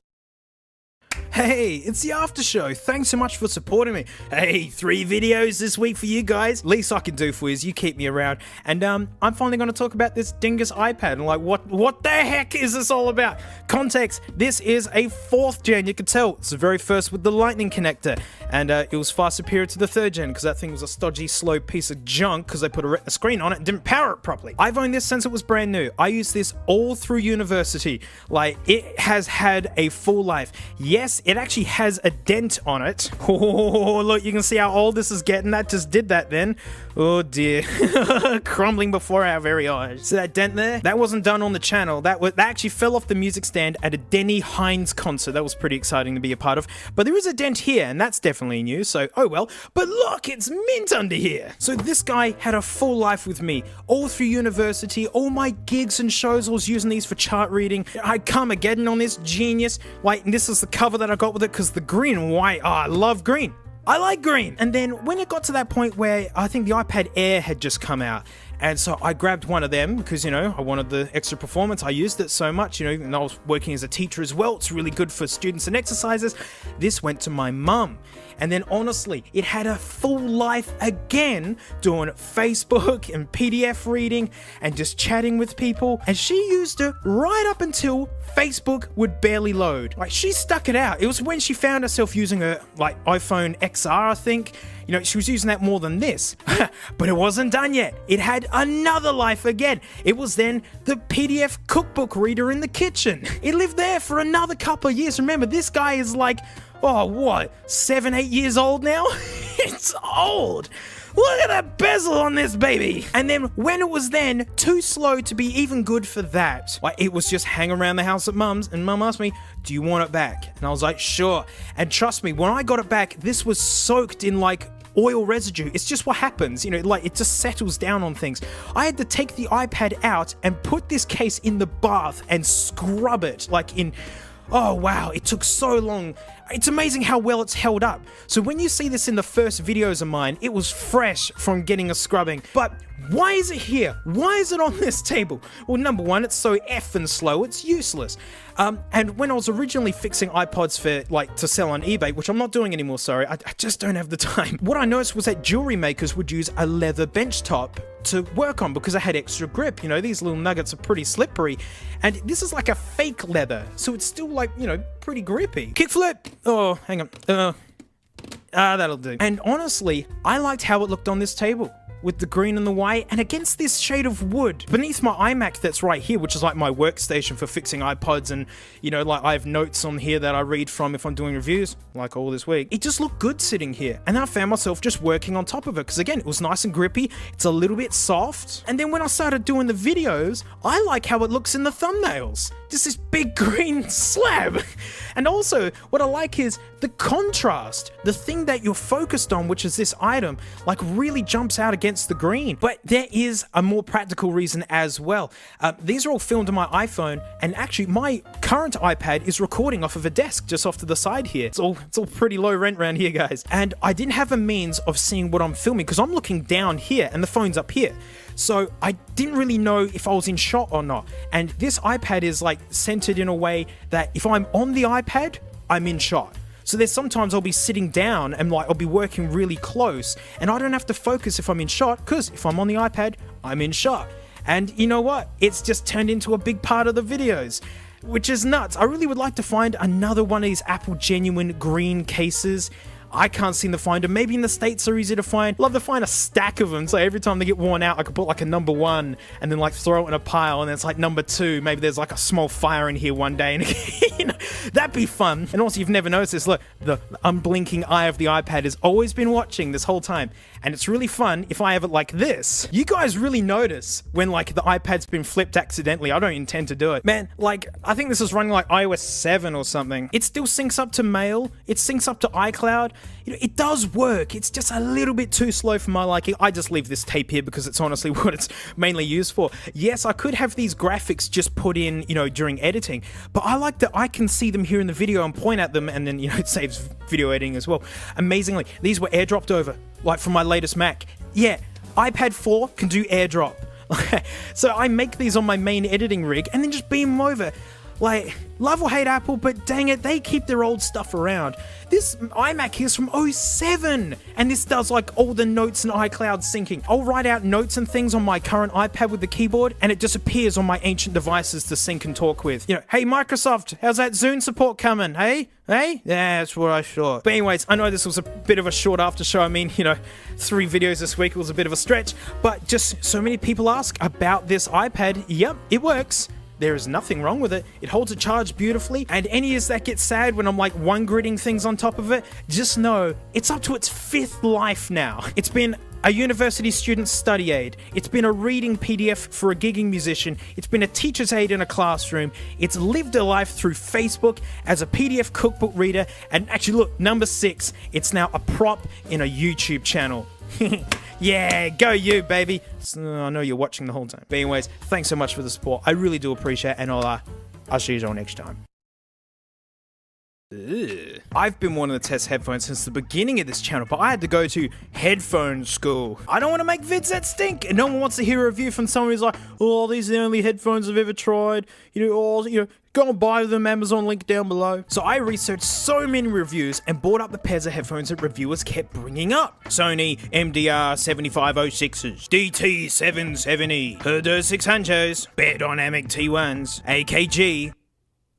Hey, it's the after show. Thanks so much for supporting me. Hey, 3 videos this week for you guys. Least I can do for you is you keep me around. And I'm finally going to talk about this dingus iPad and like what the heck is this all about? Context, this is a 4th gen. You can tell it's the very first with the lightning connector. And it was far superior to the 3rd gen because that thing was a stodgy, slow piece of junk because they put a Retina screen on it and didn't power it properly. I've owned this since it was brand new. I used this all through university. Like, it has had a full life. Yes, it actually has a dent on it. Oh, look, you can see how old this is getting. That just did that then. Oh dear. Crumbling before our very eyes. See that dent there? That wasn't done on the channel. That actually fell off the music stand at a Denny Hines concert. That was pretty exciting to be a part of. But there is a dent here, and that's definitely new, so oh well. But look, it's mint under here. So this guy had a full life with me. All through university, all my gigs and shows, I was using these for chart reading. I had Carmageddon on this, genius. Like, and this is the cover that I got with it because the green and white, I love green. I like green. And then when it got to that point where I think the iPad Air had just come out, and so I grabbed one of them because, you know, I wanted the extra performance. I used it so much, you know, and I was working as a teacher as well. It's really good for students and exercises. This went to my mum. And then honestly, it had a full life again, doing Facebook and PDF reading and just chatting with people. And she used it right up until Facebook would barely load. Like, she stuck it out. It was when she found herself using her like iPhone XR, I think. You know, she was using that more than this. But it wasn't done yet. It had another life again. It was then the PDF cookbook reader in the kitchen. It lived there for another couple of years. Remember, this guy is like, oh, what, 7, 8 years old now? It's old. Look at that bezel on this baby. And then when it was then too slow to be even good for that, like, it was just hang around the house at mum's, and mum asked me, do you want it back? And I was like, sure. And trust me, when I got it back, this was soaked in like oil residue. It's just what happens, you know, like it just settles down on things. I had to take the iPad out and put this case in the bath and scrub it like in, oh wow, it took so long. It's amazing how well it's held up. So when you see this in the first videos of mine, it was fresh from getting a scrubbing. But why is it here? Why is it on this table? Well, number one, it's so effing slow, it's useless. And when I was originally fixing iPods for, like, to sell on eBay, which I'm not doing anymore, sorry, I just don't have the time. What I noticed was that jewelry makers would use a leather bench top to work on because it had extra grip. You know, these little nuggets are pretty slippery. And this is like a fake leather, so it's still, like, you know, pretty grippy. Kickflip! Oh, hang on. That'll do. And honestly, I liked how it looked on this table, with the green and the white, and against this shade of wood. Beneath my iMac that's right here, which is like my workstation for fixing iPods, and, you know, like I have notes on here that I read from if I'm doing reviews, like all this week. It just looked good sitting here, and then I found myself just working on top of it, because again, it was nice and grippy, it's a little bit soft, and then when I started doing the videos, I like how it looks in the thumbnails. Just this big green slab. And also, what I like is the contrast. The thing that you're focused on, which is this item, like really jumps out against the green. But there is a more practical reason as well. These are all filmed on my iPhone, and actually my current iPad is recording off of a desk just off to the side here. It's all pretty low rent around here, guys. And I didn't have a means of seeing what I'm filming because I'm looking down here and the phone's up here. So I didn't really know if I was in shot or not. And this iPad is like centered in a way that if I'm on the iPad, I'm in shot. So there's sometimes I'll be sitting down and like I'll be working really close and I don't have to focus if I'm in shot because if I'm on the iPad, I'm in shot. And you know what? It's just turned into a big part of the videos, which is nuts. I really would like to find another one of these Apple genuine green cases. I can't seem to find them. Maybe in the States they're easy to find. Love to find a stack of them, so every time they get worn out, I could put like a number 1 and then like throw it in a pile, and then it's like number 2. Maybe there's like a small fire in here one day, and you know, that'd be fun. And also, you've never noticed this, look, the unblinking eye of the iPad has always been watching this whole time, and it's really fun if I have it like this. You guys really notice when like the iPad's been flipped accidentally. I don't intend to do it. Man, like, I think this is running like iOS 7 or something. It still syncs up to Mail. It syncs up to iCloud. You know, it does work. It's just a little bit too slow for my liking. I just leave this tape here because it's honestly what it's mainly used for. Yes, I could have these graphics just put in, you know, during editing, but I like that I can see them here in the video and point at them, and then, you know, it saves video editing as well. Amazingly, these were airdropped over, like from my latest Mac. Yeah, iPad 4 can do airdrop. So I make these on my main editing rig and then just beam them over. Like, love or hate Apple, but dang it, they keep their old stuff around. This iMac here is from 07, and this does like all the notes and iCloud syncing. I'll write out notes and things on my current iPad with the keyboard, and it disappears on my ancient devices to sync and talk with. You know, hey Microsoft, how's that Zune support coming? Hey? Hey? Yeah, that's what I thought. But anyways, I know this was a bit of a short after show. I mean, you know, 3 videos this week was a bit of a stretch, but just so many people ask about this iPad. Yep, it works. There is nothing wrong with it. It holds a charge beautifully, and any ears that get sad when I'm like gridding things on top of it, just know it's up to its 5th life now. It's been a university student's study aid. It's been a reading PDF for a gigging musician. It's been a teacher's aid in a classroom. It's lived a life through Facebook as a PDF cookbook reader, and actually look, number 6, it's now a prop in a YouTube channel. Yeah, go you, baby. So, I know you're watching the whole time. But anyways, thanks so much for the support. I really do appreciate it, and I'll see you all next time. Ugh. I've been wanting to test headphones since the beginning of this channel, but I had to go to headphone school. I don't want to make vids that stink, and no one wants to hear a review from someone who's like, oh, these are the only headphones I've ever tried. Go and buy them, Amazon link down below. So I researched so many reviews and bought up the pairs of headphones that reviewers kept bringing up. Sony MDR 7506s, DT770, Herder 600s, Beyerdynamic T1s, AKG,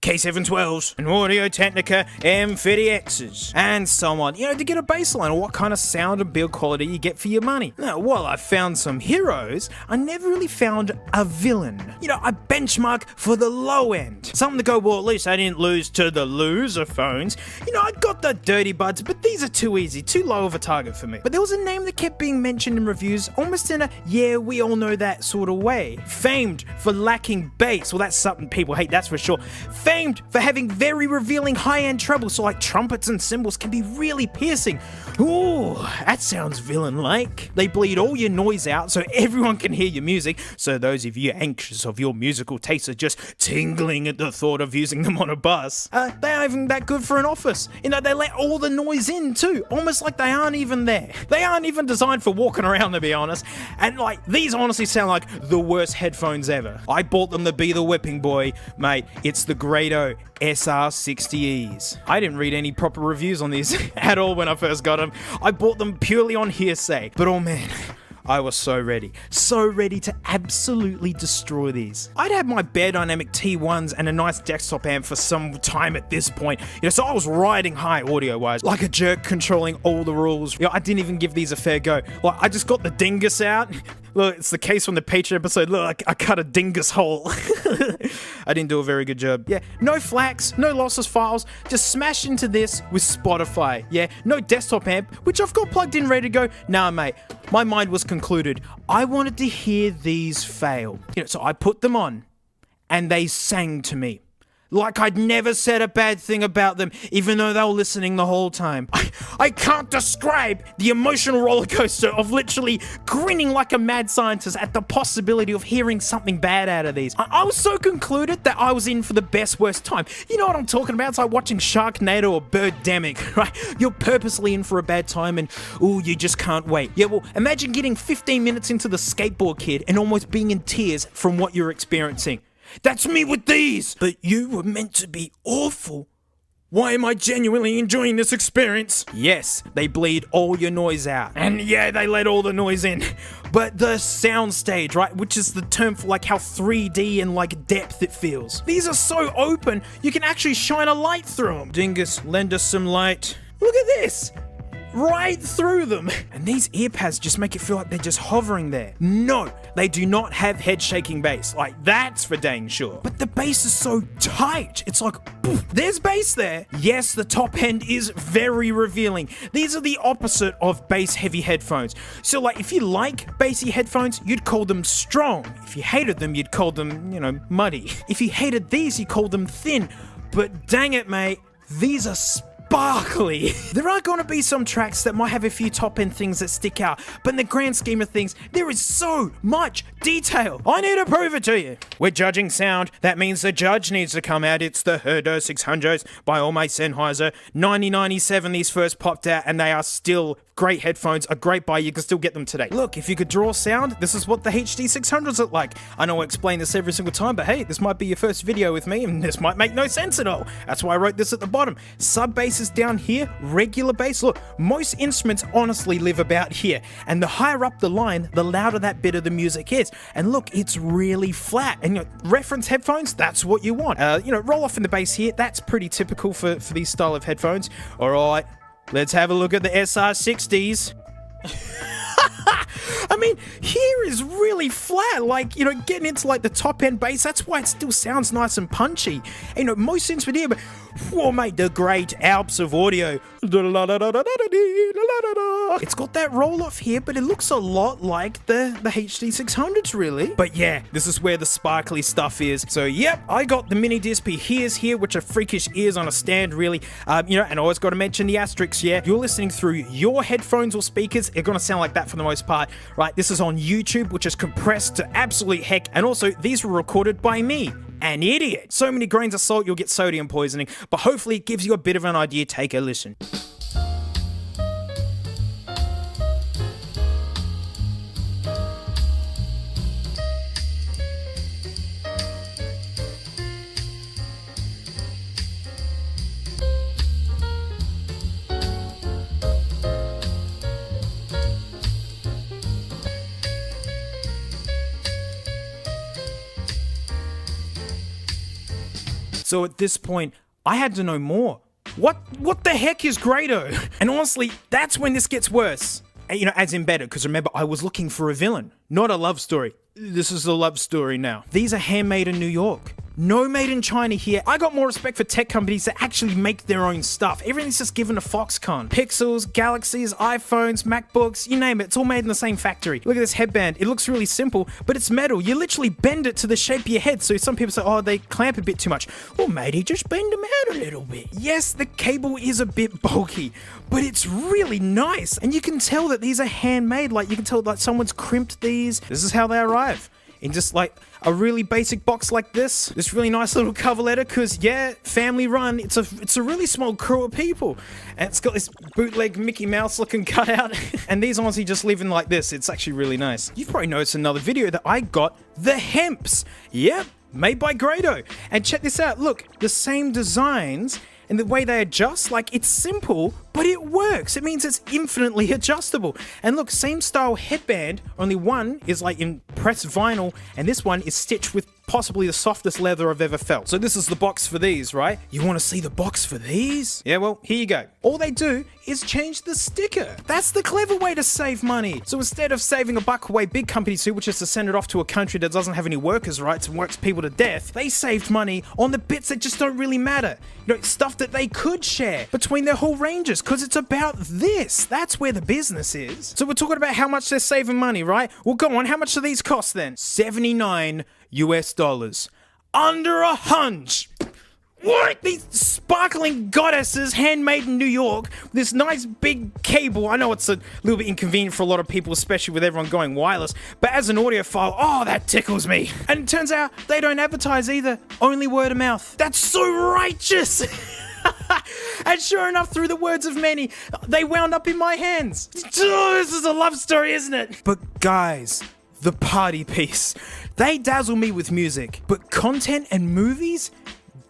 K712s, and Audio-Technica M30Xs, and so on, you know, to get a baseline of what kind of sound and build quality you get for your money. Now, while I found some heroes, I never really found a villain. You know, a benchmark for the low end. Something to go, well, at least I didn't lose to the loser phones. You know, I got the dirty buds, but these are too easy, too low of a target for me. But there was a name that kept being mentioned in reviews, almost in a, yeah, we all know that sort of way. Famed for lacking bass. Well, that's something people hate, that's for sure. famed for having very revealing high-end treble, so like trumpets and cymbals can be really piercing. Ooh, that sounds villain-like. They bleed all your noise out so everyone can hear your music, so those of you anxious of your musical tastes are just tingling at the thought of using them on a bus. They aren't even that good for an office. You know, they let all the noise in too, almost like they aren't even there. They aren't even designed for walking around, to be honest. And like, these honestly sound like the worst headphones ever. I bought them to be the whipping boy, mate. It's the Grado SR60Es. I didn't read any proper reviews on these at all when I first got them. I bought them purely on hearsay. But oh man, I was so ready to absolutely destroy these. I'd had my Bear Dynamic T1s and a nice desktop amp for some time at this point, so I was riding high audio-wise, like a jerk controlling all the rules. I didn't even give these a fair go. Like, I just got the dingus out. Look, it's the case from the Patreon episode. Look, I cut a dingus hole. I didn't do a very good job. Yeah, no FLACs, no lossless files, just smash into this with Spotify. Yeah, no desktop amp, which I've got plugged in ready to go. Nah, mate, my mind was concluded. I wanted to hear these fail. So I put them on, and they sang to me. Like I'd never said a bad thing about them, even though they were listening the whole time. I can't describe the emotional roller coaster of literally grinning like a mad scientist at the possibility of hearing something bad out of these. I was so concluded that I was in for the best worst time. You know what I'm talking about? It's like watching Sharknado or Birdemic, right? You're purposely in for a bad time and, ooh, you just can't wait. Yeah, well, imagine getting 15 minutes into the Skateboard Kid and almost being in tears from what you're experiencing. That's me with these! But you were meant to be awful. Why am I genuinely enjoying this experience? Yes, they bleed all your noise out. And yeah, they let all the noise in. But the soundstage, right, which is the term for like how 3D and like depth it feels. These are so open, you can actually shine a light through them. Dingus, lend us some light. Look at this! Right through them. And these earpads just make it feel like they're just hovering there. No, they do not have head shaking bass. Like, that's for dang sure. But the bass is so tight. It's like, poof, there's bass there. Yes, the top end is very revealing. These are the opposite of bass heavy headphones. So like, if you like bassy headphones, you'd call them strong. If you hated them, you'd call them, muddy. If you hated these, you call them thin. But dang it, mate, these are sparkly. There are going to be some tracks that might have a few top-end things that stick out, but in the grand scheme of things, there is so much detail. I need to prove it to you. We're judging sound. That means the judge needs to come out. It's the Herder 600s by Almay Sennheiser. 1997 these first popped out, and they are still great headphones, a great buy. You can still get them today. Look, if you could draw sound, this is what the HD 600s look like. I know I explain this every single time, but hey, this might be your first video with me, and this might make no sense at all. That's why I wrote this at the bottom. Sub bass is down here, regular bass. Look, most instruments honestly live about here, and the higher up the line, the louder that bit of the music is. And look, it's really flat. And reference headphones, that's what you want. Roll off in the bass here, that's pretty typical for these style of headphones. All right. Let's have a look at the SR60s. I mean, here is really flat, like, getting into like the top end bass, that's why it still sounds nice and punchy. Most instruments here, but whoa, mate, the great Alps of audio. It's got that roll off here, but it looks a lot like the HD 600s, really. But yeah, this is where the sparkly stuff is. So yep, I got the mini DSP here, which are freakish ears on a stand, really. And I always got to mention the asterisks, yeah. You're listening through your headphones or speakers, it's going to sound like that for the most part, right? This is on YouTube, which is compressed to absolute heck. And also, these were recorded by me, an idiot. So many grains of salt, you'll get sodium poisoning, but hopefully it gives you a bit of an idea. Take a listen. So at this point, I had to know more. What the heck is Grado? And honestly, that's when this gets worse. As in better, because remember, I was looking for a villain, not a love story. This is a love story now. These are handmade in New York. No made in China here. I got more respect for tech companies that actually make their own stuff. Everything's just given to Foxconn. Pixels, Galaxies, iPhones, MacBooks, you name it. It's all made in the same factory. Look at this headband. It looks really simple, but it's metal. You literally bend it to the shape of your head. So some people say, oh, they clamp a bit too much. Well, matey, just bend them out a little bit. Yes, the cable is a bit bulky, but it's really nice. And you can tell that these are handmade. Like, you can tell that someone's crimped these. This is how they arrive. In just like a really basic box like this really nice little cover letter, because yeah, family run. It's a really small crew of people, and it's got this bootleg Mickey Mouse looking cutout. And these honestly just live in like this. It's actually really nice. You've probably noticed another video that I got the Hemps. Yep, made by Grado. And check this out. Look, the same designs. And the way they adjust, like, it's simple, but it works. It means it's infinitely adjustable. And look, same style headband, only one is like in pressed vinyl, and this one is stitched with possibly the softest leather I've ever felt. So this is the box for these, right? You want to see the box for these? Yeah, well, here you go. All they do is change the sticker. That's the clever way to save money. So instead of saving a buck away big companies do, which is to send it off to a country that doesn't have any workers' rights and works people to death, they saved money on the bits that just don't really matter. You know, stuff that they could share between their whole ranges, because it's about this. That's where the business is. So we're talking about how much they're saving money, right? Well, go on, how much do these cost then? $79 US. Under a hunch. What? These sparkling goddesses, handmade in New York, this nice big cable. I know it's a little bit inconvenient for a lot of people, especially with everyone going wireless, but as an audiophile, oh, that tickles me. And it turns out they don't advertise either, only word of mouth. That's so righteous. And sure enough, through the words of many, they wound up in my hands. Oh, this is a love story, isn't it? But guys, the party piece. They dazzle me with music, but content and movies?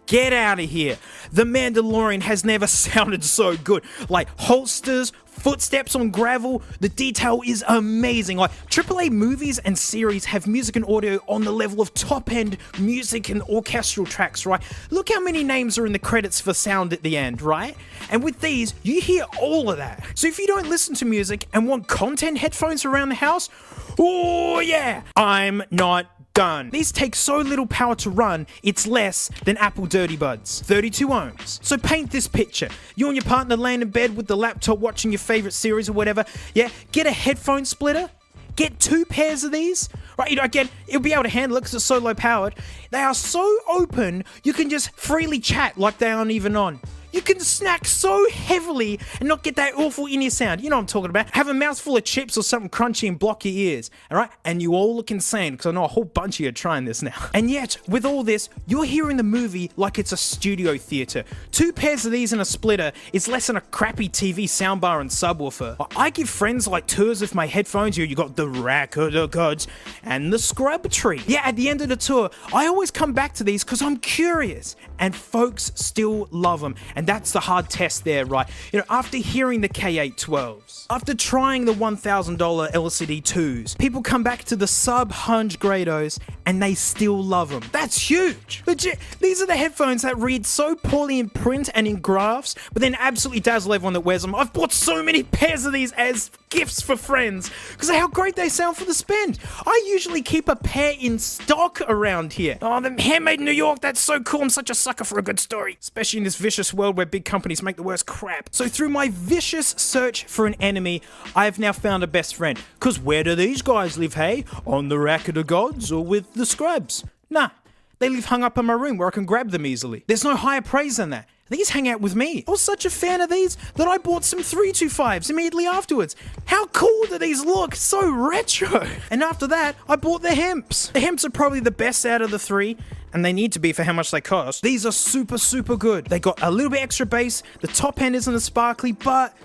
Get out of here. The Mandalorian has never sounded so good. Like holsters, footsteps on gravel, the detail is amazing. Like AAA movies and series have music and audio on the level of top-end music and orchestral tracks, right? Look how many names are in the credits for sound at the end, right? And with these, you hear all of that. So if you don't listen to music and want content headphones around the house, oh yeah, I'm not done. These take so little power to run, it's less than Apple Dirty Buds. 32 ohms. So paint this picture. You and your partner laying in bed with the laptop watching your favorite series or whatever. Yeah, get a headphone splitter. Get 2 pairs of these. Right, you know, again, you'll be able to handle it because it's so low powered. They are so open, you can just freely chat like they aren't even on. You can snack so heavily and not get that awful in-ear sound. You know what I'm talking about. Have a mouthful of chips or something crunchy and block your ears, all right? And you all look insane, because I know a whole bunch of you are trying this now. And yet, with all this, you're hearing the movie like it's a studio theater. 2 pairs of these in a splitter is less than a crappy TV soundbar and subwoofer. I give friends like tours with my headphones. You got the Rack of the Gods and the Scrub Tree. Yeah, at the end of the tour, I always come back to these because I'm curious, and folks still love them. And that's the hard test there, right? You know, after hearing the K812s, after trying the $1,000 LCD 2s, people come back to the sub-100 Grados and they still love them. That's huge. Legit, these are the headphones that read so poorly in print and in graphs, but then absolutely dazzle everyone that wears them. I've bought so many pairs of these as gifts for friends because of how great they sound for the spend. I usually keep a pair in stock around here. Oh, them handmade in New York, that's so cool. I'm such a sucker for a good story, especially in this vicious world where big companies make the worst crap. So through my vicious search for an enemy, I have now found a best friend. Cause where do these guys live, hey? On the Rack of the Gods or with the Scrubs? Nah, they live hung up in my room where I can grab them easily. There's no higher praise than that. These hang out with me. I was such a fan of these that I bought some 325s immediately afterwards. How cool do these look? So retro. And after that, I bought the Hemps. The Hemps are probably the best out of the 3, and they need to be for how much they cost. These are super, super good. They got a little bit extra bass. The top end isn't as sparkly, but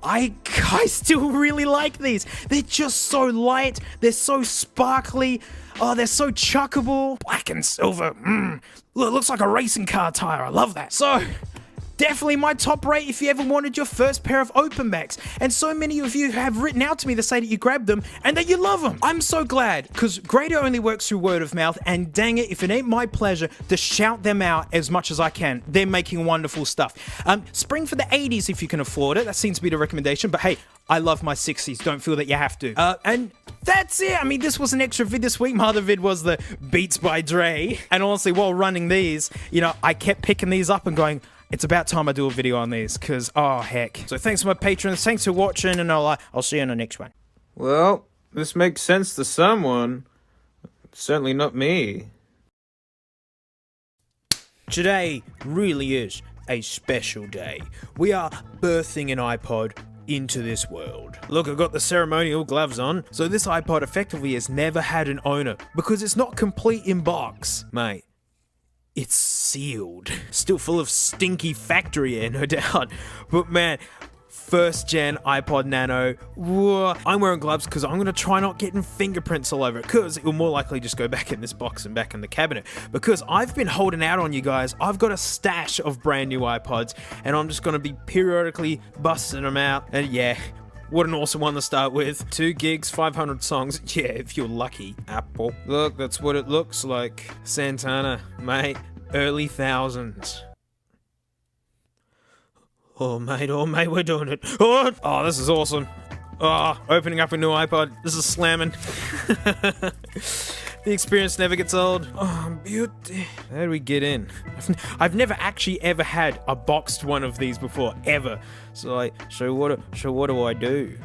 I still really like these. They're just so light. They're so sparkly. Oh, they're so chuckable. Black and silver. Look, looks like a racing car tire. I love that. So, Definitely my top rate if you ever wanted your first pair of open backs. And so many of you have written out to me to say that you grabbed them and that you love them. I'm so glad, because Grado only works through word of mouth, and dang it, if it ain't my pleasure to shout them out as much as I can. They're making wonderful stuff. Spring for the 80s if you can afford it. That seems to be the recommendation, but hey, I love my 60s. Don't feel that you have to. And that's it. I mean, this was an extra vid this week. My other vid was the Beats by Dre. And honestly, while running these, you know, I kept picking these up and going, it's about time I do a video on these, because, oh, heck. So thanks to my patrons, thanks for watching, and I'll see you in the next one. Well, this makes sense to someone. Certainly not me. Today really is a special day. We are birthing an iPod into this world. Look, I've got the ceremonial gloves on, so this iPod effectively has never had an owner, because it's not complete in box, mate. It's sealed. Still full of stinky factory air, no doubt. But man, first gen iPod Nano. Whoa. I'm wearing gloves because I'm going to try not getting fingerprints all over it, because it will more likely just go back in this box and back in the cabinet. Because I've been holding out on you guys. I've got a stash of brand new iPods, and I'm just going to be periodically busting them out. And yeah, what an awesome one to start with. 2 gigs, 500 songs. Yeah, if you're lucky, Apple. Look, that's what it looks like. Santana, mate. Early thousands. Oh, mate, we're doing it. Oh, this is awesome. Oh, opening up a new iPod. This is slamming. The experience never gets old. Oh, beauty. How do we get in? I've never actually ever had a boxed one of these before, ever. So what do I do?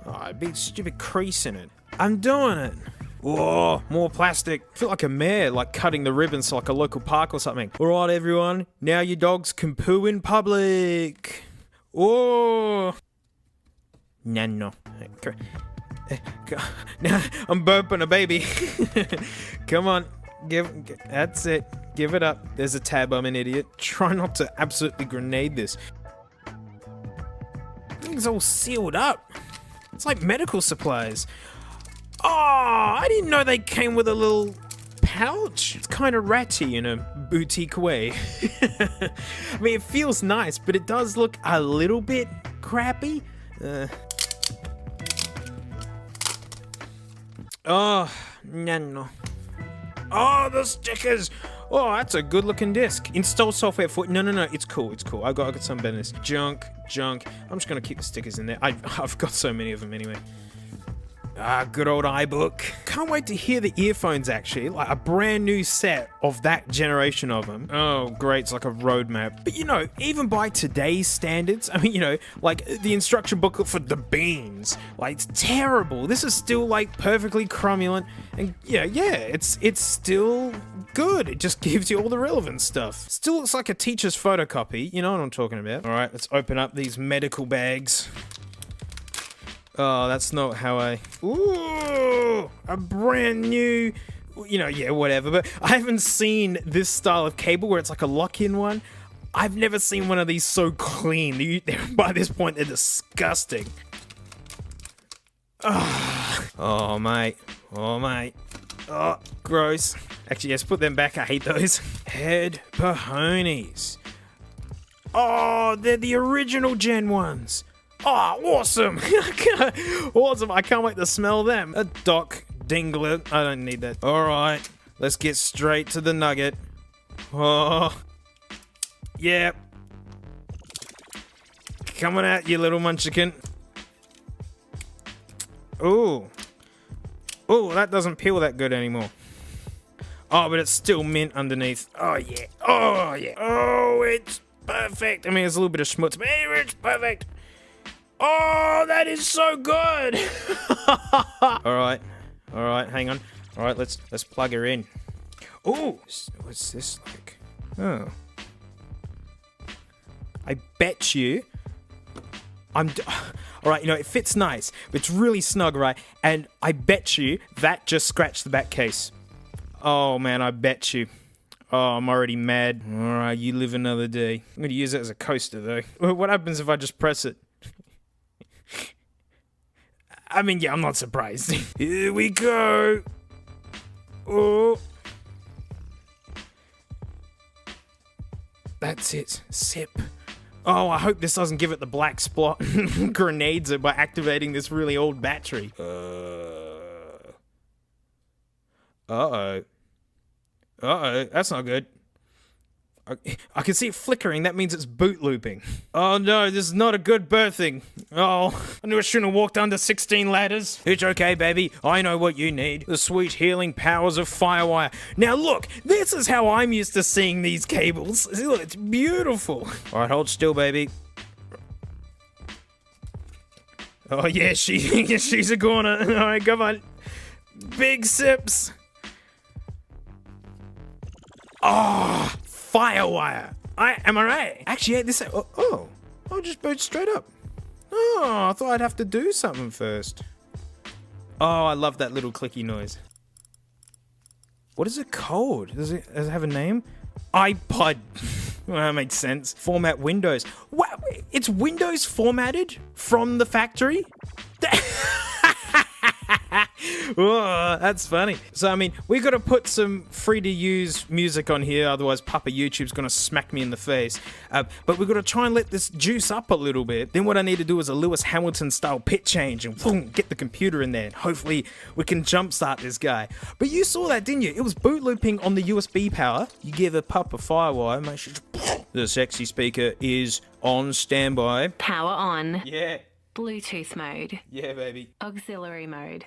Oh, a big stupid crease in it. I'm doing it. Whoa, more plastic. I feel like a mayor, like cutting the ribbons to like a local park or something. Alright everyone, now your dogs can poo in public. Oh. No. Now I'm burping a baby. Come on, that's it. Give it up. There's a tab, I'm an idiot. Try not to absolutely grenade this. Thing's all sealed up. It's like medical supplies. Oh, I didn't know they came with a little pouch. It's kind of ratty in a boutique way. I mean, it feels nice, but it does look a little bit crappy. Oh, no. Oh, the stickers. Oh, that's a good looking disc. Install software for... No, it's cool. I got some business. Junk. I'm just gonna keep the stickers in there. I've got so many of them anyway. Ah, good old iBook. Can't wait to hear the earphones actually, like a brand new set of that generation of them. Oh, great, it's like a roadmap. But you know, even by today's standards, I mean, you know, like the instruction booklet for the Beans, like it's terrible. This is still like perfectly cromulent, and yeah, it's still good. It just gives you all the relevant stuff. Still looks like a teacher's photocopy, you know what I'm talking about. All right, let's open up these medical bags. Oh, that's not how I... Ooh! A brand new... You know, yeah, whatever. But I haven't seen this style of cable where it's like a lock-in one. I've never seen one of these so clean. By this point, they're disgusting. Oh, mate. Oh, gross. Actually, yes, put them back. I hate those. Head Pahonies. Oh, they're the original Gen ones. Oh, awesome! Awesome, I can't wait to smell them. A Doc Dingler, I don't need that. Alright, let's get straight to the nugget. Oh, yeah. Coming at you, little munchkin. Ooh. Ooh, that doesn't peel that good anymore. Oh, but it's still mint underneath. Oh, yeah. Oh, it's perfect. I mean, there's a little bit of schmutz, but it's perfect. Oh, that is so good! Alright, hang on. Alright, let's plug her in. Ooh, what's this like? Oh. I bet you... Alright, you know, it fits nice, but it's really snug, right? And I bet you that just scratched the back case. Oh, man, I bet you. Oh, I'm already mad. Alright, you live another day. I'm gonna use it as a coaster, though. What happens if I just press it? I mean, yeah, I'm not surprised. Here we go. Oh. That's it. Sip. Oh, I hope this doesn't give it the black spot grenades it by activating this really old battery. Uh-oh. Uh-oh, that's not good. I can see it flickering, that means it's boot looping. Oh no, this is not a good birthing. Oh, I knew I shouldn't have walked under 16 ladders. It's okay, baby, I know what you need. The sweet healing powers of Firewire. Now look, this is how I'm used to seeing these cables. See, look, it's beautiful. Alright, hold still, baby. Oh yeah, she's a goner. Alright, come on. Big sips. Oh, Firewire. Am I right? Actually, yeah, this. I'll just boot straight up. Oh, I thought I'd have to do something first. Oh, I love that little clicky noise. What is it called? Does it have a name? iPod. Well, that makes sense. Format Windows. Wow, it's Windows formatted from the factory? Oh, that's funny. So, I mean, we got to put some free-to-use music on here, otherwise Papa YouTube's going to smack me in the face. But we got to try and let this juice up a little bit. Then what I need to do is a Lewis Hamilton-style pitch change and boom, get the computer in there. And hopefully, we can jumpstart this guy. But you saw that, didn't you? It was boot looping on the USB power. You give a pup a Firewire, make sure the sexy speaker is on standby. Power on. Yeah. Bluetooth mode. Yeah, baby. Auxiliary mode.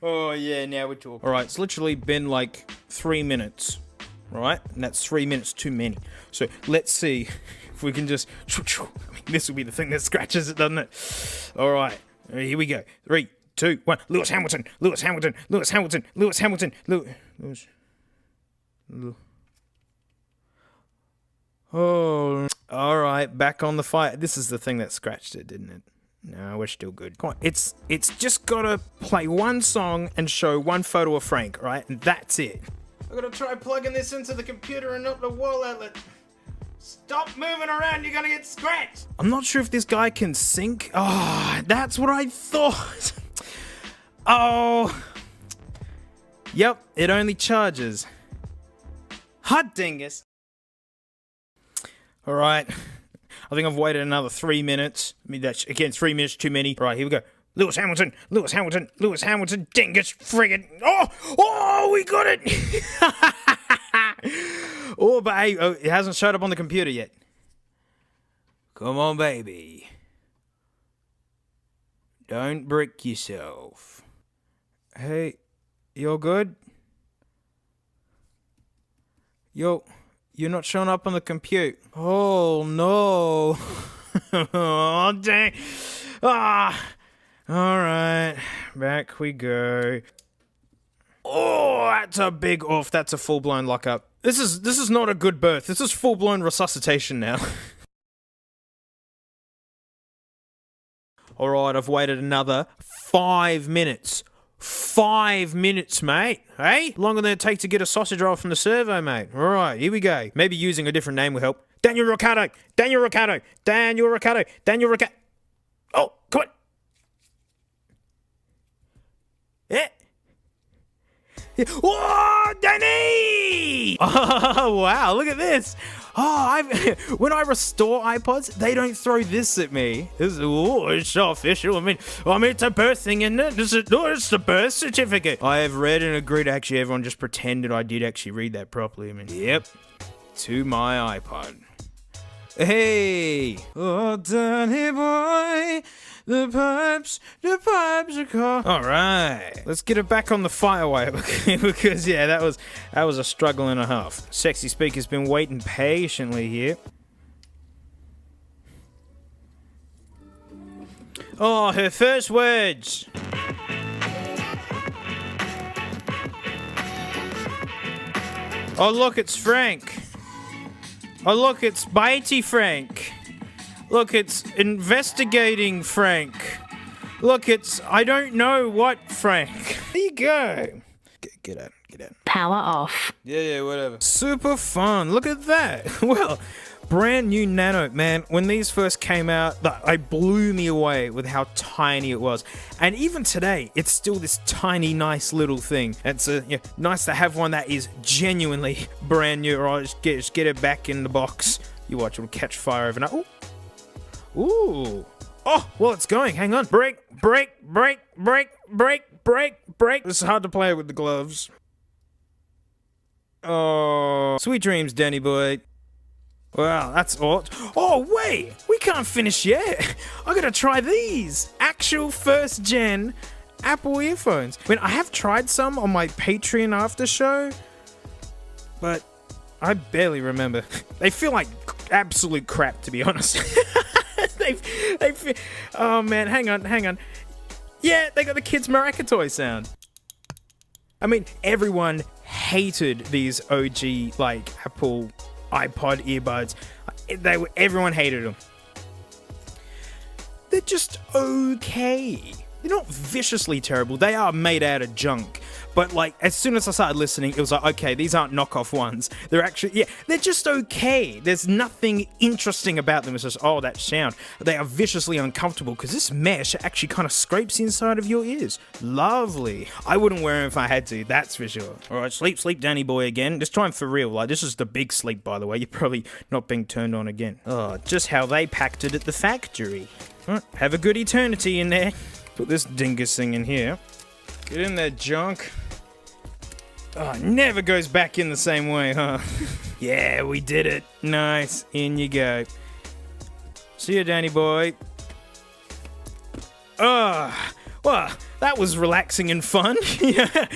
Oh, yeah, now we're talking. Alright, it's literally been like 3 minutes, right? And that's 3 minutes too many. So let's see if we can just... I mean, this will be the thing that scratches it, doesn't it? Alright, here we go. 3, 2, 1. Lewis Hamilton, Lewis Hamilton, Lewis Hamilton, Lewis Hamilton, Lewis... Oh, alright, back on the fire. This is the thing that scratched it, didn't it? No, we're still good. Come on, it's just gotta play one song and show one photo of Frank, right? And that's it. I gotta try plugging this into the computer and not the wall outlet. Stop moving around, you're gonna get scratched. I'm not sure if this guy can sync. Oh, that's what I thought. Oh. Yep, it only charges. Hot dingus. Alright, I think I've waited another 3 minutes. I mean, that's, again, 3 minutes too many. Alright, here we go. Lewis Hamilton, Lewis Hamilton, Lewis Hamilton, dingus, friggin'. Oh, we got it! Oh, but hey, it hasn't showed up on the computer yet. Come on, baby. Don't brick yourself. Hey, you all good? Yo... You're not showing up on the compute. Oh, no. Oh, dang. Ah. All right. Back we go. Oh, that's a big oof. That's a full-blown lockup. This is not a good birth. This is full-blown resuscitation now. All right, I've waited another 5 minutes. 5 minutes, mate. Hey? Longer than it takes to get a sausage roll from the servo, mate. All right, here we go. Maybe using a different name will help. Daniel Ricciardo. Daniel Ricciardo. Daniel Ricciardo. Daniel Ricciardo. Oh, come on. Yeah. Oh, Danny! Oh, wow, look at this. Oh, when I restore iPods, they don't throw this at me. It's so official. I mean, it's a birth thing, isn't it? It's the birth certificate. I have read and agreed. Actually, everyone just pretended I did actually read that properly. I mean, yep, to my iPod. Hey! Oh, Danny boy, the pipes are cold. Alright, let's get it back on the Firewire, because, yeah, that was a struggle and a half. Sexy Speaker's been waiting patiently here. Oh, her first words! Oh, look, it's Frank. Oh, look, it's Bitey Frank. Look, it's investigating Frank. Look, it's I don't know what Frank. There you go. Get out. Power off. Yeah, whatever. Super fun. Look at that. Well, brand new Nano, man. When these first came out, it blew me away with how tiny it was. And even today, it's still this tiny, nice little thing. It's nice to have one that is genuinely brand new. Or just get it back in the box. You watch, it'll catch fire overnight. Ooh. Ooh. Oh, well, it's going. Hang on. Break, break, break, break, break, break, break. This is hard to play with the gloves. Oh, sweet dreams, Danny boy. Wow, that's odd. Oh, wait, we can't finish yet. I gotta try these. Actual first gen Apple earphones. I mean, I have tried some on my Patreon after show, but I barely remember. They feel like absolute crap, to be honest. they feel, oh man, hang on. Yeah, they got the kids' Maracatoy sound. I mean, everyone hated these OG, like, Apple iPod earbuds. Everyone hated them. They're just okay. They're not viciously terrible. They are made out of junk. But, like, as soon as I started listening, it was like, okay, these aren't knockoff ones. They're actually, yeah, they're just okay. There's nothing interesting about them. It's just, oh, that sound. They are viciously uncomfortable because this mesh actually kind of scrapes inside of your ears. Lovely. I wouldn't wear them if I had to, that's for sure. All right, sleep, Danny boy again. This time for real. Like, this is the big sleep, by the way. You're probably not being turned on again. Oh, just how they packed it at the factory. Right, have a good eternity in there. Put this dingus thing in here. Get in there, junk. Oh, never goes back in the same way, huh? Yeah, we did it. Nice. In you go. See you, Danny boy. Oh, well, that was relaxing and fun. Yeah,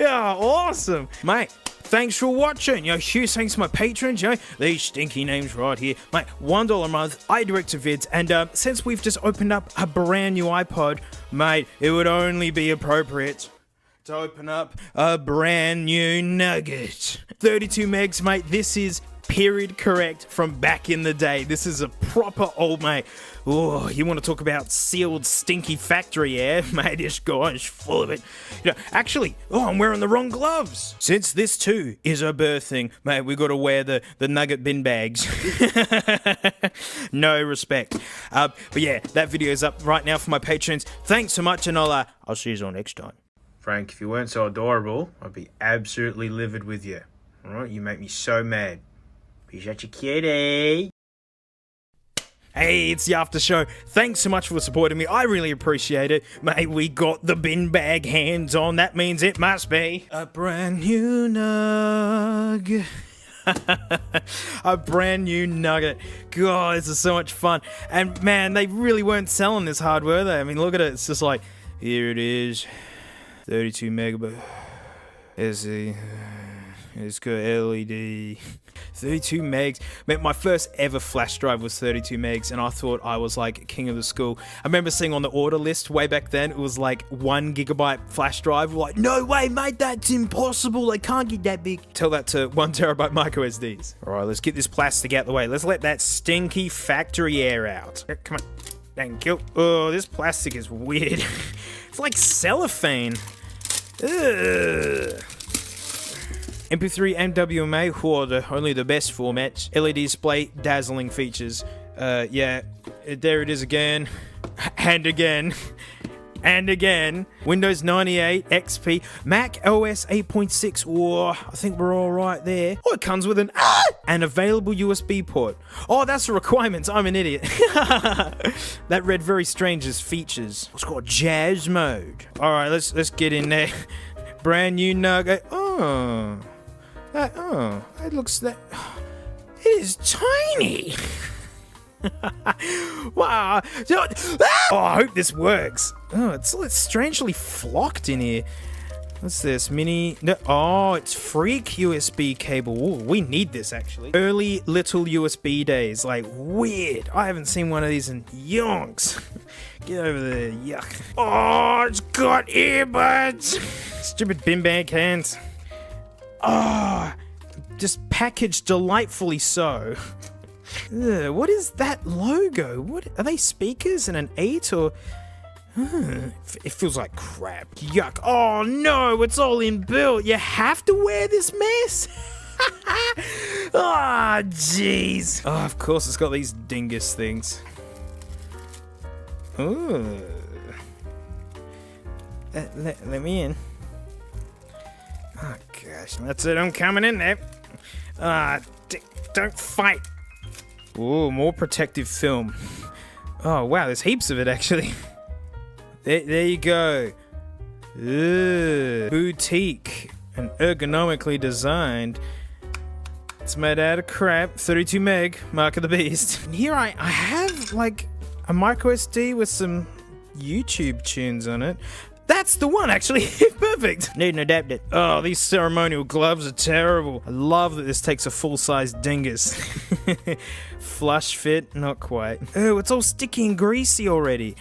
awesome. Mate, thanks for watching. Huge thanks to my patrons, these stinky names right here. Mate, $1 a month, I direct to vids, and since we've just opened up a brand new iPod, mate, it would only be appropriate to open up a brand new nugget. 32 megs, mate. This is period correct from back in the day. This is a proper old mate. Oh, you want to talk about sealed stinky factory air? Mate, this guy's full of it. Actually, I'm wearing the wrong gloves. Since this too is a birthing, mate, we got to wear the nugget bin bags. No respect. But yeah, that video's up right now for my patrons. Thanks so much, and I'll see you all next time. Frank, if you weren't so adorable, I'd be absolutely livid with you. Alright, you make me so mad. Be such a cutie. Hey, it's the after show. Thanks so much for supporting me. I really appreciate it. Mate, we got the bin bag hands on. That means it must be a brand new nugget. A brand new nugget. God, this is so much fun. And man, they really weren't selling this hard, were they? I mean, look at it. It's just like, here it is. 32 megabyte. It's got LED. 32 megs. Man, my first ever flash drive was 32 megs, and I thought I was like king of the school. I remember seeing on the order list way back then, it was like 1 gigabyte flash drive. We're like, no way, mate, that's impossible. They can't get that big. Tell that to 1 terabyte micro SDs. All right, let's get this plastic out the way. Let's let that stinky factory air out. Come on. Thank you. Oh, this plastic is weird. It's like cellophane. Ugh. MP3 and WMA, only the best formats. LED display, dazzling features. Yeah, there it is again. And again. And again. Windows 98, XP, Mac OS 8.6. Whoa, I think we're all right there. Oh, it comes with an available USB port. Oh, that's the requirements. I'm an idiot. That read very strange as features. It's got jazz mode. All right, let's get in there. Brand new nugget. Oh, it looks that. It is tiny. Wow. Oh, I hope this works. Oh, it's strangely flocked in here. What's this? Mini. No, oh, it's freak USB cable. Ooh, we need this actually. Early little USB days. Like, weird. I haven't seen one of these in yonks. Get over there. Yuck. Oh, it's got earbuds. Stupid bin bag hands. Oh, just packaged delightfully so. Ugh, what is that logo? What are they, speakers and an 8 or? It feels like crap. Yuck. Oh no, it's all inbuilt. You have to wear this mess? Oh, jeez. Oh, of course it's got these dingus things. Ooh. Let me in. Oh gosh, that's it. I'm coming in there. Don't fight. Ooh, more protective film. Oh, wow, there's heaps of it, actually. There you go. Ugh. Boutique and ergonomically designed. It's made out of crap. 32 meg, mark of the beast. And here I have, like, a micro SD with some YouTube tunes on it. That's the one, actually. Perfect. Need an adapter. Oh, these ceremonial gloves are terrible. I love that this takes a full-size dingus. Flush fit, not quite. Oh, it's all sticky and greasy already.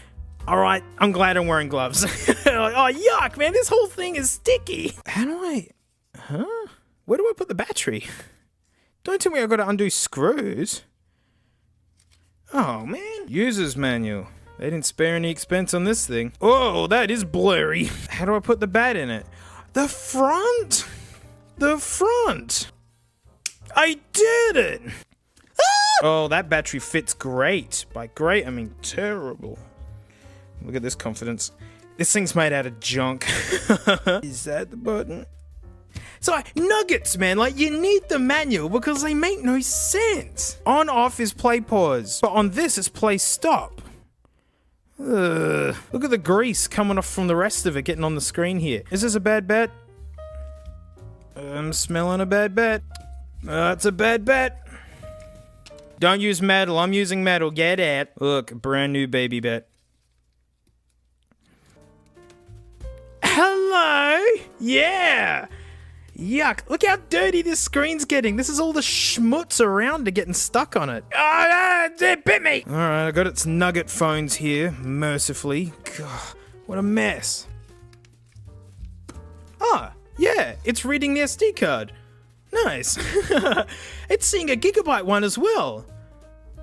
All right, I'm glad I'm wearing gloves. Like, oh, yuck, man, this whole thing is sticky. How do I... Huh? Where do I put the battery? Don't tell me I've got to undo screws. Oh, man. User's manual. They didn't spare any expense on this thing. Oh, that is blurry. How do I put the bat in it? The front! The front! I did it! Ah! Oh, that battery fits great. By great, I mean terrible. Look at this confidence. This thing's made out of junk. Is that the button? So, nuggets, man, like, you need the manual because they make no sense. On, off is play pause, but on this it's play stop. Look at the grease coming off from the rest of it getting on the screen here. Is this a bad bet? I'm smelling a bad bet. It's a bad bet. Don't use metal, I'm using metal, get out. Look, brand new baby bet. Hello? Yeah! Yuck, look how dirty this screen's getting. This is all the schmutz around it getting stuck on it. Oh, no, it bit me! Alright, I got its nugget phones here, mercifully. God, what a mess. Ah, yeah, it's reading the SD card. Nice. It's seeing a gigabyte one as well.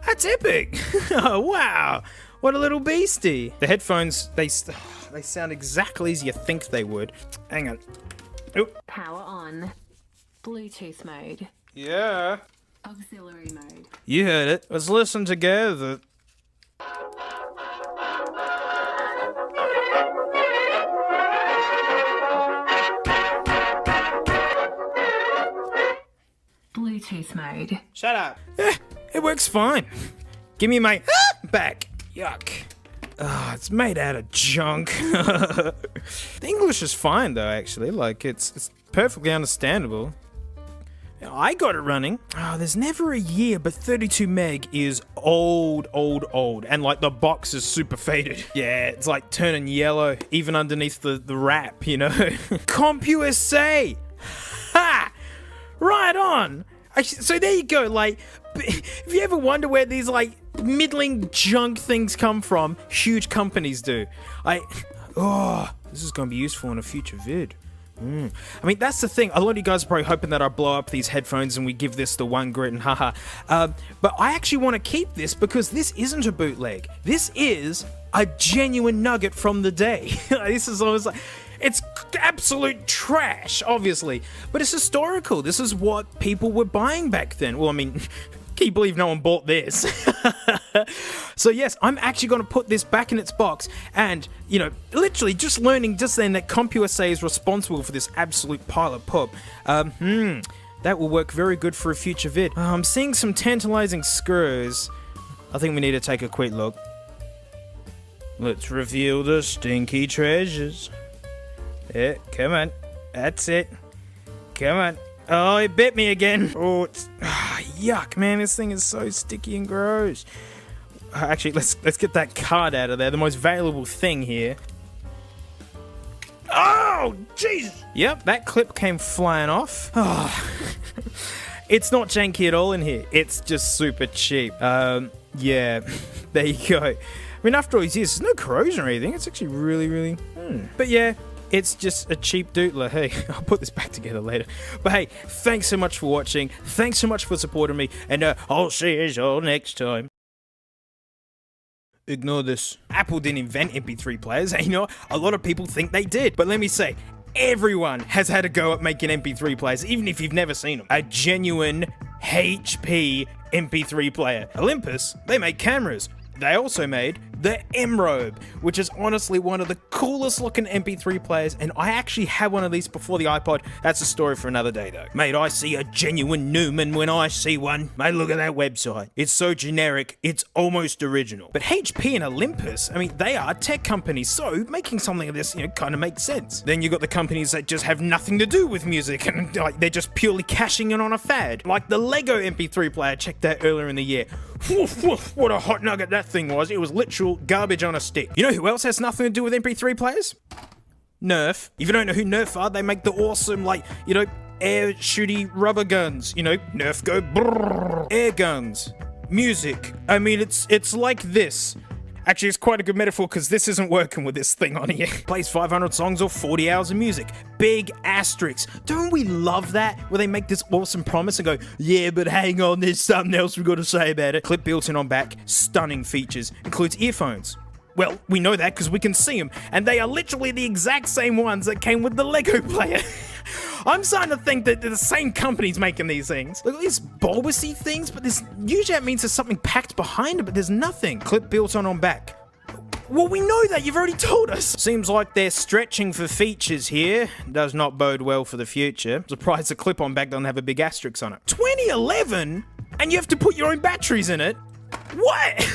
That's epic. Oh, wow. What a little beastie. The headphones, they sound exactly as you think they would. Hang on. Oop. Power on. Bluetooth mode. Yeah. Auxiliary mode. You heard it. Let's listen together. Bluetooth mode. Shut up. It works fine. Give me my back. Yuck. Oh, it's made out of junk. The English is fine though, actually. Like, it's perfectly understandable. I got it running. Oh, there's never a year, but 32 meg is old. And like the box is super faded. Yeah, it's like turning yellow, even underneath the wrap, you know? CompUSA! Ha! Right on! So there you go, like, if you ever wonder where these, like, middling junk things come from, huge companies do. This is going to be useful in a future vid. I mean, that's the thing. A lot of you guys are probably hoping that I blow up these headphones and we give this the one grit and haha. But I actually want to keep this because this isn't a bootleg. This is a genuine nugget from the day. This is always like... It's absolute trash, obviously, but it's historical. This is what people were buying back then. Well, I mean, can you believe no one bought this? So yes, I'm actually going to put this back in its box and, you know, literally just learning just then that CompUSA is responsible for this absolute pile of poop. That will work very good for a future vid. I'm seeing some tantalizing screws. I think we need to take a quick look. Let's reveal the stinky treasures. Yeah, come on. That's it. Come on. Oh, it bit me again. Oh, it's... yuck, man. This thing is so sticky and gross. Actually, let's get that card out of there. The most valuable thing here. Oh, Jesus. Yep, that clip came flying off. Oh. It's not janky at all in here. It's just super cheap. Yeah, there you go. I mean, after all these years, there's no corrosion or anything. It's actually really... But yeah... It's just a cheap doodler. Hey, I'll put this back together later. But hey, thanks so much for watching. Thanks so much for supporting me. And I'll see you all next time. Ignore this. Apple didn't invent MP3 players. You know, a lot of people think they did. But let me say, everyone has had a go at making MP3 players, even if you've never seen them. A genuine HP MP3 player. Olympus, they make cameras. They also made the M-Robe, which is honestly one of the coolest looking MP3 players, and I actually had one of these before the iPod. That's a story for another day though. Mate, I see a genuine Newman when I see one. Mate, look at that website. It's so generic, it's almost original. But HP and Olympus, I mean, they are tech companies, so making something of this, kind of makes sense. Then you got the companies that just have nothing to do with music, and like they're just purely cashing in on a fad. Like the Lego MP3 player, I checked that earlier in the year. Woof, woof, what a hot nugget that thing was. It was literal garbage on a stick. You know who else has nothing to do with MP3 players? Nerf. If you don't know who Nerf are, they make the awesome, air shooty rubber guns. Nerf go brrrr. Air guns. Music. I mean, it's like this. Actually, it's quite a good metaphor because this isn't working with this thing on here. Plays 500 songs or 40 hours of music. Big asterisks. Don't we love that? Where they make this awesome promise and go, yeah, but hang on, there's something else we've got to say about it. Clip built in on back. Stunning features. Includes earphones. Well, we know that because we can see them, and they are literally the exact same ones that came with the Lego player. I'm starting to think that they're the same companies making these things. Look at these bulbousy things, but usually that means there's something packed behind it, but there's nothing. Clip built on back. Well, we know that. You've already told us. Seems like they're stretching for features here. Does not bode well for the future. Surprised the clip on back doesn't have a big asterisk on it. 2011? And you have to put your own batteries in it? What?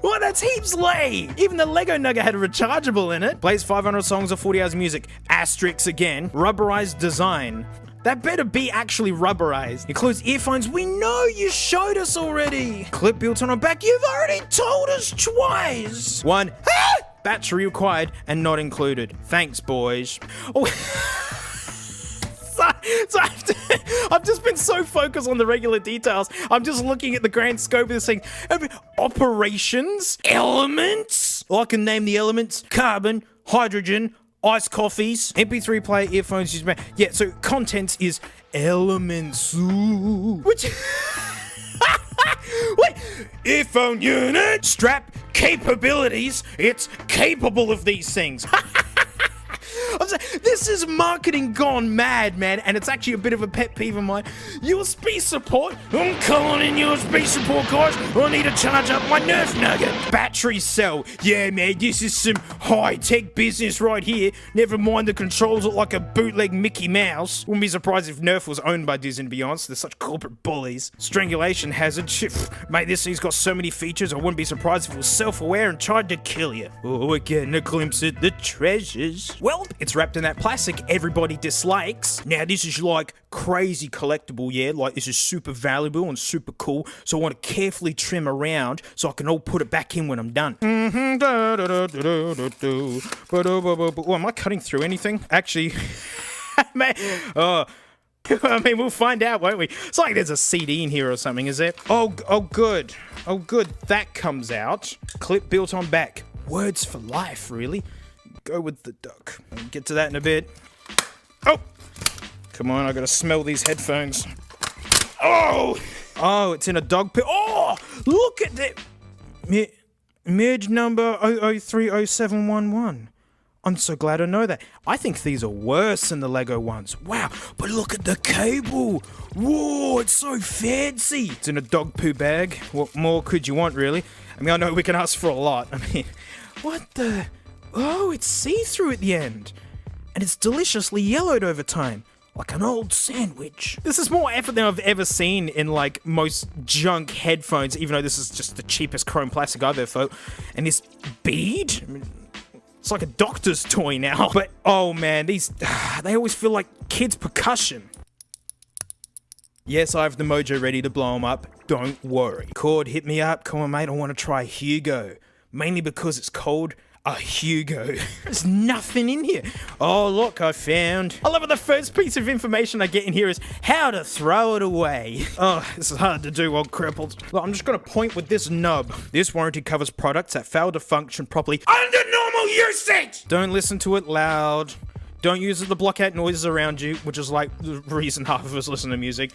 Well, that's heaps lame. Even the Lego Nugget had a rechargeable in it. Plays 500 songs or 40 hours of music. Asterisks again. Rubberized design. That better be actually rubberized. Includes earphones. We know you showed us already. Clip built on a back. You've already told us twice. One. Battery required and not included. Thanks, boys. Oh. So I've just been so focused on the regular details. I'm just looking at the grand scope of this thing. Operations, elements. Well, I can name the elements: carbon, hydrogen, iced coffees, MP3 player, earphones. Yeah, so contents is elements. Ooh. Which... Wait, earphone unit, strap, capabilities. It's capable of these things. This is marketing gone mad, man, and it's actually a bit of a pet peeve of mine. USB support? I'm calling in USB support, guys. I need to charge up my Nerf Nugget. Battery cell. Yeah, man, this is some high-tech business right here. Never mind the controls look like a bootleg Mickey Mouse. Wouldn't be surprised if Nerf was owned by Disney, to be honest. They're such corporate bullies. Strangulation hazard. Shit, mate, this thing's got so many features, I wouldn't be surprised if it was self-aware and tried to kill you. Oh, we're getting a glimpse at the treasures. Well, it's wrapped in that plastic everybody dislikes. Now, this is like crazy collectible, yeah? Like, this is super valuable and super cool, so I want to carefully trim around so I can all put it back in when I'm done. Oh, am I cutting through anything? Actually, man, I mean, we'll find out, won't we? It's like there's a CD in here or something, is there? Oh, good. Oh, good. That comes out. Clip built on back. Words for life, really. Go with the duck. I'll get to that in a bit. Oh! Come on, I gotta smell these headphones. Oh! Oh, it's in a dog pit. Oh! Look at that! Merge number 0030711. I'm so glad I know that. I think these are worse than the Lego ones. Wow, but look at the cable. Whoa, it's so fancy. It's in a dog poo bag. What more could you want, really? I mean, I know we can ask for a lot. I mean, what the... Oh, it's see-through at the end. And it's deliciously yellowed over time. Like an old sandwich. This is more effort than I've ever seen in, like, most junk headphones, even though this is just the cheapest chrome plastic I've ever felt. And this bead? I mean, it's like a doctor's toy now. But, oh man, these... they always feel like kids' percussion. Yes, I have the mojo ready to blow them up. Don't worry. Cord, hit me up. Come on, mate, I want to try Hugo. Mainly because it's cold. A Hugo. There's nothing in here. Oh, look, I found. I love it. The first piece of information I get in here is how to throw it away. Oh, this is hard to do while crippled. Well, I'm just going to point with this nub. This warranty covers products that fail to function properly under normal usage. Don't listen to it loud. Don't use it to block out noises around you, which is like the reason half of us listen to music.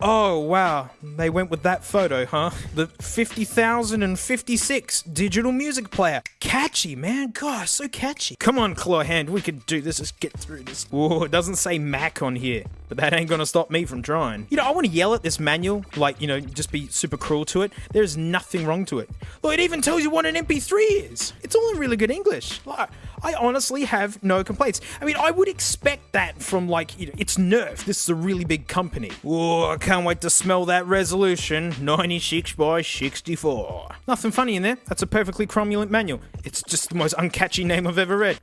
Oh, wow. They went with that photo, huh? The 50,056 digital music player. Catchy, man. Gosh, so catchy. Come on, Claw Hand. We can do this. Let's get through this. Whoa, it doesn't say Mac on here, but that ain't gonna stop me from trying. You know, I want to yell at this manual, like, you know, just be super cruel to it. There's nothing wrong to it. Look, it even tells you what an MP3 is. It's all in really good English. Like, I honestly have no complaints. I mean, I would expect that from, like, you know, it's Nerf. This is a really big company. Whoa, I can't wait to smell that resolution. 96 by 64. Nothing funny in there. That's a perfectly cromulent manual. It's just the most uncatchy name I've ever read.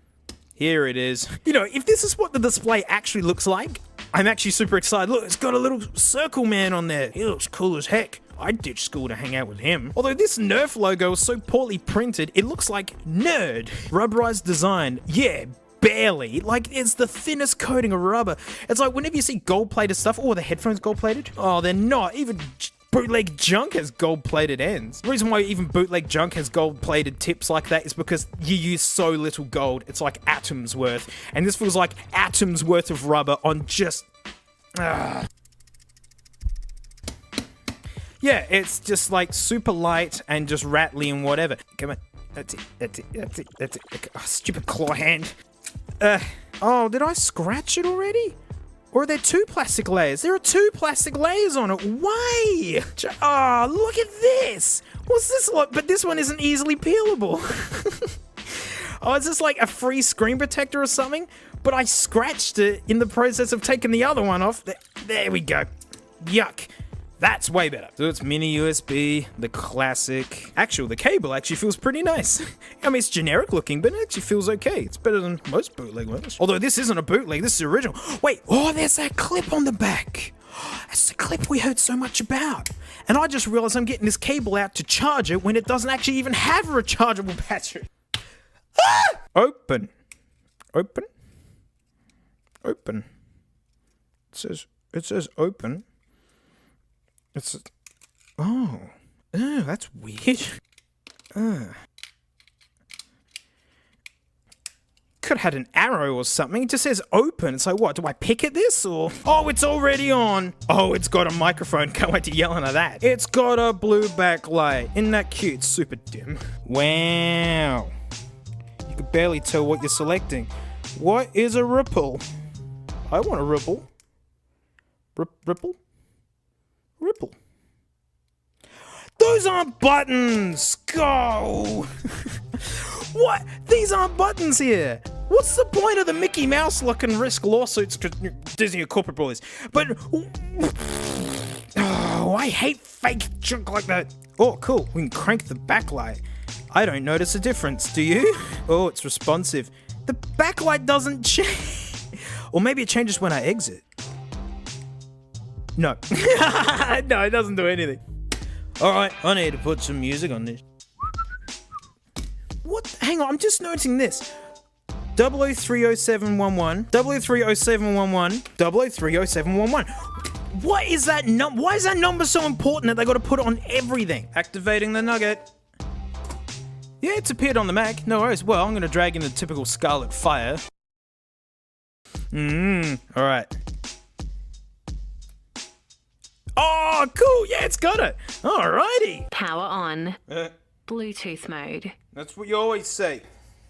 Here it is. You know, if this is what the display actually looks like, I'm actually super excited. Look, it's got a little circle man on there. He looks cool as heck. I'd ditch school to hang out with him. Although this Nerf logo is so poorly printed, it looks like nerd. Rubberized design. Yeah, barely. Like, it's the thinnest coating of rubber. It's like whenever you see gold-plated stuff, oh, are the headphones gold-plated? Oh, they're not. Even bootleg junk has gold-plated ends. The reason why even bootleg junk has gold-plated tips like that is because you use so little gold. It's like atoms worth. And this feels like atoms worth of rubber on just... Yeah, it's just like super light and just rattly and whatever. Come on. That's it. That's it. That's it. That's it. Oh, stupid claw hand. Oh, did I scratch it already? Or are there two plastic layers? There are two plastic layers on it. Why? Oh, look at this. What's this like? But this one isn't easily peelable. Oh, is this like a free screen protector or something? But I scratched it in the process of taking the other one off. There we go. Yuck. That's way better. So it's mini USB, the classic. Actually, the cable actually feels pretty nice. I mean, it's generic looking, but it actually feels okay. It's better than most bootleg ones. Although this isn't a bootleg, this is original. Wait, oh, there's that clip on the back. That's the clip we heard so much about. And I just realized I'm getting this cable out to charge it when it doesn't actually even have a rechargeable battery. Ah! Open. Open. Open. It says open. It's... Oh. Oh, that's weird. Could have had an arrow or something. It just says open. It's like, what? Do I pick at this or... Oh, it's already on. Oh, it's got a microphone. Can't wait to yell into that. It's got a blue backlight. Isn't that cute? It's super dim. Wow. You can barely tell what you're selecting. What is a ripple? I want a ripple. Ripple? Ripple. Those aren't buttons! Go! What? These aren't buttons here! What's the point of the Mickey Mouse look and risk lawsuits because Disney are corporate bullies? But... Oh, I hate fake junk like that. Oh, cool. We can crank the backlight. I don't notice a difference, do you? Oh, it's responsive. The backlight doesn't change. Or maybe it changes when I exit. No. No, it doesn't do anything. Alright, I need to put some music on this. What? Hang on, I'm just noticing this. 00307111, 00307111, 00307111. What is that number? Why is that number so important that they got to put it on everything? Activating the nugget. Yeah, it's appeared on the Mac. No worries. Well, I'm going to drag in the typical Scarlet Fire. Alright. Oh, cool. Yeah, it's got it. Alrighty. Power on. Bluetooth mode. That's what you always say.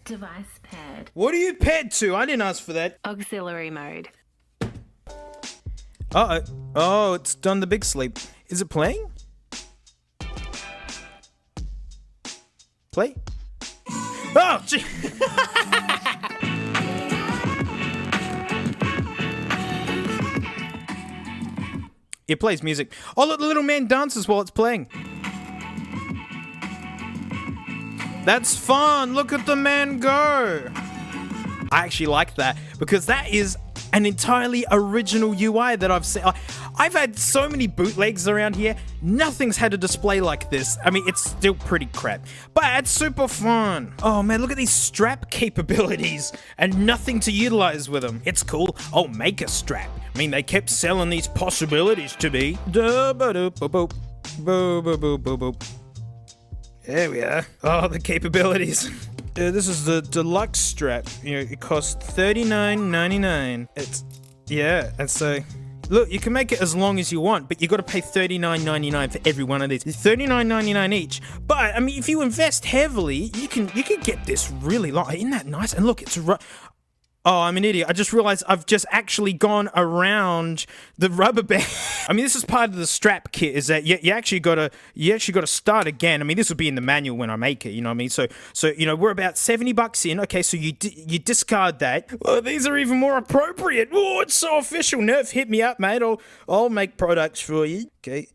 Device paired. What are you paired to? I didn't ask for that. Auxiliary mode. Uh-oh. Oh, it's done the big sleep. Is it playing? Play? Oh, gee. It plays music. Oh, look, the little man dances while it's playing. That's fun. Look at the man go. I actually like that because that is an entirely original UI that I've seen. I've had so many bootlegs around here. Nothing's had a display like this. I mean, it's still pretty crap, but it's super fun. Oh man, look at these strap capabilities and nothing to utilize with them. It's cool. Oh, make a strap. I mean, they kept selling these possibilities to me. There we are. Oh, the capabilities. This is the deluxe strap. You know, it costs $39.99. And so, look, you can make it as long as you want, but you got to pay $39.99 for every one of these. It's $39.99 each. But I mean, if you invest heavily, you can get this really long. Isn't that nice? And look, it's oh, I'm an idiot. I just realized I've just actually gone around the rubber band. I mean, this is part of the strap kit, is that you actually gotta start again. I mean, this will be in the manual when I make it, you know what I mean? So you know, we're about $70 in. Okay, so you discard that. Oh, these are even more appropriate. Oh, it's so official. Nerf, hit me up, mate. I'll make products for you. Okay.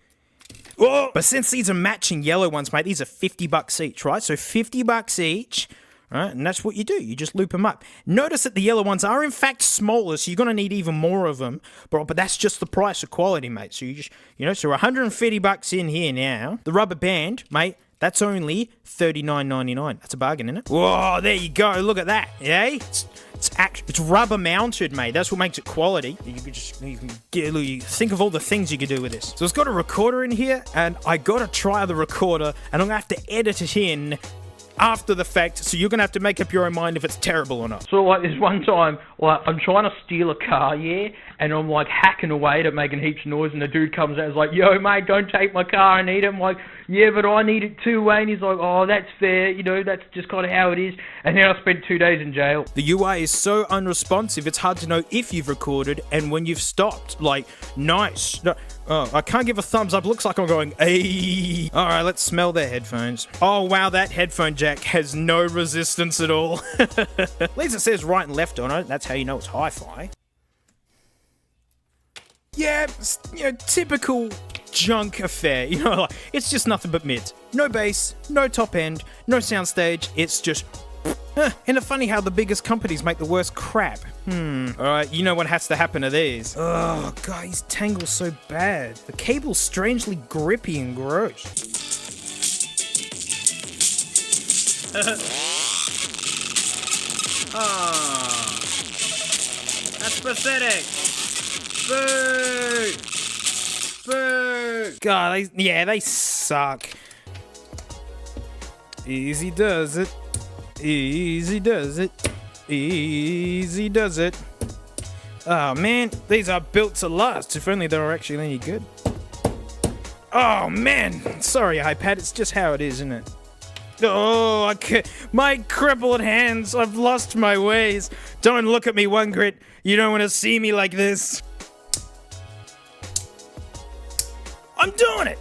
Oh, but since these are matching yellow ones, mate, these are $50 each, right? So $50 each. Right, and that's what you do. You just loop them up. Notice that the yellow ones are in fact smaller, so you're going to need even more of them. But that's just the price of quality, mate. So you just, you know, so $150 in here now. The rubber band, mate, that's only $39.99. That's a bargain, isn't it? Whoa, there you go. Look at that. Yeah, it's rubber mounted, mate. That's what makes it quality. You think of all the things you could do with this. So it's got a recorder in here, and I got to try the recorder, and I'm going to have to edit it in after the fact, so you're gonna have to make up your own mind if it's terrible or not. So like this one time, like I'm trying to steal a car, yeah, and I'm like hacking away to making heaps of noise, and the dude comes out and is like, "Yo, mate, don't take my car, I need it." I'm like, "Yeah, but I need it too, Wayne." He's like, "Oh, that's fair, you know, that's just kind of how it is." And then I spent 2 days in jail. The UI is so unresponsive, it's hard to know if you've recorded and when you've stopped. Like, nice. No, oh, I can't give a thumbs up. Looks like I'm going, ayy. All right, let's smell their headphones. Oh, wow, that headphone jack has no resistance at all. At least it says right and left on it. That's how you know it's hi-fi. Yeah, you know, typical junk affair. You know, like, it's just nothing but mids. No bass, no top end, no soundstage. It's just... Isn't it funny how the biggest companies make the worst crap? Alright, you know what has to happen to these. Oh, God, these tangle so bad. The cable's strangely grippy and gross. Oh, that's pathetic. Boo! Boo! God, they suck. Easy does it. Easy does it. Easy does it. Oh man, these are built to last. If only they were actually any good. Oh man, sorry iPad, it's just how it is, isn't it? Oh, my crippled hands, I've lost my ways. Don't look at me, One Grit. You don't want to see me like this. I'm doing it!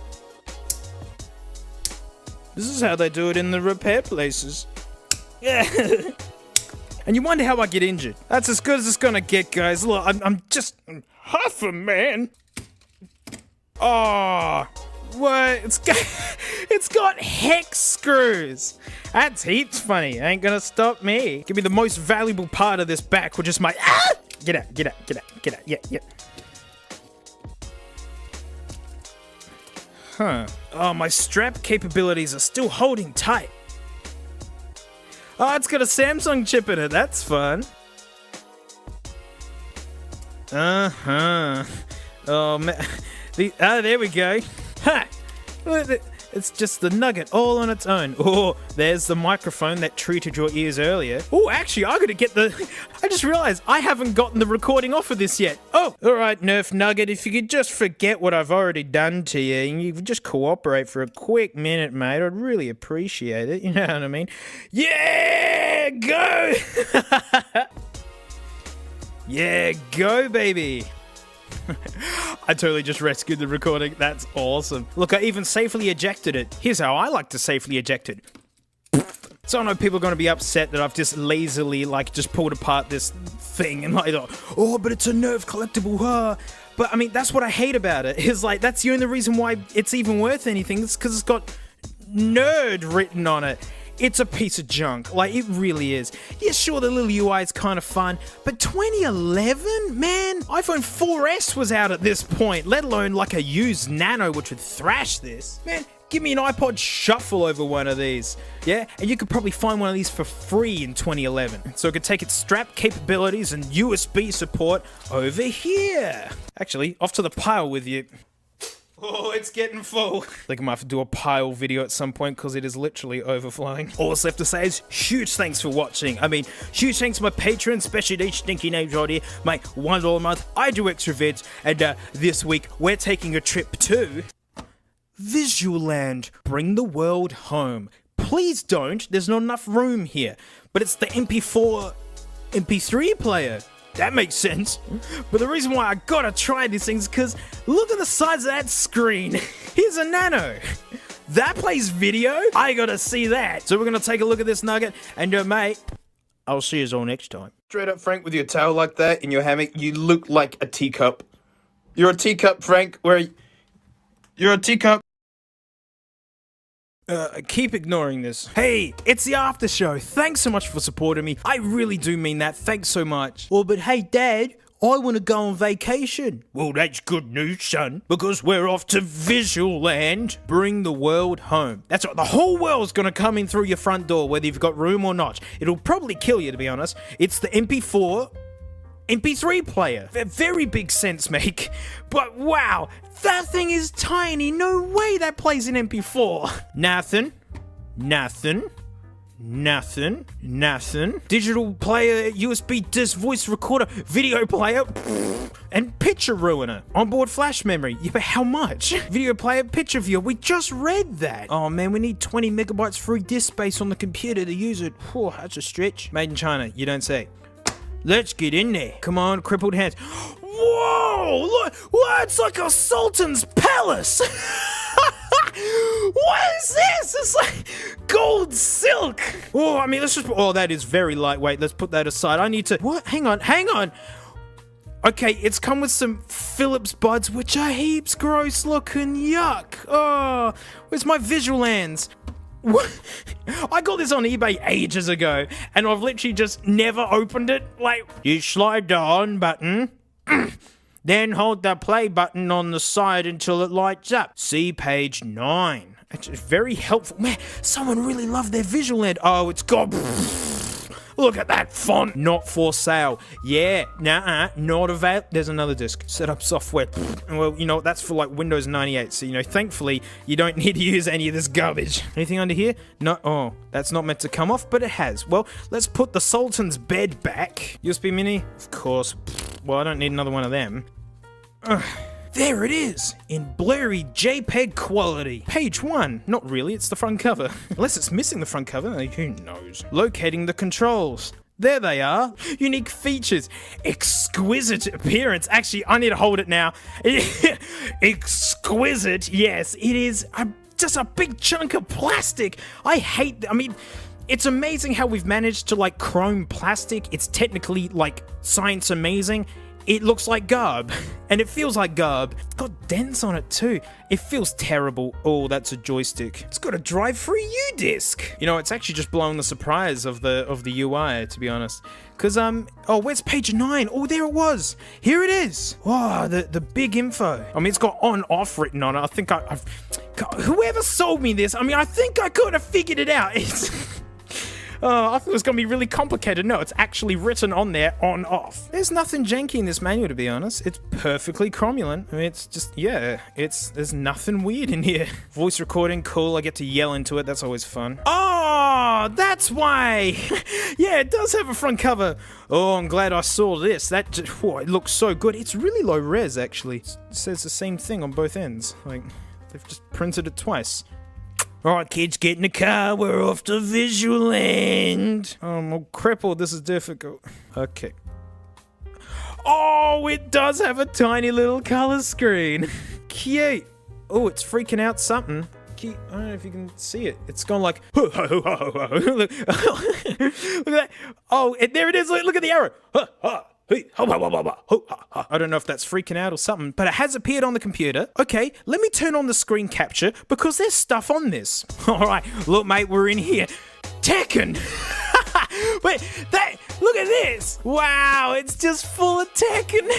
This is how they do it in the repair places. Yeah. And you wonder how I get injured. That's as good as it's gonna get, guys. Look, I'm half a man. Oh, what? It's got hex screws. That's heaps funny. Ain't gonna stop me. Give me the most valuable part of this back, which is my... Ah! Get out, get out, get out, get out. Yeah. Huh. Oh, my strap capabilities are still holding tight. Oh, it's got a Samsung chip in it. That's fun. Uh-huh. Oh, man. There we go. Ha! It's just the nugget all on its own. Oh, there's the microphone that treated your ears earlier. Oh, actually, I just realized I haven't gotten the recording off of this yet. Oh, all right, Nerf Nugget, if you could just forget what I've already done to you and you could just cooperate for a quick minute, mate, I'd really appreciate it. You know what I mean? Yeah, go! Yeah, go, baby. I totally just rescued the recording. That's awesome. Look, I even safely ejected it. Here's how I like to safely eject it. So I know people are going to be upset that I've just lazily, just pulled apart this thing and oh, but it's a Nerf collectible, huh? But, I mean, that's what I hate about it. Is that's the only reason why it's even worth anything. It's because it's got nerd written on it. It's a piece of junk. It really is. Yeah, sure, the little UI is kind of fun, but 2011? Man, iPhone 4S was out at this point, let alone a used Nano, which would thrash this. Man, give me an iPod Shuffle over one of these. Yeah, and you could probably find one of these for free in 2011. So it could take its strap capabilities and USB support over here. Actually, off to the pile with you. Oh, it's getting full. I think I might have to do a pile video at some point because it is literally overflowing. All that's left to say is huge thanks for watching. I mean, huge thanks to my patrons, especially these stinky names right here. My $1 a month, I do extra vids, and this week we're taking a trip to Visualland. Bring the world home. Please don't. There's not enough room here. But it's the MP4, MP3 player. That makes sense. But the reason why I gotta try these things is because look at the size of that screen. Here's a Nano. That plays video. I gotta see that. So we're gonna take a look at this nugget. And mate, I'll see you all next time. Straight up, Frank, with your tail like that in your hammock, you look like a teacup. You're a teacup, Frank. You're a teacup. Keep ignoring this. Hey, it's the after show. Thanks so much for supporting me. I really do mean that. Thanks so much. Well, but hey, Dad, I want to go on vacation. Well, that's good news, son, because we're off to Visualland. Bring the world home. That's right. The whole world's going to come in through your front door, whether you've got room or not. It'll probably kill you, to be honest. It's the MP4... MP3 player. A very big sense make. But wow, that thing is tiny. No way that plays in MP4. Nothing. Digital player, USB disc, voice recorder, video player, and picture ruiner. Onboard flash memory. Yeah, but how much? Video player, picture viewer. We just read that. Oh man, we need 20 megabytes free disk space on the computer to use it. Whew, that's a stretch. Made in China, you don't say. Let's get in there. Come on, crippled hands. Whoa! Look! Whoa, it's like a sultan's palace! What is this? It's like gold silk! Oh, I mean, let's just... Oh, that is very lightweight. Let's put that aside. I need to... What? Hang on. Okay, it's come with some Philips buds, which are heaps gross looking. Yuck. Oh, where's my Visuallands? What? I got this on eBay ages ago, and I've literally just never opened it. Like, you slide the on button, then hold the play button on the side until it lights up. See page 9. It's very helpful. Man, someone really loved their Visualland. Oh, it's got... Look at that font. Not for sale. Yeah, not available. There's another disc. Setup software. Well, you know, that's for like Windows 98. So, you know, thankfully, you don't need to use any of this garbage. Anything under here? No. Oh, that's not meant to come off, but it has. Well, let's put the Sultan's bed back. USB mini? Of course. Well, I don't need another one of them. There it is, in blurry JPEG quality. Page 1. Not really, it's the front cover. Unless it's missing the front cover, who knows. Locating the controls. There they are. Unique features. Exquisite appearance. Actually, I need to hold it now. Exquisite, yes. It is just a big chunk of plastic. I mean... It's amazing how we've managed to, like, chrome plastic. It's technically, like, science amazing. It looks like garb, and it feels like garb. It's got dents on it too. It feels terrible. Oh, that's a joystick. It's got a drive-free U-disc. You know, it's actually just blowing the surprise of the UI, to be honest. Cause oh, where's page 9? Oh, there it was. Here it is. Oh, the big info. I mean, it's got on/off written on it. I think I've whoever sold me this. I mean, I think I could have figured it out. It's. Oh, I thought it was going to be really complicated. No, it's actually written on there, on/off. There's nothing janky in this manual, to be honest. It's perfectly cromulent. I mean, it's just, yeah, there's nothing weird in here. Voice recording, cool. I get to yell into it. That's always fun. Oh, that's why. Yeah, it does have a front cover. Oh, I'm glad I saw this. That just, whoa, it looks so good. It's really low res, actually. It says the same thing on both ends. Like, they've just printed it twice. Alright, kids, get in the car. We're off to Visualland. Oh, I'm all crippled. This is difficult. Okay. Oh, it does have a tiny little color screen. Cute. Oh, it's freaking out something. Cute. I don't know if you can see it. It's gone like... Look, look at that. Oh, there it is. Look at the arrow. I don't know if that's freaking out or something, but it has appeared on the computer. Okay, let me turn on the screen capture because there's stuff on this. Alright, look mate, we're in here. Tekken! Wait, look at this! Wow, it's just full of Tekken!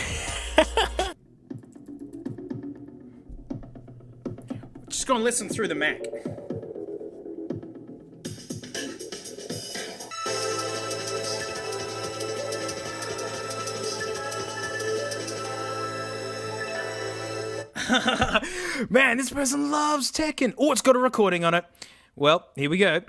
Just gonna listen through the Mac. Man, this person loves Tekken. Oh, it's got a recording on it. Well, here we go.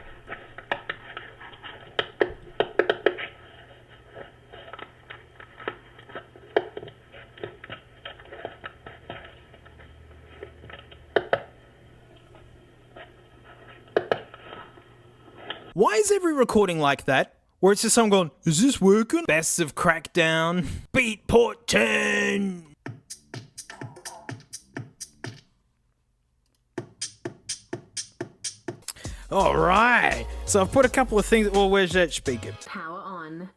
Why is every recording like that? Where it's just someone going, is this working? Best of Crackdown. Beatport 10. Alright. So I've put a couple of things. Well, where's that speaker? Power on.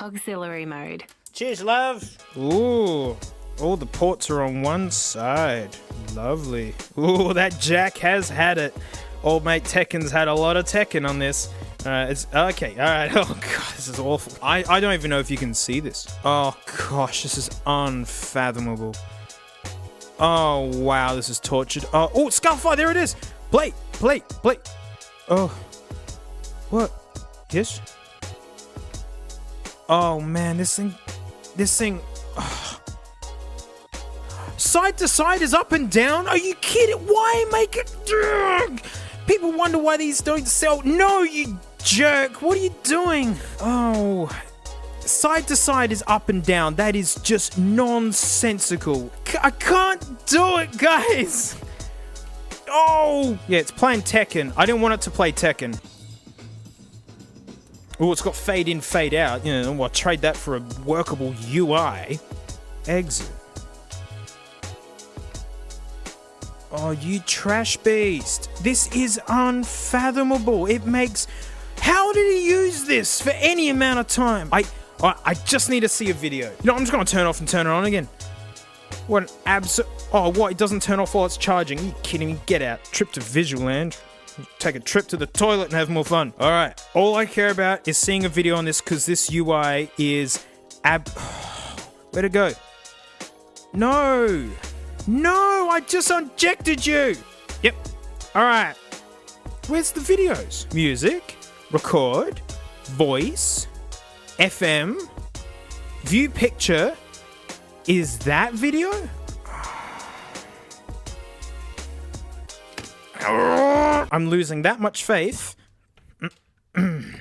Auxiliary mode. Cheers, love. Ooh. All the ports are on one side. Lovely. Ooh, that jack has had it. Old mate Tekken's had a lot of Tekken on this. It's okay. All right. Oh god, this is awful. I don't even know if you can see this. Oh gosh, this is unfathomable. Oh wow, this is tortured. Oh, Skullfire, there it is. Blake. Oh, what? Yes. Oh man, this thing. Oh. Side to side is up and down. Are you kidding? Why make it? Ugh. People wonder why these don't sell. No, you jerk. What are you doing? Oh, side to side is up and down. That is just nonsensical. I can't do it, guys. Oh, yeah, it's playing Tekken. I didn't want it to play Tekken. Oh, it's got fade in, fade out. You know, I'll trade that for a workable UI. Exit. Oh, you trash beast. This is unfathomable. It makes... How did he use this for any amount of time? I just need to see a video. You know, I'm just going to turn it off and turn it on again. What an absurd... Oh, what? It doesn't turn off while it's charging. Are you kidding me? Get out. Trip to Visualland. Take a trip to the toilet and have more fun. All right. All I care about is seeing a video on this because this UI is... Where'd it go? No! No, I just ejected you. Yep. All right. Where's the videos? Music, record, voice, FM, view picture. Is that video? I'm losing that much faith.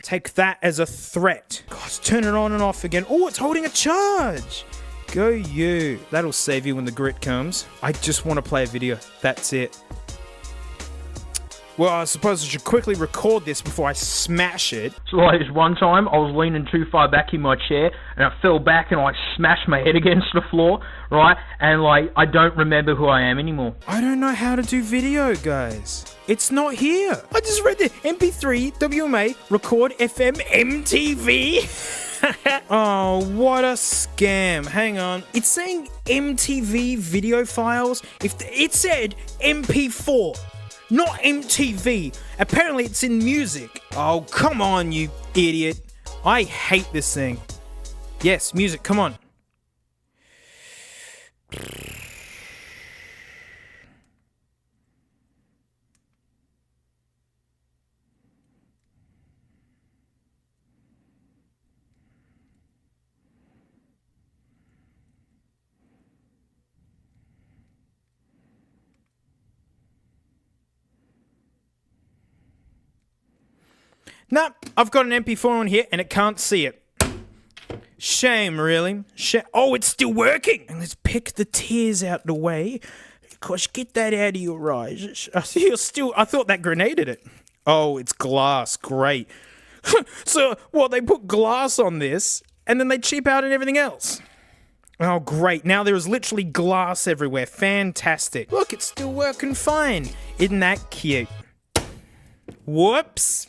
Take that as a threat. Gosh, turn it on and off again. Oh, it's holding a charge. Go you. That'll save you when the grit comes. I just want to play a video. That's it. Well, I suppose I should quickly record this before I smash it. So like this one time, I was leaning too far back in my chair, and I fell back and I smashed my head against the floor, right? And like, I don't remember who I am anymore. I don't know how to do video, guys. It's not here. I just read the MP3, WMA, record FM, MTV. Oh, what a scam. Hang on. It's saying MTV video files. If it said MP4, not MTV. Apparently it's in music. Oh, come on, you idiot. I hate this thing. Yes, music, come on. Nah, I've got an MP4 on here and it can't see it. Shame, really. Oh, it's still working. And let's pick the tears out the way. Gosh, get that out of your eyes. I thought that grenaded it. Oh, it's glass. Great. So, what, they put glass on this and then they cheap out and everything else. Oh, great. Now there is literally glass everywhere. Fantastic. Look, it's still working fine. Isn't that cute? Whoops.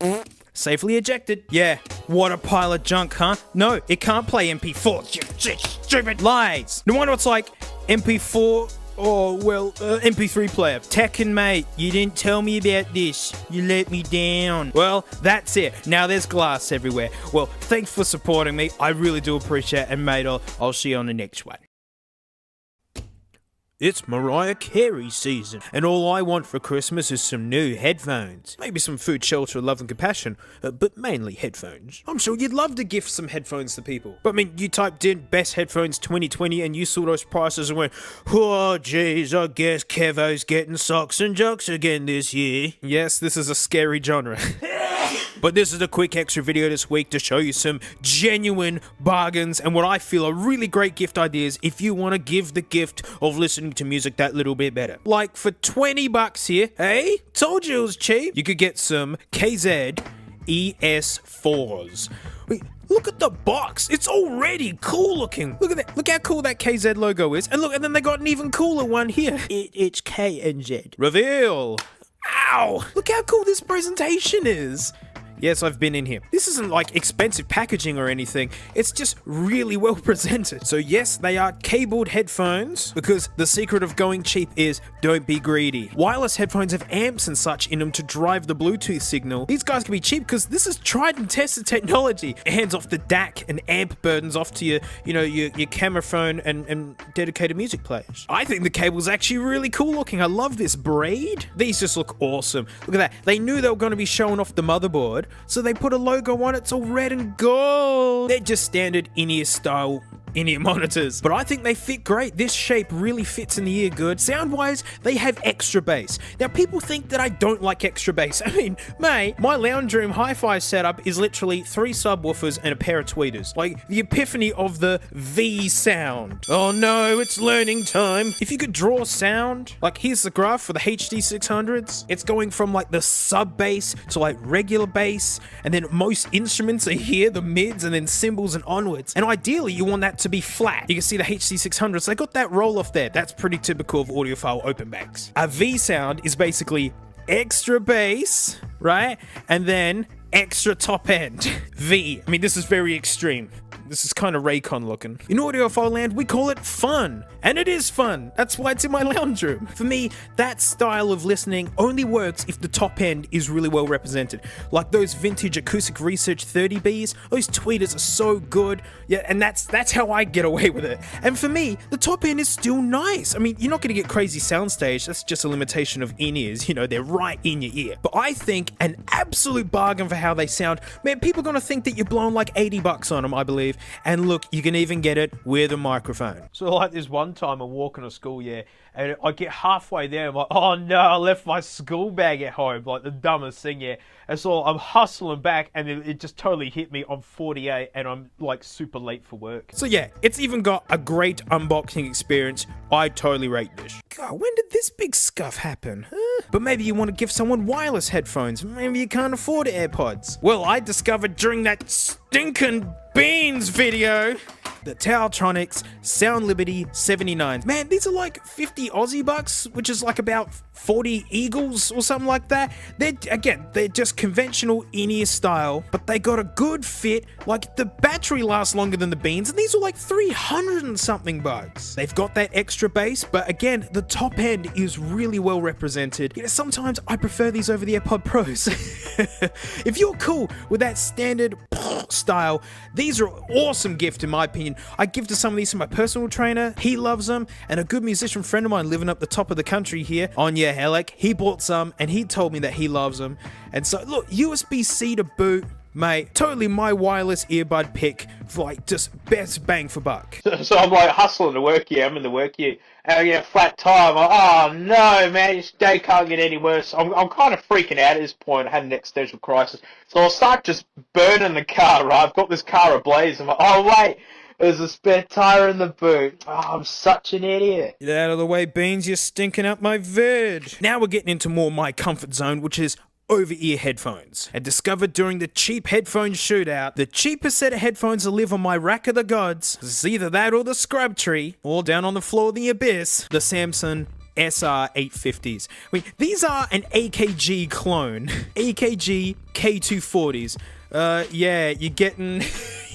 Safely ejected. Yeah, what a pile of junk, huh? No, it can't play MP4. You stupid lies. No wonder it's like MP4 or, well, MP3 player. Tekken, mate, you didn't tell me about this. You let me down. Well, that's it. Now there's glass everywhere. Well, thanks for supporting me. I really do appreciate it. And, mate, I'll see you on the next one. It's Mariah Carey season, and all I want for Christmas is some new headphones. Maybe some food, shelter, love and compassion, but mainly headphones. I'm sure you'd love to gift some headphones to people. But I mean, you typed in best headphones 2020 and you saw those prices and went, oh jeez, I guess Kevo's getting socks and jocks again this year. Yes, this is a scary genre. But this is a quick extra video this week to show you some genuine bargains and what I feel are really great gift ideas if you want to give the gift of listening to music that little bit better. Like for 20 bucks here, hey, told you it was cheap. You could get some KZ ES4s. Wait, look at the box. It's already cool looking. Look at that. Look how cool that KZ logo is. And look, and then they got an even cooler one here. It's KNZ. Reveal. Ow! Look how cool this presentation is. Yes, I've been in here. This isn't like expensive packaging or anything. It's just really well presented. So yes, they are cabled headphones because the secret of going cheap is don't be greedy. Wireless headphones have amps and such in them to drive the Bluetooth signal. These guys can be cheap because this is tried and tested technology. It hands off the DAC and amp burdens off to your camera phone and dedicated music players. I think the cable's actually really cool looking. I love this braid. These just look awesome. Look at that. They knew they were going to be showing off the motherboard, so they put a logo on it. It's all red and gold. They're just standard in-ear style in-ear monitors, but I think they fit great. This shape really fits in the ear good. Sound-wise, they have extra bass. Now, people think that I don't like extra bass. I mean, mate, my lounge room hi-fi setup is literally 3 subwoofers and a pair of tweeters. Like, the epiphany of the V sound. Oh no, it's learning time. If you could draw sound, like here's the graph for the HD 600s. It's going from like the sub bass to like regular bass, and then most instruments are here, the mids, and then cymbals and onwards. And ideally, you want that to be flat. You can see the HD 600s, they got that roll off there. That's pretty typical of audiophile open backs. A V sound is basically extra bass, right? And then extra top end. V. I mean, this is very extreme. This is kind of Raycon looking. In audiophile land, we call it fun. And it is fun. That's why it's in my lounge room. For me, that style of listening only works if the top end is really well represented. Like those vintage Acoustic Research 30Bs, those tweeters are so good. Yeah, and that's how I get away with it. And for me, the top end is still nice. I mean, you're not going to get crazy soundstage. That's just a limitation of in-ears. You know, they're right in your ear. But I think an absolute bargain for how they sound. Man, people are going to think that you're blowing like 80 bucks on them, I believe. And look, you can even get it with a microphone. So like this one time I'm walking to school, yeah, and I get halfway there, I'm like, oh no, I left my school bag at home, like the dumbest thing, yeah. And so I'm hustling back, and it just totally hit me. I'm 48, and I'm like super late for work. So yeah, it's even got a great unboxing experience. I totally rate this. God, when did this big scuff happen? But maybe you want to give someone wireless headphones. Maybe you can't afford AirPods. Well, I discovered during that stinking beans video the Taotronics Sound Liberty 79s. Man, these are like 50 Aussie bucks, which is like about 40 Eagles or something like that. They're just conventional in-ear style, but they got a good fit. Like the battery lasts longer than the beans, and these are like 300 and something bucks. They've got that extra bass, but again, the top end is really well represented. You know, sometimes I prefer these over the AirPod Pros. If you're cool with that standard style, these are an awesome gift in my opinion. I give to some of these to my personal trainer. He loves them, and a good musician friend of mine living up the top of the country here, Anya Helek, he bought some and he told me that he loves them. And so look, USB-C to boot, mate, totally my wireless earbud pick for like just best bang for buck. So I'm like hustling to work here. I'm in the work here. And I get a flat tire. I'm like, oh no, man, this day can't get any worse. I'm kind of freaking out at this point. I had an existential crisis. So I'll start just burning the car, right? I've got this car ablaze. I'm like, oh wait, there's a spare tire in the boot. Oh, I'm such an idiot. Get out of the way, Beans, you're stinking up my vid. Now we're getting into more my comfort zone, which is over-ear headphones. And discovered during the cheap headphone shootout, the cheapest set of headphones to live on my rack of the gods is either that or the scrub tree, or down on the floor of the abyss, the Samson SR850s. I mean, these are an AKG clone. AKG K240s. Yeah, you're getting...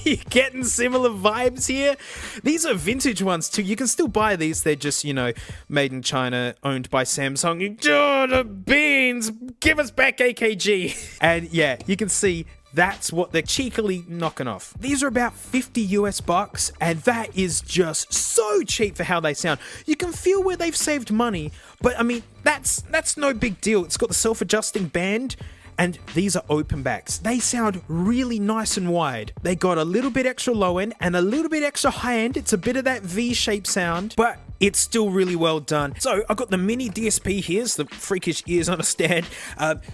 You're getting similar vibes here. These are vintage ones too. You can still buy these. They're just, you know, made in China, owned by Samsung. Oh, the beans! Give us back AKG. And yeah, you can see That's what they're cheekily knocking off. These are about 50 US bucks, and that is just so cheap for how they sound. You can feel where they've saved money, but I mean, that's no big deal. It's got the self-adjusting band, and these are open backs. They sound really nice and wide. They got a little bit extra low end and a little bit extra high end. It's a bit of that V-shaped sound, but it's still really well done. So I've got the mini DSP here, it's the freakish ears on a stand.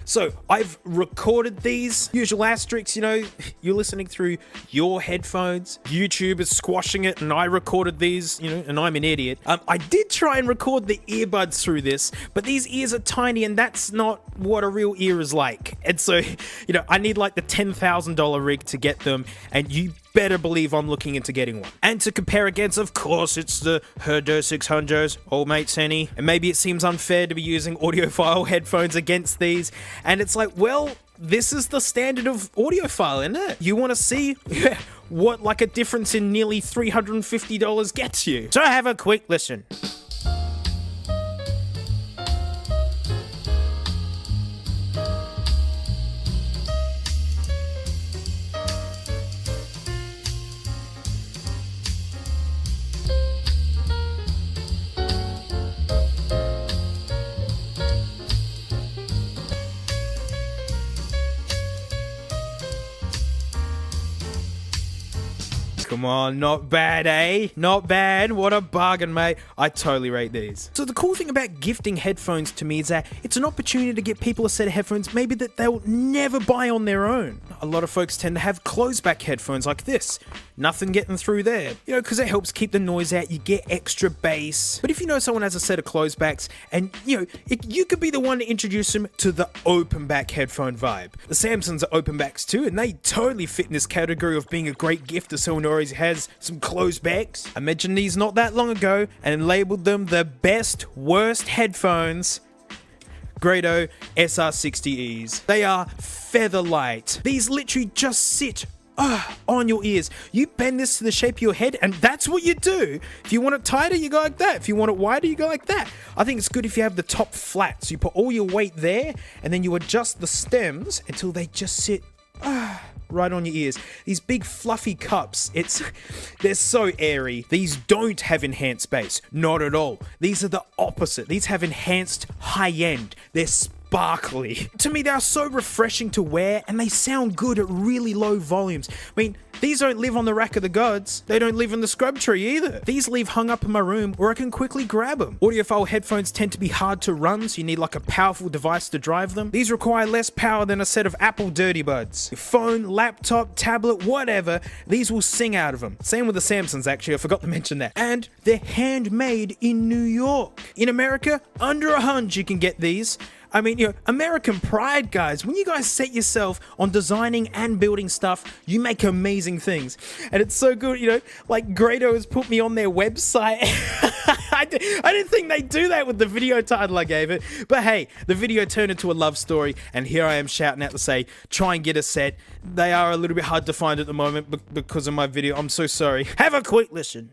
So I've recorded these. Usual asterisks, you know, you're listening through your headphones. YouTube is squashing it, and I recorded these, you know, and I'm an idiot. I did try and record the earbuds through this, but these ears are tiny, and that's not what a real ear is like. And so, you know, I need like the $10,000 rig to get them, and you better believe I'm looking into getting one. And to compare against, of course, it's the Herder 600s, old mate Senny. And maybe it seems unfair to be using audiophile headphones against these. And it's like, well, this is the standard of audiophile, isn't it? You want to see what like a difference in nearly $350 gets you. So have a quick listen. Come on, not bad, eh? Not bad. What a bargain, mate. I totally rate these. So the cool thing about gifting headphones to me is that it's an opportunity to get people a set of headphones maybe that they'll never buy on their own. A lot of folks tend to have closed back headphones like this. Nothing getting through there. You know, because it helps keep the noise out, you get extra bass. But if you know someone has a set of closed backs, and you know, you could be the one to introduce them to the open back headphone vibe. The Samsons are open backs too, and they totally fit in this category of being a great gift to someone who already has some closed backs. I mentioned these not that long ago and labeled them the best worst headphones. Grado SR60Es. They are feather light. These literally just sit on your ears. You bend this to the shape of your head, and that's what you do. If you want it tighter, you go like that. If you want it wider, you go like that. I think it's good if you have the top flat, so you put all your weight there, and then you adjust the stems until they just sit right on your ears. These big fluffy cups, they're so airy. These don't have enhanced bass, not at all. These are the opposite. These have enhanced high end. They're sparkly. To me, they are so refreshing to wear, and they sound good at really low volumes. I mean, these don't live on the rack of the gods. They don't live in the scrub tree either. These live hung up in my room where I can quickly grab them. Audiophile headphones tend to be hard to run, so you need like a powerful device to drive them. These require less power than a set of Apple Dirty Buds. Your phone, laptop, tablet, whatever, these will sing out of them. Same with the Samsons, actually, I forgot to mention that. And they're handmade in New York. In America, under $100 you can get these. I mean, you know, American pride, guys. When you guys set yourself on designing and building stuff, you make amazing things. And it's so good, you know, like Grado has put me on their website. I didn't think they'd do that with the video title I gave it. But hey, the video turned into a love story, and here I am shouting out to say, try and get a set. They are a little bit hard to find at the moment because of my video. I'm so sorry. Have a quick listen.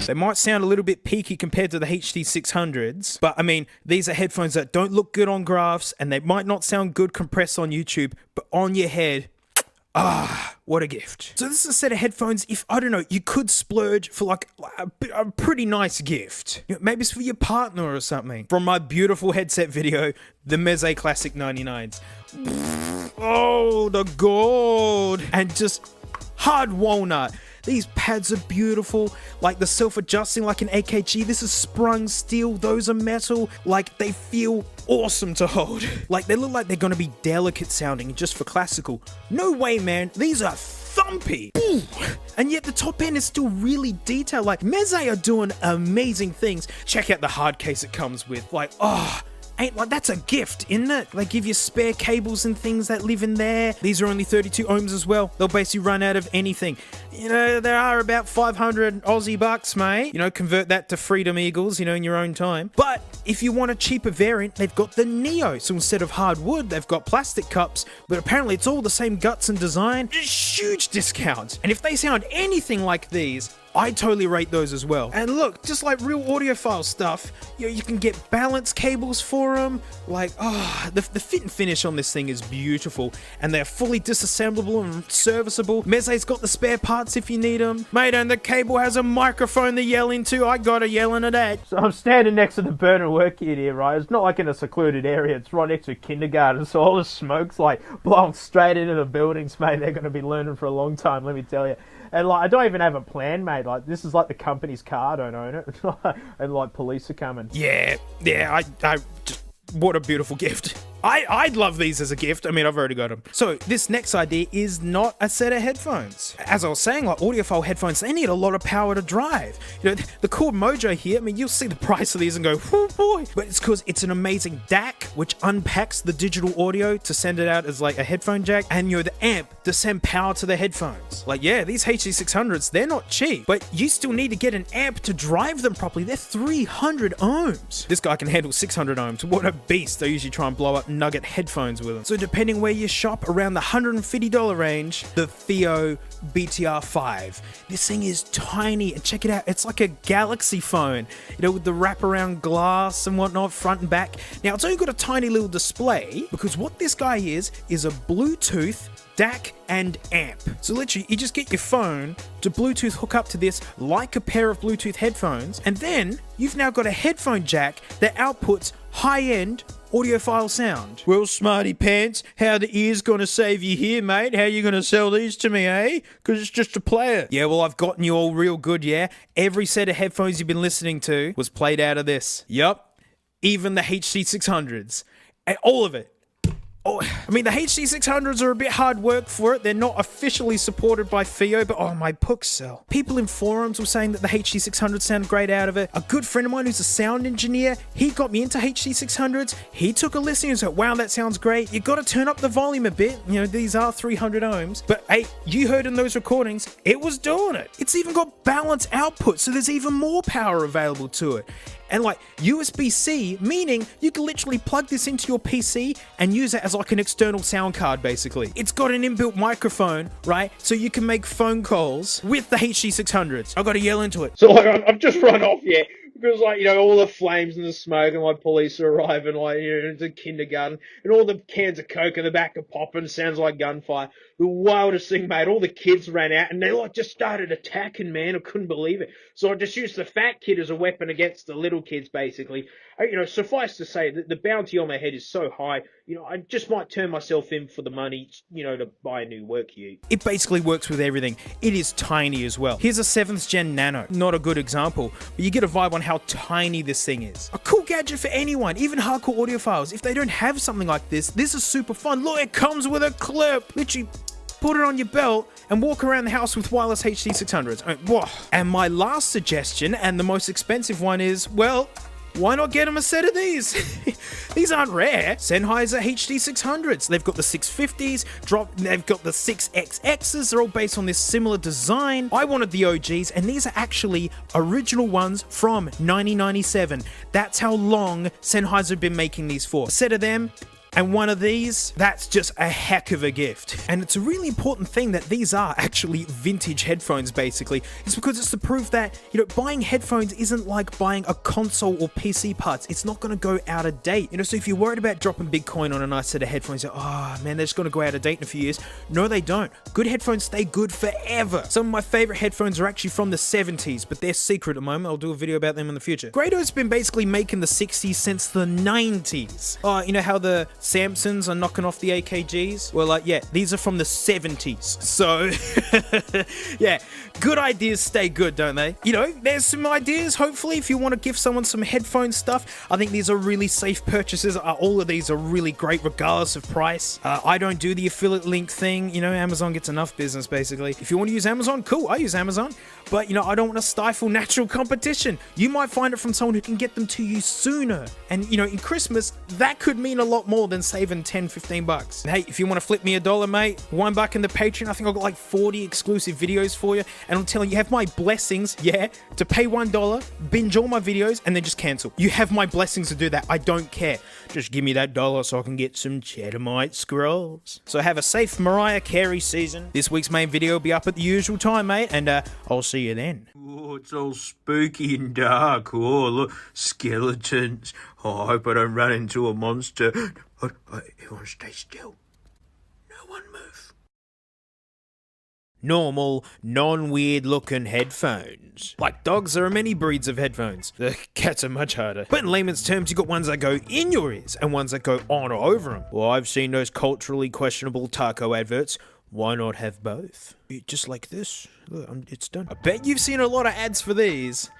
They might sound a little bit peaky compared to the HD600s, but I mean, these are headphones that don't look good on graphs, and they might not sound good compressed on YouTube, but on your head, what a gift. So this is a set of headphones, if, I don't know, you could splurge for like a pretty nice gift. You know, maybe it's for your partner or something. From my beautiful headset video, the Meze Classic 99s. Oh, the gold. And just hard walnut. These pads are beautiful, like the self-adjusting like an AKG. This is sprung steel, those are metal. Like, they feel awesome to hold. Like, they look like they're gonna be delicate sounding just for classical. No way, man, these are thumpy. Ooh. And yet the top end is still really detailed. Like, Meze are doing amazing things. Check out the hard case it comes with. Like, ain't like that's a gift, isn't it? They give you spare cables and things that live in there. These are only 32 ohms as well. They'll basically run out of anything. You know, there are about 500 Aussie bucks, mate. You know, convert that to Freedom Eagles, you know, in your own time. But if you want a cheaper variant, they've got the Neo. So instead of hardwood, they've got plastic cups, but apparently it's all the same guts and design. Huge discounts. And if they sound anything like these, I totally rate those as well. And look, just like real audiophile stuff, you can get balance cables for them. Like, the fit and finish on this thing is beautiful. And they're fully disassemblable and serviceable. Meze's got the spare parts if you need them. Mate, and the cable has a microphone to yell into. I gotta yell into that. So I'm standing next to the burn and work kit here, right? It's not like in a secluded area. It's right next to a kindergarten. So all the smoke's like blowing straight into the buildings, mate. They're going to be learning for a long time, let me tell you. And like, I don't even have a plan, mate. Like, this is like the company's car. I don't own it. And like, police are coming. Yeah, I just, what a beautiful gift. I'd love these as a gift. I mean, I've already got them. So this next idea is not a set of headphones. As I was saying, like audiophile headphones, they need a lot of power to drive. You know, the Cord Mojo here, I mean, you'll see the price of these and go, oh boy. But it's because it's an amazing DAC, which unpacks the digital audio to send it out as like a headphone jack, and the amp to send power to the headphones. Like, yeah, these HC600s, they're not cheap, but you still need to get an amp to drive them properly. They're 300 ohms. This guy can handle 600 ohms. What a beast. I usually try and blow up Nugget headphones with them. So depending where you shop, around the $150 range, the Theo BTR5. This thing is tiny, and check it out, it's like a Galaxy phone, you know, with the wraparound glass and whatnot, front and back. Now, it's only got a tiny little display, because what this guy is a Bluetooth DAC and amp. So literally, you just get your phone to Bluetooth hook up to this like a pair of Bluetooth headphones, and then you've now got a headphone jack that outputs high-end audiophile sound. Well, smarty pants, how the ears gonna save you here, mate? How you gonna sell these to me, eh? Because it's just a player. Yeah, well, I've gotten you all real good, yeah? Every set of headphones you've been listening to was played out of this. Yup. Even the HC600s. And all of it. Oh, I mean, the HC600s are a bit hard work for it. They're not officially supported by Theo, but oh, my books sell. People in forums were saying that the HC600s sound great out of it. A good friend of mine who's a sound engineer, he got me into HC600s. He took a listen and said, wow, that sounds great. You got to turn up the volume a bit. You know, these are 300 ohms. But hey, you heard in those recordings, it was doing it. It's even got balance output, so there's even more power available to it. And like USB-C, meaning you can literally plug this into your PC and use it as like an external sound card, basically. It's got an inbuilt microphone, right? So you can make phone calls with the HC600s. I gotta yell into it. So like, I've just run off, yeah. Because, like, you know, all the flames and the smoke and, like, police are arriving, like, you know, into kindergarten. And all the cans of Coke in the back are popping. Sounds like gunfire. The wildest thing, mate. All the kids ran out and they, like, just started attacking, man. I couldn't believe it. So I just used the fat kid as a weapon against the little kids, basically. You know, suffice to say that the bounty on my head is so high, you know, I just might turn myself in for the money, you know, to buy a new work ute. It basically works with everything. It is tiny as well. Here's a 7th gen Nano. Not a good example, but you get a vibe on how tiny this thing is. A cool gadget for anyone, even hardcore audiophiles. If they don't have something like this is super fun. Look, it comes with a clip. Literally, put it on your belt and walk around the house with wireless HC600s. I mean, whoa. And my last suggestion, and the most expensive one, is, well, why not get them a set of these? These aren't rare. Sennheiser HD600s. They've got the 650s, they've got the 6XXs. They're all based on this similar design. I wanted the OGs, and these are actually original ones from 1997. That's how long Sennheiser have been making these for. A set of them, and one of these, that's just a heck of a gift. And it's a really important thing that these are actually vintage headphones, basically. It's because it's the proof that, you know, buying headphones isn't like buying a console or PC parts. It's not going to go out of date. You know, so if you're worried about dropping big coin on a nice set of headphones, you're, oh man, they're just going to go out of date in a few years. No, they don't. Good headphones stay good forever. Some of my favorite headphones are actually from the 70s, but they're secret at the moment. I'll do a video about them in the future. Grado's been basically making the 60s since the 90s. You know how the Samsons are knocking off the AKGs? Well, yeah, these are from the 70s. So, yeah, good ideas stay good, don't they? You know, there's some ideas, hopefully, if you want to give someone some headphone stuff. I think these are really safe purchases. All of these are really great, regardless of price. I don't do the affiliate link thing. You know, Amazon gets enough business, basically. If you want to use Amazon, cool, I use Amazon. But, you know, I don't want to stifle natural competition. You might find it from someone who can get them to you sooner. And, you know, in Christmas, that could mean a lot more than saving 10, 15 bucks. And hey, if you want to flip me $1, mate, $1 in the Patreon, I think I've got like 40 exclusive videos for you. And I'm telling you, you have my blessings, yeah, to pay $1, binge all my videos, and then just cancel. You have my blessings to do that. I don't care. Just give me that $1 so I can get some Cheddarmite scrolls. So have a safe Mariah Carey season. This week's main video will be up at the usual time, mate, and I'll see you then. Oh, it's all spooky and dark. Oh, look, skeletons. Oh, I hope I don't run into a monster. Everyone stay still. No one move. Normal, non-weird looking headphones. Like dogs, there are many breeds of headphones. The cats are much harder. But in layman's terms, you got ones that go in your ears and ones that go on or over them. Well, I've seen those culturally questionable taco adverts. Why not have both? Just like this. Look, it's done. I bet you've seen a lot of ads for these.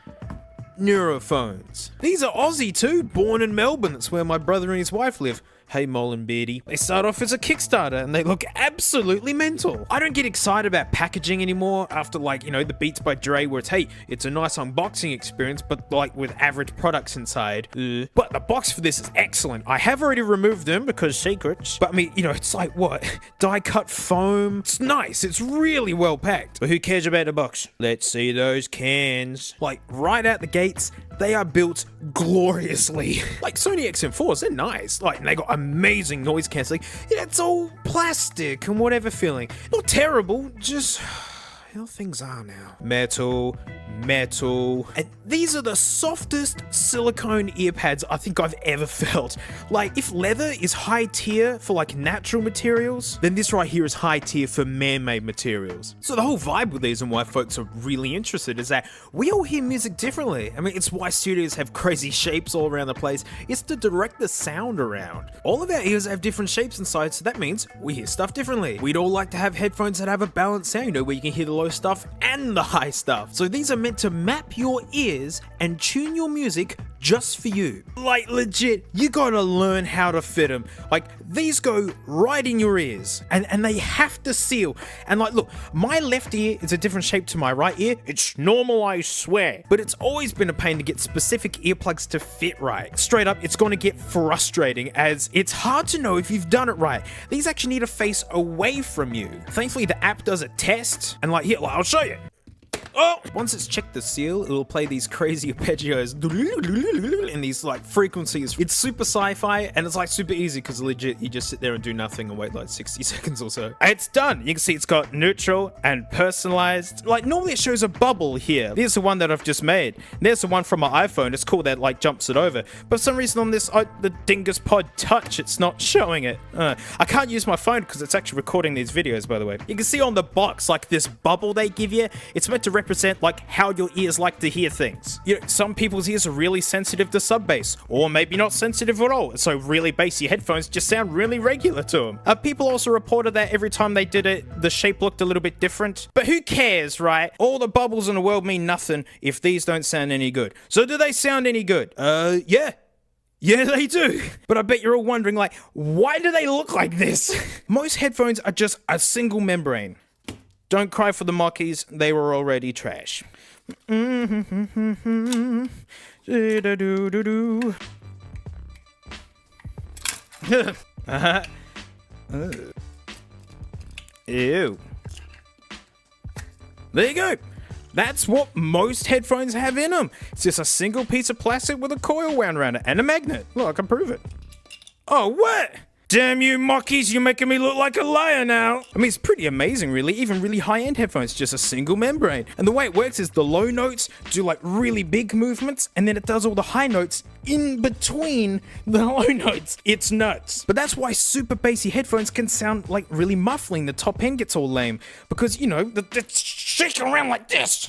Neurophones. These are Aussie too, born in Melbourne. That's where my brother and his wife live. Hey, Mole and Beardy. They start off as a Kickstarter and they look absolutely mental. I don't get excited about packaging anymore after, like, you know, the Beats by Dre where it's, hey, it's a nice unboxing experience, but like with average products inside. But the box for this is excellent. I have already removed them because secrets. But I mean, you know, it's like what? Die cut foam. It's nice. It's really well packed. But who cares about the box? Let's see those cans. Like right out the gates, they are built gloriously. Like Sony XM4s, they're nice. Like, they got amazing noise cancelling. Yeah, it's all plastic and whatever feeling. Not terrible, just how things are now. Metal. And these are the softest silicone earpads I think I've ever felt. Like, if leather is high tier for like natural materials, then this right here is high tier for man-made materials. So the whole vibe with these and why folks are really interested is that we all hear music differently. I mean, it's why studios have crazy shapes all around the place. It's to direct the sound around. All of our ears have different shapes inside, so that means we hear stuff differently. We'd all like to have headphones that have a balanced sound, you know, where you can hear the low stuff and the high stuff. So these are meant to map your ears and tune your music just for you. Like, legit, you gotta learn how to fit them. Like, these go right in your ears and they have to seal. And like, look, my left ear is a different shape to my right ear. It's normal, I swear. But it's always been a pain to get specific earplugs to fit right. Straight up, it's gonna get frustrating as it's hard to know if you've done it right. These actually need to face away from you. Thankfully, the app does a test and like, here, I'll show you. Oh! Once it's checked the seal, it'll play these crazy arpeggios in these like frequencies. It's super sci-fi and it's like super easy because legit you just sit there and do nothing and wait like 60 seconds or so. It's done. You can see it's got neutral and personalized. Like normally it shows a bubble here. Here's the one that I've just made. There's the one from my iPhone. It's cool that like jumps it over. But for some reason on this, the Dingus Pod Touch, it's not showing it. I can't use my phone because it's actually recording these videos, by the way. You can see on the box like this bubble they give you. It's meant to represent like how your ears like to hear things. You know, some people's ears are really sensitive to sub bass, or maybe not sensitive at all, so really bassy headphones just sound really regular to them. People also reported that every time they did it, the shape looked a little bit different. But who cares, right? All the bubbles in the world mean nothing if these don't sound any good. So do they sound any good? Yeah. Yeah, they do. But I bet you're all wondering, like, why do they look like this? Most headphones are just a single membrane. Don't cry for the Mockies, they were already trash. Ew. There you go. That's what most headphones have in them. It's just a single piece of plastic with a coil wound around it and a magnet. Look, I can prove it. Oh, what? Damn you, Mockies, you're making me look like a liar now. I mean, it's pretty amazing, really. Even really high-end headphones, just a single membrane. And the way it works is the low notes do like really big movements, and then it does all the high notes in between the low notes. It's nuts. But that's why super bassy headphones can sound like really muffling. The top end gets all lame because, you know, they're shaking around like this.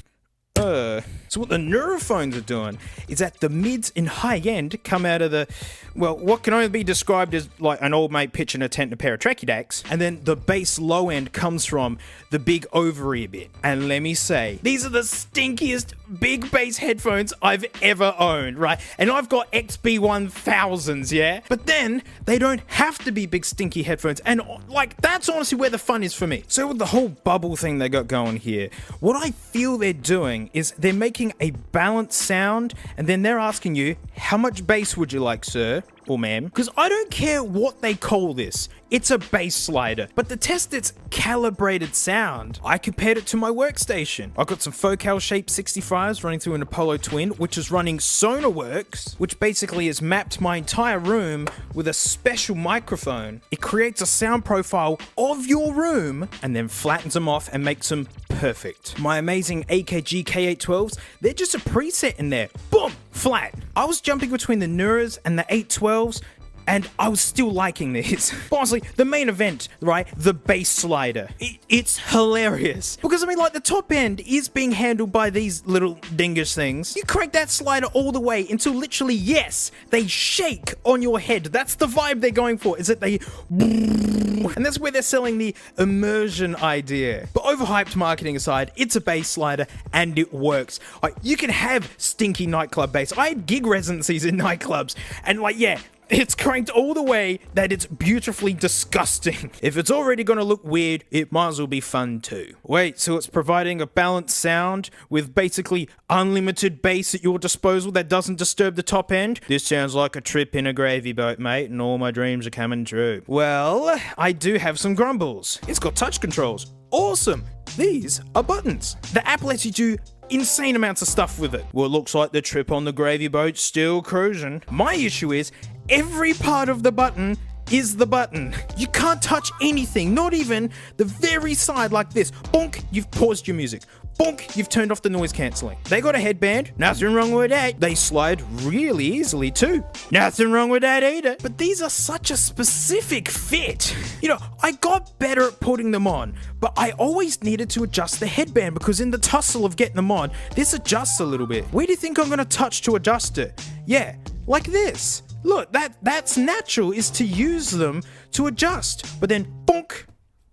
So what the Neurophones are doing is that the mids and high end come out of the, well, what can only be described as like an old mate pitching a tent and a pair of tracky decks, and then the bass low end comes from the big over ear bit. And let me say, these are the stinkiest big bass headphones I've ever owned, right? And I've got XB1000s, yeah? But then they don't have to be big stinky headphones, and like that's honestly where the fun is for me. So with the whole bubble thing they got going here, what I feel they're doing is they're making a balanced sound, and then they're asking you, how much bass would you like, sir? simple, man, because I don't care what they call this. It's a bass slider, but to test its calibrated sound, I compared it to my workstation. I got some Focal Shape 65s running through an Apollo Twin, which is running Sonarworks, which basically has mapped my entire room with a special microphone. It creates a sound profile of your room and then flattens them off and makes them perfect. My amazing AKG K812s, they're just a preset in there. Boom! Flat. I was jumping between the Neuras and the 812s, and I was still liking this. Honestly, the main event, right? The bass slider. It's hilarious. Because, I mean, like, the top end is being handled by these little dingus things. You crank that slider all the way until literally, yes, they shake on your head. That's the vibe they're going for, is that they... And that's where they're selling the immersion idea. But overhyped marketing aside, it's a bass slider and it works. Like, you can have stinky nightclub bass. I had gig residencies in nightclubs, and like, yeah, it's cranked all the way that it's beautifully disgusting. If it's already gonna look weird, it might as well be fun too. Wait, so it's providing a balanced sound with basically unlimited bass at your disposal that doesn't disturb the top end? This sounds like a trip in a gravy boat, mate, and all my dreams are coming true. Well, I do have some grumbles. It's got touch controls. Awesome. These are buttons. The app lets you do insane amounts of stuff with it. Well, it looks like the trip on the gravy boat's still cruising. My issue is every part of the button is the button. You can't touch anything, not even the very side like this. Bonk, you've paused your music. Bonk, you've turned off the noise cancelling. They got a headband, nothing wrong with that. They slide really easily too. Nothing wrong with that either. But these are such a specific fit. You know, I got better at putting them on, but I always needed to adjust the headband because in the tussle of getting them on, this adjusts a little bit. Where do you think I'm gonna touch to adjust it? Yeah, like this. Look, that's natural, is to use them to adjust. But then, bonk,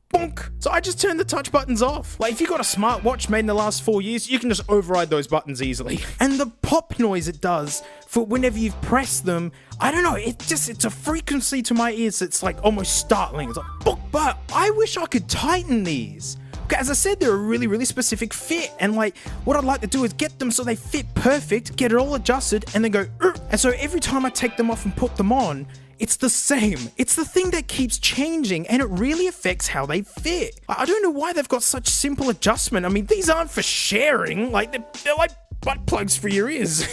bonk. So I just turned the touch buttons off. Like, if you got a smartwatch made in the last 4 years, you can just override those buttons easily. And the pop noise it does for whenever you've pressed them, I don't know, it's a frequency to my ears that's like almost startling. It's like, bonk. But I wish I could tighten these. As I said, they're a really, really specific fit, and like, what I'd like to do is get them so they fit perfect, get it all adjusted, and then go, and so every time I take them off and put them on, it's the same. It's the thing that keeps changing, and it really affects how they fit. I don't know why they've got such simple adjustment. I mean, these aren't for sharing, like, they're like butt plugs for your ears.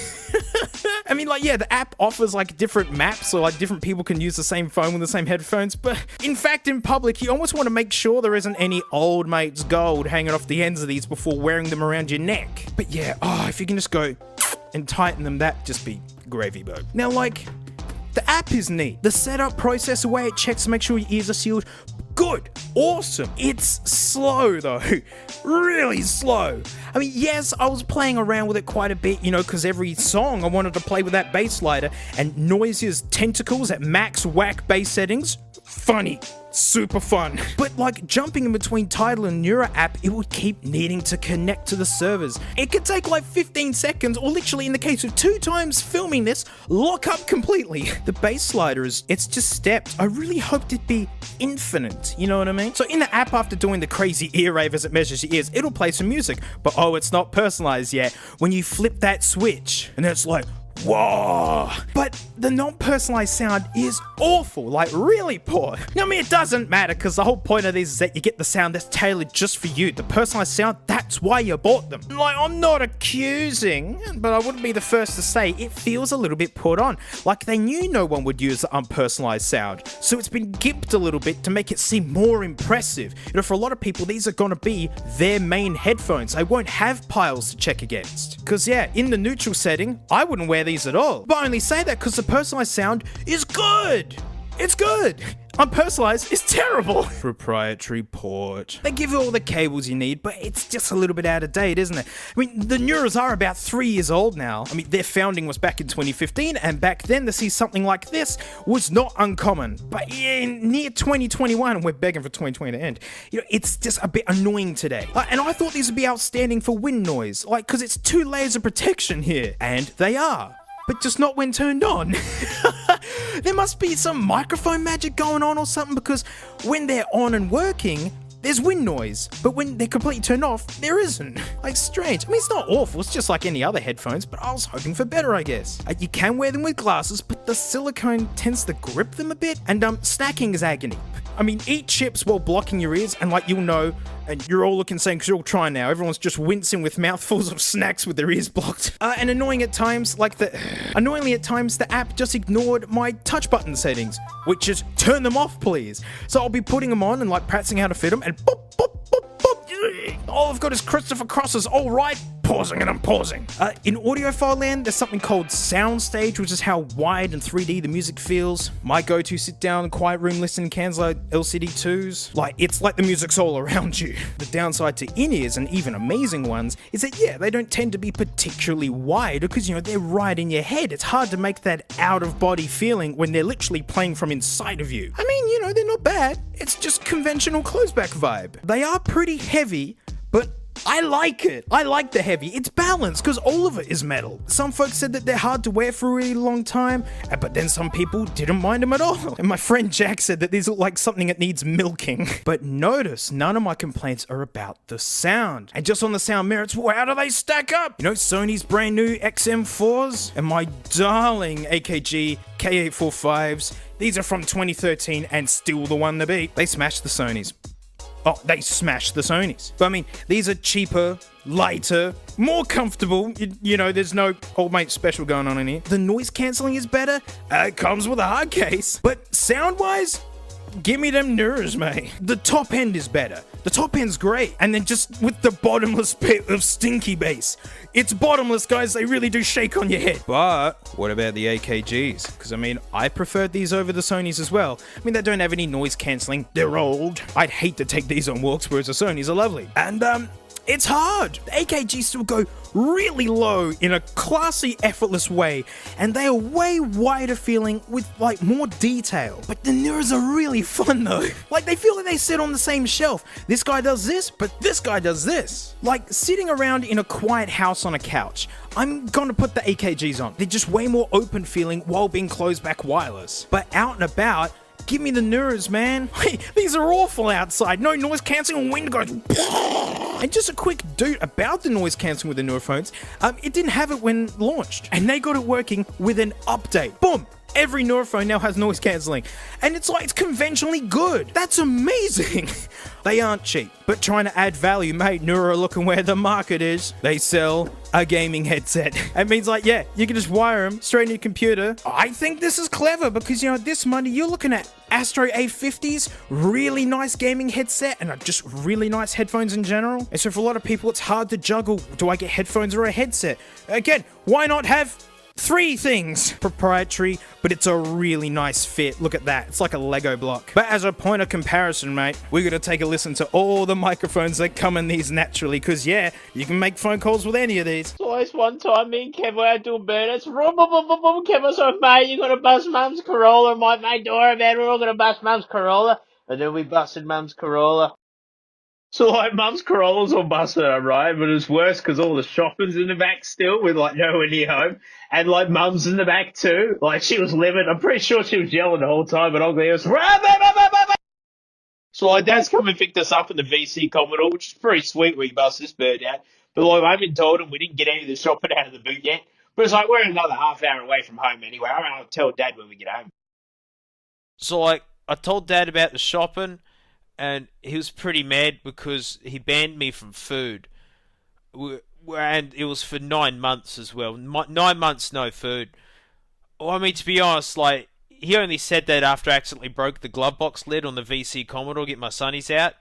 I mean, like, yeah, the app offers like different maps, so like different people can use the same phone with the same headphones, but in fact, in public, you almost want to make sure there isn't any old mate's gold hanging off the ends of these before wearing them around your neck. But yeah, if you can just go and tighten them, that'd just be gravy boat. Now, like, the app is neat. The setup process, the way it checks to make sure your ears are sealed, good, awesome. It's slow though, really slow. I mean, yes, I was playing around with it quite a bit, you know, because every song I wanted to play with that bass slider, and Noise's tentacles at max whack bass settings, funny. Super fun. But like jumping in between Tidal and Neura app, it would keep needing to connect to the servers. It could take like 15 seconds, or literally in the case of 2 times filming this, lock up completely. The bass slider it's just stepped. I really hoped it'd be infinite, you know what I mean? So in the app, after doing the crazy ear rave as it measures your ears, it'll play some music, but it's not personalized yet. When you flip that switch, and it's like, whoa! But the non-personalized sound is awful, like really poor. Now, I mean, it doesn't matter because the whole point of these is that you get the sound that's tailored just for you. The personalized sound, that's why you bought them. Like, I'm not accusing, but I wouldn't be the first to say it feels a little bit put on. Like they knew no one would use the unpersonalized sound, so it's been gimped a little bit to make it seem more impressive. You know, for a lot of people, these are gonna be their main headphones. They won't have piles to check against. Because yeah, in the neutral setting, I wouldn't wear these at all. But I only say that because the personalized sound is good. It's good. Unpersonalized is terrible. Proprietary port. They give you all the cables you need, but it's just a little bit out of date, isn't it? I mean, the Neuras are about 3 years old now. I mean, their founding was back in 2015, and back then to see something like this was not uncommon. But in near 2021, and we're begging for 2020 to end, you know, it's just a bit annoying today. And I thought these would be outstanding for wind noise, like, because it's 2 layers of protection here, and they are. But just not when turned on. There must be some microphone magic going on or something, because when they're on and working, there's wind noise, but when they're completely turned off, there isn't. Like, strange. I mean, it's not awful, it's just like any other headphones, but I was hoping for better, I guess. You can wear them with glasses, but the silicone tends to grip them a bit, and snacking is agony. I mean, eat chips while blocking your ears, and like, you'll know, and you're all looking same because you're all trying now. Everyone's just wincing with mouthfuls of snacks with their ears blocked. And annoyingly at times, the app just ignored my touch button settings, which is turn them off, please. So I'll be putting them on and like practicing how to fit them, and boop, boop, boop, boop. All I've got is Christopher Cross's all right, pausing and unpausing. In audiophile land, there's something called soundstage, which is how wide and 3D the music feels. My go-to sit down, quiet room listening cans like LCD2s. Like, it's like the music's all around you. The downside to in-ears, and even amazing ones, is that, yeah, they don't tend to be particularly wide because, you know, they're right in your head. It's hard to make that out-of-body feeling when they're literally playing from inside of you. I mean, you know, they're not bad. It's just conventional closeback vibe. They are pretty heavy, but I like it. I like the heavy. It's balanced because all of it is metal. Some folks said that they're hard to wear for a really long time, but then some people didn't mind them at all. And my friend Jack said that these look like something that needs milking. But notice, none of my complaints are about the sound. And just on the sound merits, well, how do they stack up? You know, Sony's brand new XM4s and my darling AKG K845s. These are from 2013 and still the one to beat. They smashed the Sonys. Oh, they smashed the Sonys. But I mean, these are cheaper, lighter, more comfortable. You know, there's no old mate special going on in here. The noise cancelling is better. It comes with a hard case. But sound-wise, give me them nerves, mate. The top end is better. The top end's great. And then just with the bottomless bit of stinky bass. It's bottomless, guys. They really do shake on your head. But what about the AKGs? Because, I mean, I preferred these over the Sonys as well. I mean, they don't have any noise cancelling. They're old. I'd hate to take these on walks, whereas the Sonys are lovely. And, it's hard. The AKGs still go really low in a classy, effortless way, and they are way wider feeling with like more detail. But the Neuras are really fun though. Like, they feel like they sit on the same shelf. This guy does this, but this guy does this. Like sitting around in a quiet house on a couch. I'm gonna put the AKGs on. They're just way more open feeling while being closed back wireless. But out and about, give me the Neuras, man. These are awful outside. No noise cancelling, wind goes. And just a quick dote about the noise cancelling with the newer phones. It didn't have it when launched, and they got it working with an update. Boom! Every Neuro phone now has noise cancelling, and it's like it's conventionally good. That's amazing. They aren't cheap, but trying to add value, mate. Neuro looking where the market is. They sell a gaming headset. It means like, yeah, you can just wire them straight in your computer. I think this is clever because, you know, this money, you're looking at Astro A50s, really nice gaming headset, and just really nice headphones in general. And so for a lot of people, it's hard to juggle. Do I get headphones or a headset? Again, why not have three things? Proprietary, but it's a really nice fit. Look at that. It's like a Lego block. But as a point of comparison, mate, we're going to take a listen to all the microphones that come in these naturally, because, yeah, you can make phone calls with any of these. Twice one time, me and Kev were out doing burnouts. Kev was like, mate, you're going to bust Mum's Corolla. My mate Dora, man, we're all going to bust Mum's Corolla. And then we busted Mum's Corolla. So, like, Mum's Corolla's all busted up, right? But it's worse because all the shopping's in the back still with, like, nowhere near home. And, like, Mum's in the back too. Like, she was livid. I'm pretty sure she was yelling the whole time, but ugly was... So, like, Dad's come and picked us up in the VC Commodore, which is pretty sweet when you bust this bird out. But, like, I haven't told him we didn't get any of the shopping out of the boot yet. But it's like, we're another half hour away from home anyway. I'll tell Dad when we get home. So, like, I told Dad about the shopping, and he was pretty mad because he banned me from food. And it was for 9 months as well. 9 months, no food. Well, I mean, to be honest, like, he only said that after I accidentally broke the glove box lid on the VC Commodore, get my sunnies out.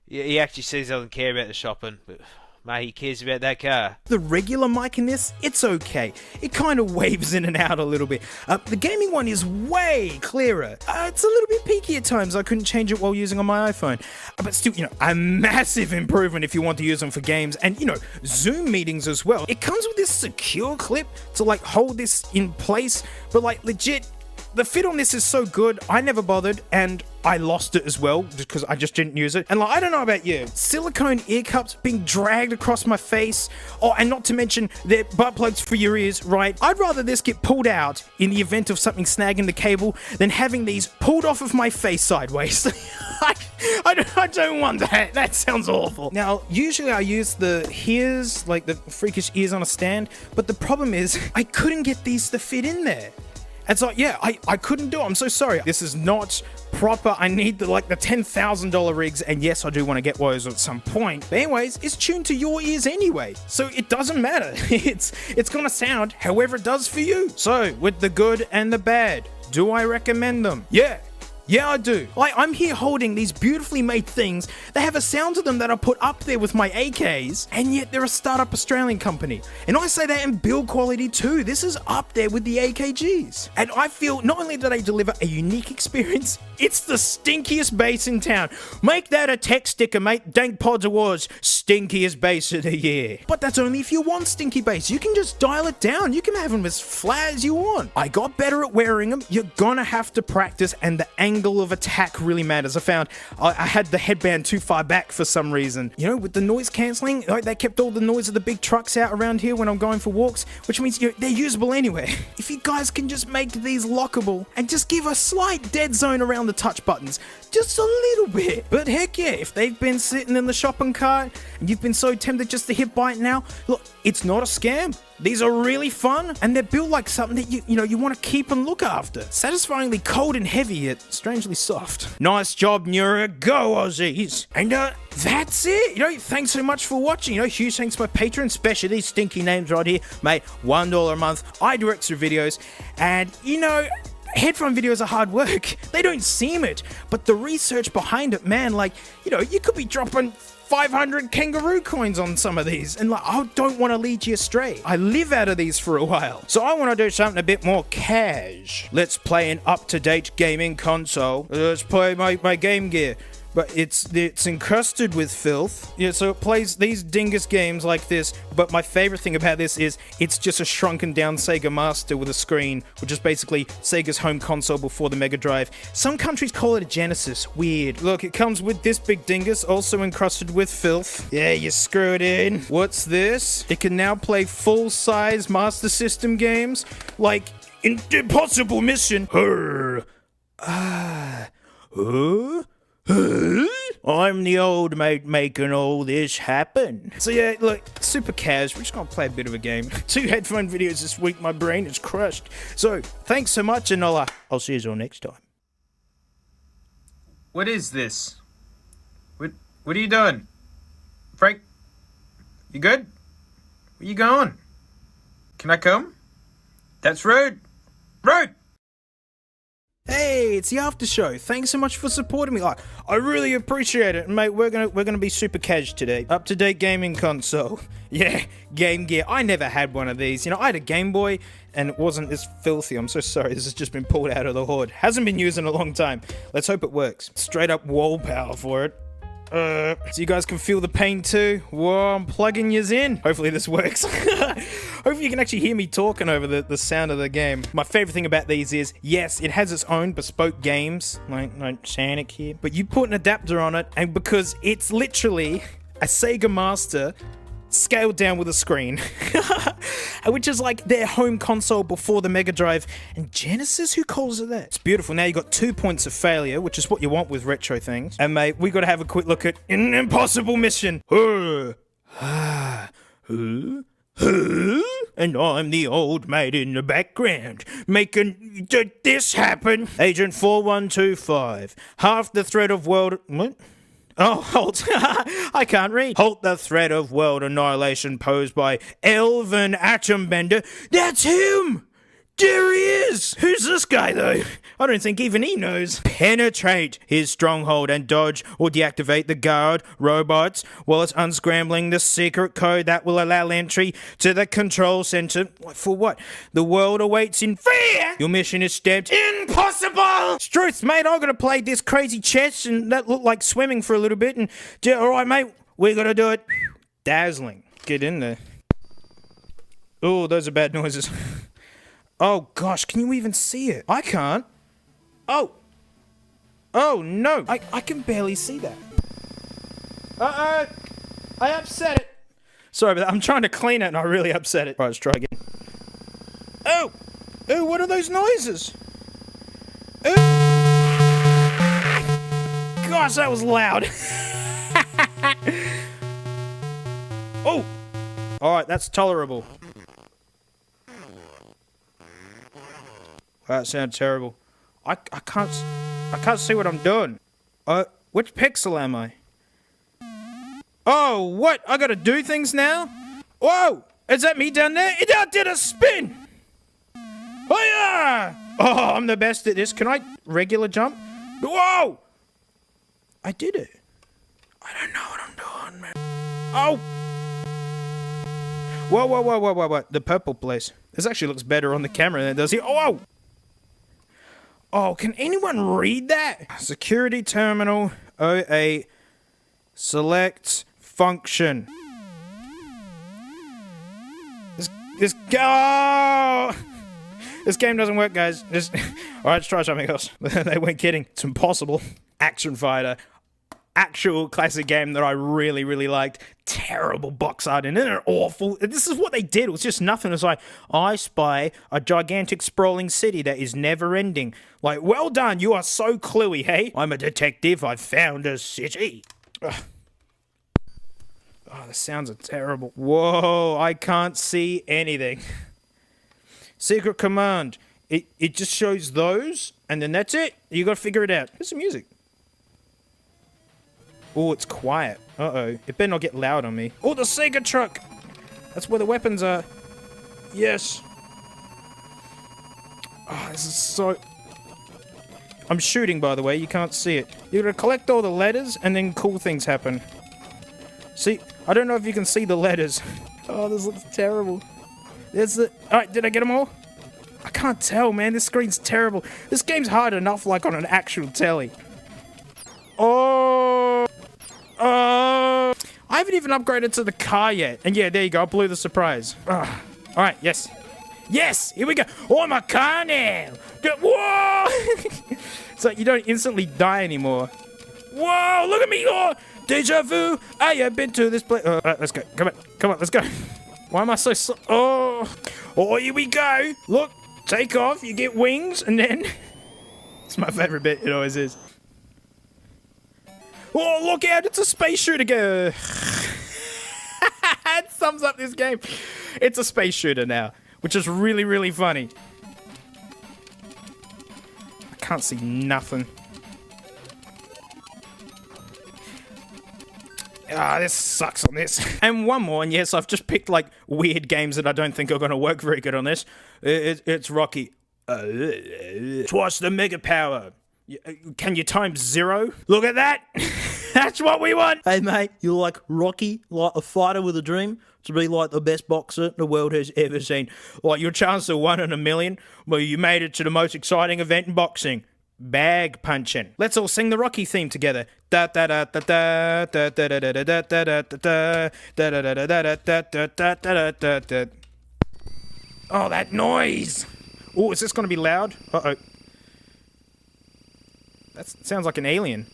He actually says he doesn't care about the shopping, but... mate, he cares about that car. The regular mic in this, it's okay. It kind of waves in and out a little bit. The gaming one is way clearer. It's a little bit peaky at times. I couldn't change it while using on my iPhone. But still, you know, a massive improvement if you want to use them for games. And, you know, Zoom meetings as well. It comes with this secure clip to, like, hold this in place. But, like, legit, the fit on this is so good, I never bothered, and I lost it as well, just because I just didn't use it. And like, I don't know about you, silicone ear cups being dragged across my face, oh, and not to mention they're butt plugs for your ears, right? I'd rather this get pulled out in the event of something snagging the cable than having these pulled off of my face sideways. I don't want that. That sounds awful. Now, usually I use the ears, like the freakish ears on a stand, but the problem is I couldn't get these to fit in there. It's like, yeah, I couldn't do it. I'm so sorry. This is not proper. I need the $10,000 rigs, and yes, I do want to get those at some point. But anyways, it's tuned to your ears anyway, so it doesn't matter. It's gonna sound however it does for you. So, with the good and the bad, do I recommend them? Yeah, I do. I'm here holding these beautifully made things. They have a sound to them that I put up there with my AKs, and yet they're a startup Australian company. And I say that in build quality too. This is up there with the AKGs. And I feel not only do they deliver a unique experience, it's the stinkiest bass in town. Make that a tech sticker, mate. Dank Pods Awards, stinkiest bass of the year. But that's only if you want stinky bass. You can just dial it down. You can have them as flat as you want. I got better at wearing them. You're gonna have to practice, and the angle of attack really matters. I found I had the headband too far back for some reason. You know, with the noise cancelling, they kept all the noise of the big trucks out around here when I'm going for walks, which means they're usable anyway. If you guys can just make these lockable and just give a slight dead zone around the touch buttons, just a little bit. But heck yeah, if they've been sitting in the shopping cart and you've been so tempted just to hit buy it now, look, it's not a scam. These are really fun, and they're built like something that you want to keep and look after. Satisfyingly cold and heavy, yet strangely soft. Nice job, Nura. Go, Aussies. And that's it. Thanks so much for watching. Huge thanks to my patrons, especially these stinky names right here. Mate, $1 a month. I do extra videos, and headphone videos are hard work. They don't seem it, but the research behind it, man, you could be dropping 500 kangaroo coins on some of these, and I don't want to lead you astray. I live out of these for a while, so I want to do something a bit more cash. Let's play an up-to-date gaming console. Let's play my Game Gear. But it's encrusted with filth. Yeah, so it plays these dingus games like this, but my favorite thing about this is it's just a shrunken down Sega Master with a screen, which is basically Sega's home console before the Mega Drive. Some countries call it a Genesis. Weird. Look, it comes with this big dingus, also encrusted with filth. Yeah, you screw it in. What's this? It can now play full-size Master System games, like Impossible Mission. I'm the old mate making all this happen. So yeah, look, super cash. We're just gonna play a bit of a game. 2 headphone videos this week, my brain is crushed. So, thanks so much, and I'll see you all next time. What is this? What are you doing? Frank? You good? Where you going? Can I come? That's rude. Rude! Hey, it's the after show. Thanks so much for supporting me. I really appreciate it. Mate, we're gonna be super cash today. Up-to-date gaming console. Yeah, Game Gear. I never had one of these. I had a Game Boy, and it wasn't this filthy. I'm so sorry. This has just been pulled out of the hoard. Hasn't been used in a long time. Let's hope it works. Straight up wall power for it. So you guys can feel the pain too. Whoa, I'm plugging yous in. Hopefully this works. Hopefully you can actually hear me talking over the sound of the game. My favorite thing about these is, yes, it has its own bespoke games, like Sonic here, but you put an adapter on it, and because it's literally a Sega Master scaled down with a screen, which is like their home console before the Mega Drive and Genesis. Who calls it that? It's beautiful. Now you got 2 points of failure, which is what you want with retro things. And mate, we got to have a quick look at an Impossible Mission. And I'm the old mate in the background, making this happen. Agent 4125, half the threat of world... What? Oh, halt. I can't read. Halt the threat of world annihilation posed by Elvin Atombender. That's him! There he is! Who's this guy, though? I don't think even he knows. Penetrate his stronghold and dodge or deactivate the guard robots while it's unscrambling the secret code that will allow entry to the control center. For what? The world awaits in fear! Your mission is stamped impossible! Struth, mate, I'm gonna play this crazy chess and that looked like swimming for a little bit and... Alright, mate, we're gonna do it. Dazzling. Get in there. Oh, those are bad noises. Oh gosh, can you even see it? I can't. Oh. Oh no, I can barely see that. Uh-oh. I upset it. Sorry about that. I'm trying to clean it and I really upset it. Alright, let's try again. Oh! Oh, what are those noises? Oh. Gosh, that was loud. Oh! Alright, that's tolerable. That sounds terrible. I can't see what I'm doing. Which pixel am I? Oh, what? I gotta do things now? Whoa! Is that me down there? I did a spin! Oh yeah! Oh, I'm the best at this. Can I regular jump? Whoa! I did it. I don't know what I'm doing, man. Oh! Whoa, whoa, whoa, whoa, whoa, whoa. The purple place. This actually looks better on the camera than it does here. Oh, whoa! Oh, can anyone read that? Security terminal 08 select function. This game doesn't work, guys. Alright, let's try something else. They weren't kidding. It's impossible. Action Fighter. Actual classic game that I really, really liked. Terrible box art and isn't it awful? This is what they did. It was just nothing. It's like, I spy a gigantic sprawling city that is never ending. Like, well done. You are so cluey, hey? I'm a detective. I've found a city. Ugh. Oh, the sounds are terrible. Whoa, I can't see anything. Secret command. It just shows those, and then that's it. You gotta figure it out. Here's some music. Oh, it's quiet. Uh-oh. It better not get loud on me. Oh, the Sega truck! That's where the weapons are. Yes. Oh, this is so... I'm shooting, by the way. You can't see it. You gotta collect all the letters, and then cool things happen. See, I don't know if you can see the letters. Oh, this looks terrible. There's the... Alright, did I get them all? I can't tell, man. This screen's terrible. This game's hard enough, like, on an actual telly. Oh... Oh... I haven't even upgraded to the car yet. And yeah, there you go. I blew the surprise. Alright, yes. Yes! Here we go. Oh, I'm a car now! Whoa! So you don't instantly die anymore. Whoa! Look at me! Oh! Deja vu! I have been to this place. Let's go. Come on. Come on, let's go. Why am I so slow? Oh! Oh, here we go! Look! Take off, you get wings, and then... It's my favorite bit, it always is. Oh, look out! It's a space shooter game! It sums up this game. It's a space shooter now, which is really, really funny. I can't see nothing. Ah, this sucks on this. And one more, and yes, I've just picked, like, weird games that I don't think are going to work very good on this. It's Rocky. Twice the mega power. Can you times 0? Look at that! That's what we want! Hey mate, you're like Rocky, like a fighter with a dream to be like the best boxer the world has ever seen. Like your chance of 1 in a million, well, you made it to the most exciting event in boxing. Bag punching. Let's all sing the Rocky theme together. Da da da da da da da da da da da da da da da da da da. Oh, that noise! Oh, is this gonna be loud? Uh-oh. That sounds like an alien.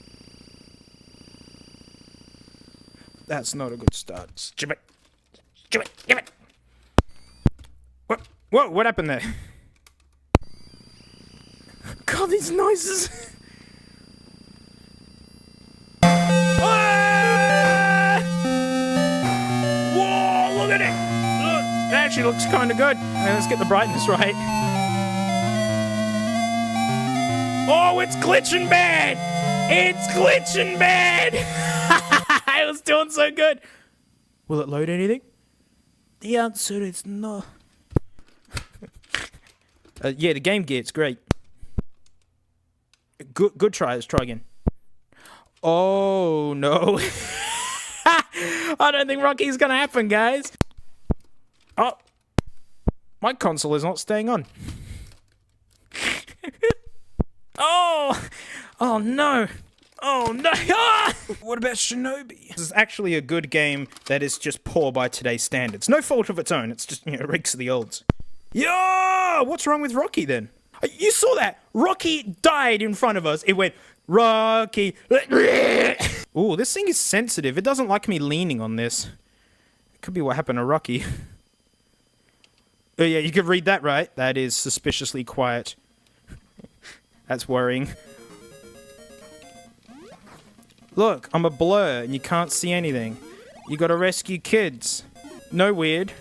That's not a good start. Skip it. Skip it. Skip it. What? Whoa, what happened there? God, these noises. Ah! Whoa, look at it. Look, that actually looks kind of good. Let's get the brightness right. Oh, it's glitching bad. It's glitching bad. It was doing so good. Will it load anything? The answer is no. Yeah, the Game Gear, it's great. Good try. Let's try again. Oh, no. I don't think Rocky's gonna happen, guys. Oh. My console is not staying on. Oh. Oh, no. Oh, no. Ah! What about Shinobi? This is actually a good game that is just poor by today's standards. No fault of its own. It's just, reeks of the olds. Yo! What's wrong with Rocky then? You saw that? Rocky died in front of us. It went, Rocky. Ooh, this thing is sensitive. It doesn't like me leaning on this. It could be what happened to Rocky. Oh yeah, you could read that, right? That is suspiciously quiet. That's worrying. Look, I'm a blur and you can't see anything. You gotta rescue kids. No weird.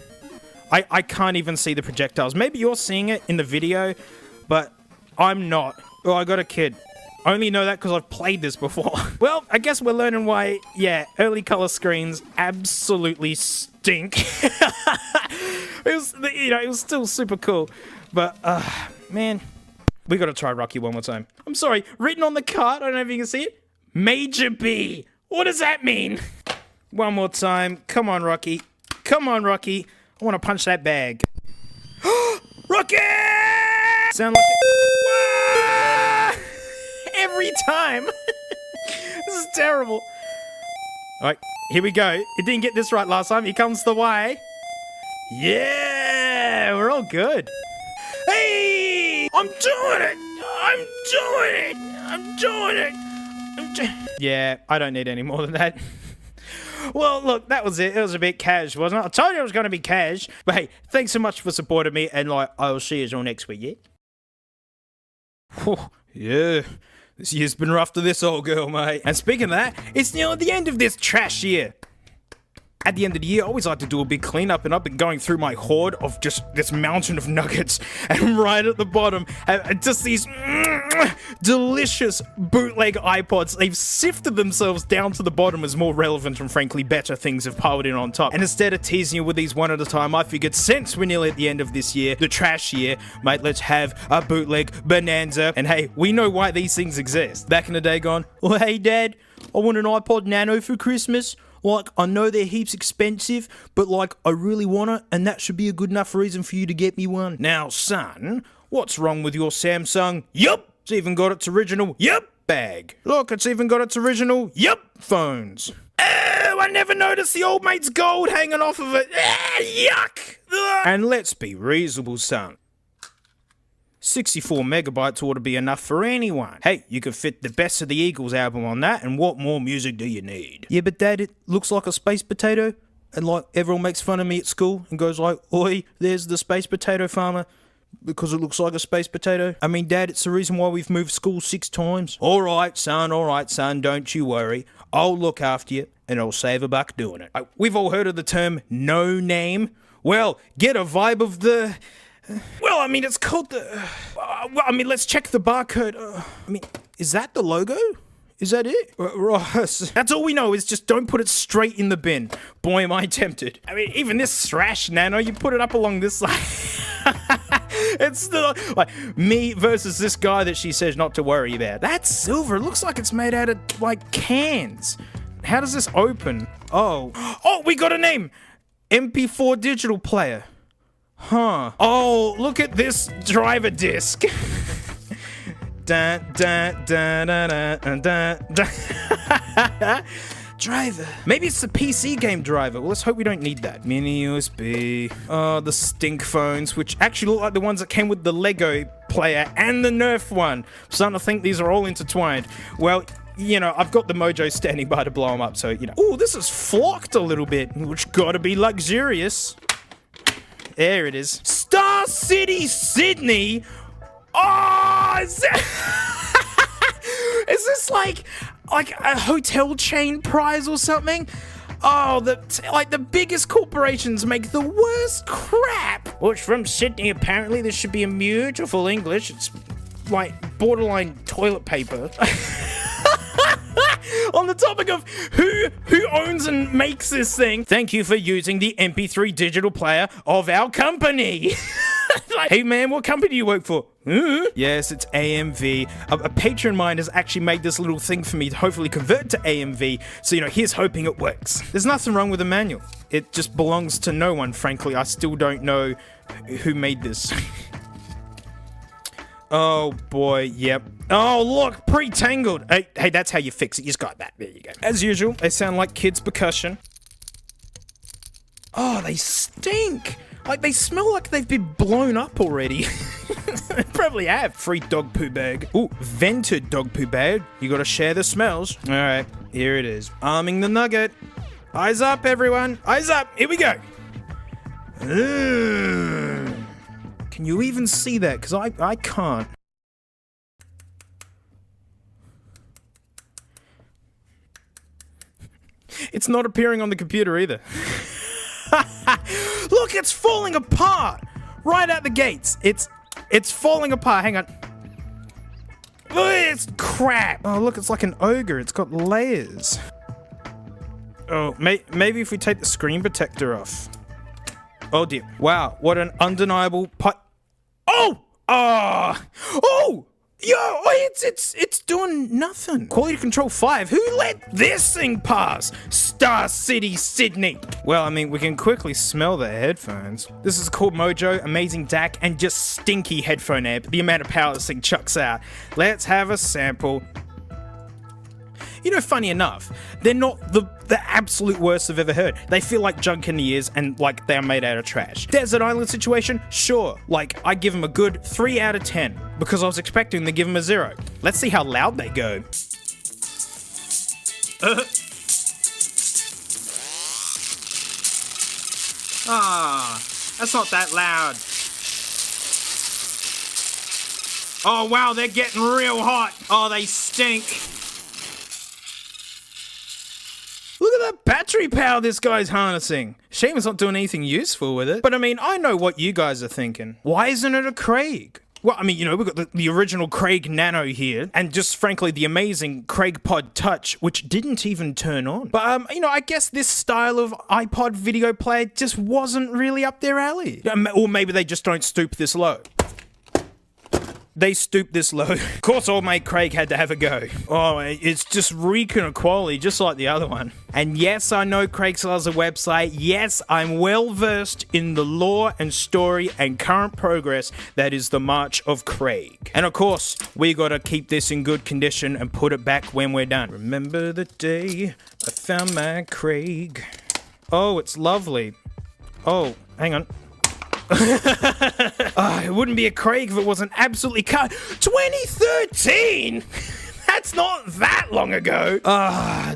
I can't even see the projectiles. Maybe you're seeing it in the video, but I'm not. Oh, I got a kid. I only know that because I've played this before. Well, I guess we're learning why, yeah, early color screens absolutely stink. It was, you know, it was still super cool. But, man, we gotta try Rocky one more time. I'm sorry, written on the card, I don't know if you can see it. Major B. What does that mean? One more time. Come on, Rocky. Come on, Rocky. I want to punch that bag. Rocky! Sound like it. Every time. This is terrible. All right, here we go. It didn't get this right last time. Here comes the Y. Yeah, we're all good. Hey, I'm doing it. I'm doing it. I'm doing it. Yeah, I don't need any more than that. Well, look, that was it. It was a bit cash, wasn't it? I told you it was going to be cash. But hey, thanks so much for supporting me, and like, I will see you all next week, yeah? Whew, yeah, this year's been rough to this old girl, mate. And speaking of that, it's nearly the end of this trash year. At the end of the year, I always like to do a big cleanup, and I've been going through my hoard of just this mountain of nuggets, and right at the bottom, just these delicious bootleg iPods. They've sifted themselves down to the bottom as more relevant and frankly better things have piled in on top. And instead of teasing you with these one at a time, I figured since we're nearly at the end of this year, the trash year, mate, let's have a bootleg bonanza. And hey, we know why these things exist. Back in the day gone, well, hey dad, I want an iPod Nano for Christmas. Like, I know they're heaps expensive, but like, I really want it, and that should be a good enough reason for you to get me one. Now, son, what's wrong with your Samsung? Yup! It's even got its original yup bag. Look, it's even got its original yup phones. Oh, I never noticed the old mate's gold hanging off of it. Yuck! And let's be reasonable, son. 64 megabytes ought to be enough for anyone. Hey, you could fit the Best of the Eagles album on that, and what more music do you need? Yeah, but Dad, it looks like a space potato, and like, everyone makes fun of me at school and goes like, oi, there's the space potato farmer, because it looks like a space potato. I mean, Dad, it's the reason why we've moved school 6 times. Alright, son, don't you worry. I'll look after you, and I'll save a buck doing it. We've all heard of the term no name. Well, get a vibe of the... Well, I mean, it's called the... I mean, let's check the barcode. I mean, is that the logo? Is that it? That's all we know is just don't put it straight in the bin. Boy, am I tempted. I mean, even this thrash nano, you put it up along this side. It's still like me versus this guy that she says not to worry about. That's silver. It looks like it's made out of, like, cans. How does this open? Oh, we got a name. MP4 digital player. Huh. Oh, look at this driver disc. Driver. Maybe it's the PC game driver. Well, let's hope we don't need that. Mini USB. Oh, the stink phones, which actually look like the ones that came with the Lego player and the Nerf one. I'm starting to think these are all intertwined. Well, you know, I've got the Mojo standing by to blow them up, so, you know. Ooh, this is flocked a little bit, which gotta be luxurious. There it is. Star City, Sydney. Oh, is this like a hotel chain prize or something? Oh, the biggest corporations make the worst crap. Which from Sydney, apparently this should be a beautiful English. It's like borderline toilet paper. On the topic of who owns and makes this thing, thank you for using the MP3 digital player of our company. Like, hey man, what company do you work for? Yes, it's AMV. A patron of mine has actually made this little thing for me to hopefully convert to AMV, so, you know, here's hoping it works. There's nothing wrong with the manual. It just belongs to no one, frankly. I still don't know who made this. Oh boy, yep. Oh look, pre-tangled. Hey, that's how you fix it. You just got that. There you go. As usual, they sound like kids' percussion. Oh, they stink. Like, they smell like they've been blown up already. They probably have. Free dog poo bag. Ooh, vented dog poo bag. You gotta share the smells. All right, here it is. Arming the nugget. Eyes up, everyone. Eyes up. Here we go. Can you even see that? Because I can't. It's not appearing on the computer either. Look, it's falling apart right out the gates. It's falling apart. Hang on. It's crap. Oh, look, it's like an ogre. It's got layers. Oh, maybe if we take the screen protector off. Oh dear. Wow, what an undeniable Oh! Oh! Yo, it's doing nothing. Quality control 5. Who let this thing pass? Star City, Sydney. Well, I mean, we can quickly smell the headphones. This is called Mojo, amazing DAC, and just stinky headphone amp. The amount of power this thing chucks out. Let's have a sample. You know, funny enough, they're not the absolute worst I've ever heard. They feel like junk in the ears and like they're made out of trash. Desert Island Situation? Sure. Like, I give them a good 3 out of 10 because I was expecting to give them a 0. Let's see how loud they go. That's not that loud. Oh, wow, they're getting real hot. Oh, they stink. Look at that battery power this guy's harnessing. Shame it's not doing anything useful with it. But I mean, I know what you guys are thinking. Why isn't it a Craig? Well, I mean, you know, we've got the original Craig Nano here, and just frankly, the amazing Craig Pod Touch, which didn't even turn on. But, you know, I guess this style of iPod video player just wasn't really up their alley. Or maybe they just don't stoop this low. They stooped this low. Of course, old mate Craig had to have a go. Oh, it's just reeking of quality, just like the other one. And yes, I know Craig still has a website. Yes, I'm well versed in the lore and story and current progress that is the March of Craig. And of course, we gotta keep this in good condition and put it back when we're done. Remember the day I found my Craig. Oh, it's lovely. Oh, hang on. It wouldn't be a Craig if it wasn't absolutely cut. 2013? That's not that long ago.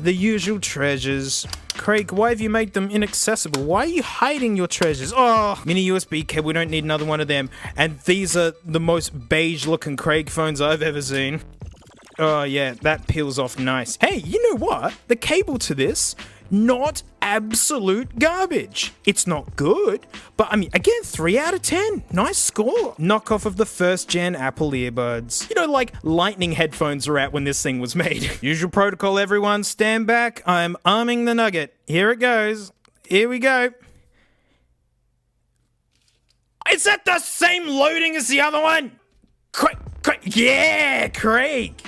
The usual treasures. Craig, why have you made them inaccessible? Why are you hiding your treasures? Oh, mini USB cable, we don't need another one of them. And these are the most beige looking Craig phones I've ever seen. Oh yeah, that peels off nice. Hey, you know what? The cable to this, not absolute garbage. It's not good, but I mean, again, 3 out of 10. Nice score. Knockoff of the first gen Apple earbuds. You know, like lightning headphones were out when this thing was made. Usual protocol, everyone. Stand back. I'm arming the nugget. Here it goes. Here we go. Is that the same loading as the other one? Craig. Yeah, Craig.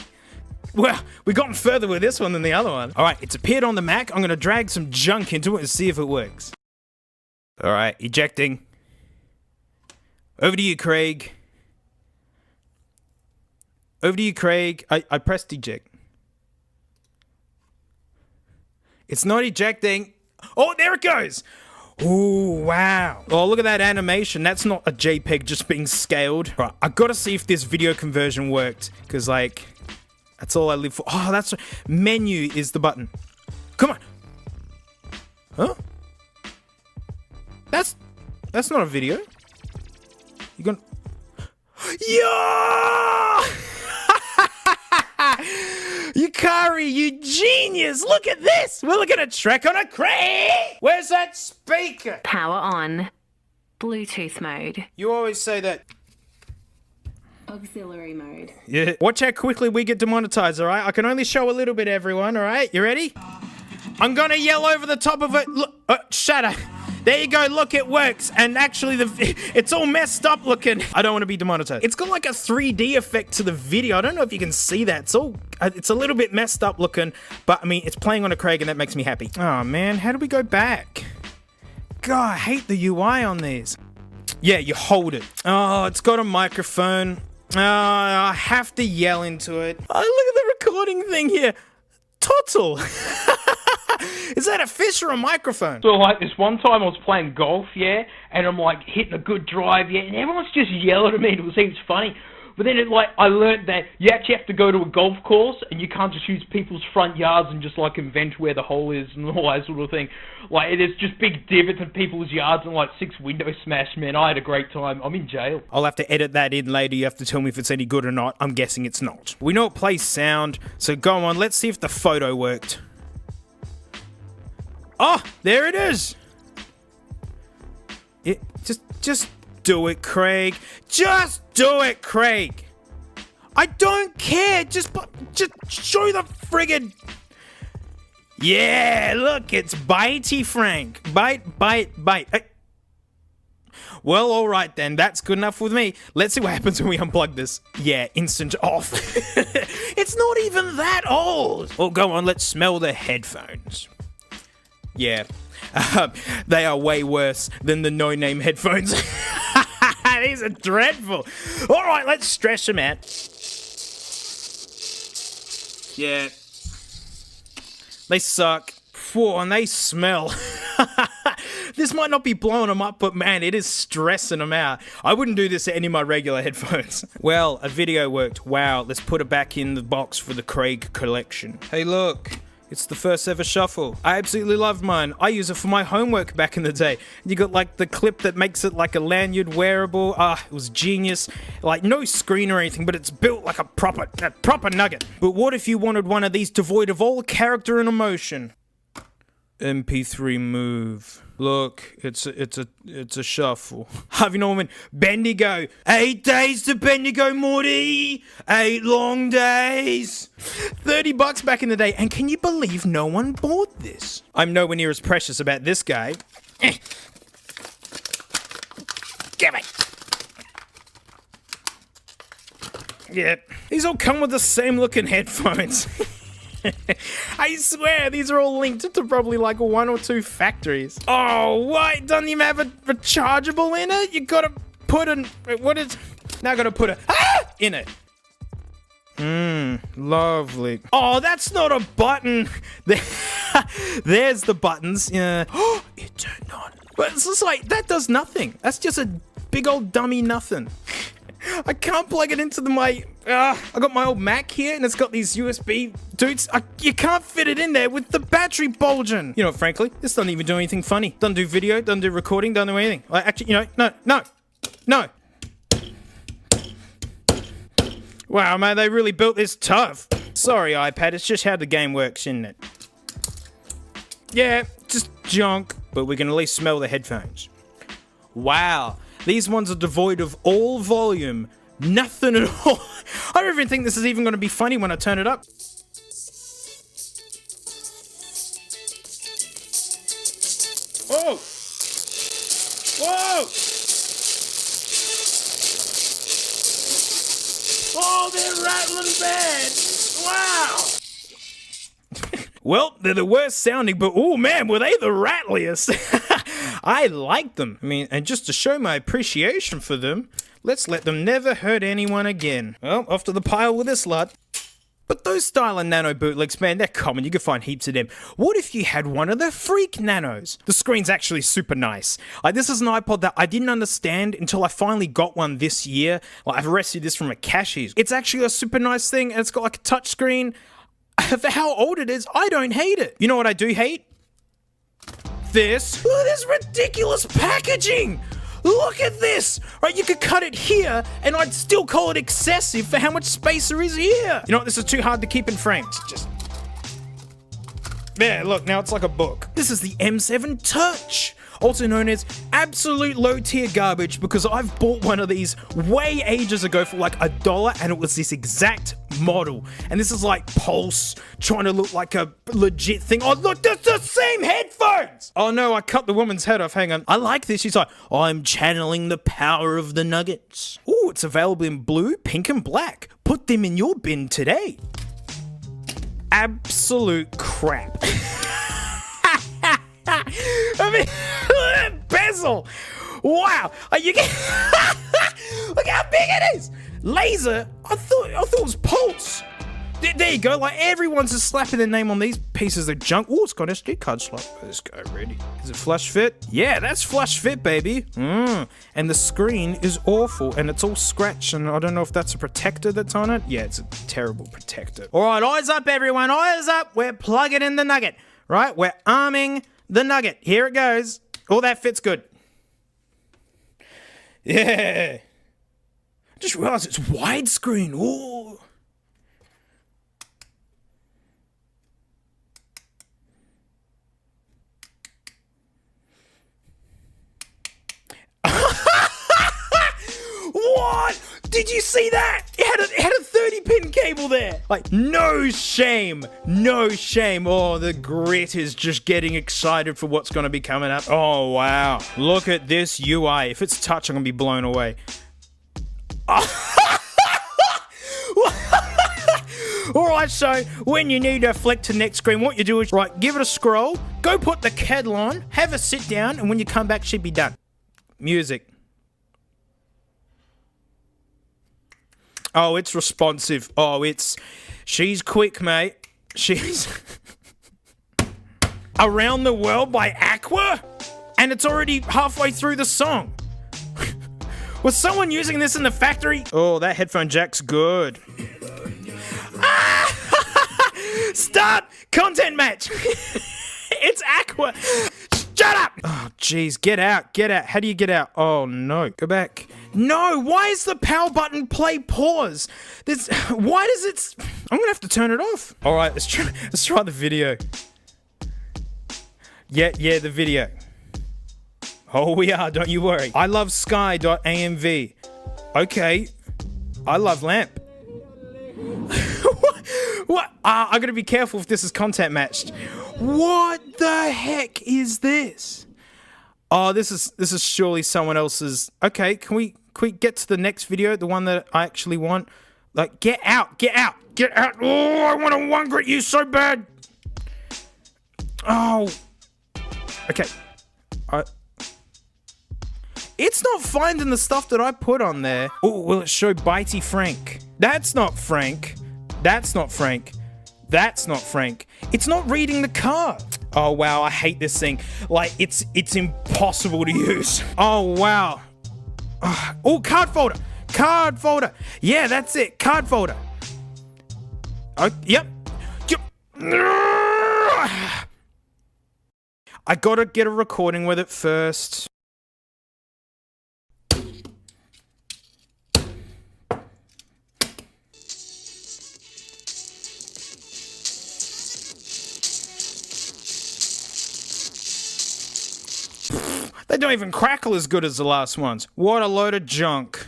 Well, we've gotten further with this one than the other one. All right, it's appeared on the Mac. I'm going to drag some junk into it and see if it works. All right, ejecting. Over to you, Craig. Over to you, Craig. I pressed eject. It's not ejecting. Oh, there it goes. Oh, wow. Oh, look at that animation. That's not a JPEG just being scaled. All right, I got to see if this video conversion worked because, like, that's all I live for. Oh, that's menu is the button. Come on. Huh? That's not a video. You gonna? Yeah! Yukari, you genius! Look at this. We're looking at a track on a Craig. Where's that speaker? Power on. Bluetooth mode. You always say that. Auxiliary mode. Yeah. Watch how quickly we get demonetized, alright? I can only show a little bit, everyone, alright? You ready? I'm gonna yell over the top of it. Look, shut up. There you go, look, it works. And actually, it's all messed up looking. I don't want to be demonetized. It's got like a 3D effect to the video. I don't know if you can see that. It's a little bit messed up looking, but I mean, it's playing on a Craig and that makes me happy. Oh man, how do we go back? God, I hate the UI on these. Yeah, you hold it. Oh, it's got a microphone. I have to yell into it. Oh, look at the recording thing here. Total. Is that a fish or a microphone? So, like, this one time I was playing golf, yeah, and I'm, like, hitting a good drive, yeah, and everyone's just yelling at me, and it seems funny. But then, I learned that you actually have to go to a golf course, and you can't just use people's front yards and just, like, invent where the hole is and all that sort of thing. Like, there's just big divots in people's yards and, like, 6 windows smashed, man. I had a great time. I'm in jail. I'll have to edit that in later. You have to tell me if it's any good or not. I'm guessing it's not. We know it plays sound, so go on. Let's see if the photo worked. Oh, there it is. Just do it, Craig. Just do it, Craig. I don't care. Just show the friggin'... Yeah, look, it's bitey, Frank. Bite. Hey. Well, all right then. That's good enough with me. Let's see what happens when we unplug this. Yeah, instant off. It's not even that old. Well, go on. Let's smell the headphones. Yeah. They are way worse than the no-name headphones. These are dreadful. All right, let's stretch them out. Yeah. They suck. Whoa, and they smell. This might not be blowing them up, but man, it is stressing them out. I wouldn't do this to any of my regular headphones. Well, a video worked. Wow, let's put it back in the box for the Craig collection. Hey, look. It's the first ever shuffle. I absolutely love mine. I use it for my homework back in the day. You got like the clip that makes it like a lanyard wearable. It was genius. Like no screen or anything, but it's built like a proper nugget. But what if you wanted one of these devoid of all character and emotion? MP3 Move. Look, it's a shuffle. Have you know what I mean? Bendigo. 8 days to Bendigo, Morty. 8 long days. $30 back in the day, and can you believe no one bought this? I'm nowhere near as precious about this guy. Give it. Yeah, these all come with the same looking headphones. I swear, these are all linked to probably like 1 or 2 factories. Oh, what? Doesn't even have a rechargeable in it? You gotta put now gotta put in it. Lovely. Oh, that's not a button. There's the buttons. Yeah. Oh, it turned on. But it's just like, that does nothing. That's just a big old dummy nothing. I can't plug it into I got my old Mac here, and it's got these USB dudes. You can't fit it in there with the battery bulging. You know, frankly, this doesn't even do anything funny. Doesn't do video, doesn't do recording, doesn't do anything. Like, actually, you know, no. Wow, man, they really built this tough. Sorry, iPad, it's just how the game works, isn't it? Yeah, just junk, but we can at least smell the headphones. Wow. These ones are devoid of all volume. Nothing at all. I don't even think this is even going to be funny when I turn it up. Whoa! Whoa! Oh, they're rattling bad! Wow! Well, they're the worst sounding, but oh man, were they the rattliest? I like them. I mean, and just to show my appreciation for them, let's let them never hurt anyone again. Well, off to the pile with this lot. But those style of nano bootlegs, man, they're common. You can find heaps of them. What if you had one of the Freak Nanos? The screen's actually super nice. Like, this is an iPod that I didn't understand until I finally got one this year. Like, I've rescued this from a cashier's. It's actually a super nice thing, and it's got like a touch screen. For how old it is, I don't hate it. You know what I do hate? This. Look at this ridiculous packaging. Look at this. Right, you could cut it here and I'd still call it excessive for how much space there is here. You know what, this is too hard to keep in frames. Just there, look, now it's like a book. This is the M7 Touch, also known as absolute low-tier garbage, because I've bought one of these way ages ago for like $1, and it was this exact model. And this is like Pulse, trying to look like a legit thing. Oh, look, that's the same headphones! Oh no, I cut the woman's head off, hang on. I like this, she's like, I'm channeling the power of the nuggets. Ooh, it's available in blue, pink, and black. Put them in your bin today. Absolute crap. I mean, bezel. Wow. You get look how big it is. Laser. I thought it was Pulse. There you go. Like, everyone's just slapping their name on these pieces of junk. Oh, it's got SD card slot. Let's go, ready. Is it flush fit? Yeah, that's flush fit, baby. And the screen is awful, and it's all scratched, and I don't know if that's a protector that's on it. Yeah, it's a terrible protector. All right, eyes up, everyone. Eyes up. We're plugging in the nugget, right? We're arming the nugget. Here it goes. Oh, that fits good. Yeah. Just realized it's widescreen. Ooh. What? Did you see that? It had a 30-pin cable there. Like, no shame. No shame. Oh, the grit is just getting excited for what's going to be coming up. Oh, wow. Look at this UI. If it's touch, I'm going to be blown away. Alright, so when you need to flick to next screen, what you do is, right, give it a scroll, go put the kettle on, have a sit down, and when you come back, she'd be done. Music. Oh, it's responsive. Oh, she's quick, mate. She's Around the World by Aqua? And it's already halfway through the song. Was someone using this in the factory? Oh, that headphone jack's good. Start content match. It's Aqua. Shut up. Oh, jeez. Get out. Get out. How do you get out? Oh, no. Go back. No. Why is the power button play pause? Why does it... I'm going to have to turn it off. All right. Let's try the video. Yeah, the video. Oh, we are. Don't you worry. I love sky.amv. Okay. I love lamp. What? I gotta be careful if this is content matched. What the heck is this? Oh, this is surely someone else's. Okay, can we get to the next video, the one that I actually want? Like, get out, get out, get out! Oh, I want to one-grit you so bad. Oh, okay. It's not finding the stuff that I put on there. Oh, will it show Bitey Frank? That's not Frank. That's not Frank. That's not Frank. It's not reading the card. Oh, wow, I hate this thing. Like, it's impossible to use. Oh, wow. Oh, card folder. Card folder. Yeah, that's it. Card folder. Oh, yep. I gotta get a recording with it first. They don't even crackle as good as the last ones. What a load of junk.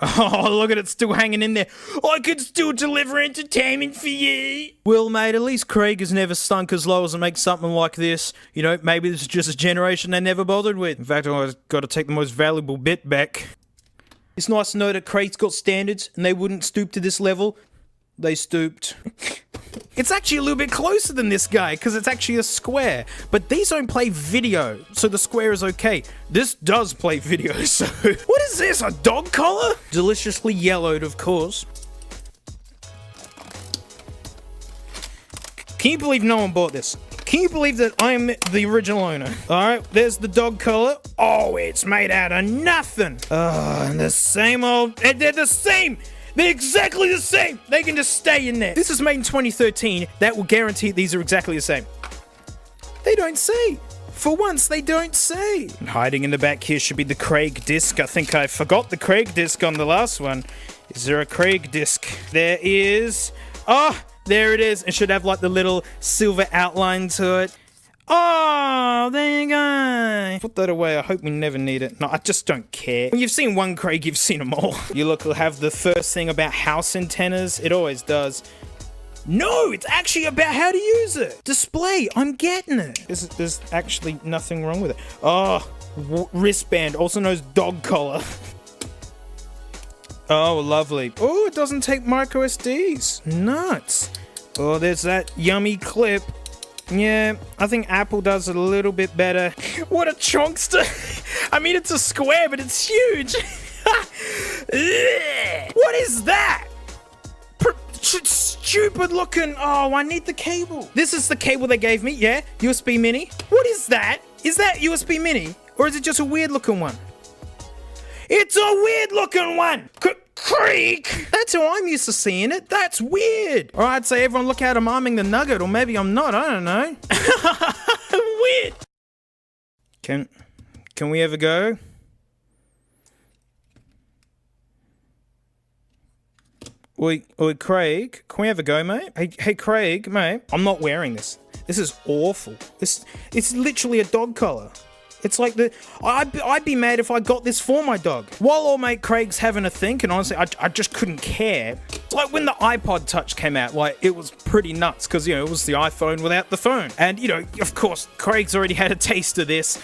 Oh, look at it still hanging in there. I could still deliver entertainment for you. Well, mate, at least Craig has never stunk as low as to make something like this. You know, maybe this is just a generation they never bothered with. In fact, I've got to take the most valuable bit back. It's nice to know that Craig's got standards and they wouldn't stoop to this level. They stooped. It's actually a little bit closer than this guy because it's actually a square. But these don't play video, so the square is okay. This does play video, so... What is this, a dog collar? Deliciously yellowed, of course. Can you believe no one bought this? Can you believe that I'm the original owner? Alright, there's the dog collar. Oh, it's made out of nothing. And the same old... They're the same! They're exactly the same! They can just stay in there. This is made in 2013. That will guarantee these are exactly the same. They don't say. For once, they don't say. And hiding in the back here should be the Craig disc. I think I forgot the Craig disc on the last one. Is there a Craig disc? There is. Oh, there it is. It should have like the little silver outline to it. Oh, there you go. Put that away. I hope we never need it. No, I just don't care. When you've seen one Craig, you've seen them all. You look, will have the first thing about house antennas. It always does. No, it's actually about how to use it. Display. I'm getting it. There's actually nothing wrong with it. Oh, wristband, also known as dog collar. Oh, lovely. Oh, it doesn't take micro SDs. Nuts. Oh, there's that yummy clip. Yeah, I think Apple does it a little bit better. What a chonkster. I mean, it's a square, but it's huge. What is that? stupid looking. Oh, I need the cable. This is the cable they gave me. Yeah, USB mini. What is that? Is that USB mini? Or is it just a weird looking one? It's a weird looking one. Creak. That's how I'm used to seeing it. That's weird. All right, so everyone look out. I'm arming the nugget, or maybe I'm not. I don't know. Weird. Can we ever go? Oi, Craig, can we have a go, mate? Hey, Craig, mate, I'm not wearing this. This is awful. It's literally a dog collar. It's like I'd be mad if I got this for my dog. While old mate Craig's having a think, and honestly, I just couldn't care. It's like when the iPod Touch came out, like, it was pretty nuts, because, you know, it was the iPhone without the phone. And, you know, of course, Craig's already had a taste of this.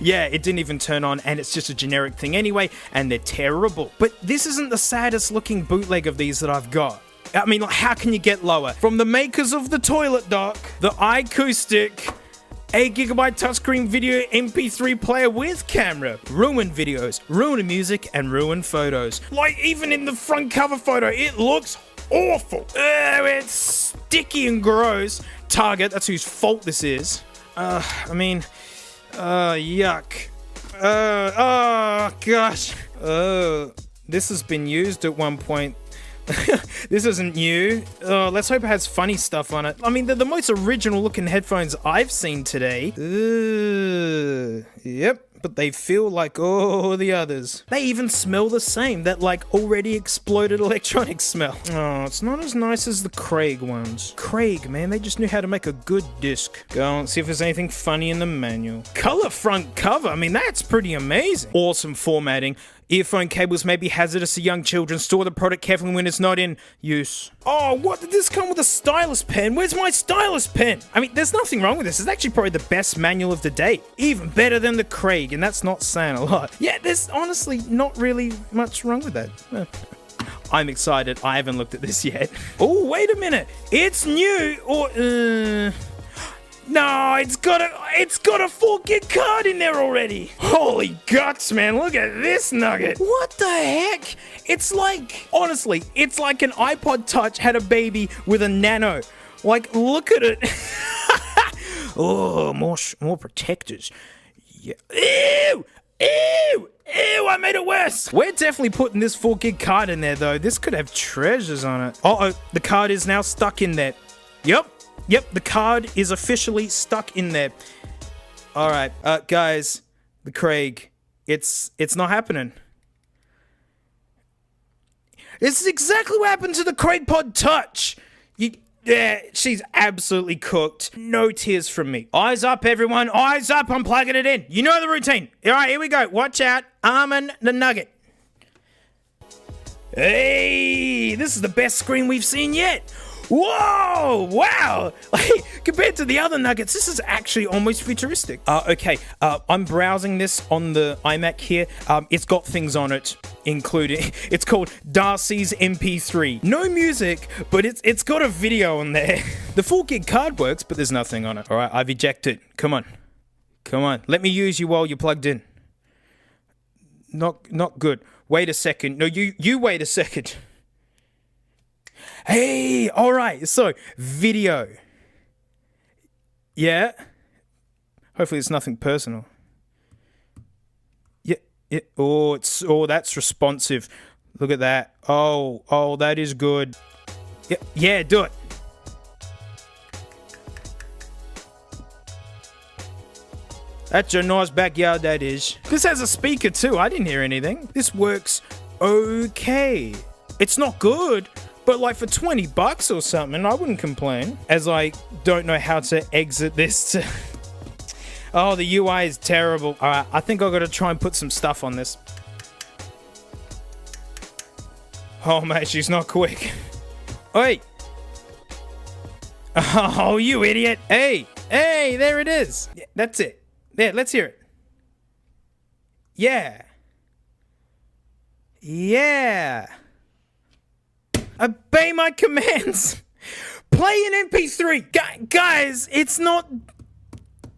Yeah, it didn't even turn on, and it's just a generic thing anyway, and they're terrible. But this isn't the saddest looking bootleg of these that I've got. I mean, like, how can you get lower? From the makers of the toilet dock, the iAcoustic 8GB touchscreen video MP3 player with camera. Ruined videos, ruined music, and ruined photos. Like, even in the front cover photo, it looks awful. It's sticky and gross. Target, that's whose fault this is. I mean, yuck. Oh, gosh. This has been used at one point. This isn't new. Let's hope it has funny stuff on it. I mean, they're the most original looking headphones I've seen today. Yep, but they feel like all the others. They even smell the same, that like already exploded electronic smell. Oh, it's not as nice as the Craig ones. Craig, man, they just knew how to make a good disc. Go on, see if there's anything funny in the manual. Color front cover, I mean, that's pretty amazing. Awesome formatting. Earphone cables may be hazardous to young children. Store the product carefully when it's not in use. Oh, what? Did this come with a stylus pen? Where's my stylus pen? I mean, there's nothing wrong with this. It's actually probably the best manual of the day. Even better than the Craig, and that's not saying a lot. Yeah, there's honestly not really much wrong with that. I'm excited. I haven't looked at this yet. Oh, wait a minute. It's new. Or, no, it's got a 4 gig card in there already. Holy guts, man. Look at this nugget. What the heck? It's like, honestly, it's like an iPod Touch had a baby with a Nano. Like, look at it. Oh, more protectors. Yeah. Ew! Ew! Ew, I made it worse. We're definitely putting this 4 gig card in there, though. This could have treasures on it. Uh-oh, the card is now stuck in there. Yep, the card is officially stuck in there. All right, guys, the Craig, it's not happening. This is exactly what happened to the Craig Pod Touch. Yeah, she's absolutely cooked. No tears from me. Eyes up, everyone. Eyes up. I'm plugging it in. You know the routine. All right, here we go. Watch out. Arming the nugget. Hey, this is the best screen we've seen yet. Whoa! Wow! Like, compared to the other nuggets, this is actually almost futuristic. Okay, I'm browsing this on the iMac here. It's got things on it, including, it's called Darcy's MP3. No music, but it's got a video on there. The 4 gig card works, but there's nothing on it. All right, I've ejected. Come on. Let me use you while you're plugged in. Not good. Wait a second. No, you wait a second. Hey, all right, so video. Yeah. Hopefully it's nothing personal. Yeah. Oh, that's responsive. Look at that. Oh, that is good. Yeah, do it. That's a nice backyard, that is. This has a speaker too. I didn't hear anything. This works okay. It's not good, but like for $20 or something, I wouldn't complain. As I don't know how to exit this to... Oh, the UI is terrible. All right, I think I've got to try and put some stuff on this. Oh, mate, she's not quick. Oi! Oh, you idiot. Hey, there it is. Yeah, that's it. There, let's hear it. Yeah. Obey my commands. Play an MP3. Guys, it's not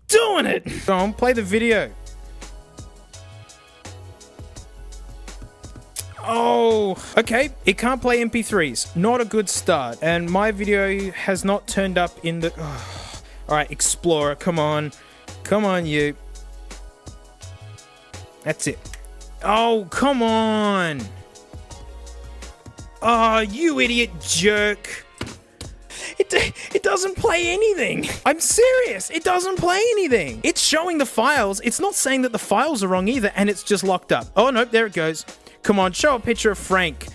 doing it. Go on, play the video. Oh, okay. It can't play MP3s. Not a good start. And my video has not turned up in the... Oh. All right, Explorer, come on. Come on, you. That's it. Oh, come on. Oh, you idiot jerk. It doesn't play anything. I'm serious. It doesn't play anything. It's showing the files. It's not saying that the files are wrong either, and it's just locked up. Oh, no, there it goes. Come on, show a picture of Frank.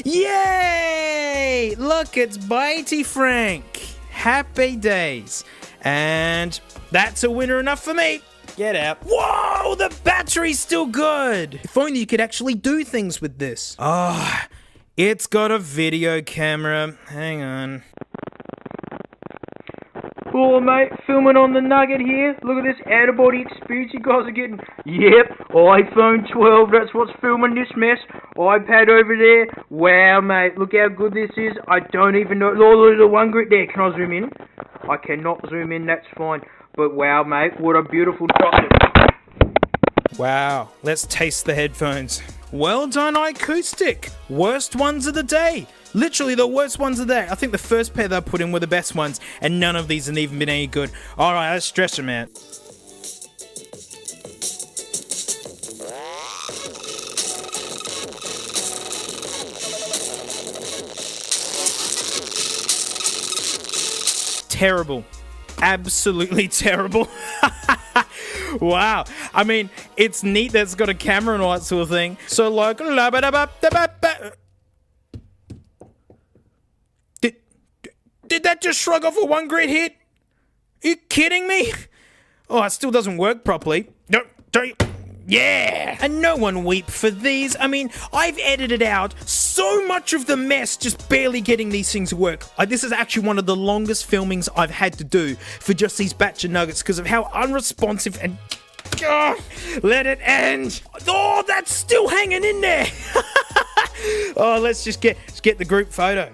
Yay! Look, it's Bitey Frank. Happy days. And that's a winner enough for me. Get out. Whoa, the battery's still good. If only you could actually do things with this. Ah. It's got a video camera. Hang on. Cool, mate. Filming on the Nugget here. Look at this out-of-body experience you guys are getting. Yep, iPhone 12. That's what's filming this mess. iPad over there. Wow, mate. Look how good this is. I don't even know. Look, the one grit there. Can I zoom in? I cannot zoom in. That's fine. But wow, mate. What a beautiful chocolate. Wow. Let's taste the headphones. Well done, iAcoustic. Worst ones of the day. Literally the worst ones of the day. I think the first pair that I put in were the best ones, and none of these have even been any good. Alright, let's stress them out. Terrible. Absolutely terrible. Wow. I mean, it's neat that it's got a camera and all that sort of thing. So like... Did that just shrug off a one grit hit? Are you kidding me? Oh, it still doesn't work properly. No, don't... Yeah! And no one weep for these. I mean, I've edited out so much of the mess just barely getting these things to work. This is actually one of the longest filmings I've had to do for just these batch of nuggets because of how unresponsive and... Oh, let it end. Oh, that's still hanging in there. Oh, let's get the group photo.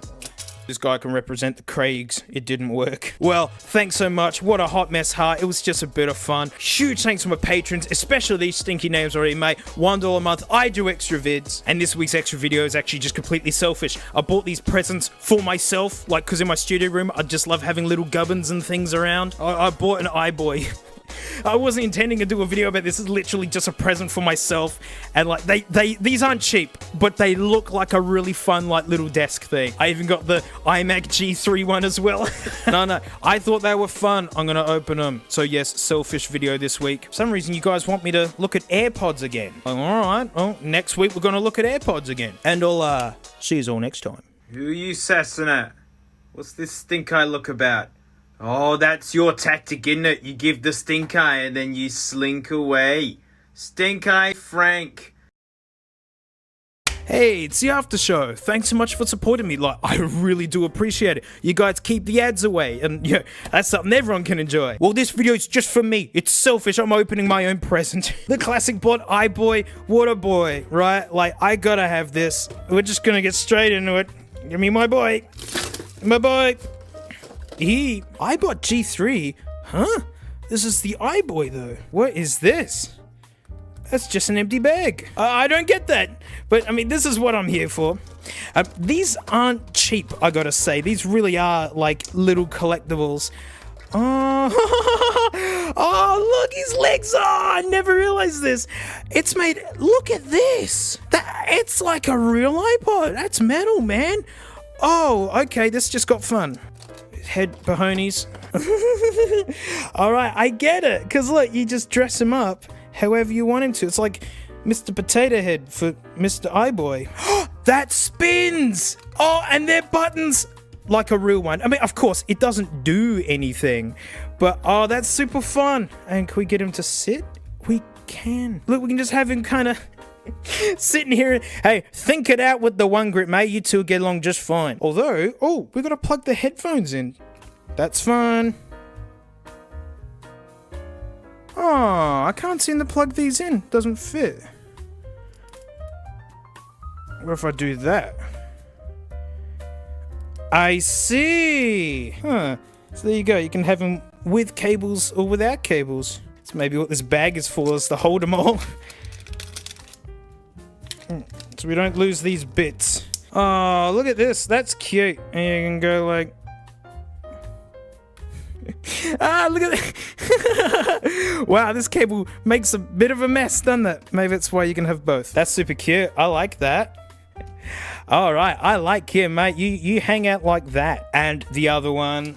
This guy can represent the Craigs. It didn't work. Well, thanks so much. What a hot mess, huh? It was just a bit of fun. Huge thanks to my patrons, especially these stinky names already, mate. $1 a month. I do extra vids. And this week's extra video is actually just completely selfish. I bought these presents for myself, like, because in my studio room, I just love having little gubbins and things around. I bought an iBoy. I wasn't intending to do a video about this. It's literally just a present for myself. And like these aren't cheap, but they look like a really fun like little desk thing. I even got the iMac G3 one as well. No, I thought they were fun. I'm gonna open them. So yes, selfish video this week. For some reason you guys want me to look at AirPods again. Alright, well, next week we're gonna look at AirPods again. And I'll see you all next time. Who are you sassing at? What's this stink eye look about? Oh, that's your tactic, isn't it? You give the stink eye and then you slink away. Stink eye Frank. Hey, it's the after show. Thanks so much for supporting me. Like, I really do appreciate it. You guys keep the ads away, and yeah, that's something everyone can enjoy. Well, this video is just for me. It's selfish. I'm opening my own present. The classic bot, iBoy, Water Boy, right? Like, I gotta have this. We're just gonna get straight into it. Give me my boy. My boy. iBot G3? Huh? This is the iBoy though. What is this? That's just an empty bag. I don't get that. But I mean, this is what I'm here for. These aren't cheap, I gotta say. These really are like little collectibles. Oh, look, his legs. Oh, I never realized this. It's made, look at this. It's like a real iPod. That's metal, man. Oh, okay, this just got fun. Head pahonies. Alright, I get it. Because look, you just dress him up however you want him to. It's like Mr. Potato Head for Mr. iBoy. That spins! Oh, and they're buttons like a real one. I mean, of course, it doesn't do anything. But, oh, that's super fun. And can we get him to sit? We can. Look, we can just have him kind of... sitting here, hey, think it out with the one grit, mate. You two get along just fine. Although, oh, we gotta plug the headphones in. That's fun. Oh, I can't seem to plug these in. Doesn't fit. What if I do that? I see. Huh. So there you go. You can have them with cables or without cables. It's maybe what this bag is for, is to hold them all. Let's so we don't lose these bits. Oh, look at this. That's cute. And you can go like... ah, look at that. Wow, this cable makes a bit of a mess, doesn't it? Maybe that's why you can have both. That's super cute. I like that. All right, I like you, mate. You hang out like that. And the other one,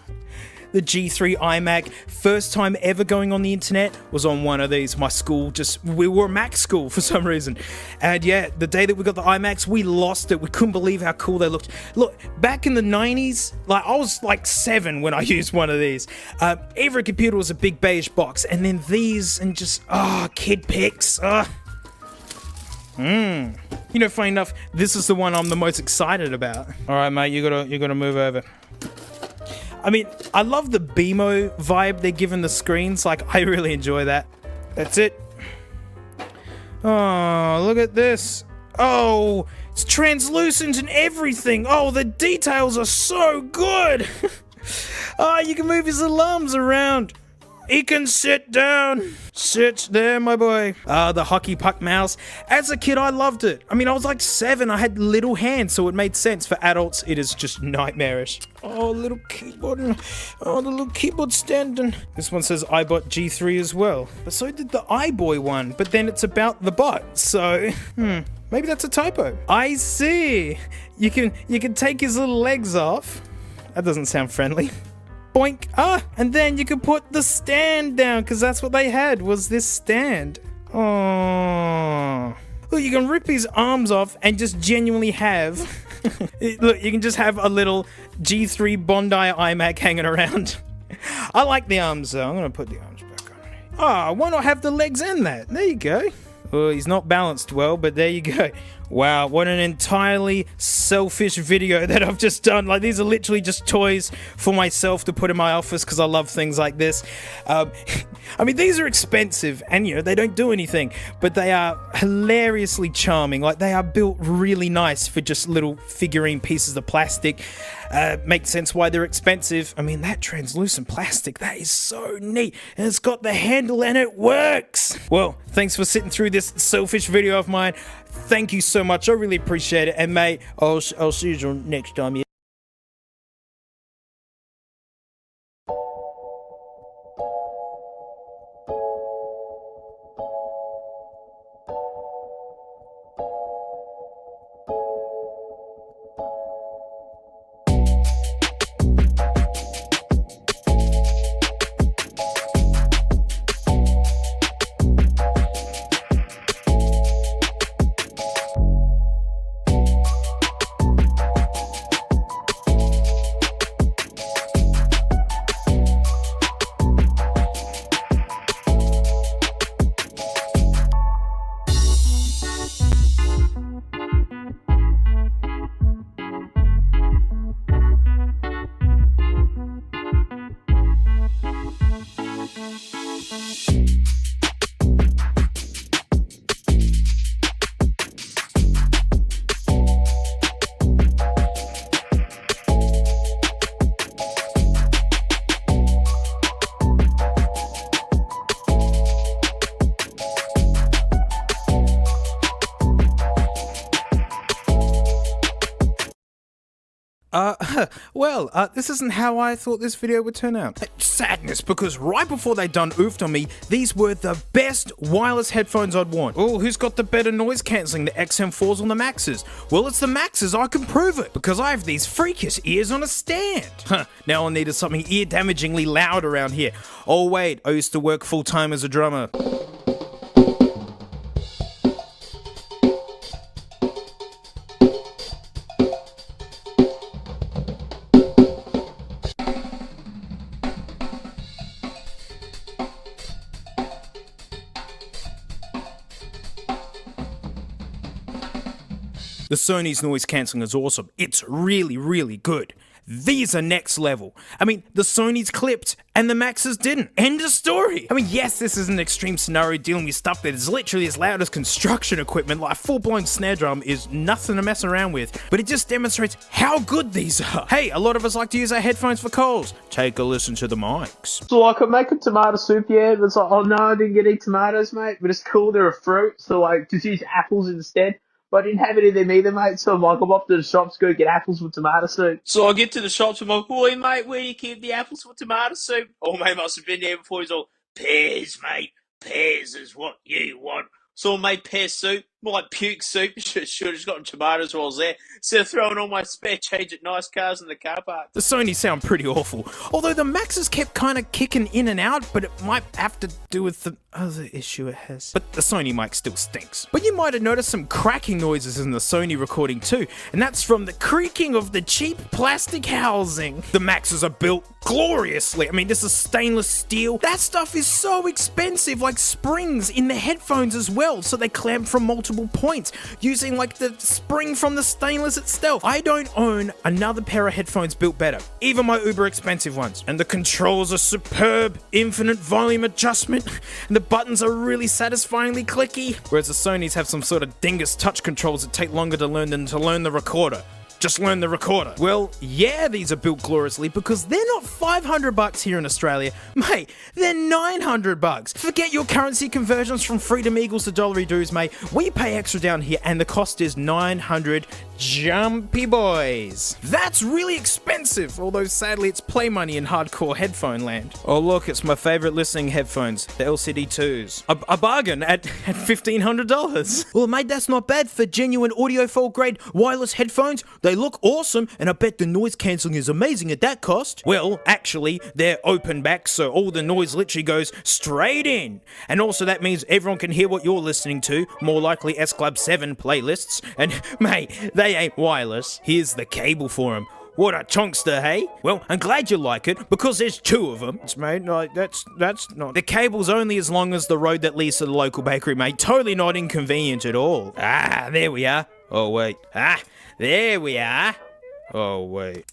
the G3 iMac, first time ever going on the internet was on one of these. My school we were a Mac school for some reason. And yeah, the day that we got the iMacs, we lost it. We couldn't believe how cool they looked. Look, back in the 90s, like I was like 7 when I used one of these. Every computer was a big beige box, and then these and just, kid pics. You know, funny enough, this is the one I'm the most excited about. All right, mate, you gotta move over. I mean, I love the BMO vibe they're giving the screens. Like, I really enjoy that. That's it. Oh, look at this. Oh, it's translucent and everything. Oh, the details are so good. Oh, you can move his little arms around. He can sit down. Sit there, my boy. The hockey puck mouse. As a kid, I loved it. I mean, I was like 7. I had little hands, so it made sense. For adults, it is just nightmarish. Oh, little keyboard. Oh, the little keyboard stand. And this one says iBot G3 as well. But so did the iBoy one. But then it's about the bot. So, maybe that's a typo. I see. You can take his little legs off. That doesn't sound friendly. Boink. And then you can put the stand down, because that's what they had, was this stand. Oh. Look, you can rip his arms off and just genuinely have... Look, you can just have a little G3 Bondi iMac hanging around. I like the arms, though. I'm going to put the arms back on. Why not have the legs and that? There you go. Oh, he's not balanced well, but there you go. Wow, what an entirely selfish video that I've just done. Like, these are literally just toys for myself to put in my office because I love things like this. I mean, these are expensive and, you know, they don't do anything, but they are hilariously charming. Like, they are built really nice for just little figurine pieces of plastic. Makes sense why they're expensive. I mean, that translucent plastic, that is so neat. And it's got the handle and it works. Well, thanks for sitting through this selfish video of mine. Thank you so much. I really appreciate it. And mate, I'll see you next time. Yeah. This isn't how I thought this video would turn out. Sadness, because right before they done oofed on me, these were the best wireless headphones I'd want. Oh, who's got the better noise cancelling, the XM4s or the Maxes? Well, it's the Maxes, I can prove it, because I have these freakish ears on a stand. Now I needed something ear-damagingly loud around here. Oh wait, I used to work full-time as a drummer. The Sony's noise cancelling is awesome. It's really, really good. These are next level. I mean, the Sony's clipped and the Maxes didn't. End of story. I mean, yes, this is an extreme scenario dealing with stuff that is literally as loud as construction equipment. Like a full-blown snare drum is nothing to mess around with, but it just demonstrates how good these are. Hey, a lot of us like to use our headphones for calls. Take a listen to the mics. So I could make a tomato soup, yeah, but it's like, oh no, I didn't get any tomatoes, mate. But it's cool, they're a fruit, so like, just use apples instead. I didn't have any of them either, mate. So I'm like, I'm off to the shops, go get apples with tomato soup. So I get to the shops, I'm like, boy, mate, where do you keep the apples with tomato soup? Oh, mate must have been there before. He's all, pears, mate. Pears is what you want. So I made pear soup, more like puke soup. Should have just gotten tomatoes while I was there. Instead of throwing all my spare change at nice cars in the car park. The Sony sound pretty awful, although the Maxes kept kind of kicking in and out, but it might have to do with the other issue it has. But the Sony mic still stinks. But you might have noticed some cracking noises in the Sony recording too, and that's from the creaking of the cheap plastic housing. The Maxes are built gloriously. I mean, this is stainless steel. That stuff is so expensive, like springs in the headphones as well, so they clamp from multiple points, using like the spring from the stainless itself. I don't own another pair of headphones built better, even my uber expensive ones. And the controls are superb, infinite volume adjustment, and the buttons are really satisfyingly clicky, whereas the Sonys have some sort of dingus touch controls that take longer to learn than to learn the recorder. Just learn the recorder. Well, yeah, these are built gloriously because they're not $500 here in Australia. Mate, they're $900. Forget your currency conversions from freedom eagles to dollary doos, mate. We pay extra down here and the cost is $900 jumpy boys. That's really expensive, although sadly it's play money in hardcore headphone land. Oh look, it's my favorite listening headphones, the LCD2s. A bargain at $1,500. Well mate, that's not bad for genuine audiophile grade wireless headphones. They look awesome, and I bet the noise cancelling is amazing at that cost. Well, actually, they're open back, so all the noise literally goes straight in. And also that means everyone can hear what you're listening to, more likely S Club 7 playlists. And mate, they ain't wireless. Here's the cable for them. What a chunkster, hey? Well, I'm glad you like it, because there's two of them. Mate, no, that's not... The cable's only as long as the road that leads to the local bakery, mate. Totally not inconvenient at all. Ah, there we are. Oh, wait. Ah, there we are. Oh, wait.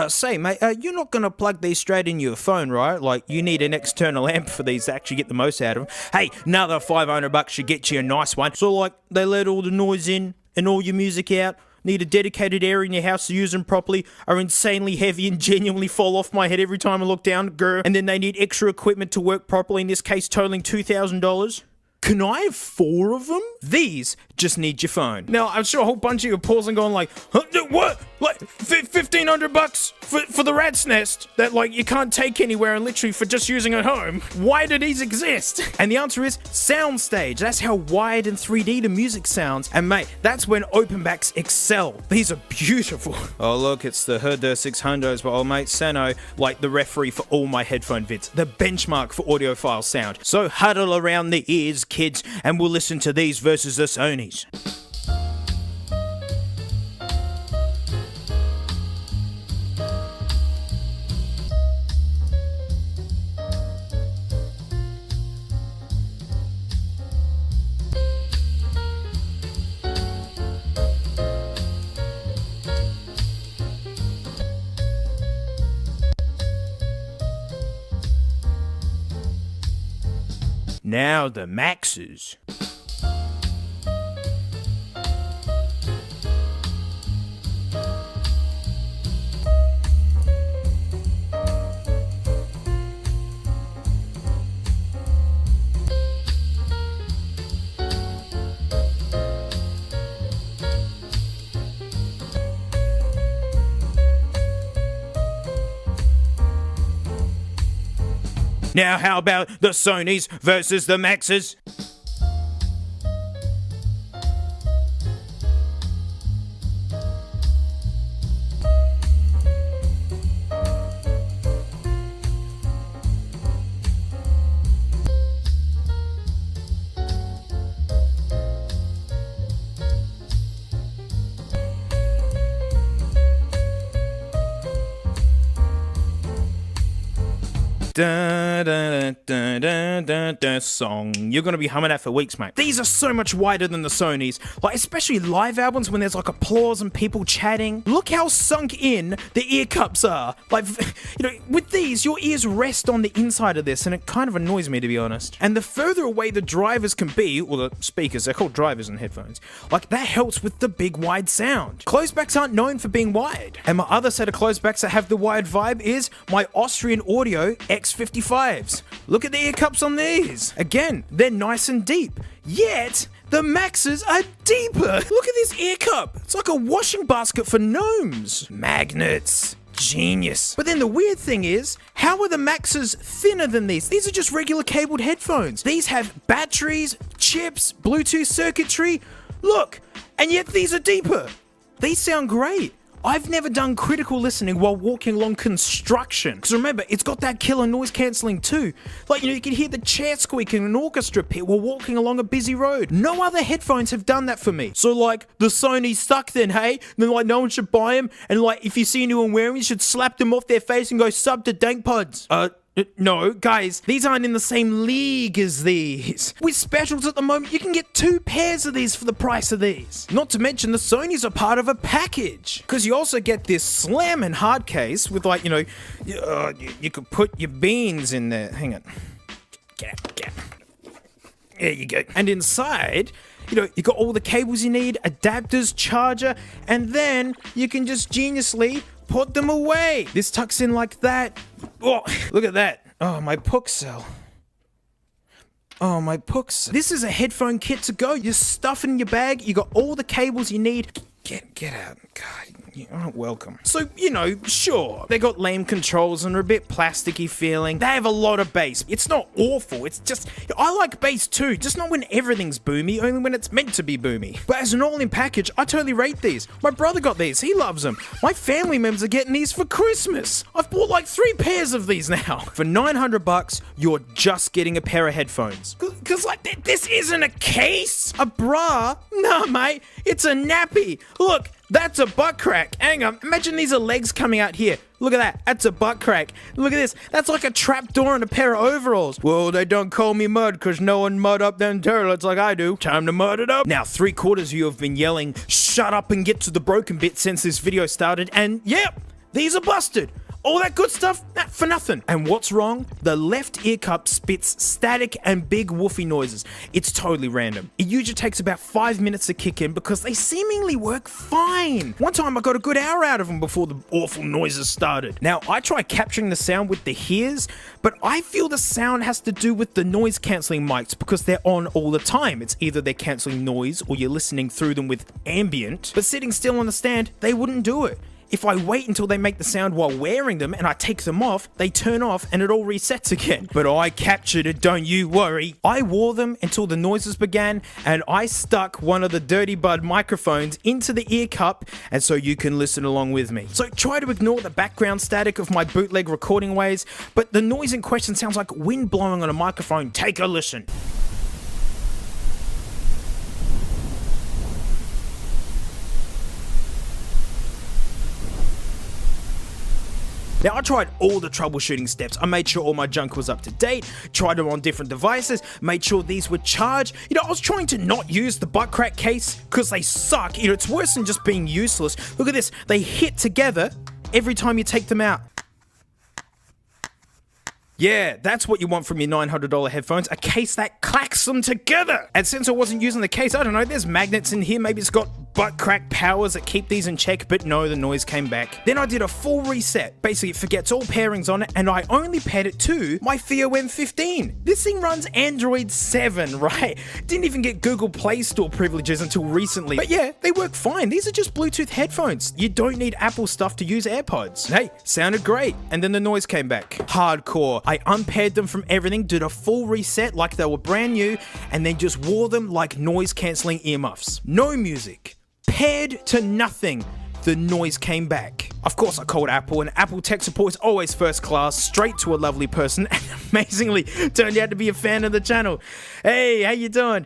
Say, mate, you're not gonna plug these straight in your phone, right? Like, you need an external amp for these to actually get the most out of them. Hey, another $500 should get you a nice one. So, like, they let all the noise in and all your music out. Need a dedicated area in your house to use them properly, are insanely heavy and genuinely fall off my head every time I look down, grr. And then they need extra equipment to work properly, in this case totaling $2,000. Can I have 4 of them? These just need your phone. Now, I'm sure a whole bunch of you are pausing going like, huh, what? Like, $1,500 for the rat's nest that, like, you can't take anywhere and literally for just using at home? Why do these exist? And the answer is soundstage. That's how wide and 3D the music sounds. And mate, that's when open backs excel. These are beautiful. Oh look, it's the Herder 600s by old mate Sano, like the referee for all my headphone vids. The benchmark for audiophile sound. So huddle around the ears, kids, and we'll listen to these versus the Sonys. Now the Maxes. Now how about the Sonys versus the Maxes? Song. You're gonna be humming that for weeks, mate. These are so much wider than the Sonys, like especially live albums when there's like applause and people chatting. Look how sunk in the ear cups are. Like, you know, with these, your ears rest on the inside of this, and it kind of annoys me, to be honest. And the further away the drivers can be, or the speakers, they're called drivers in headphones, like that helps with the big wide sound. Closebacks aren't known for being wide. And my other set of closebacks that have the wide vibe is my Austrian Audio X55s. Look at the ear cups on these. Again, they're nice and deep, yet The Maxes are deeper. Look at this ear cup. It's like a washing basket for gnomes. Magnets. Genius. But then the weird thing is, how are the Maxes thinner than these? These are just regular cabled headphones. These have batteries, chips, Bluetooth circuitry. Look, and yet these are deeper. These sound great. I've never done critical listening while walking along construction. Because remember, it's got that killer noise cancelling too. Like, you can hear the chair squeak in an orchestra pit while walking along a busy road. No other headphones have done that for me. So like, the Sony suck then, hey? Then like, no one should buy them. And like, if you see anyone wearing them, you should slap them off their face and go sub to Dank Pods. No, guys, these aren't in the same league as these. With specials at the moment, you can get 2 pairs of these for the price of these. Not to mention the Sonys are part of a package. Because you also get this slamming hard case with like, you could put your beans in there. Hang on. Get. There you go. And inside, you got all the cables you need, adapters, charger, and then you can just geniusly put them away. This tucks in like that. Oh, look at that. Oh, my Puxel. This is a headphone kit to go. You stuff it in your bag. You got all the cables you need. Get out. God, you aren't welcome. So, sure, they got lame controls and are a bit plasticky feeling. They have a lot of bass. It's not awful. It's just, I like bass too, just not when everything's boomy, only when it's meant to be boomy. But as an all-in package, I totally rate these. My brother got these. He loves them. My family members are getting these for Christmas. I've bought like 3 pairs of these now. For $900, you're just getting a pair of headphones. Because like, this isn't a case. A bra? Nah, mate. It's a nappy. Look, that's a butt crack. Hang on. Imagine these are legs coming out here. Look at that. That's a butt crack. Look at this. That's like a trap door and a pair of overalls. Well, they don't call me mud because no one mud up them toilets like I do. Time to mud it up. Now, 3/4 of you have been yelling, shut up and get to the broken bit since this video started. And yep, these are busted. All that good stuff, for nothing. And what's wrong? The left ear cup spits static and big woofy noises. It's totally random. It usually takes about 5 minutes to kick in because they seemingly work fine. One time I got a good hour out of them before the awful noises started. Now, I tried capturing the sound with the Hears, but I feel the sound has to do with the noise cancelling mics because they're on all the time. It's either they're cancelling noise or you're listening through them with ambient, but sitting still on the stand, they wouldn't do it. If I wait until they make the sound while wearing them and I take them off, they turn off and it all resets again. But I captured it, don't you worry. I wore them until the noises began and I stuck one of the Dirty Bud microphones into the ear cup and so you can listen along with me. So try to ignore the background static of my bootleg recording ways, but the noise in question sounds like wind blowing on a microphone. Take a listen. Now, I tried all the troubleshooting steps. I made sure all my junk was up to date, tried them on different devices, made sure these were charged. I was trying to not use the butt crack case because they suck. It's worse than just being useless. Look at this. They hit together every time you take them out. Yeah, that's what you want from your $900 headphones, a case that clacks them together. And since I wasn't using the case, I don't know, there's magnets in here, maybe it's got butt crack powers that keep these in check, but no, the noise came back. Then I did a full reset. Basically, it forgets all pairings on it, and I only paired it to my FiiO M15. This thing runs Android 7, right? Didn't even get Google Play Store privileges until recently. But yeah, they work fine. These are just Bluetooth headphones. You don't need Apple stuff to use AirPods. Hey, sounded great. And then the noise came back. Hardcore. I unpaired them from everything, did a full reset like they were brand new, and then just wore them like noise-cancelling earmuffs. No music. Paired to nothing. The noise came back. Of course, I called Apple, and Apple tech support is always first class, straight to a lovely person, and amazingly turned out to be a fan of the channel. Hey, how you doing?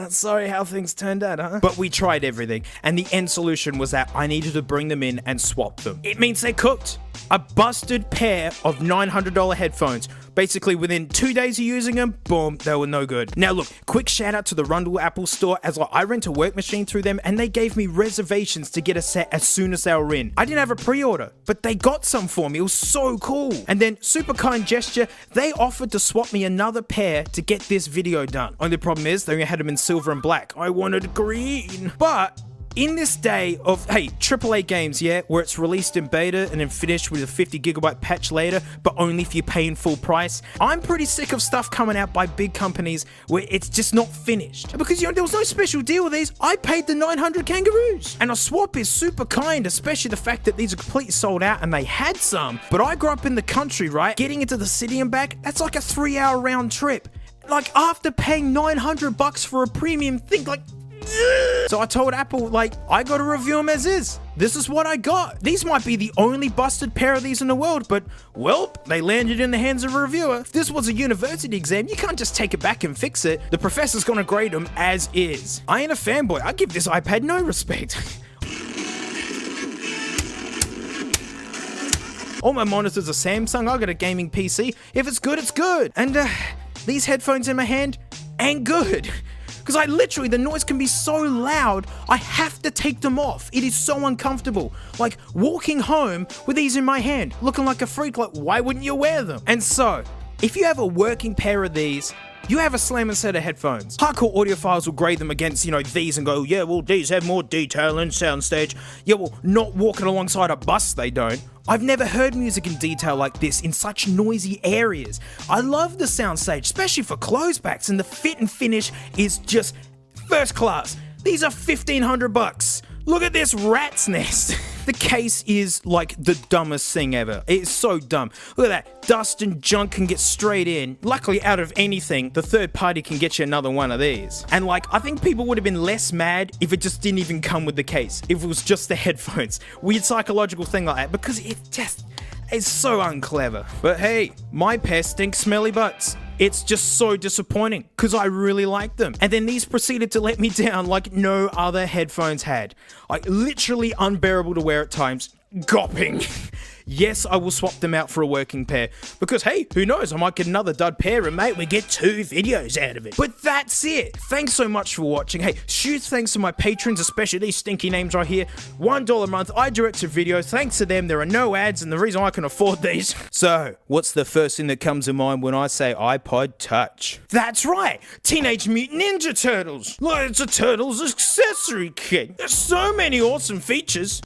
Sorry how things turned out, huh? But we tried everything, and the end solution was that I needed to bring them in and swap them. It means they cooked. A busted pair of $900 headphones. Basically, within 2 days of using them, boom, they were no good. Now look, quick shout out to the Rundle Apple Store, as I rent a work machine through them, and they gave me reservations to get a set as soon as they were in. I didn't have a pre-order, but they got some for me. It was so cool. And then, super kind gesture, they offered to swap me another pair to get this video done. Only problem is, they only had them in silver and black. I wanted green. But in this day of, hey, AAA games, yeah, where it's released in beta and then finished with a 50GB patch later, but only if you're paying full price, I'm pretty sick of stuff coming out by big companies where it's just not finished. Because, you know, there was no special deal with these. I paid the 900 kangaroos. And a swap is super kind, especially the fact that these are completely sold out and they had some. But I grew up in the country, right? Getting into the city and back, that's like a 3-hour round trip. Like, after paying $900 for a premium thing, like, so I told Apple, like, I gotta review them as is. This is what I got. These might be the only busted pair of these in the world, but, well, they landed in the hands of a reviewer. If this was a university exam, you can't just take it back and fix it. The professor's gonna grade them as is. I ain't a fanboy. I give this iPad no respect. All my monitors are Samsung. I got a gaming PC. If it's good, it's good. And these headphones in my hand ain't good. Because the noise can be so loud, I have to take them off. It is so uncomfortable. Like, walking home with these in my hand, looking like a freak, like, why wouldn't you wear them? And so, if you have a working pair of these, you have a slamming set of headphones. Hardcore audiophiles will grade them against, you know, these and go, yeah, well, these have more detail and soundstage. Yeah, well, not walking alongside a bus, they don't. I've never heard music in detail like this in such noisy areas. I love the soundstage, especially for closebacks, and the fit and finish is just first class. These are $1,500. Look at this rat's nest. The case is like the dumbest thing ever. It's so dumb. Look at that. Dust and junk can get straight in. Luckily, out of anything, the third party can get you another one of these. And like, I think people would have been less mad if it just didn't even come with the case. If it was just the headphones. Weird psychological thing like that, because it just is so unclever. But hey, my pair stinks smelly butts. It's just so disappointing because I really like them. And then these proceeded to let me down like no other headphones had. Like, literally unbearable to wear at times. Gopping. Yes, I will swap them out for a working pair. Because, hey, who knows? I might get another dud pair and, mate, we get 2 videos out of it. But that's it. Thanks so much for watching. Hey, huge thanks to my patrons, especially these stinky names right here. $1 a month. I direct a video. Thanks to them, there are no ads, and the reason I can afford these. So, what's the first thing that comes to mind when I say iPod Touch? That's right. Teenage Mutant Ninja Turtles. Like, it's a Turtles accessory kit. There's so many awesome features.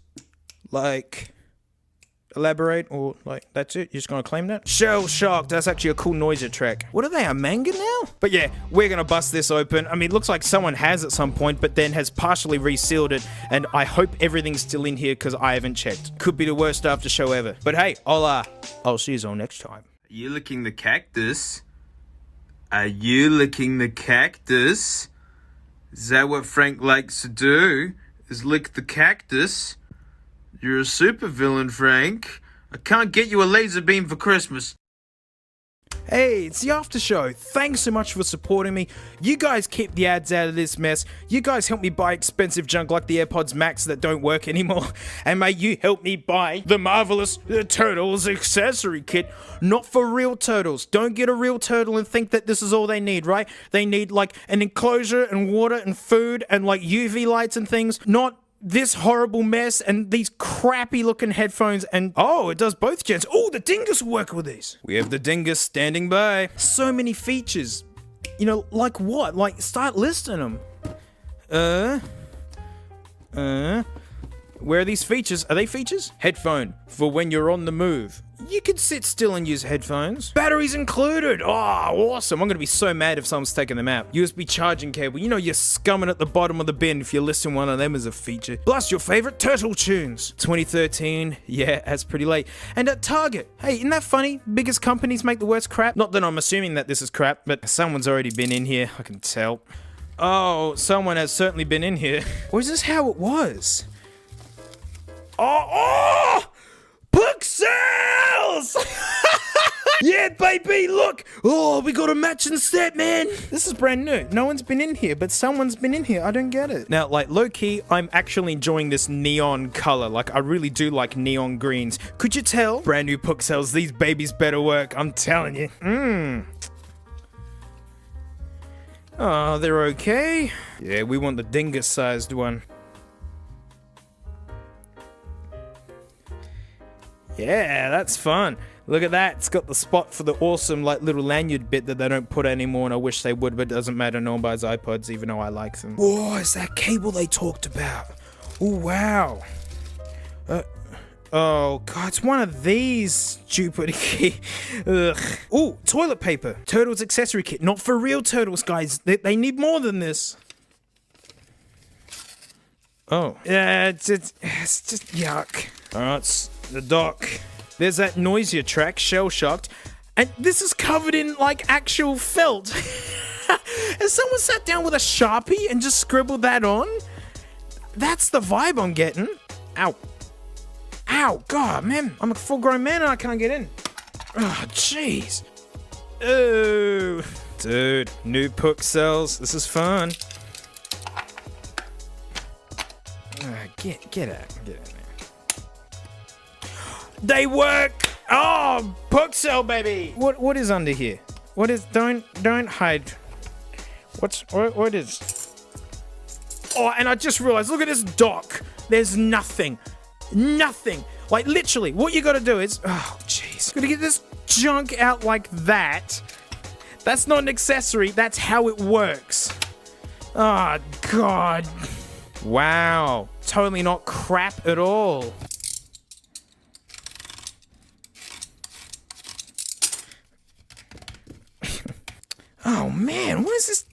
Like, elaborate, or like, that's it? You're just gonna claim that? Shell Shock, that's actually a cool Noiser track. What are they, a manga now? But yeah, we're gonna bust this open. I mean, it looks like someone has at some point, but then has partially resealed it, and I hope everything's still in here because I haven't checked. Could be the worst after show ever. But hey, I'll see you all next time. Are you licking the cactus? Are you licking the cactus? Is that what Frank likes to do? Is lick the cactus? You're a supervillain, Frank. I can't get you a laser beam for Christmas. Hey, it's the after show. Thanks so much for supporting me. You guys keep the ads out of this mess. You guys help me buy expensive junk like the AirPods Max that don't work anymore. And may you help me buy the marvelous Turtles accessory kit. Not for real turtles. Don't get a real turtle and think that this is all they need, right? They need like an enclosure and water and food and like UV lights and things. Not this horrible mess and these crappy looking headphones and oh, it does both gens. Oh, the Dingus will work with these. We have the Dingus standing by. So many features. You know, like what? Like, start listing them. Where are these features? Are they features? Headphone for when you're on the move. You could sit still and use headphones. Batteries included. Oh, awesome. I'm going to be so mad if someone's taking them out. USB charging cable. You know you're scumming at the bottom of the bin if you're listing one of them as a feature. Plus your favorite Turtle tunes. 2013. Yeah, that's pretty late. And at Target. Hey, isn't that funny? Biggest companies make the worst crap. Not that I'm assuming that this is crap, but someone's already been in here. I can tell. Oh, someone has certainly been in here. Or is this how it was? Oh! Book sales! Yeah, baby, look! Oh, we got a matching set, man! This is brand new. No one's been in here, but someone's been in here. I don't get it. Now, like, low-key, I'm actually enjoying this neon color. Like, I really do like neon greens. Could you tell? Brand new book sales. These babies better work. I'm telling you. Oh, they're okay. Yeah, we want the dingus-sized one. Yeah, that's fun. Look at that. It's got the spot for the awesome, like, little lanyard bit that they don't put anymore, and I wish they would, but it doesn't matter. No one buys iPods, even though I like them. Whoa, is that cable they talked about? Oh, wow. Oh, God, it's one of these stupid Ugh. Oh, toilet paper. Turtles accessory kit. Not for real turtles, guys. They need more than this. Oh. Yeah, it's just yuck. Alright, it's the dock. There's that Noisia track, Shell Shocked. And this is covered in, like, actual felt. Has someone sat down with a Sharpie and just scribbled that on? That's the vibe I'm getting. Ow. Ow, God, man. I'm a full-grown man and I can't get in. Oh, jeez. Oh. Dude, new Puck cells. This is fun. Get out. Get in there. They work! Oh, Puck cell, baby! What is under here? What is... Don't hide. What is... Oh, and I just realized, look at this dock. There's nothing. Nothing. Like, literally, what you gotta do is... Oh, jeez. Gotta get this junk out like that. That's not an accessory. That's how it works. Oh, God. Wow. Totally not crap at all. Oh, man. What is this?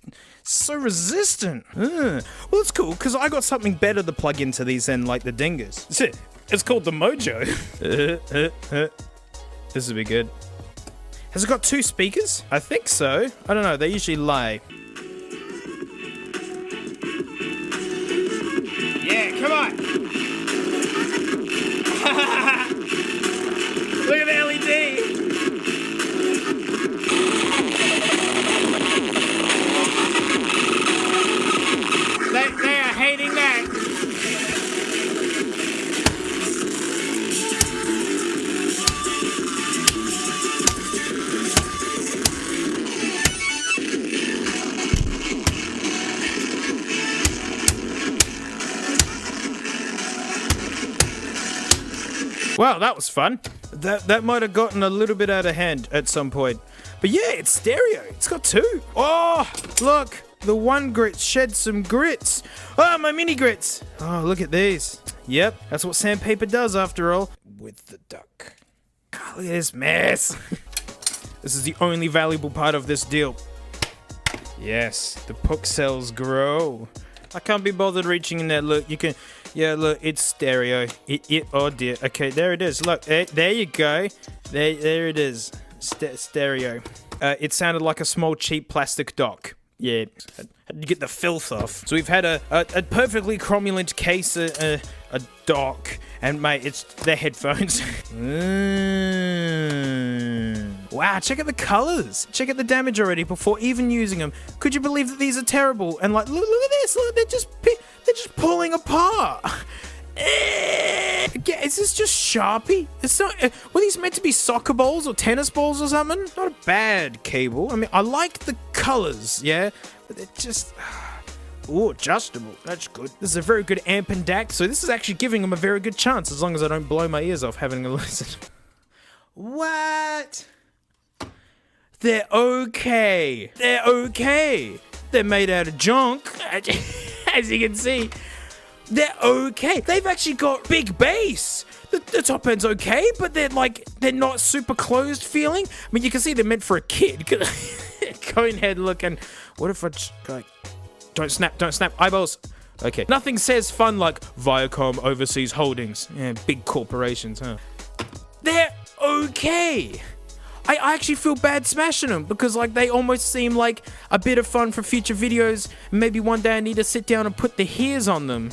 So resistant. Well, it's cool, because I got something better to plug into these than, like, the Dingas. That's it. It's called the Mojo. This will be good. Has it got 2 speakers? I think so. I don't know. They usually lie. Yeah, come on. Look at the LED. They are hating that. Wow, that was fun. That might have gotten a little bit out of hand at some point. But yeah, it's stereo. It's got 2. Oh, look. The one grit shed some grits. Oh, my mini grits. Oh, look at these. Yep, that's what sandpaper does after all. With the duck. God, look at this mess. This is the only valuable part of this deal. Yes, the Puck cells grow. I can't be bothered reaching in there. Look, you can... Yeah, look, it's stereo. Oh, dear. Okay, there it is. Look, there you go. There it is. Stereo. It sounded like a small, cheap plastic dock. Yeah, had to get the filth off. So we've had a perfectly cromulent case, a dock, and mate, it's their headphones. Wow, check out the colors. Check out the damage already before even using them. Could you believe that these are terrible? And like, look at this. Look, they're just pulling apart. Is this just Sharpie? It's not. Were these meant to be soccer balls or tennis balls or something? Not a bad cable. I mean, I like the colors, yeah, but they're just. Ooh, adjustable. That's good. This is a very good amp and DAC, so this is actually giving them a very good chance, as long as I don't blow my ears off having a listen. What? They're okay. They're okay. They're made out of junk, as you can see. They're okay. They've actually got big bass. The top end's okay, but they're not super closed feeling. I mean, you can see they're meant for a kid. Cone head looking. What if I just, like, don't snap, eyeballs. Okay. Nothing says fun like Viacom Overseas Holdings. Yeah, big corporations, huh? They're okay. I actually feel bad smashing them because like they almost seem like a bit of fun for future videos. Maybe one day I need to sit down and put the hairs on them.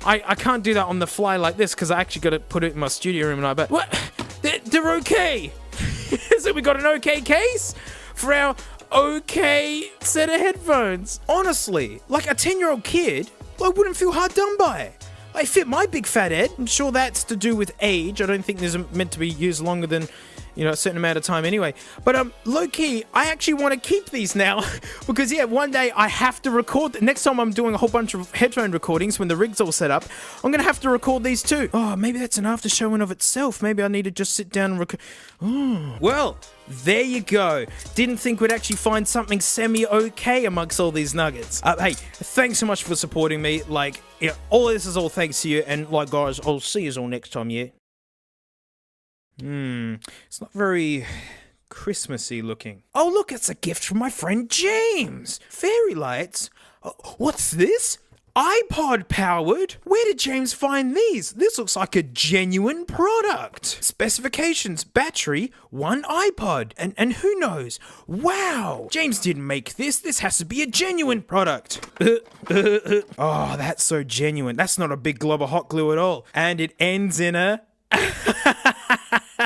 I can't do that on the fly like this because I actually got to put it in my studio room and I bet. What? They're okay. So we got an okay case for our okay set of headphones. Honestly, like a 10-year-old kid, I wouldn't feel hard done by it. They fit my big fat head. I'm sure that's to do with age. I don't think these are meant to be used longer than a certain amount of time anyway. But low key, I actually want to keep these now because yeah, one day I have to record. Next time I'm doing a whole bunch of headphone recordings when the rig's all set up, I'm gonna have to record these too. Oh, maybe that's an after show in of itself. Maybe I need to just sit down and record. Oh, well, there you go. Didn't think we'd actually find something semi-okay amongst all these nuggets. Hey, thanks so much for supporting me. Like, yeah, all this is all thanks to you. And like, guys, I'll see you all next time, yeah? It's not very Christmassy looking. Oh, look, it's a gift from my friend James. Fairy lights. Oh, what's this? iPod powered? Where did James find these? This looks like a genuine product. Specifications, battery, 1 iPod, and who knows? Wow, James didn't make this. This has to be a genuine product. Oh, that's so genuine. That's not a big glob of hot glue at all. And it ends in a...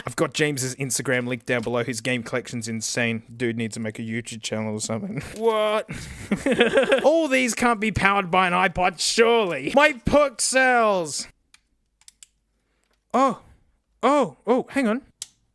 I've got James's Instagram link down below. His game collection's insane. Dude needs to make a YouTube channel or something. What? All these can't be powered by an iPod, surely. My pixels! Oh, hang on.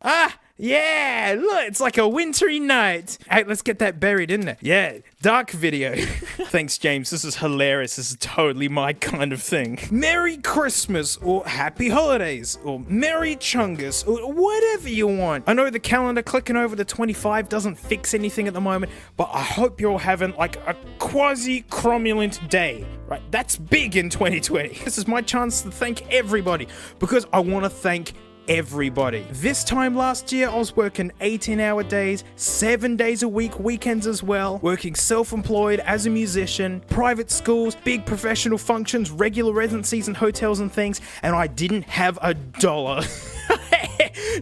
Ah! Yeah, look, it's like a wintry night. Hey, let's get that buried in there. Yeah, dark video. Thanks, James. This is hilarious. This is totally my kind of thing. Merry Christmas, or Happy Holidays, or Merry Chungus, or whatever you want. I know the calendar clicking over to 25 doesn't fix anything at the moment, but I hope you're all having like a quasi-cromulent day. Right, that's big in 2020. This is my chance to thank everybody, because I want to thank everybody. This time last year, I was working 18-hour days, 7 days a week, weekends as well, working self-employed as a musician, private schools, big professional functions, regular residencies in hotels and things, and I didn't have a dollar.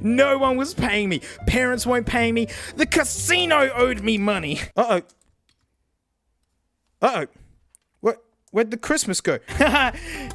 No one was paying me. Parents weren't paying me. The casino owed me money. Where'd the Christmas go?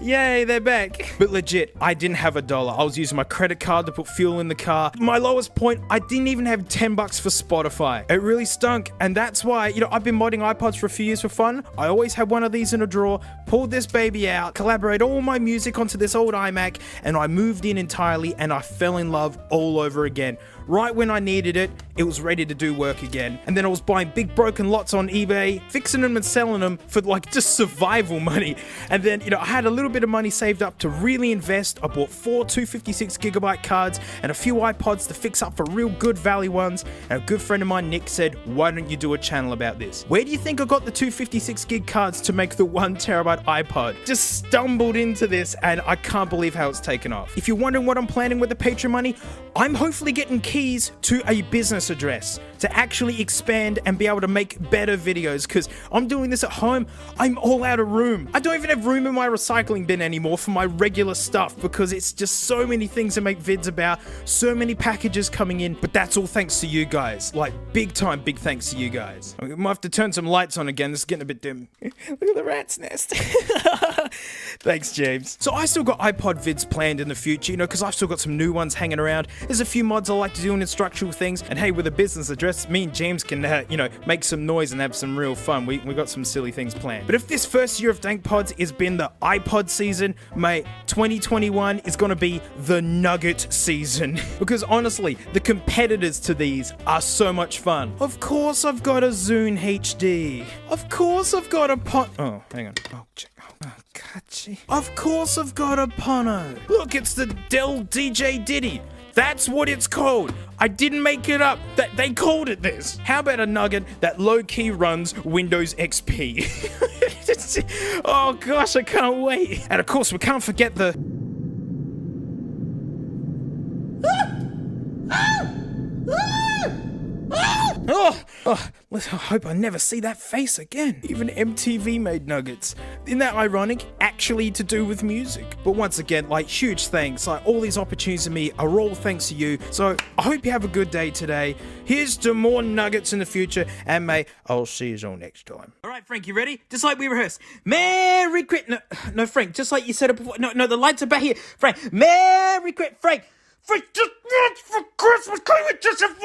Yay, they're back. But legit, I didn't have a dollar. I was using my credit card to put fuel in the car. My lowest point, I didn't even have 10 bucks for Spotify. It really stunk. And that's why, I've been modding iPods for a few years for fun. I always had one of these in a drawer, pulled this baby out, collaborate all my music onto this old iMac, and I moved in entirely and I fell in love all over again. Right when I needed it, it was ready to do work again. And then I was buying big broken lots on eBay, fixing them and selling them for like just survival money. And then, I had a little bit of money saved up to really invest. I bought 4 256GB cards and a few iPods to fix up for real good value ones. And a good friend of mine, Nick, said, why don't you do a channel about this? Where do you think I got the 256GB cards to make the 1TB iPod? Just stumbled into this and I can't believe how it's taken off. If you're wondering what I'm planning with the Patreon money, I'm hopefully getting keys to a business address to actually expand and be able to make better videos, because I'm doing this at home. I'm all out of room. I don't even have room in my recycling bin anymore for my regular stuff because it's just so many things to make vids about, so many packages coming in, but that's all thanks to you guys. Like, big time, big thanks to you guys. I might have to turn some lights on again. This is getting a bit dim. Look at the rat's nest. Thanks, James. So I still got iPod vids planned in the future, because I've still got some new ones hanging around. There's a few mods I like to do in instructional things, and hey, with a business address, me and James can, make some noise and have some real fun. We got some silly things planned. But if this first year of Dank Pods has been the iPod season, mate, 2021 is gonna be the Nugget season. Because honestly, the competitors to these are so much fun. Of course I've got a Zune HD. Of course I've got a Oh, hang on. Oh, check. Oh, gotcha. Of course I've got a Pono. Look, it's the Dell DJ Diddy. That's what it's called. I didn't make it up. They called it this. How about a Nugget that low-key runs Windows XP? Oh gosh, I can't wait. And of course, we can't forget the... I hope I never see that face again. Even MTV made Nuggets. Isn't that ironic? Actually to do with music. But once again, huge thanks. All these opportunities to me are all thanks to you. So I hope you have a good day today. Here's to more Nuggets in the future. And mate, I'll see you all next time. All right, Frank, you ready? Just like we rehearsed. Merry Christmas. No, Frank, just like you said it before. No, the lights are back here. Frank, Merry Christmas. Frank, just once for Christmas. Can we just have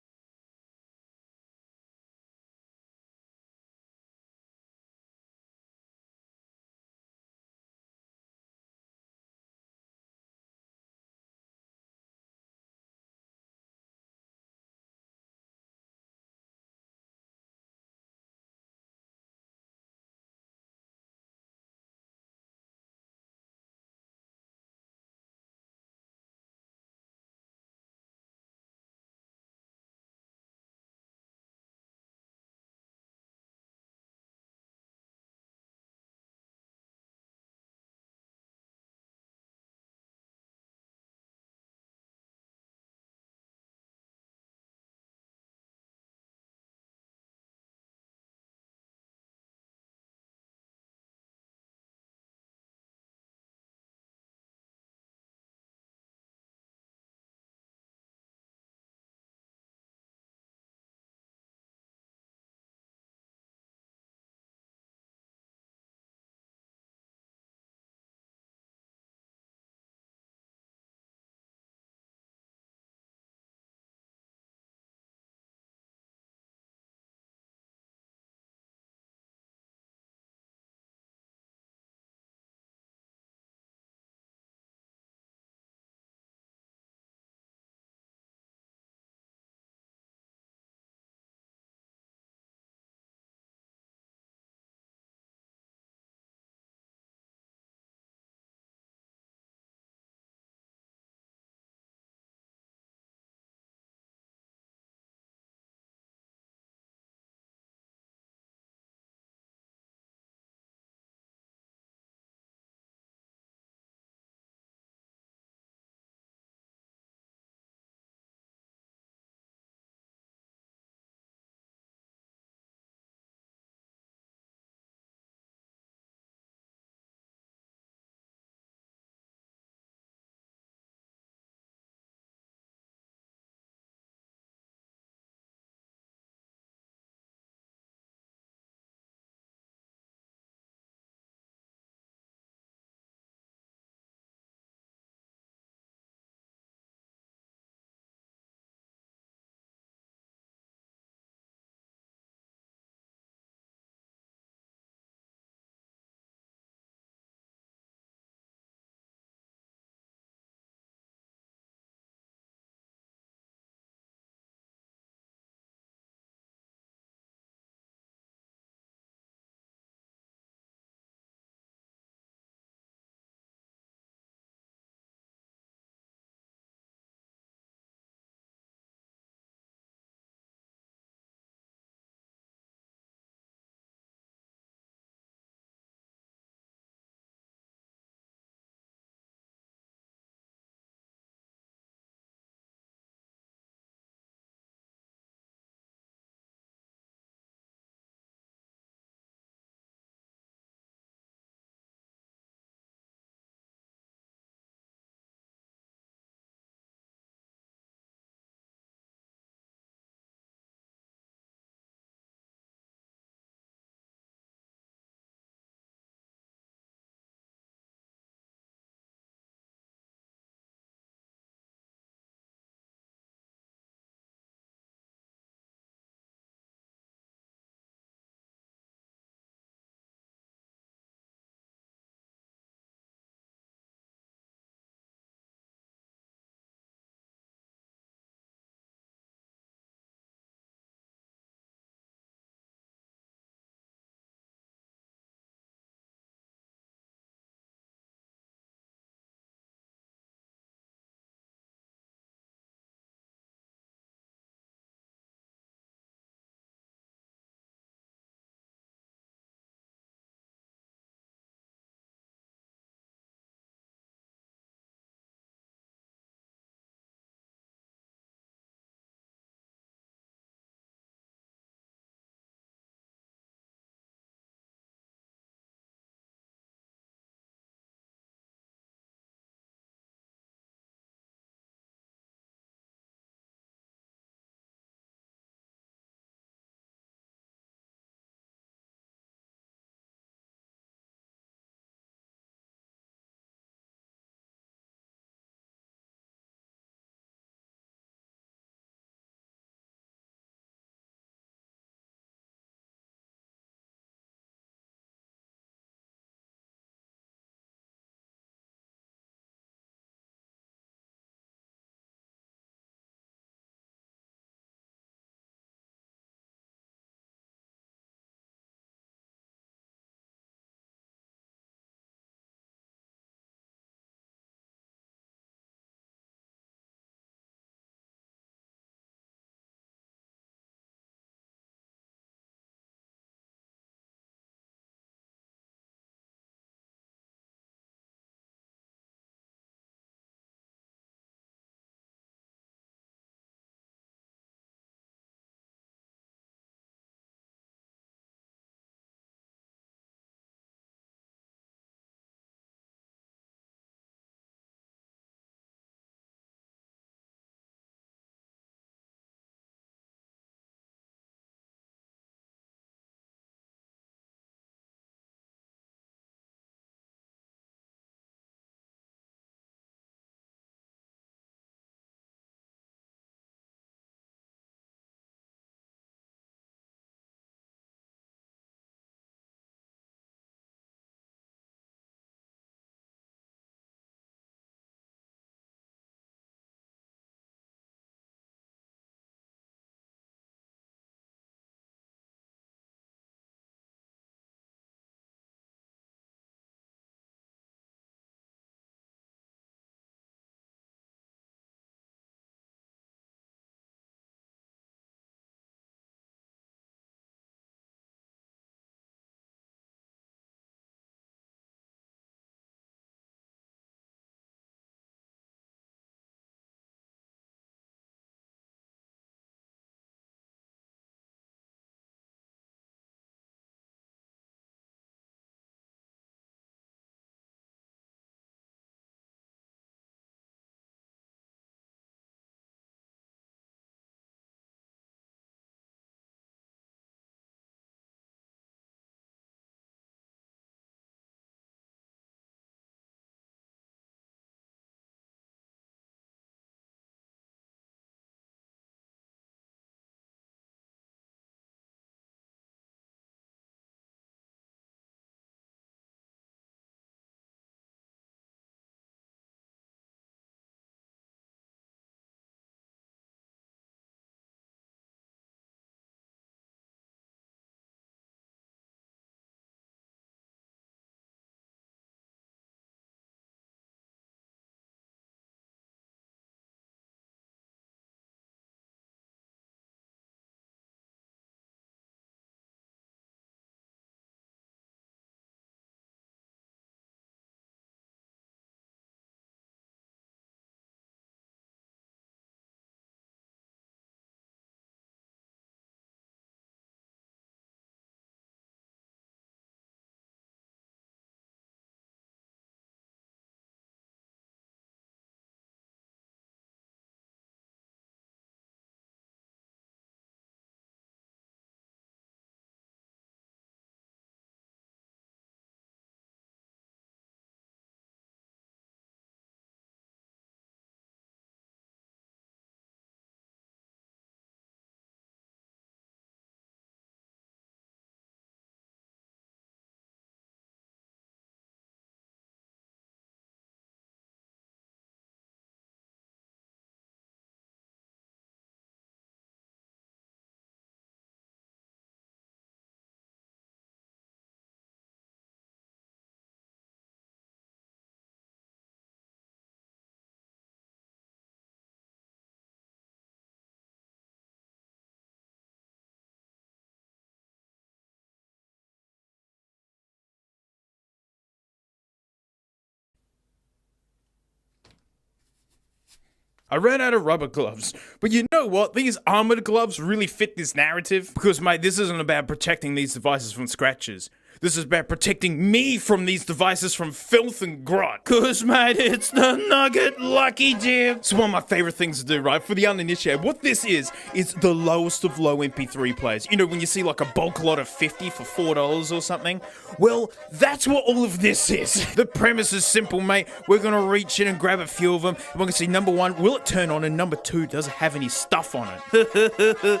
I ran out of rubber gloves. But you know what? These armored gloves really fit this narrative. Because, mate, this isn't about protecting these devices from scratches. This is about protecting me from these devices from filth and grot. Cause, mate, it's the Nugget Lucky Dip. It's one of my favorite things to do, right? For the uninitiated, what this is the lowest of low MP3 players. You know, when you see like a bulk lot of 50 for $4 or something? Well, that's what all of this is. The premise is simple, mate. We're gonna reach in and grab a few of them. And we're gonna see, number one, will it turn on? And number two, does it have any stuff on it?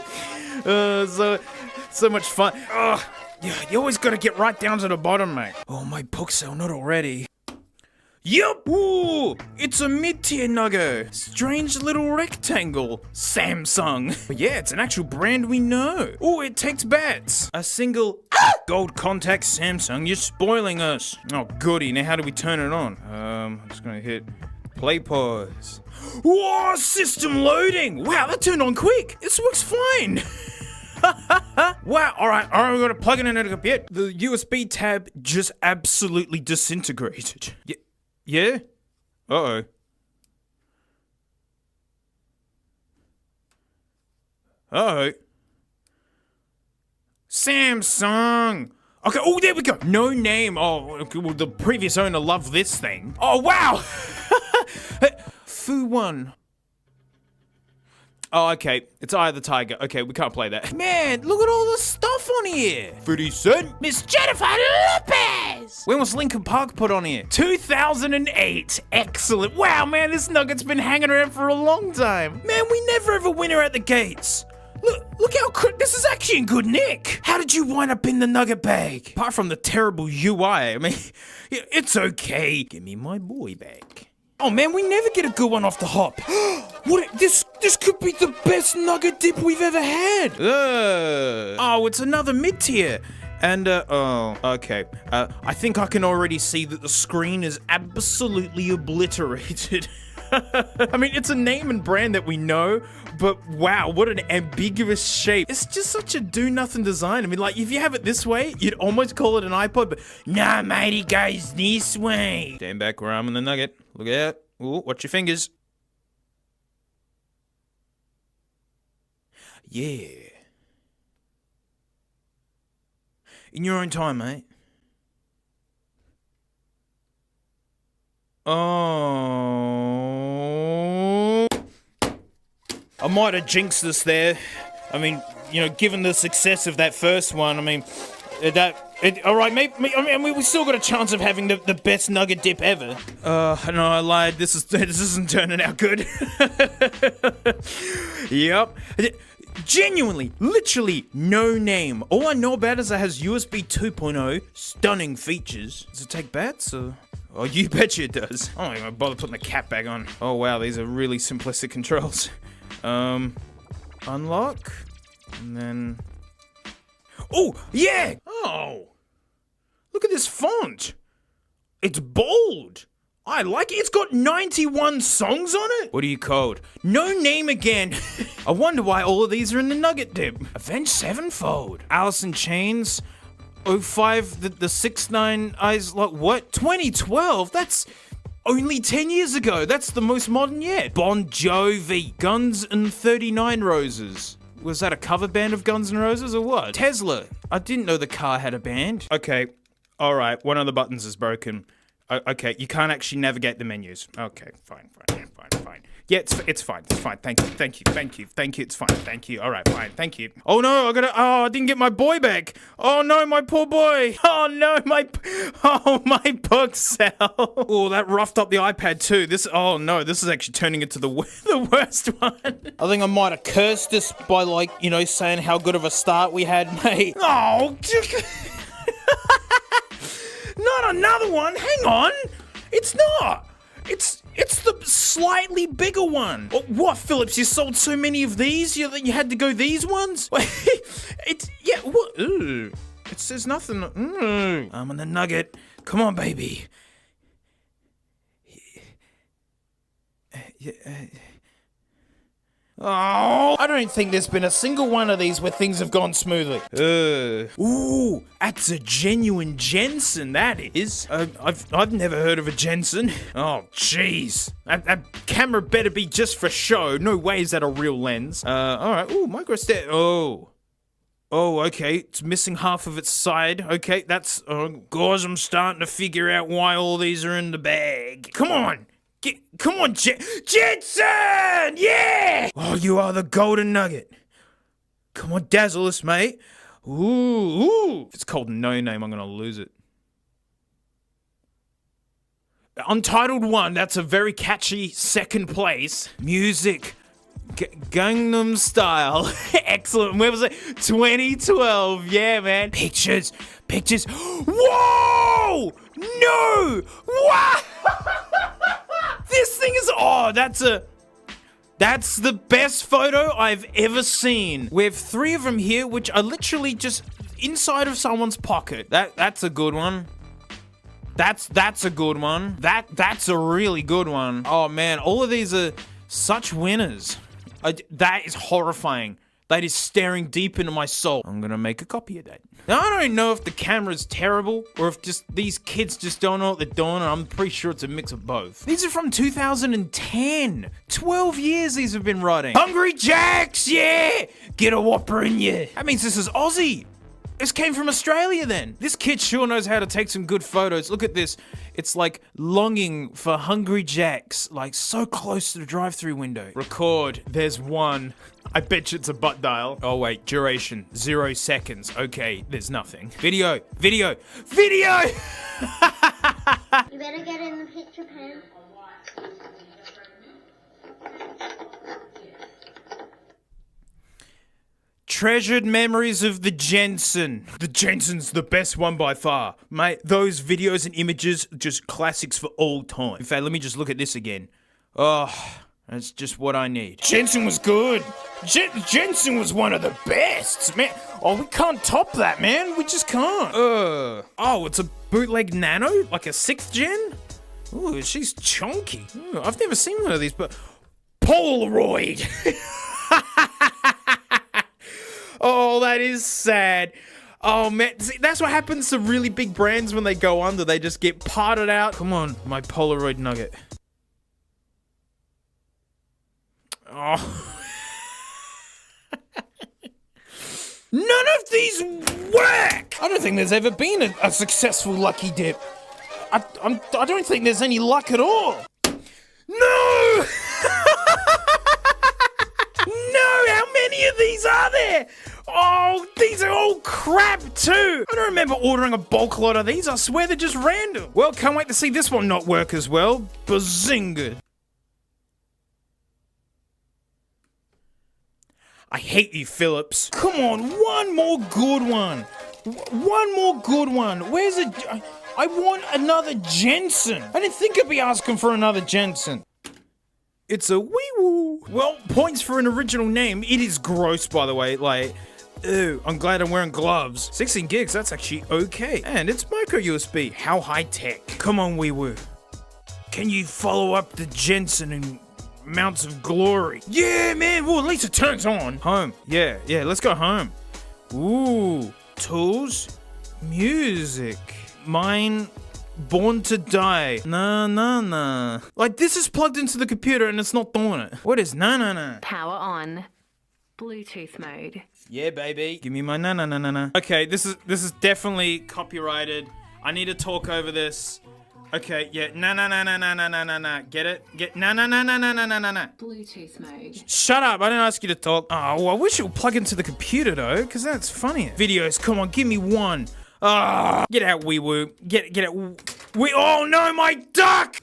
So much fun. Ugh. Yeah, you always gotta get right down to the bottom, mate. Oh, my Puxel, not already. Yup! Ooh! It's a mid-tier nugget. Strange little rectangle. Samsung. But yeah, it's an actual brand we know. Oh, it takes bats. A single gold contact Samsung. You're spoiling us. Oh, goody. Now how do we turn it on? I'm just gonna hit play pause. Whoa, system loading. Wow, that turned on quick. This works fine. Wow, alright, we're gonna plug it in a bit. The USB tab just absolutely disintegrated. Yeah? Uh-oh. Uh-oh. Samsung! Okay, oh, there we go. No name. Oh, well, the previous owner loved this thing. Oh, wow! Fu1. Oh, okay. It's Eye of the Tiger. Okay, we can't play that. Man, look at all the stuff on here. 50 Cent. Miss Jennifer Lopez. When was Linkin Park put on here? 2008. Excellent. Wow, man, this nugget's been hanging around for a long time. Man, we never ever win her at the gates. Look how this is actually in good nick. How did you wind up in the nugget bag? Apart from the terrible UI, I mean, it's okay. Give me my boy back. Oh man, we never get a good one off the hop. This could be the best nugget dip we've ever had. Oh, it's another mid-tier. And, oh, okay. I think I can already see that the screen is absolutely obliterated. I mean, it's a name and brand that we know, but wow, what an ambiguous shape. It's just such a do-nothing design. I mean, like, if you have it this way, you'd almost call it an iPod, but nah, mate, it goes this way. Stand back where I'm in the nugget. Look out. Ooh, watch your fingers. Yeah. In your own time, mate. Oh. I might have jinxed this there. I mean, you know, given the success of that first one, I mean, all right, I mean, we still got a chance of having the best nugget dip ever. No, I lied. This isn't turning out good. Yep. Genuinely, literally, no name. All I know about is it has USB 2.0, stunning features. Does it take bats or? Oh, you betcha it does. I'm not even bother putting the cap back on. Oh wow, these are really simplistic controls. Unlock, and then. Oh yeah. Oh, look at this font. It's bold. I like it. It's got 91 songs on it. What are you called? No name again. I wonder why all of these are in the nugget dip. Avenged Sevenfold. Alice in Chains. 05, the 6ix9ine Eyes, like what? 2012? That's only 10 years ago. That's the most modern yet. Bon Jovi. Guns and 39 Roses. Was that a cover band of Guns N' Roses or what? Tesla. I didn't know the car had a band. Okay. All right. One of the buttons is broken. Okay, you can't actually navigate the menus. Okay, fine. Yeah, it's fine. Thank you. It's fine. Thank you. All right, fine. Thank you. Oh no, I didn't get my boy back. Oh no, my poor boy. Oh no, my Puxel. Oh, that roughed up the iPad too. This is actually turning into the worst one. I think I might have cursed this by, like, you know, saying how good of a start we had, mate. Oh. Not another one. Hang on. It's not. It's the slightly bigger one. What, Phillips? You sold so many of these? You had to go these ones? What? Ooh. It says nothing. I'm on the nugget. Come on, baby. Oh, I don't think there's been a single one of these where things have gone smoothly. Ooh, that's a genuine Jensen, that is. I've never heard of a Jensen. Oh, jeez. That camera better be just for show. No way is that a real lens. Alright. Ooh, micro stare. Oh, okay. It's missing half of its side. Okay, that's... guys, I'm starting to figure out why all these are in the bag. Come on! Come on, Jensen! Yeah! Oh, you are the golden nugget. Come on, dazzle us, mate. Ooh. If it's called No Name, I'm gonna lose it. Untitled 1, that's a very catchy second place. Music. Gangnam Style. Excellent. Where was it? 2012. Yeah, man. Pictures. Whoa! No! What? This thing is... Oh, that's the best photo I've ever seen. We have 3 of them here, which are literally just inside of someone's pocket. That's a good one. That's a good one. That's a really good one. Oh, man. All of these are such winners. That is horrifying. That is staring deep into my soul. I'm gonna make a copy of that. Now, I don't know if the camera's terrible or if just these kids just don't know what they're doing, and I'm pretty sure it's a mix of both. These are from 2010. 12 years these have been running. Hungry Jacks, yeah! Get a Whopper in you. That means this is Aussie. This came from Australia then. This kid sure knows how to take some good photos. Look at this. It's like longing for Hungry Jacks, like so close to the drive-through window. Record. There's one. I bet you it's a butt dial. Oh wait, duration 0 seconds. Okay, there's nothing. Video. You better get in the picture pen. Treasured memories of the Jensen. The Jensen's the best one by far. Mate, those videos and images, just classics for all time. In fact, let me just look at this again. Oh, that's just what I need. Jensen was good. Jensen was one of the best, man. Oh, we can't top that, man. We just can't. Oh, it's a bootleg Nano? Like a 6th gen? Ooh, she's chunky. Ooh, I've never seen one of these, but... Polaroid! Oh, that is sad. Oh, man. See, that's what happens to really big brands when they go under. They just get parted out. Come on, my Polaroid nugget. Oh. None of these work! I don't think there's ever been a successful Lucky Dip. I don't think there's any luck at all. No! No, how many of these are there? Oh, these are all crap too. I don't remember ordering a bulk lot of these. I swear they're just random. Well, can't wait to see this one not work as well. Bazinga. I hate you, Phillips. Come on, one more good one. One more good one. Where's it? I want another Jensen. I didn't think I'd be asking for another Jensen. It's a wee-woo. Well, points for an original name. It is gross, by the way. Like, ew, I'm glad I'm wearing gloves. 16 gigs, that's actually okay. And it's micro USB. How high-tech. Come on, wee-woo. Can you follow up the Jensen in amounts of glory? Yeah, man. Well, at least it turns on. Home. Yeah, let's go home. Ooh. Tools. Music. Mine... Born to Die. Nah. Like, this is plugged into the computer and it's not doing it. What is nah? Power on. Bluetooth mode. Yeah, baby. Give me my nah. Okay, this is definitely copyrighted. I need to talk over this. Okay, yeah. Nah. Get it? Get nah. Bluetooth mode. Shut up. I didn't ask you to talk. Oh, well, I wish it would plug into the computer though, because that's funnier. Videos, come on, give me one. Ah, get out, wee woo. Get out. Oh no, my duck!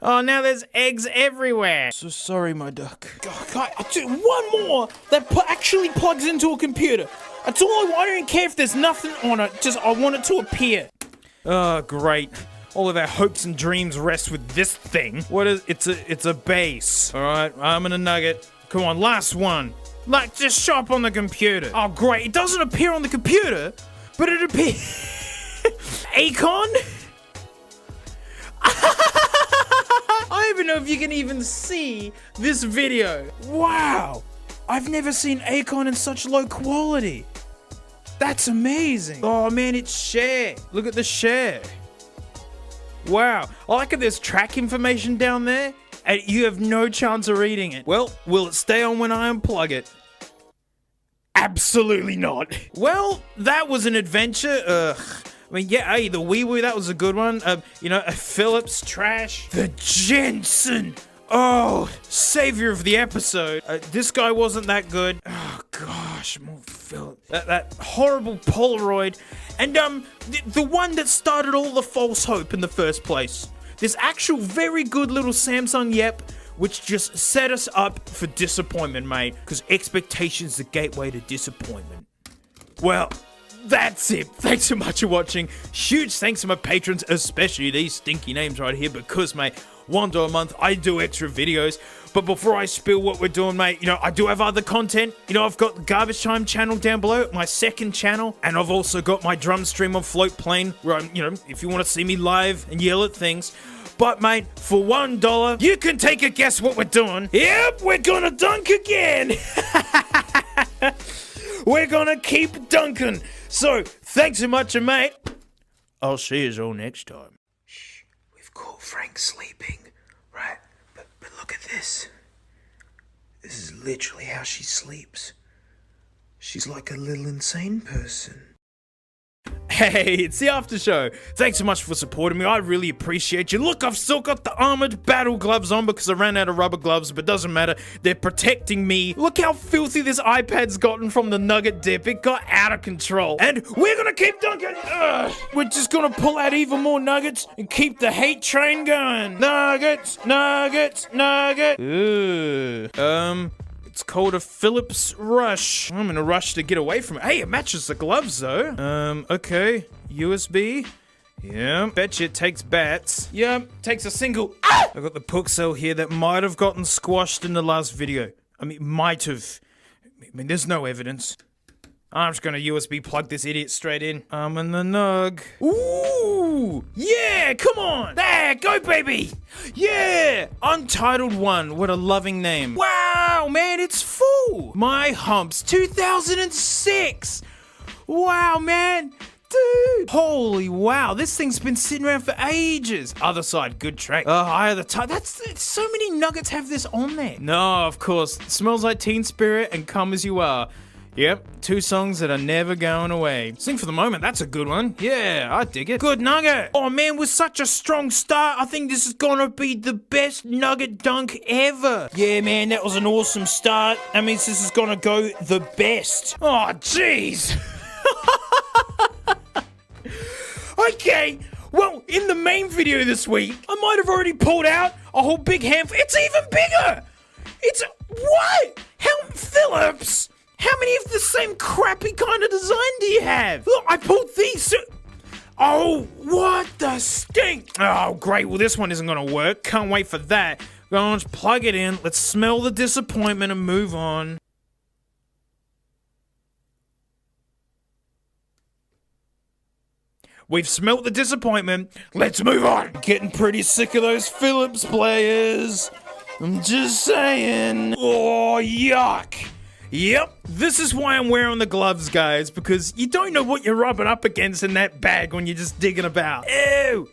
Oh, now there's eggs everywhere. So sorry, my duck. God, one more that actually plugs into a computer. That's all I don't care if there's nothing on it. Just I want it to appear. Oh, great. All of our hopes and dreams rest with this thing. What is? It's a base. All right, I'm in a nugget. Come on, last one. Like, just show up on the computer. Oh, great. It doesn't appear on the computer, but it appears... Akon? I don't even know if you can even see this video. Wow. I've never seen Akon in such low quality. That's amazing. Oh man, it's share. Look at the share. Wow. I like that there's track information down there and you have no chance of reading it. Well, will it stay on when I unplug it? Absolutely not. Well, that was an adventure. I mean, yeah, hey, the Wee Woo, that was a good one. You know, a Philips trash. The Jensen. Oh, savior of the episode. This guy wasn't that good. Oh, gosh, more Philips. That horrible Polaroid. And, the one that started all the false hope in the first place. This actual very good little Samsung Yep, which just set us up for disappointment, mate. Because expectation's the gateway to disappointment. Well, that's it. Thanks so much for watching. Huge thanks to my patrons, especially these stinky names right here, because, mate, $1 a month, I do extra videos. But before I spill what we're doing, mate, you know, I do have other content. You know, I've got the Garbage Time channel down below, my second channel, and I've also got my drum stream on Float Plane, where I'm, you know, if you want to see me live and yell at things. But, mate, for $1, you can take a guess what we're doing. Yep, we're gonna dunk again. We're gonna keep dunking. So, thanks so much, mate. I'll see you all next time. Shh, we've caught Frank sleeping, right? But look at this. This is literally how she sleeps. She's like a little insane person. Hey, it's the after show. Thanks so much for supporting me. I really appreciate you. Look, I've still got the armored battle gloves on because I ran out of rubber gloves, but doesn't matter. They're protecting me. Look how filthy this iPad's gotten from the nugget dip. It got out of control. And we're gonna keep dunking. Ugh. We're just gonna pull out even more nuggets and keep the hate train going. Nuggets, nuggets, nuggets. Ooh. It's called a Philips Rush. I'm in a rush to get away from it. Hey, it matches the gloves, though. Okay. USB. Yeah. Betcha it takes bats. Yeah, takes a single. Ah! I got the Puxel here that might have gotten squashed in the last video. I mean, might have. I mean, there's no evidence. I'm just gonna USB plug this idiot straight in. I'm in the nug. Ooh! Yeah! Come on! There! Go, baby! Yeah! Untitled One. What a loving name. Wow, man, it's full! My Humps 2006! Wow, man! Dude! Holy wow, this thing's been sitting around for ages. Other side, good track. Higher the top. That's so many nuggets have this on there. No, of course. It smells like Teen Spirit and Come As You Are. Yep, 2 songs that are never going away. Sing for the Moment, that's a good one. Yeah, I dig it. Good nugget. Oh man, with such a strong start, I think this is gonna be the best nugget dunk ever. Yeah, man, that was an awesome start. That means this is gonna go the best. Oh, jeez. Okay, well, in the main video this week, I might have already pulled out a whole big handful. It's even bigger. It's, what? Philips? How many of the same crappy kind of design do you have? Look, I pulled these. Oh, what the stink. Oh, great. Well, this one isn't going to work. Can't wait for that. Go on, just plug it in. Let's smell the disappointment and move on. We've smelt the disappointment. Let's move on. Getting pretty sick of those Philips players. I'm just saying. Oh, yuck. Yep, this is why I'm wearing the gloves, guys, because you don't know what you're rubbing up against in that bag when you're just digging about. Ew!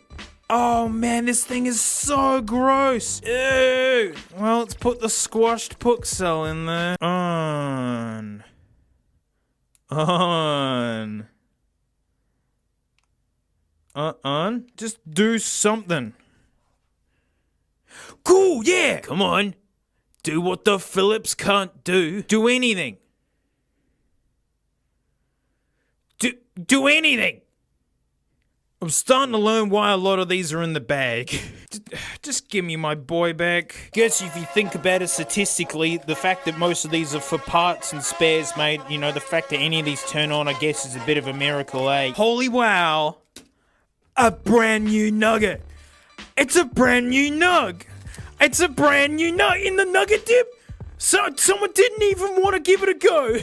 Oh man, this thing is so gross. Ew! Well, let's put the squashed Puxel in there. On. Just do something. Cool, yeah! Come on. Do what the Philips can't do. Do anything. Do anything. I'm starting to learn why a lot of these are in the bag. Just give me my boy back. Guess if you think about it statistically, the fact that most of these are for parts and spares, mate, you know, the fact that any of these turn on, I guess, is a bit of a miracle, eh? Holy wow. A brand new nugget. It's a brand new nug. It's a brand new nut in the nugget dip. So someone didn't even want to give it a go.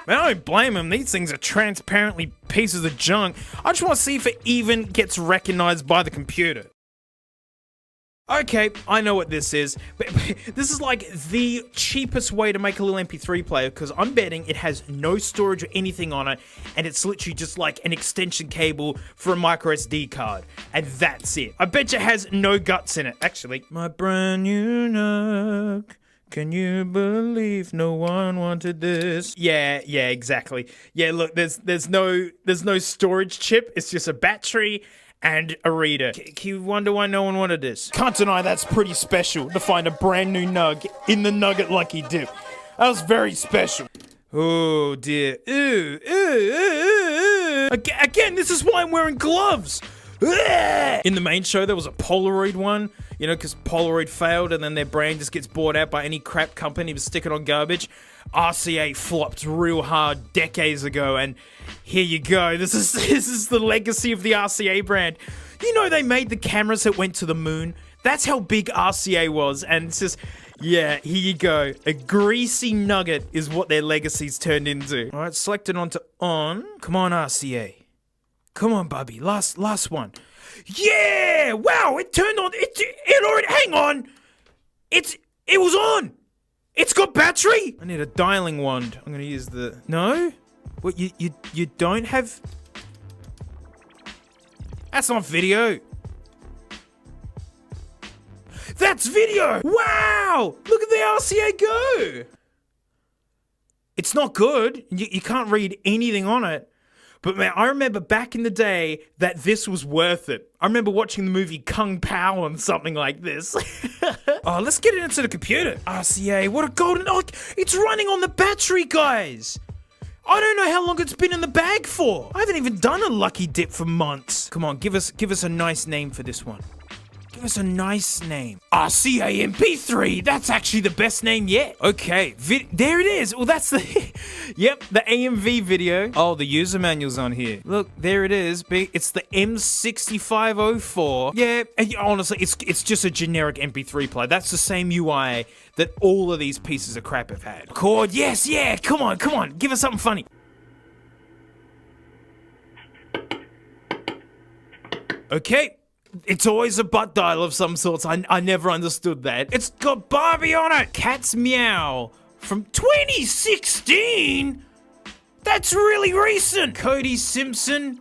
Man, I don't blame him. These things are transparently pieces of junk. I just want to see if it even gets recognized by the computer. Okay, I know what this is, but this is like the cheapest way to make a little MP3 player because I'm betting it has no storage or anything on it, and it's literally just like an extension cable for a micro SD card, and that's it. I bet you it has no guts in it. Actually, my brand new Nug. Can you believe no one wanted this? Yeah, exactly. Yeah, look, there's no storage chip. It's just a battery and a reader. Can you wonder why no one wanted this? Can't deny that's pretty special to find a brand new Nug in the Nugget Lucky Dip. That was very special. Oh dear. Again, this is why I'm wearing gloves. In the main show, there was a Polaroid one, you know, because Polaroid failed and then their brand just gets bought out by any crap company to stick it on garbage. RCA flopped real hard decades ago, and here you go. This is the legacy of the RCA brand. You know, they made the cameras that went to the moon. That's how big RCA was, and it's just, yeah, here you go. A greasy nugget is what their legacy's turned into. All right, select it onto on. Come on, RCA. Come on, Bubby. Last one. Yeah! Wow, it turned on. It already. Hang on. It was on. It's got battery. I need a dialing wand. I'm gonna use the. No. What you don't have? That's not video. That's video. Wow! Look at the RCA go. It's not good. You can't read anything on it. But man, I remember back in the day that this was worth it. I remember watching the movie Kung Pao and something like this. Oh, let's get it into the computer. RCA, what a golden... Oh, it's running on the battery, guys. I don't know how long it's been in the bag for. I haven't even done a Lucky Dip for months. Come on, give us a nice name for this one. Give us a nice name. RCA MP3. That's actually the best name yet. Okay, there it is. Well, that's the... Yep, the AMV video. Oh, the user manual's on here. Look, there it is. It's the M6504. Yeah, honestly, it's just a generic MP3 player. That's the same UI that all of these pieces of crap have had. Chord, yes, yeah. Come on. Give us something funny. Okay. It's always a butt dial of some sorts. I never understood that. It's got Barbie on it. Cat's Meow from 2016? That's really recent. Cody Simpson.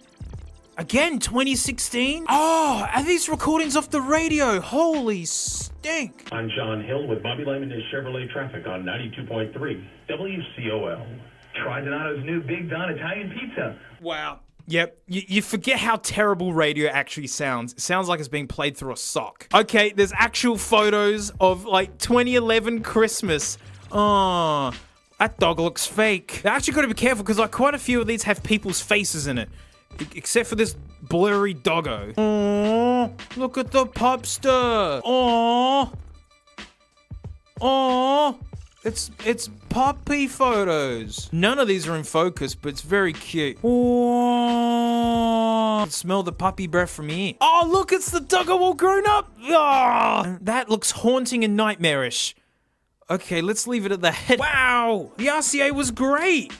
Again, 2016? Oh, are these recordings off the radio? Holy stink. I'm John Hill with Bobby Lemon and Chevrolet Traffic on 92.3 WCOL. Try Donato's new Big Don Italian Pizza. Wow. Yep, you forget how terrible radio actually sounds. It sounds like it's being played through a sock. Okay, there's actual photos of, like, 2011 Christmas. Oh, that dog looks fake. I actually gotta be careful, because, like, quite a few of these have people's faces in it. Except for this blurry doggo. Oh, look at the pupster. Oh. It's puppy photos. None of these are in focus, but it's very cute. Oh, smell the puppy breath from here. Oh, look, it's the doggo all grown up. Oh, that looks haunting and nightmarish. Okay, let's leave it at that. Wow, the RCA was great.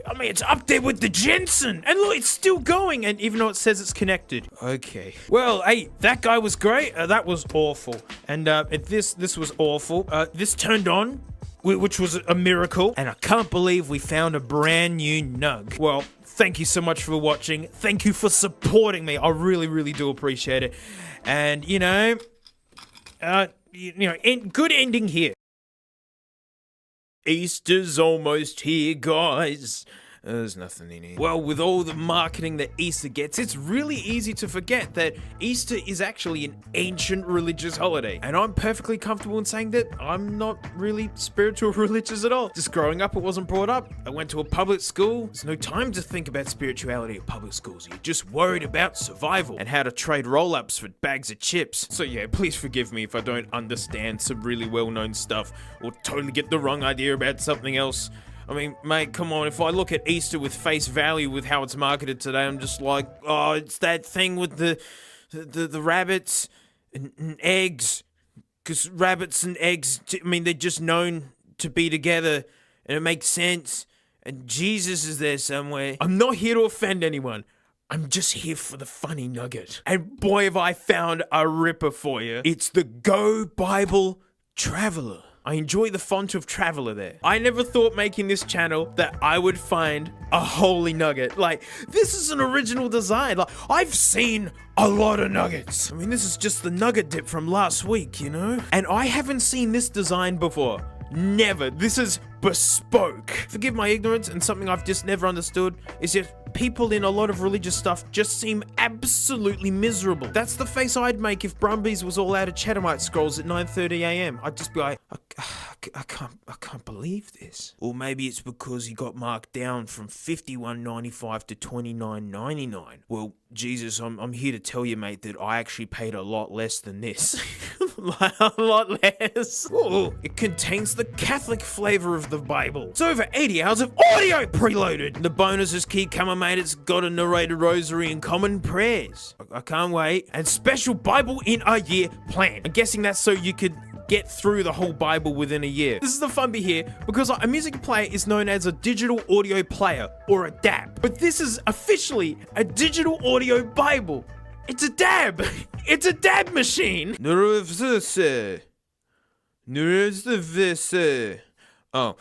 I mean, it's up there with the Jensen. And look, it's still going, and even though it says it's connected. Okay. Well, hey, that guy was great. That was awful. And this was awful. This turned on, which was a miracle. And I can't believe we found a brand new Nug. Well, thank you so much for watching. Thank you for supporting me. I really, really do appreciate it. And, good ending here. Easter's almost here, guys. There's nothing in here. Well, with all the marketing that Easter gets, it's really easy to forget that Easter is actually an ancient religious holiday. And I'm perfectly comfortable in saying that I'm not really spiritual religious at all. Just growing up, it wasn't brought up. I went to a public school. There's no time to think about spirituality at public schools. You're just worried about survival and how to trade roll-ups for bags of chips. So yeah, please forgive me if I don't understand some really well-known stuff or totally get the wrong idea about something else. I mean, mate, come on, if I look at Easter with face value with how it's marketed today, I'm just like, oh, it's that thing with the rabbits and eggs. Because rabbits and eggs, I mean, they're just known to be together, and it makes sense. and Jesus is there somewhere. I'm not here to offend anyone. I'm just here for the funny nugget. And boy, have I found a ripper for you. It's the Go Bible Traveler. I enjoy the font of Traveler there. I never thought making this channel that I would find a holy nugget. Like, this is an original design. Like, I've seen a lot of nuggets. I mean, this is just the nugget dip from last week, you know? And I haven't seen this design before. Never. This is bespoke. Forgive my ignorance, and something I've just never understood is just people in a lot of religious stuff just seem absolutely miserable. That's the face I'd make if Brumbies was all out of Chatham scrolls at 9:30 a.m. I'd just be like, I can't believe this. Or maybe it's because he got marked down from $51.95 to $29.99. Well, Jesus, I'm here to tell you, mate, that I actually paid a lot less than this. A lot less. Ooh, it contains the Catholic flavor of the Bible. It's over 80 hours of audio preloaded. The bonuses keep coming, mate. It's got a narrated rosary and common prayers. I can't wait. And special Bible in a year plan. I'm guessing that's so you could get through the whole Bible within a year. This is the fun bit here, because a music player is known as a digital audio player, or a DAB. But this is officially a digital audio Bible. It's a DAB. It's a DAB machine. Oh.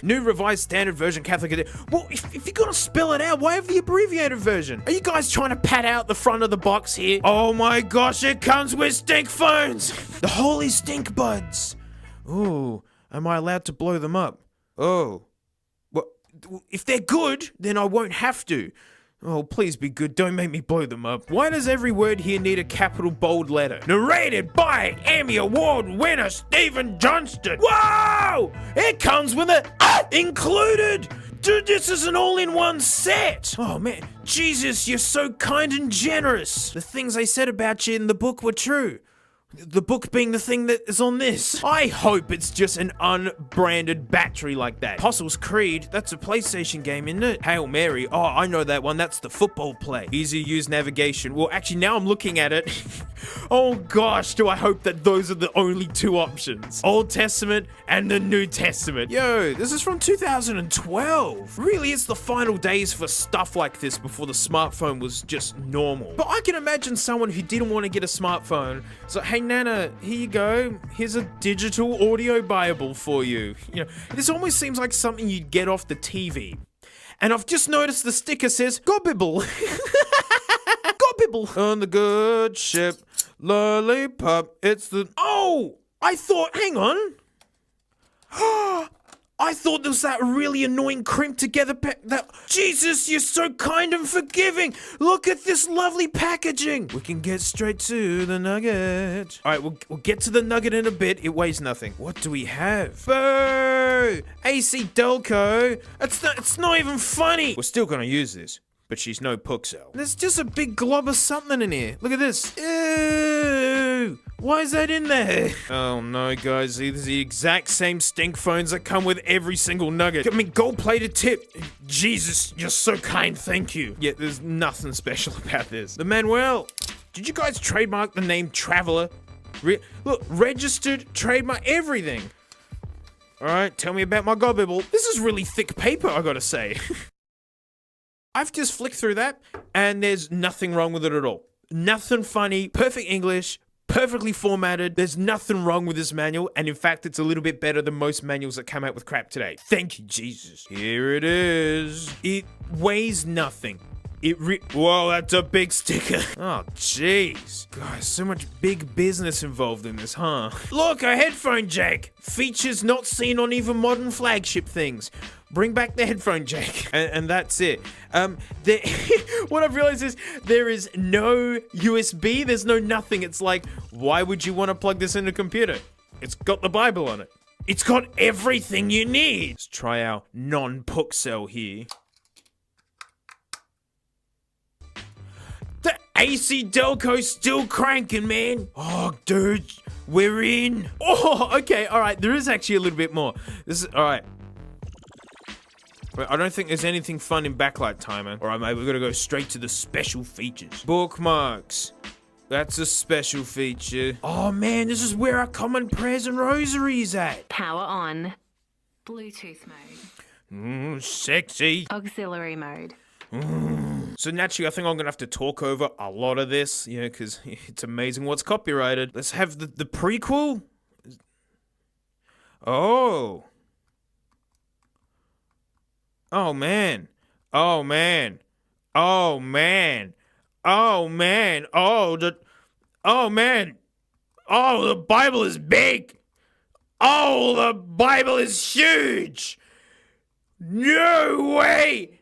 New revised standard version Catholic edition. Well, if you're gonna spell it out, why have the abbreviated version? Are you guys trying to pad out the front of the box here? Oh my gosh, it comes with stink phones! The holy stink buds! Ooh, am I allowed to blow them up? Oh. Well, if they're good, then I won't have to. Oh, please be good, don't make me blow them up. Why does every word here need a capital bold letter? Narrated by Emmy Award winner Stephen Johnston. Whoa! It comes with a included! Dude, this is an all-in-one set! Oh man, Jesus, you're so kind and generous. The things I said about you in the book were true. The book being the thing that is on this. I hope it's just an unbranded battery like that. Apostles' Creed, that's a PlayStation game, isn't it? Hail Mary, oh, I know that one. That's the football play. Easy to use navigation. Well, actually, now I'm looking at it. Oh gosh, do I hope that those are the only two options. Old Testament and the New Testament. Yo, this is from 2012. Really, it's the final days for stuff like this before the smartphone was just normal. But I can imagine someone who didn't want to get a smartphone. So, hey, Nana, here you go. Here's a digital audio Bible for you. You know, this almost seems like something you'd get off the TV. And I've just noticed the sticker says, Gobibble. Gobibble. On the good ship, lollipop, it's the... Oh! I thought, hang on. I thought there was that really annoying crimped together that... Jesus, you're so kind and forgiving. Look at this lovely packaging. We can get straight to the nugget. All right, we'll get to the nugget in a bit. It weighs nothing. What do we have? Boo! AC Delco. It's not even funny. We're still gonna use this, but she's no Puxel. There's just a big glob of something in here. Look at this. Ew! Why is that in there? Oh no, guys, these are the exact same stink phones that come with every single nugget. I mean, gold-plated tip. Jesus, you're so kind, thank you. Yeah, there's nothing special about this. The Manuel. Did you guys trademark the name Traveler? Look, registered, trademark, everything. All right, tell me about my Gobibble. This is really thick paper, I gotta say. I've just flicked through that, and there's nothing wrong with it at all. Nothing funny, perfect English, perfectly formatted. There's nothing wrong with this manual, and in fact, it's a little bit better than most manuals that come out with crap today. Thank you, Jesus. Here it is. It weighs nothing. Whoa, that's a big sticker. Oh, jeez. Guys, so much big business involved in this, huh? Look, a headphone jack. Features not seen on even modern flagship things. Bring back the headphone jack. And that's it. What I've realized is there is no USB. There's no nothing. It's like, why would you want to plug this in a computer? It's got the Bible on it. It's got everything you need. Let's try our non-Puxel here. The AC Delco's still cranking, man. Oh, dude, we're in. Oh, okay, all right. There is actually a little bit more. This is all right. Wait, I don't think there's anything fun in backlight timer. All right, mate, we're gonna go straight to the special features. Bookmarks. That's a special feature. Oh man, this is where our common prayers and rosaries at. Power on. Bluetooth mode. Sexy. Auxiliary mode. So naturally, I think I'm gonna have to talk over a lot of this, because it's amazing what's copyrighted. Let's have the prequel. Oh. Oh man. Oh man. Oh man. Oh man. Oh man. Oh, the Bible is big. Oh, the Bible is huge. No way.